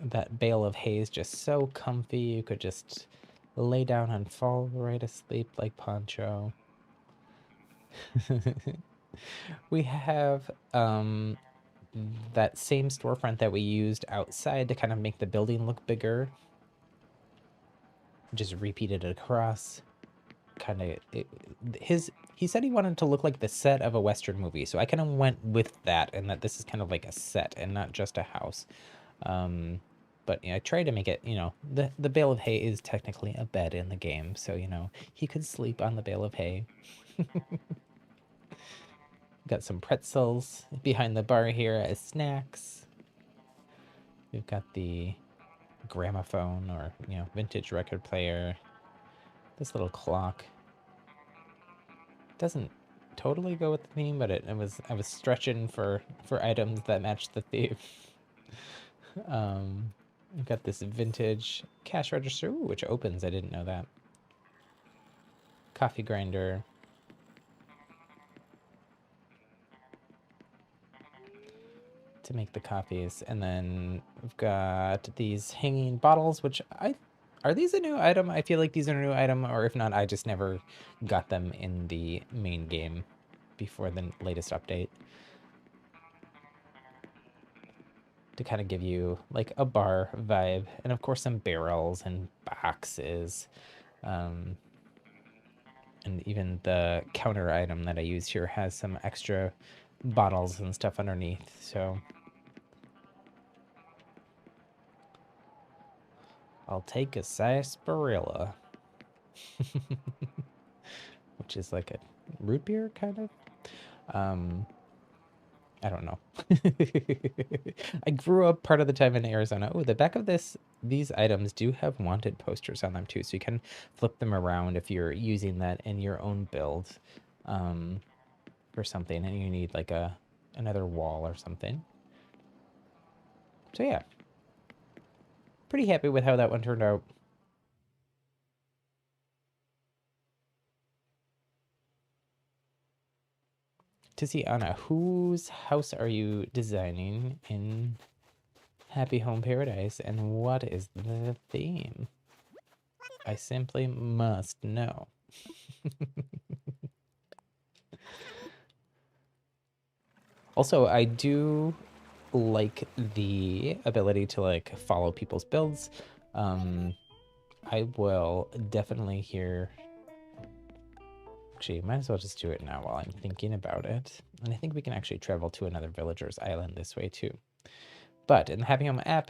S1: That bale of hay is just so comfy. You could just lay down and fall right asleep like Poncho. We have that same storefront that we used outside to kind of make the building look bigger. Just repeated it across. Kind of he said he wanted to look like the set of a Western movie, so I kind of went with that, and that this is kind of like a set and not just a house. But I tried to make it, the bale of hay is technically a bed in the game, so he could sleep on the bale of hay. Got some pretzels behind the bar here as snacks. We've got the gramophone, or vintage record player. This little clock doesn't totally go with the theme, but I was stretching for items that match the theme. We've got this vintage cash register, which opens. I didn't know that. Coffee grinder. To make the coffees. And then we've got these hanging bottles, which are these a new item? I feel like these are a new item, or if not, I just never got them in the main game before the latest update. To kind of give you like a bar vibe, and of course some barrels and boxes, and even the counter item that I use here has some extra bottles and stuff underneath. So I'll take a sarsaparilla, which is like a root beer kind of. I don't know. I grew up part of the time in Arizona. Oh, the back of these items do have wanted posters on them too, so you can flip them around if you're using that in your own build for something, and you need like another wall or something. So yeah, pretty happy with how that one turned out. To see, Anna, whose house are you designing in Happy Home Paradise, and what is the theme? I simply must know. Also, I do like the ability to like follow people's builds. I will definitely hear. Actually, might as well just do it now while I'm thinking about it. And I think we can actually travel to another villager's island this way too. But in the Happy Home app,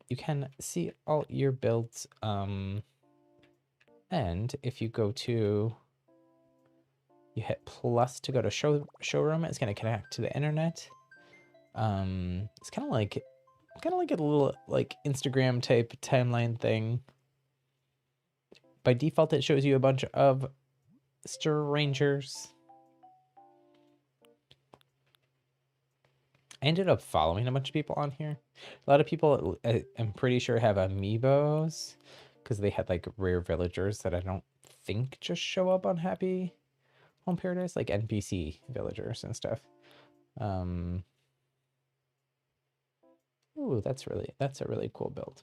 S1: you can see all your builds. And if you go to, you hit plus to go to showroom, it's going to connect to the internet. It's kind of like a little like Instagram type timeline thing. By default, it shows you a bunch of strangers. I ended up following a bunch of people on here. A lot of people, I'm pretty sure, have amiibos because they had like rare villagers that I don't think just show up on Happy Home Paradise, like NPC villagers and stuff. Ooh, that's a really cool build.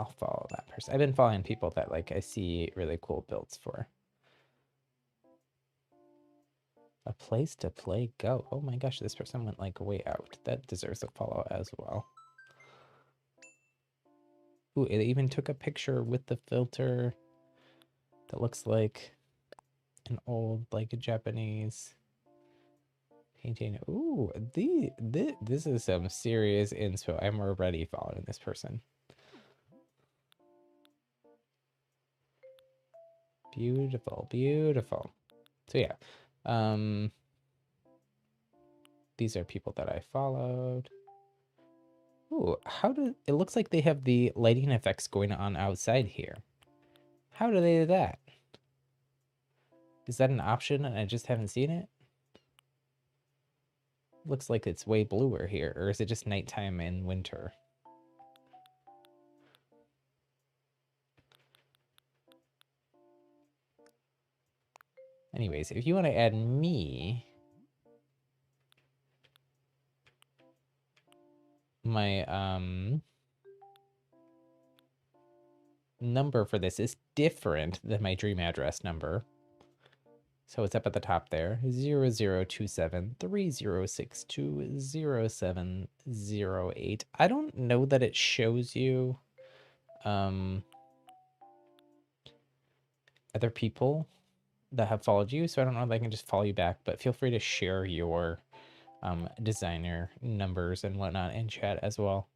S1: I'll follow that person. I've been following people that like I see really cool builds for. A place to play go. Oh my gosh, this person went like way out. That deserves a follow as well. Ooh, it even took a picture with the filter that looks like an old like Japanese painting. Ooh, this is some serious inspo. I'm already following this person. Beautiful, beautiful. So yeah, these are people that I followed. Ooh, it looks like they have the lighting effects going on outside here. How do they do that? Is that an option and I just haven't seen it? Looks like it's way bluer here, or is it just nighttime in winter? Anyways, if you want to add me, my number for this is different than my dream address number. So it's up at the top there, 002730620708. I don't know that it shows you other people that have followed you, so I don't know if I can just follow you back, but feel free to share your designer numbers and whatnot in chat as well.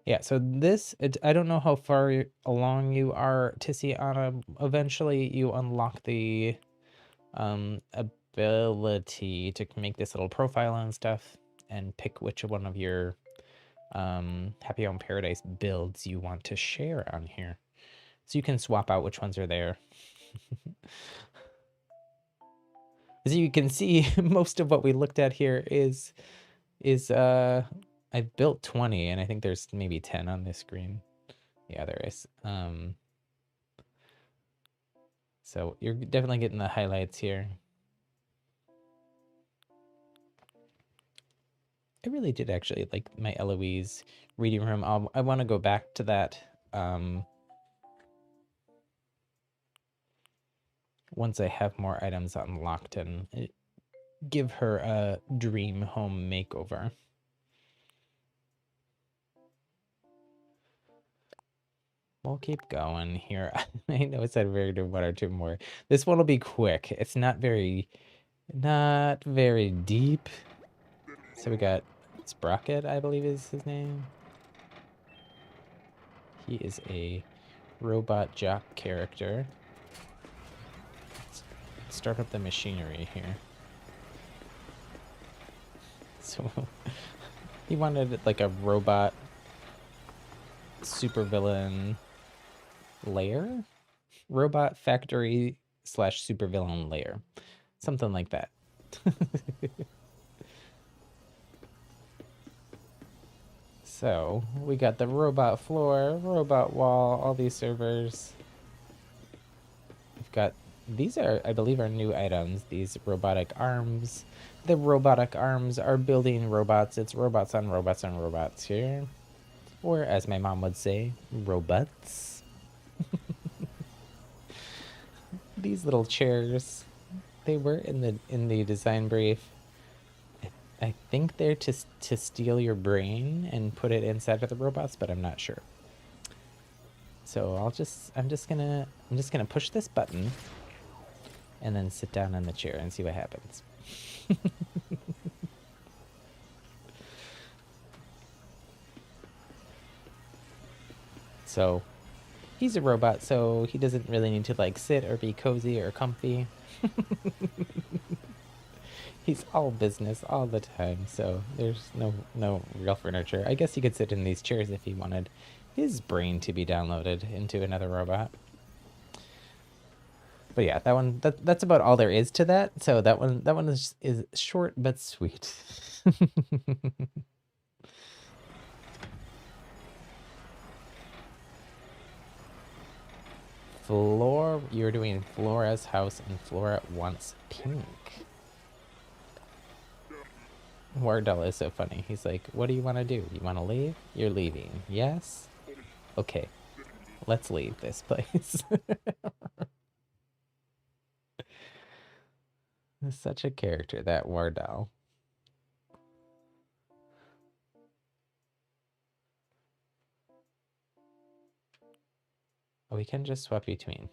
S1: Yeah, so I don't know how far along you are, Tiziana. Eventually you unlock the ability to make this little profile and stuff and pick which one of your Happy Home Paradise builds you want to share on here. So you can swap out which ones are there. As you can see, most of what we looked at here is I've built 20 and I think there's maybe 10 on this screen. Yeah, there is. So you're definitely getting the highlights here. I really did actually like my Eloise reading room. I want to go back to that once I have more items unlocked and give her a dream home makeover. We'll keep going here. I know I said we're gonna do one or two more. This one will be quick. It's not very deep. So we got Sprocket, I believe is his name. He is a robot jock character. Let's start up the machinery here. So he wanted like a robot supervillain lair? Robot factory / supervillain lair. Something like that. So we got the robot floor, robot wall, all these servers. We've got, these are, I believe, are new items, these robotic arms. The robotic arms are building robots. It's robots on robots on robots here. Or as my mom would say, robots. These little chairs, they were in the design brief. I think they're to steal your brain and put it inside of the robots, but I'm not sure. So I'm just gonna push this button and then sit down in the chair and see what happens. So he's a robot, so he doesn't really need to like sit or be cozy or comfy. He's all business all the time, so there's no real furniture. I guess he could sit in these chairs if he wanted his brain to be downloaded into another robot. But yeah, that's about all there is to that. So that one is short but sweet. Floor, you're doing Flora's house, and Flora wants pink. Wardell is so funny. He's like, "What do you want to do? You want to leave? You're leaving. Yes? Okay, let's leave this place." He's such a character, that Wardell. Oh, we can just swap between.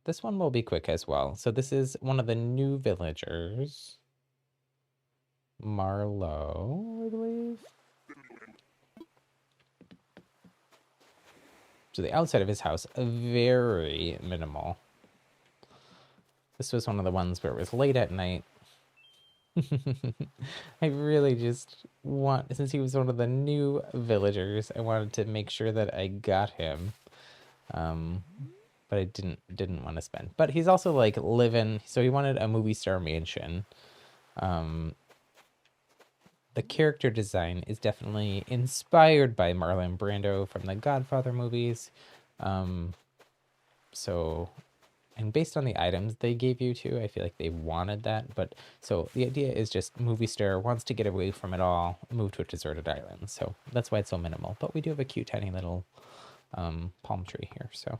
S1: This one will be quick as well. So this is one of the new villagers. Marlowe, I believe. So the outside of his house, very minimal. This was one of the ones where it was late at night. I really just want, since he was one of the new villagers, I wanted to make sure that I got him. But I didn't want to spend. But he's also like living, so he wanted a movie star mansion. The character design is definitely inspired by Marlon Brando from the Godfather movies. So, and based on the items they gave you too, I feel like they wanted that. But so the idea is just movie star wants to get away from it all, move to a deserted island. So that's why it's so minimal. But we do have a cute tiny little palm tree here. So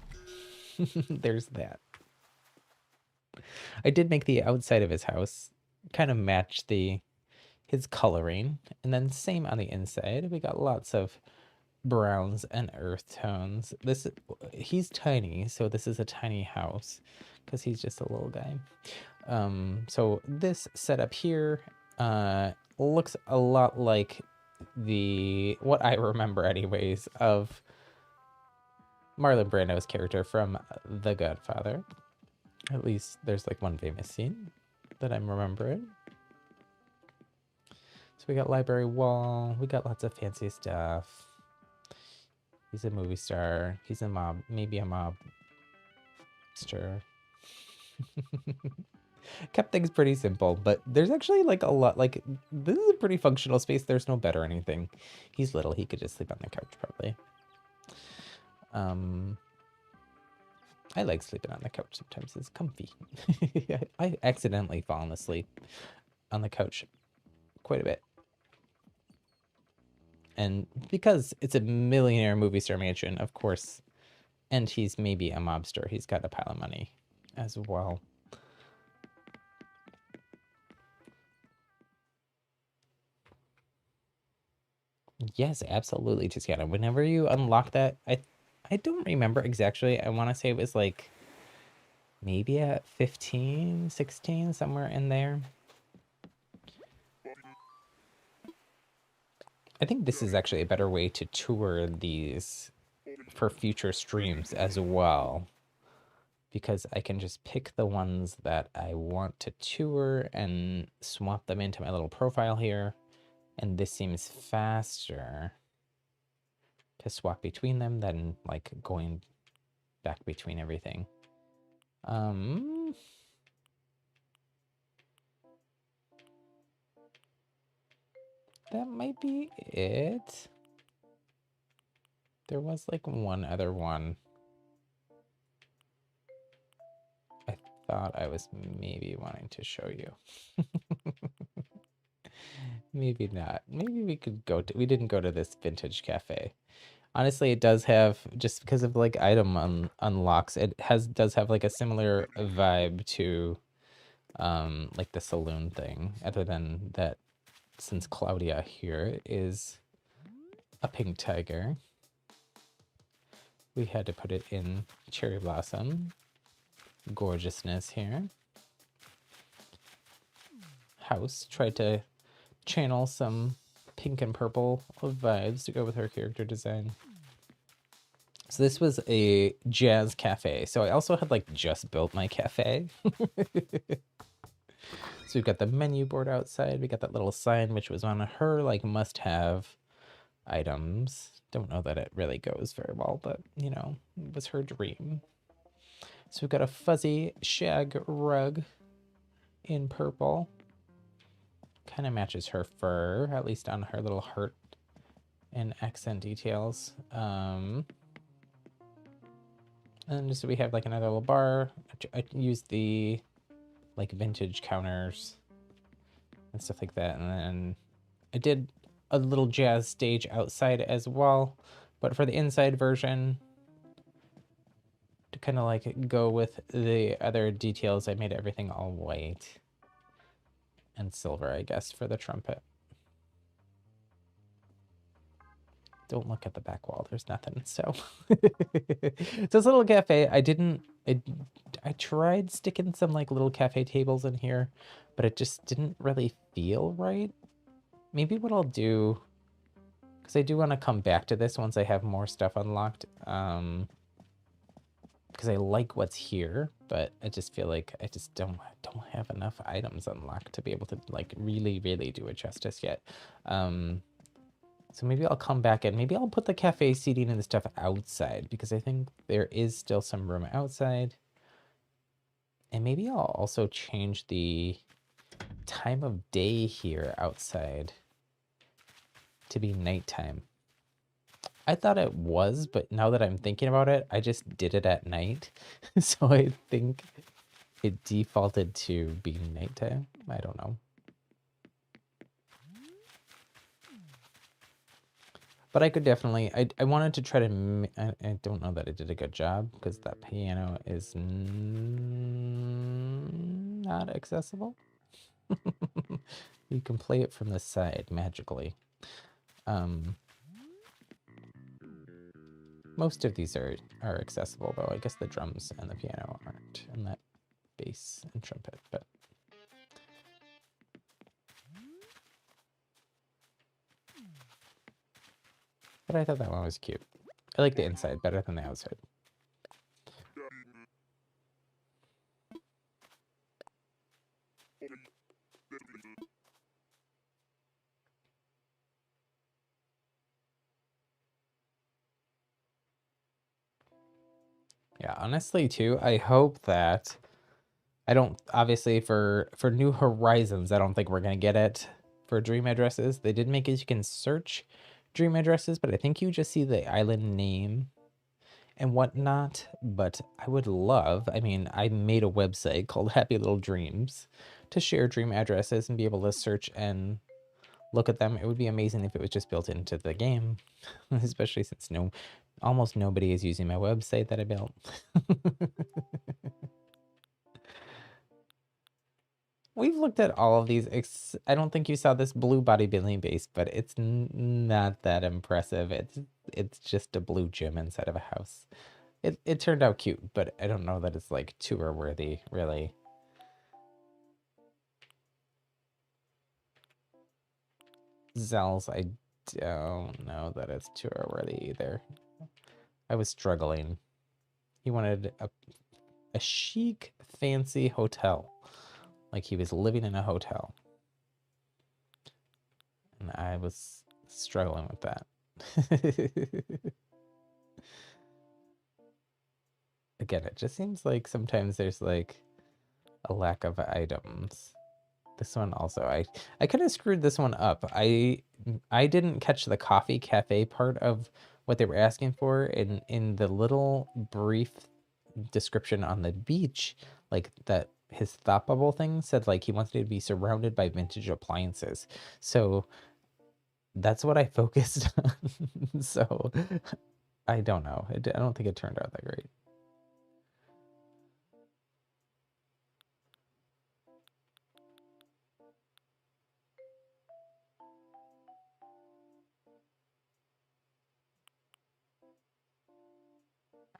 S1: there's that. I did make the outside of his house kind of match his coloring, and then same on the inside. We got lots of browns and earth tones. He's tiny, so this is a tiny house because he's just a little guy. So this setup here looks a lot like what I remember anyways of Marlon Brando's character from The Godfather. At least there's like one famous scene that I'm remembering. So we got library wall. We got lots of fancy stuff. He's a movie star. He's a mob, maybe a mobster. Kept things pretty simple, but there's actually like a lot, like this is a pretty functional space. There's no bed or anything. He's little. He could just sleep on the couch probably. I like sleeping on the couch sometimes. It's comfy. I accidentally fallen asleep on the couch quite a bit. And because it's a millionaire movie star mansion, of course, and he's maybe a mobster, he's got a pile of money as well. Yes, absolutely, Tiziana. Whenever you unlock that, I don't remember exactly. I want to say it was like maybe at 15, 16, somewhere in there. I think this is actually a better way to tour these for future streams as well, because I can just pick the ones that I want to tour and swap them into my little profile here. And this seems faster to swap between them than like going back between everything. That might be it. There was like one other one. I thought I was maybe wanting to show you. Maybe not. Maybe we could go to, we didn't go to this vintage cafe. Honestly, it does have, just because of like item unlocks, does have like a similar vibe to like the saloon thing, other than that since Claudia here is a pink tiger, we had to put it in cherry blossom gorgeousness here. House tried to channel some pink and purple vibes to go with her character design. So this was a jazz cafe. So I also had like just built my cafe. So we've got the menu board outside. We got that little sign, which was on her like must-have items. Don't know that it really goes very well, but you know, it was her dream. So we've got a fuzzy shag rug in purple. Kind of matches her fur, at least on her little heart and accent details. And just we have like another little bar. I used the like vintage counters and stuff like that. And then I did a little jazz stage outside as well. But for the inside version, to kind of like go with the other details, I made everything all white and silver, I guess, for the trumpet. Don't look at the back wall. There's nothing. So this little cafe, I tried sticking some like little cafe tables in here, but it just didn't really feel right. Maybe what I'll do, because I do want to come back to this once I have more stuff unlocked, because I like what's here, but I just feel like I just don't have enough items unlocked to be able to like really do it justice yet. So maybe I'll come back and maybe I'll put the cafe seating and the stuff outside, because I think there is still some room outside. And maybe I'll also change the time of day here outside to be nighttime. I thought it was, but now that I'm thinking about it, I just did it at night. So I think it defaulted to being nighttime. I don't know. But I could definitely, I wanted to try to, I don't know that I did a good job because that piano is not accessible. You can play it from the side magically. Most of these are accessible though. I guess the drums and the piano aren't, and that bass and trumpet, but. But I thought that one was cute. I like the inside better than the outside. Yeah, honestly too, I hope that I don't, obviously for New Horizons, I don't think we're gonna get it for dream addresses. They did make it you can search dream addresses, but I think you just see the island name and whatnot. But I would love, I mean, I made a website called Happy Little Dreams to share dream addresses and be able to search and look at them. It would be amazing if it was just built into the game, especially since almost nobody is using my website that I built. We've looked at all of these. I don't think you saw this blue bodybuilding base, but it's not that impressive. It's just a blue gym inside of a house. It turned out cute, but I don't know that it's like tour worthy, really. Zells, I don't know that it's tour worthy either. I was struggling. He wanted a chic, fancy hotel. Like he was living in a hotel. And I was struggling with that. Again, it just seems like sometimes there's like a lack of items. This one also, I kind of screwed this one up. I didn't catch the coffee cafe part of what they were asking for in the little brief description on the beach, like that his thought bubble thing said like he wanted to be surrounded by vintage appliances. So that's what I focused on. So I don't know. I don't think it turned out that great.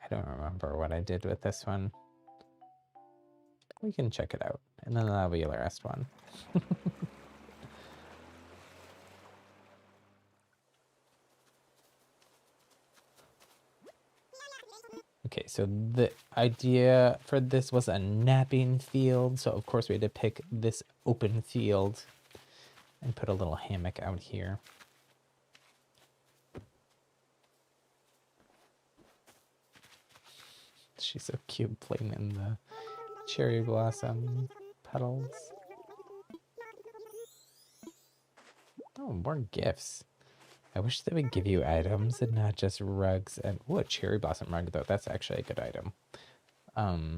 S1: I don't remember what I did with this one. We can check it out, and then that'll be the last one. Okay, so the idea for this was a napping field. So of course we had to pick this open field and put a little hammock out here. She's so cute playing in the cherry blossom petals. Oh, more gifts. I wish they would give you items and not just rugs. And oh, a cherry blossom rug though. That's actually a good item. I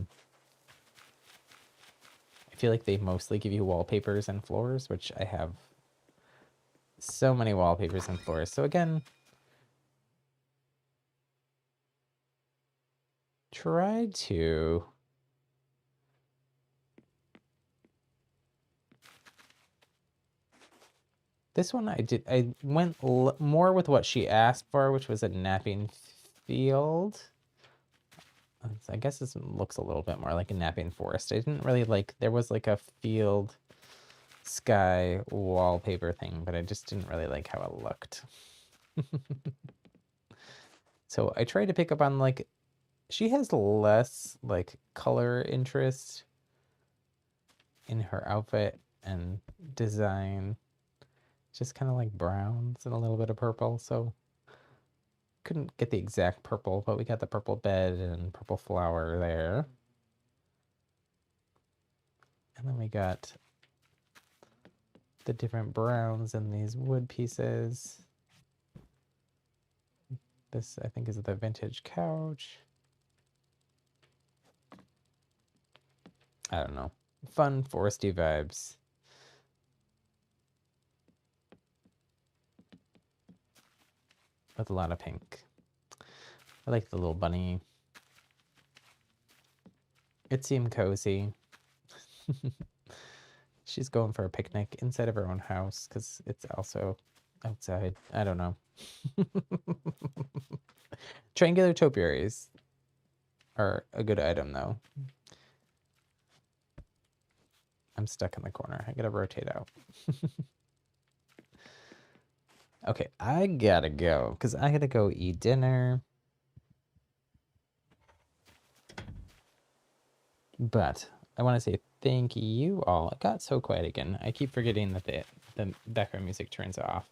S1: feel like they mostly give you wallpapers and floors, which I have so many wallpapers and floors. So again, try to this one I went more with what she asked for, which was a napping field. I guess this looks a little bit more like a napping forest. I didn't really like, there was like a field sky wallpaper thing, but I just didn't really like how it looked. So I tried to pick up on like, she has less like color interest in her outfit and design. Just kind of like browns and a little bit of purple. So couldn't get the exact purple, but we got the purple bed and purple flower there. And then we got the different browns in these wood pieces. This, I think, is the vintage couch. I don't know. Fun foresty vibes. With a lot of pink. I like the little bunny. It seemed cozy. She's going for a picnic inside of her own house because it's also outside. I don't know. Triangular topiaries are a good item, though. I'm stuck in the corner. I gotta rotate out. Okay, I gotta go because I gotta go eat dinner. But I want to say thank you all. It got so quiet again. I keep forgetting that the background music turns off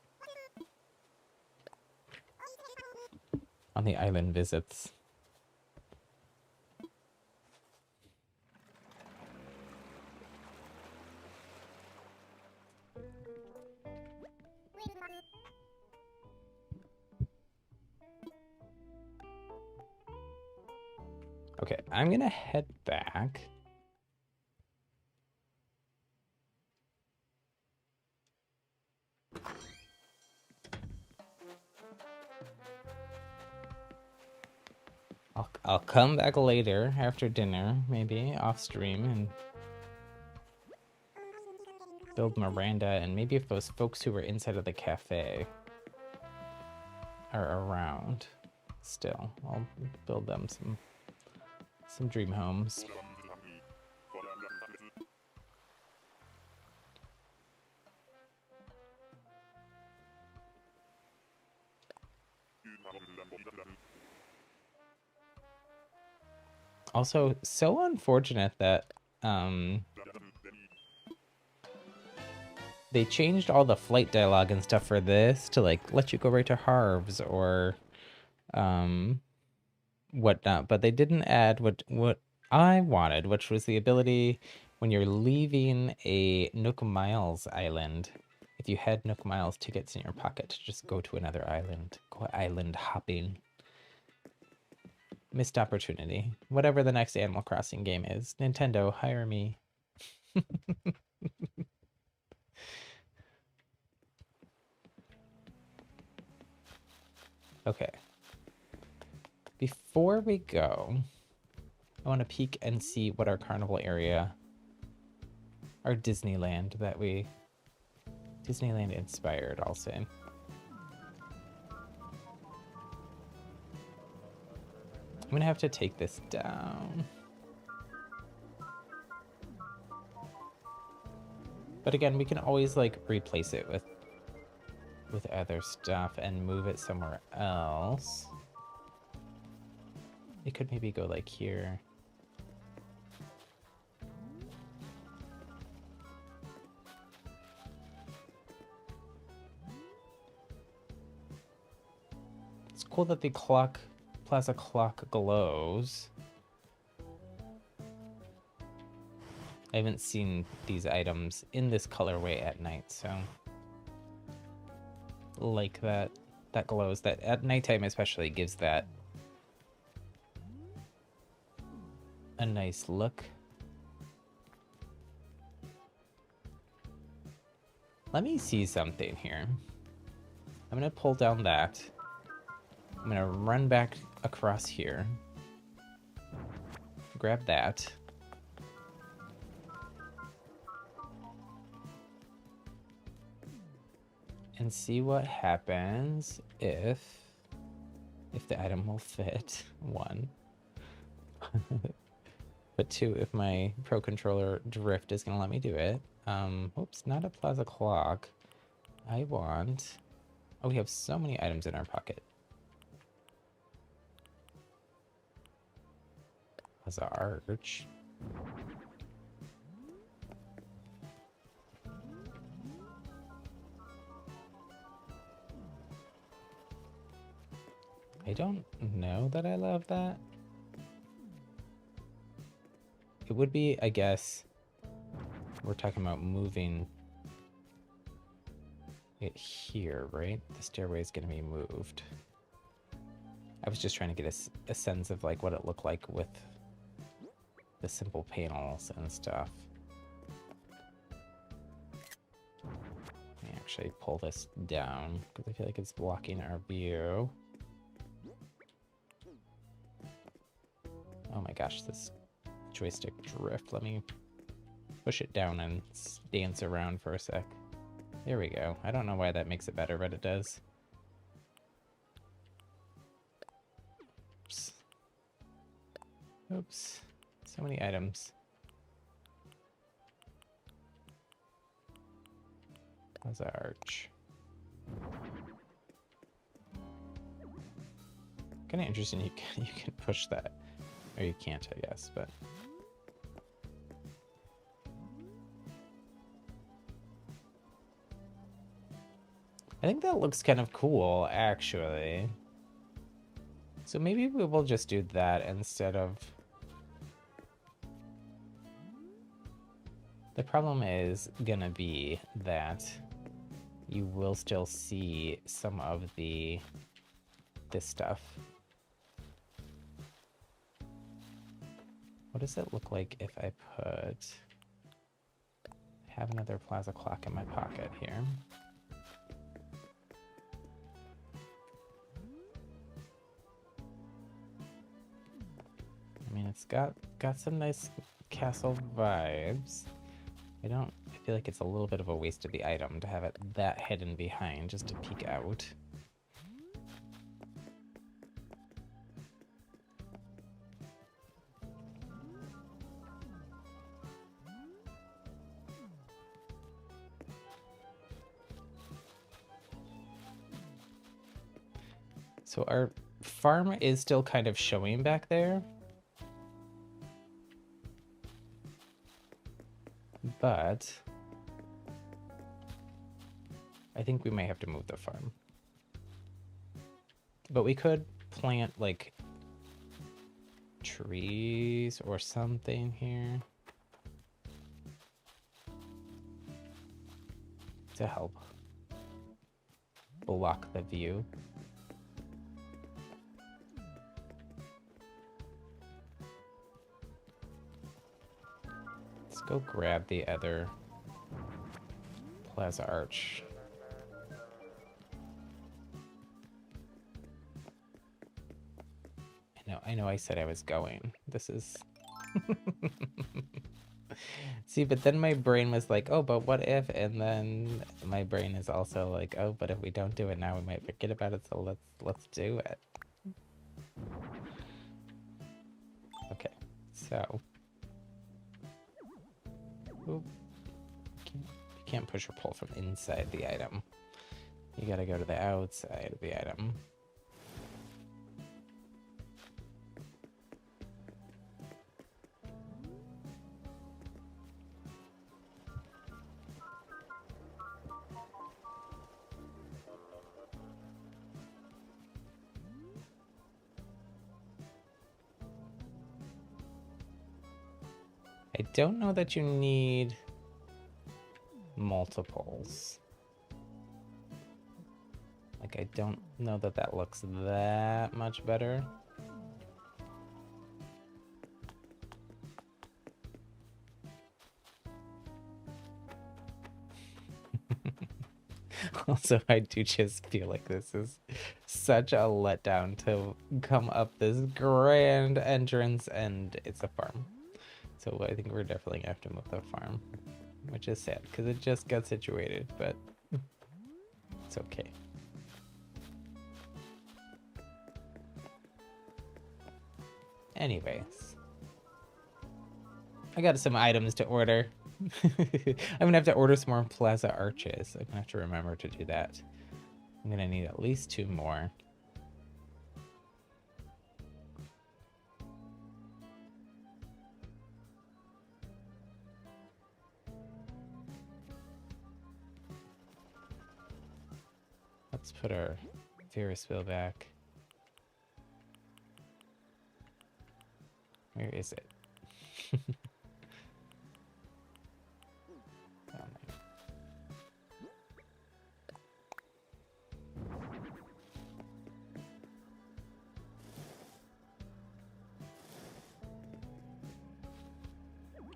S1: on the island visits. Okay, I'm gonna head back. I'll come back later after dinner, maybe off stream, and build Miranda, and maybe if those folks who were inside of the cafe are around still, I'll build them some dream homes. Also, so unfortunate that they changed all the flight dialogue and stuff for this to like let you go right to Harv's or whatnot, but they didn't add what I wanted, which was the ability when you're leaving a Nook Miles island, if you had Nook Miles tickets in your pocket, to just go to another island, go island hopping. Missed opportunity. Whatever the next Animal Crossing game is, Nintendo, hire me. Okay. Before we go, I want to peek and see what our carnival area, our Disneyland that we, Disneyland inspired, I'll say. I'm gonna have to take this down. But again, we can always like replace it with other stuff and move it somewhere else. It could maybe go like here. It's cool that the plaza clock glows. I haven't seen these items in this colorway at night, so like that glows. That at nighttime especially gives that a nice look. Let me see something here. I'm gonna pull down that. I'm gonna run back across here. Grab that. And see what happens if the item will fit, 1. But 2, if my Pro Controller drift is gonna let me do it. Oops, not a plaza clock. I want... Oh, we have so many items in our pocket. Plaza arch. I don't know that I love that. It would be, I guess, we're talking about moving it here, right? The stairway is going to be moved. I was just trying to get a sense of like what it looked like with the simple panels and stuff. Let me actually pull this down because I feel like it's blocking our view. Oh my gosh, this joystick drift. Let me push it down and dance around for a sec. There we go. I don't know why that makes it better, but it does. Oops. Oops. So many items. How's our arch? Kind of interesting. You can push that. Or you can't, I guess, but... I think that looks kind of cool, actually. So maybe we will just do that instead of... The problem is gonna be that you will still see some of this stuff. What does it look like if I have another plaza clock in my pocket here? I mean, it's got some nice castle vibes. I feel like it's a little bit of a waste of the item to have it that hidden behind just to peek out. So our farm is still kind of showing back there. But I think we may have to move the farm. But we could plant like trees or something here to help block the view. Let's go grab the other plaza arch. I know I said I was going. This is... See, but then my brain was like, oh, but what if? And then my brain is also like, oh, but if we don't do it now, we might forget about it, so let's do it. Okay, so... Oop. You can't push or pull from inside the item. You gotta go to the outside of the item. I don't know that you need multiples. Like, I don't know that that looks that much better. Also, I do just feel like this is such a letdown to come up this grand entrance and it's a farm. So I think we're definitely gonna have to move the farm, which is sad because it just got situated, but it's okay. Anyways, I got some items to order. I'm gonna have to order some more plaza arches. I'm gonna have to remember to do that. I'm gonna need at least 2 more. Let's put our Ferris wheel back. Where is it?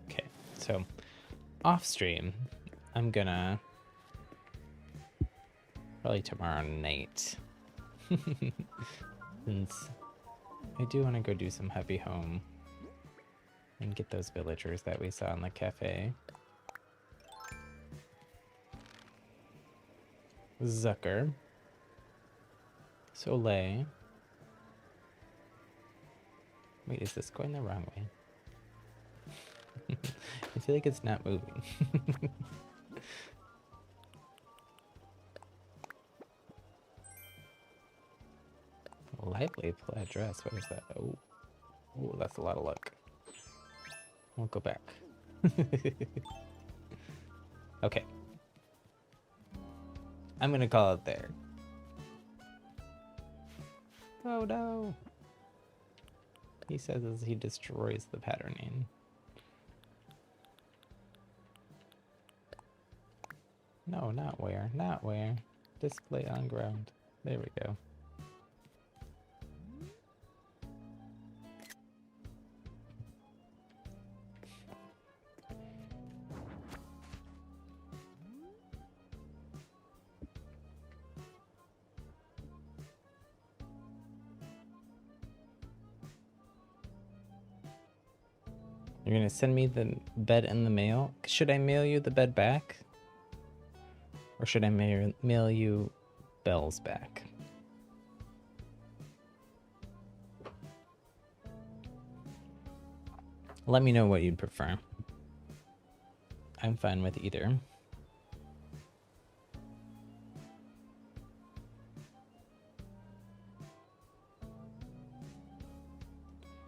S1: Okay, so off stream, I'm gonna probably tomorrow night, since I do want to go do some heavy home and get those villagers that we saw in the cafe. Zucker. Soleil. Wait, is this going the wrong way? I feel like it's not moving. Lively plaid dress. What is that? Oh, oh, that's a lot of luck. We'll go back. Okay. I'm gonna call it there. Oh no. He says as he destroys the patterning. No, not where. Not where. Display on ground. There we go. You're gonna send me the bed in the mail? Should I mail you the bed back? Or should I mail you bells back? Let me know what you'd prefer. I'm fine with either.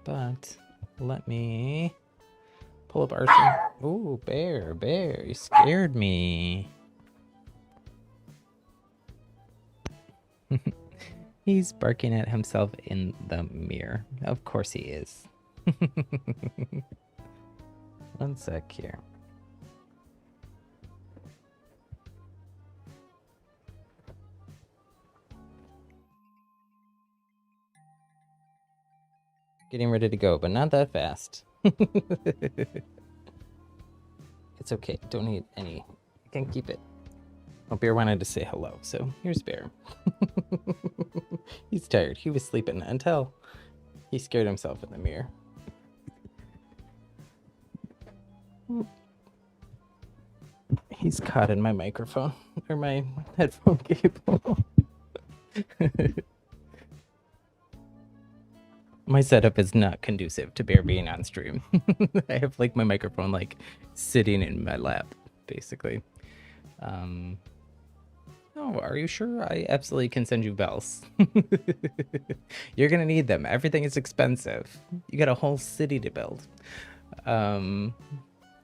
S1: But let me pull up Arson. Ooh, bear, you scared me. He's barking at himself in the mirror. Of course he is. 1 sec here. Getting ready to go, but not that fast. It's okay. Don't need any. I can keep it. Oh, Bear wanted to say hello, so here's Bear. He's tired. He was sleeping until he scared himself in the mirror. He's caught in my microphone, or my headphone cable. My setup is not conducive to Bear being on stream. I have like my microphone like sitting in my lap, basically. Oh, are you sure? I absolutely can send you bells. You're gonna need them. Everything is expensive. You got a whole city to build.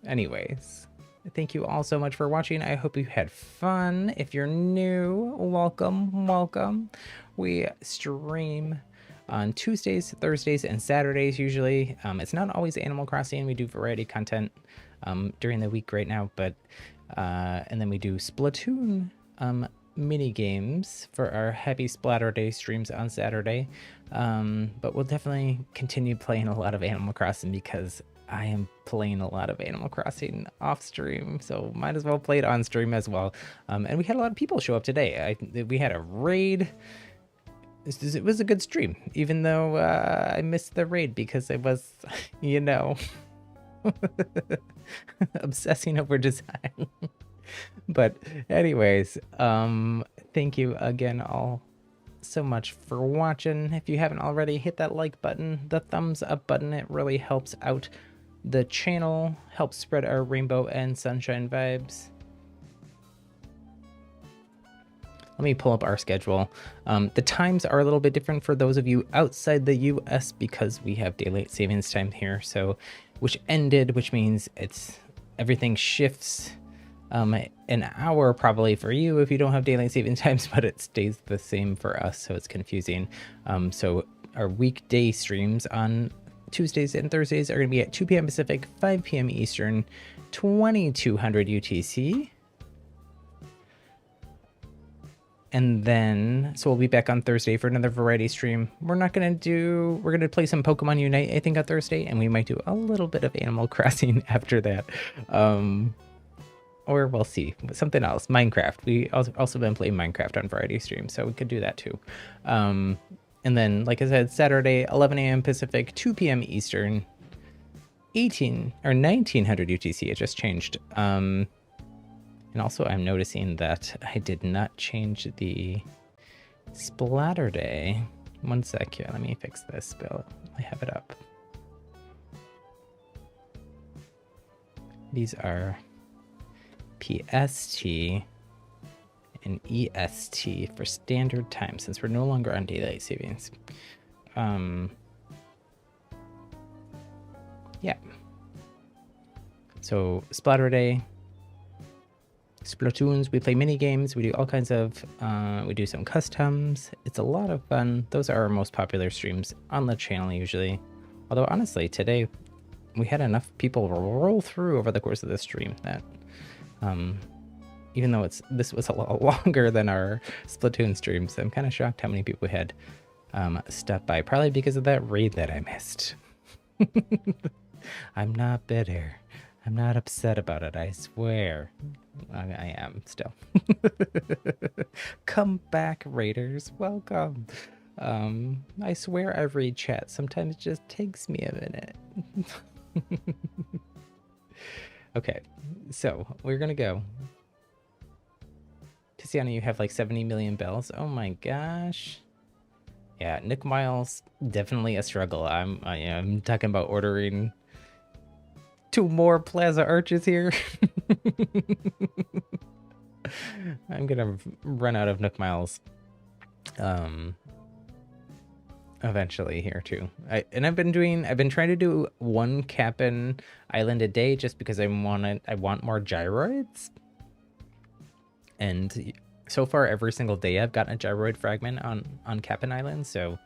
S1: Anyways, thank you all so much for watching. I hope you had fun. If you're new, welcome. We stream on Tuesdays, Thursdays, and Saturdays usually. It's not always Animal Crossing. We do variety content during the week right now, but and then we do Splatoon mini games for our Happy Splatter Day streams on Saturday. But we'll definitely continue playing a lot of Animal Crossing because I am playing a lot of Animal Crossing off stream, so might as well play it on stream as well. And we had a lot of people show up today. We had a raid. It was a good stream, even though I missed the raid because I was, you know, obsessing over design. But anyways, thank you again all so much for watching. If you haven't already, hit that like button, the thumbs up button. It really helps out the channel, helps spread our rainbow and sunshine vibes. Let me pull up our schedule. The times are a little bit different for those of you outside the US because we have daylight savings time here. So, which means everything shifts an hour probably for you if you don't have daylight saving times, but it stays the same for us, so it's confusing. So our weekday streams on Tuesdays and Thursdays are going to be at 2 p.m. Pacific, 5 p.m. Eastern, 2200 UTC. And then, so we'll be back on Thursday for another variety stream. We're going to play some Pokemon Unite, I think, on Thursday, and we might do a little bit of Animal Crossing after that. Or we'll see. Something else. Minecraft. We also been playing Minecraft on variety streams, so we could do that too. And then, like I said, Saturday, 11 a.m. Pacific, 2 p.m. Eastern, 1900 UTC. It just changed. And also, I'm noticing that I did not change the Splatter Day. One sec here. Let me fix this. I have it up. These are PST and EST for standard time since we're no longer on daylight savings. Yeah. So Splatter Day, Splatoons, we play mini games, we do all kinds of, we do some customs. It's a lot of fun. Those are our most popular streams on the channel usually. Although honestly, today we had enough people roll through over the course of the stream that even though this was a lot longer than our Splatoon streams, I'm kind of shocked how many people had stopped by, probably because of that raid that I missed. I'm not bitter. I'm not upset about it, I swear. I am still. Come back, raiders. Welcome. I swear I read chat. Sometimes it just takes me a minute. Okay, so we're gonna go. Tiziana, you have like 70 million bells. Oh my gosh. Yeah, Nick Miles, definitely a struggle. I'm talking about ordering 2 more Plaza Arches here. I'm gonna run out of Nook Miles eventually here too. I've been trying to do 1 Cap'n Island a day just because I want more gyroids. And so far every single day I've gotten a gyroid fragment on Cap'n Island. So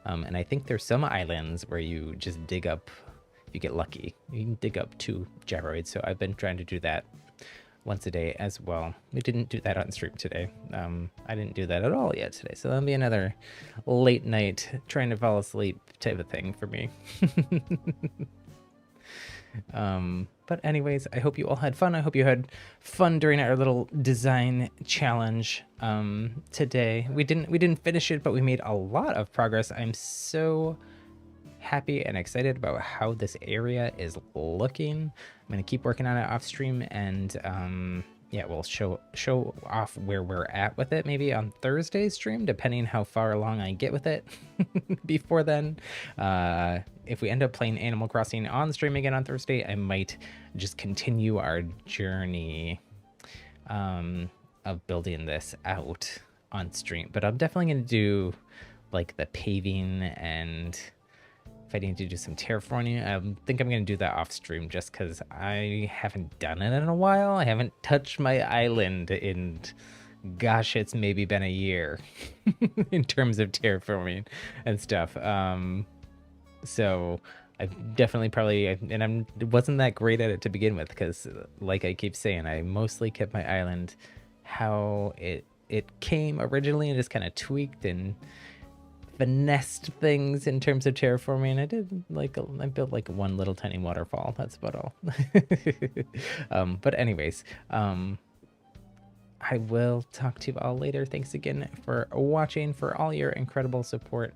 S1: and I think there's some islands where you just dig up, if you get lucky, you can dig up 2 gyroids. So I've been trying to do that once a day as well. We didn't do that on stream today. I didn't do that at all yet today. So that'll be another late night trying to fall asleep type of thing for me. But anyways, I hope you all had fun. I hope you had fun during our little design challenge today. We didn't finish it, but we made a lot of progress. I'm so happy and excited about how this area is looking. I'm gonna keep working on it off stream, and yeah, we'll show off where we're at with it maybe on Thursday's stream, depending how far along I get with it before then. If we end up playing Animal Crossing on stream again on Thursday, I might just continue our journey of building this out on stream. But I'm definitely going to do like the paving, and if I need to do some terraforming, I think I'm going to do that off stream just because I haven't done it in a while. I haven't touched my island in gosh, it's maybe been a year in terms of terraforming and stuff. So I've definitely probably, and I'm wasn't that great at it to begin with because, like I keep saying, I mostly kept my island how it came originally and just kind of tweaked and finessed things in terms of terraforming. I did like I built like one little tiny waterfall. That's about all. But anyways, I will talk to you all later. Thanks again for watching, for all your incredible support.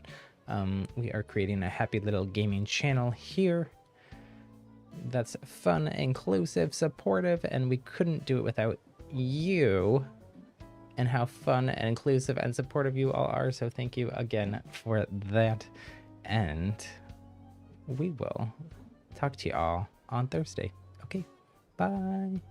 S1: We are creating a happy little gaming channel here that's fun, inclusive, supportive, and we couldn't do it without you and how fun and inclusive and supportive you all are. So thank you again for that. And we will talk to you all on Thursday. Okay, bye.